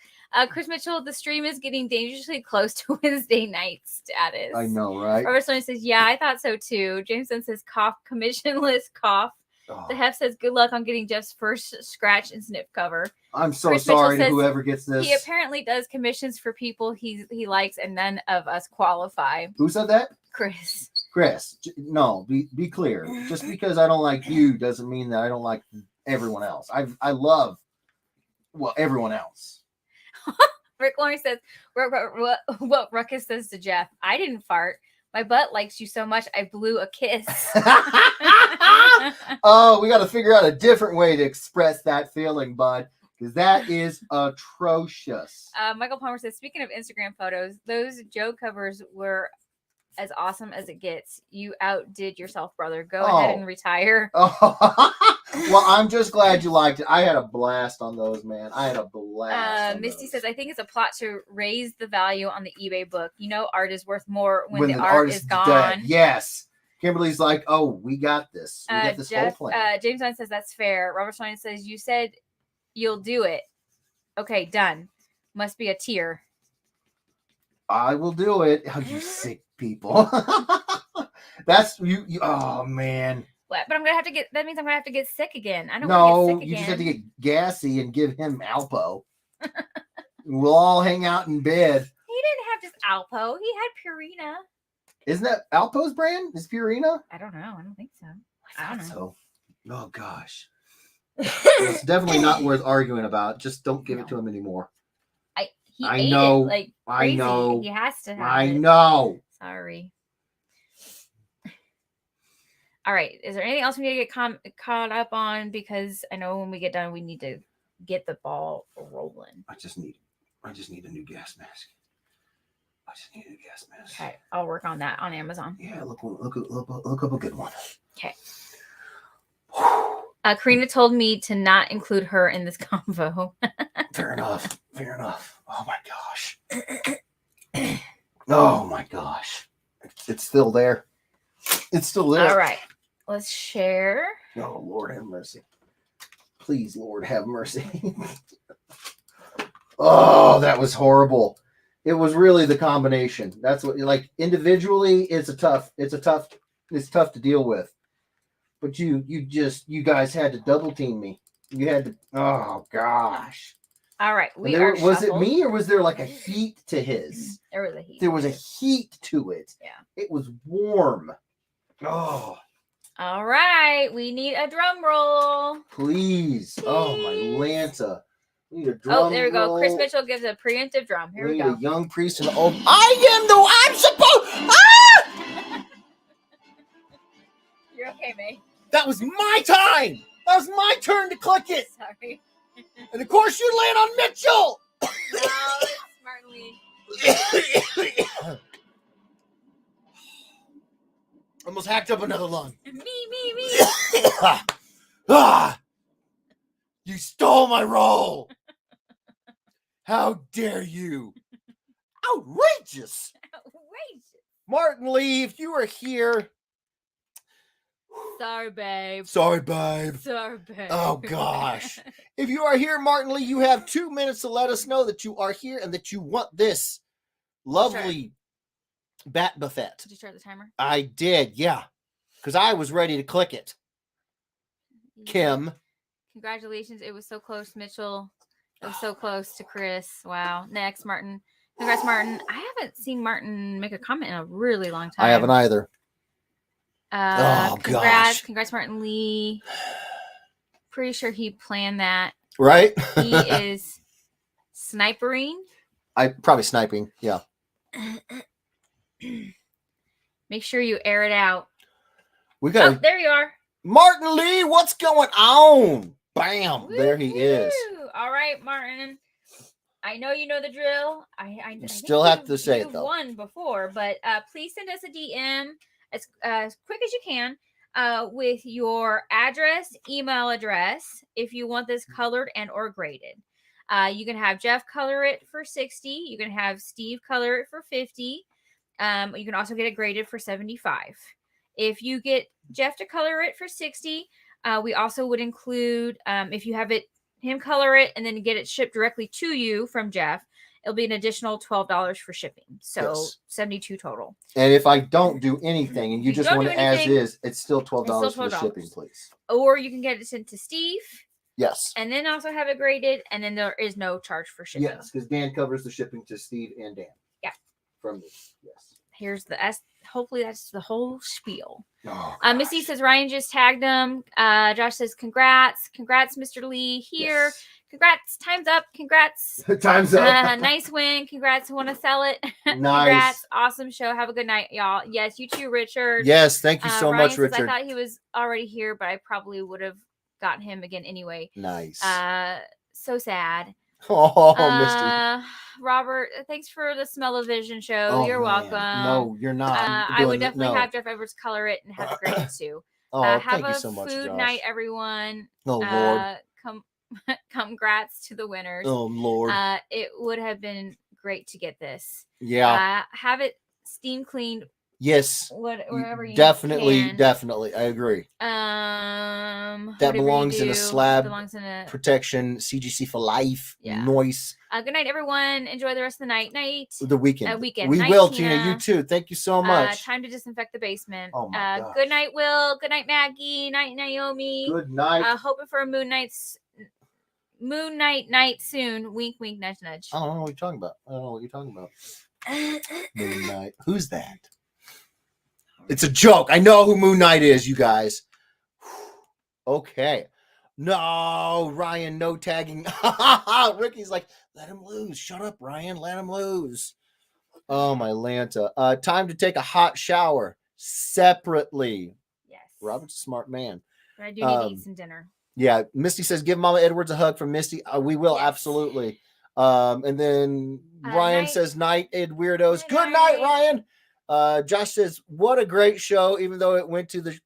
Chris Mitchell, the stream is getting dangerously close to Wednesday night status. I know, right? Robert Stone says, yeah, I thought so too. James Dunn says, cough, commissionless cough. Oh. The Hef says, good luck on getting Jeff's first scratch and sniff cover. I'm so Chris sorry Mitchell to says whoever gets this. He apparently does commissions for people he likes, and none of us qualify. Who said that? Chris. No, be clear. Just because I don't like you doesn't mean that I don't like everyone else. I love, everyone else. Rick Lawrence says, what Ruckus says to Jeff, I didn't fart. My butt likes you so much, I blew a kiss. Oh, we got to figure out a different way to express that feeling, bud, because that is atrocious. Michael Palmer says, speaking of Instagram photos, those Joe covers were as awesome as it gets. You outdid yourself, brother. Go ahead and retire. Oh. Well, I'm just glad you liked it. I had a blast on those, man. I had a blast. Misty says, I think it's a plot to raise the value on the eBay book. Art is worth more when the art is gone. Dead. Yes. Kimberly's like, oh, we got this. We got this whole plan. James Dunn says, that's fair. Robert Stein says, you said you'll do it. Okay, done. Must be a tear. I will do it. Oh, you sick people. That's you. Oh, man. But I'm gonna have to get. That means I'm gonna have to get sick again. I don't want to get sick again. You just have to get gassy and give him Alpo. We'll all hang out in bed. He didn't have just Alpo. He had Purina. Isn't that Alpo's brand? Is Purina? I don't know. I don't think so. I don't know. So. Oh gosh. It's definitely not worth arguing about. Just don't give it to him anymore. I know. It like crazy. I know. He has to have I it. know. Sorry. All right. Is there anything else we need to get caught up on? Because I know when we get done, we need to get the ball rolling. I just need a new gas mask. Okay, I'll work on that on Amazon. Yeah, look up a good one. Okay. Karina told me to not include her in this convo. Fair enough. Oh my gosh. Oh my gosh. It's still there. All right. Let's share. Oh, Lord have mercy. Please, Lord have mercy. Oh, that was horrible. It was really the combination. That's what, like, individually, it's tough to deal with. But you guys had to double team me. You had to, oh gosh. All right. Was it me or was there like a heat to his? There was a heat. There was a heat to it. Yeah. It was warm. Oh, All right, we need a drum roll. please. Oh, my Lanta. We need a drum Oh, there we go. roll. Chris Mitchell gives a preemptive drum. Here we need go. a young priest and an old. I'm supposed. Ah! You're okay, May. That was my time. That was my turn to click it. Sorry. And of course, you land on Mitchell. No, it's smartly. Almost hacked up another lung. Me. Ah! You stole my role. How dare you? Outrageous. Martin Lee, if you were here. Sorry, babe. Sorry, babe. Oh, gosh. If you are here, Martin Lee, you have 2 minutes to let us know that you are here and that you want this lovely bat buffet. Did you start the timer? I did, yeah. Because I was ready to click it. Kim. Congratulations. It was so close, Mitchell. It was so close to Chris. Wow. Next, Martin. Congrats, Martin. I haven't seen Martin make a comment in a really long time. I haven't either. Congrats. Gosh. Congrats, Martin Lee. Pretty sure he planned that. Right? He is snipering. Probably sniping, yeah. Make sure you air it out. We got. Oh, there you are. Martin Lee, what's going on? Bam! Woo-hoo. There he is. All right, Martin. I know you know the drill. I still think have to say it, you've though. won before, but please send us a DM as quick as you can with your address, email address, if you want this colored and or graded. You can have Jeff color it for 60. You can have Steve color it for 50. You can also get it graded for 75. If you get Jeff to color it for 60, we also would include, if you have him color it and then get it shipped directly to you from Jeff, it'll be an additional $12 for shipping. So Yes. 72 total. And if I don't do anything and you just want it as is, it's still $12 It's still for the $12. shipping, please. Or you can get it sent to Steve. Yes. And then also have it graded, and then there is no charge for shipping. Yes, because Dan covers the shipping to Steve and Dan. Yeah. From me. Yes. Here's the hopefully that's the whole spiel. Oh, Missy says Ryan just tagged him. Josh says congrats, Mr. Lee here. Yes. Congrats, time's up. Congrats, time's up. Nice win. Congrats, want to sell it. Nice. Congrats, awesome show. Have a good night, y'all. Yes, you too, Richard. Yes, thank you so Ryan much, says, Richard. I thought he was already here, but I probably would have gotten him again anyway. Nice. So sad. Oh, Misty. Robert, thanks for the Smell-O-Vision show. Oh, You're man. welcome. No, you're not. I would definitely have Jeff Edwards color it and have it graded too. Have thank a you so much, food Josh. night, everyone. Oh, Lord. Congrats to the winners. Oh, Lord. It would have been great to get this. Yeah. Have it steam cleaned. Yes. Wherever you definitely, can. Definitely. I agree. That belongs in a slab protection, CGC for life. Yeah. Noise. Good night, everyone. Enjoy the rest of the night. The weekend. We night, will, Tina. You too. Thank you so much. Time to disinfect the basement. Oh my gosh. Good night, Will. Good night, Maggie. Night, Naomi. Good night. Hoping for a moon night soon. Wink, wink, nudge, nudge. I don't know what you're talking about. Moon Knight. Who's that? It's a joke. I know who Moon Knight is, you guys. Okay. No, Ryan, no tagging. Ricky's like, let him lose. Shut up, Ryan. Let him lose. Oh, my Lanta. Time to take a hot shower separately. Yes. Robert's a smart man. But I do need to eat some dinner. Yeah. Misty says, give Mama Edwards a hug from Misty. We will, yes. Absolutely. And then Ryan says, night, Ed Weirdos. Good night, Ryan. Josh says, what a great show, even though it went to the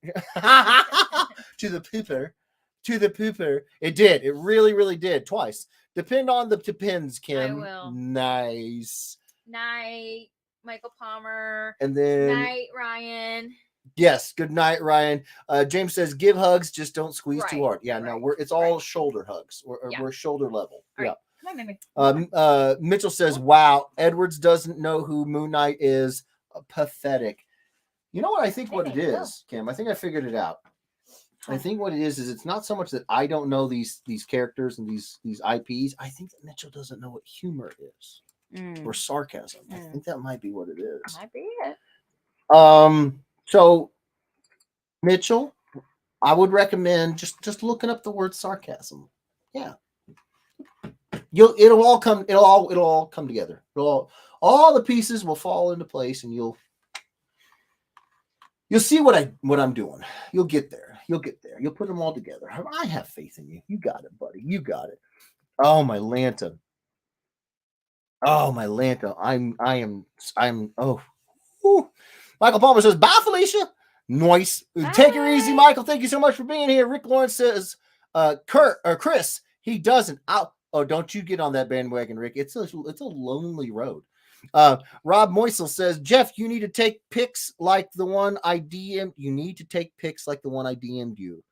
to the pooper. It did. It really, really did. Twice. Depend on the depends, Kim. I will. Nice. Night, Michael Palmer. And then night, Ryan. Yes. Good night, Ryan. James says, give hugs, just don't squeeze too hard. Yeah, no, it's all shoulder hugs. We're shoulder level. All yeah. Right. Come on, Mitchell says, wow, Edwards doesn't know who Moon Knight is. Pathetic. You know what I think what it is, Kim? I think I figured it out. I think what it is it's not so much that I don't know these characters and these IPs. I think that Mitchell doesn't know what humor is or sarcasm. I think that might be what it is. Might be it. So Mitchell, I would recommend just looking up the word sarcasm. Yeah. It'll all come together. All the pieces will fall into place, and you'll see what I'm doing. You'll get there. You'll put them all together. I have faith in you. You got it, buddy. You got it. Oh, my Lanta. I'm whew. Michael Palmer says, bye, Felicia. Nice. Bye. Take her easy, Michael. Thank you so much for being here. Rick Lawrence says, Chris, he doesn't. Oh, don't you get on that bandwagon, Rick. It's a lonely road. Rob Moisel says, Jeff, you need to take pics like the one I DM'd. You need to take pics like the one I DM'd you.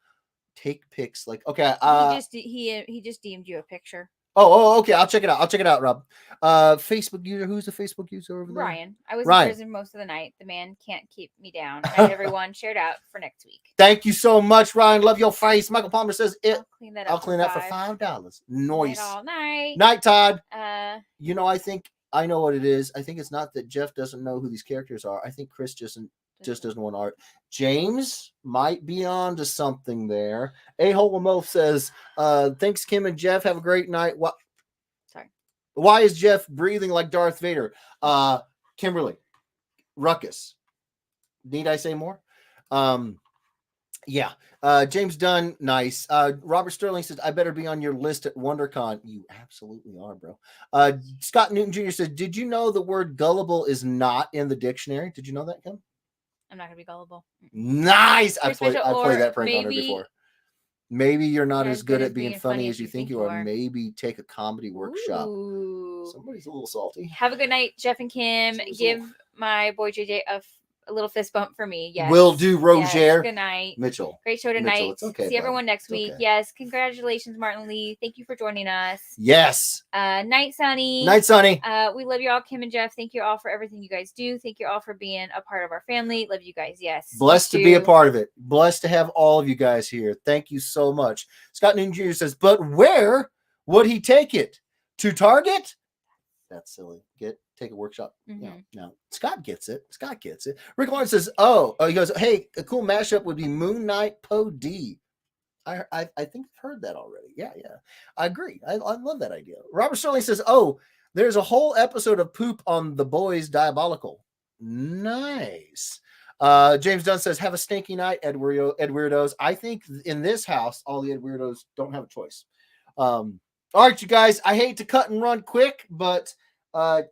Take pics like, okay. He just DM'd you a picture. Oh, okay. I'll check it out, Rob. Facebook user. Who's the Facebook user over there? Ryan. I was in prison most of the night. The man can't keep me down. Night, everyone. Shared out for next week. Thank you so much, Ryan. Love your face. Michael Palmer says I'll clean that up for $5. Nice. All night. Night, Todd. I think I know what it is. I think it's not that Jeff doesn't know who these characters are. I think Chris just doesn't want art. James might be on to something there. A-Hole Mo says, thanks, Kim and Jeff. Have a great night. What? Sorry. Why is Jeff breathing like Darth Vader? Kimberly. Ruckus. Need I say more? Yeah. James Dunn, nice. Robert Sterling says, I better be on your list at WonderCon. You absolutely are, bro. Scott Newton Jr. says, did you know the word gullible is not in the dictionary? Did you know that, Kim? I'm not gonna be gullible. Nice. I played that prank on her before. Maybe you're not as good at being funny as you think you are. Maybe take a comedy workshop. Ooh. Somebody's a little salty. Have a good night, Jeff and Kim. Give my boy JJ a little fist bump for me. Yes. Will do, Roger. Yes. Good night. Mitchell. Great show tonight. Mitchell, it's okay, See everyone next week. Okay. Yes. Congratulations, Martin Lee. Thank you for joining us. Yes. Night, Sonny. Night, Sonny. We love you all, Kim and Jeff. Thank you all for everything you guys do. Thank you all for being a part of our family. Love you guys. Yes. Blessed to be a part of it. Blessed to have all of you guys here. Thank you so much. Scott Newton Jr. says, but where would he take it? To Target? That's silly. Take a workshop. Mm-hmm. No. Scott gets it. Rick Lawrence says, he goes, hey, a cool mashup would be Moon Knight Poe D. I think I've heard that already. Yeah. I agree. I love that idea. Robert Sterling says, there's a whole episode of poop on The Boys Diabolical. Nice. James Dunn says, have a stinky night, Ed Weirdos. I think in this house, all the Ed Weirdos don't have a choice. All right, you guys, I hate to cut and run quick, but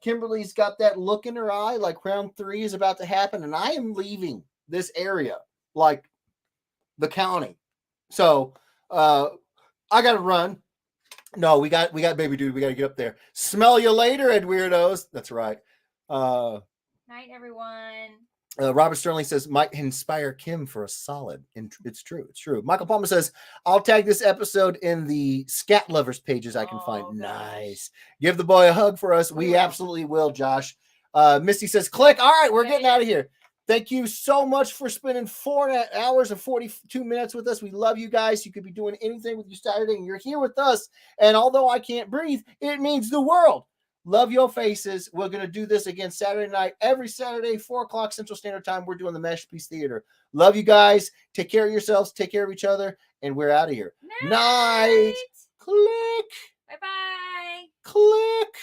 Kimberly's got that look in her eye like round 3 is about to happen, and I am leaving this area, like the county. So I gotta run. No, we got baby dude. We gotta get up there. Smell you later, Ed Weirdos. That's right. Night, everyone. Robert Sterling says, might inspire Kim for a solid. And it's true. Michael Palmer says, I'll tag this episode in the Scat Lovers pages I can find. Gosh. Nice. Give the boy a hug for us. We absolutely will, Josh. Misty says, click. All right, we're getting out of here. Thank you so much for spending 4 hours and 42 minutes with us. We love you guys. You could be doing anything with you Saturday, and you're here with us. And although I can't breathe, it means the world. Love your faces. We're going to do this again Saturday night. Every Saturday, 4 o'clock Central Standard Time. We're doing the Mash-terpiece Theater. Love you guys. Take care of yourselves. Take care of each other. And we're out of here. Night. Click. Bye-bye. Click.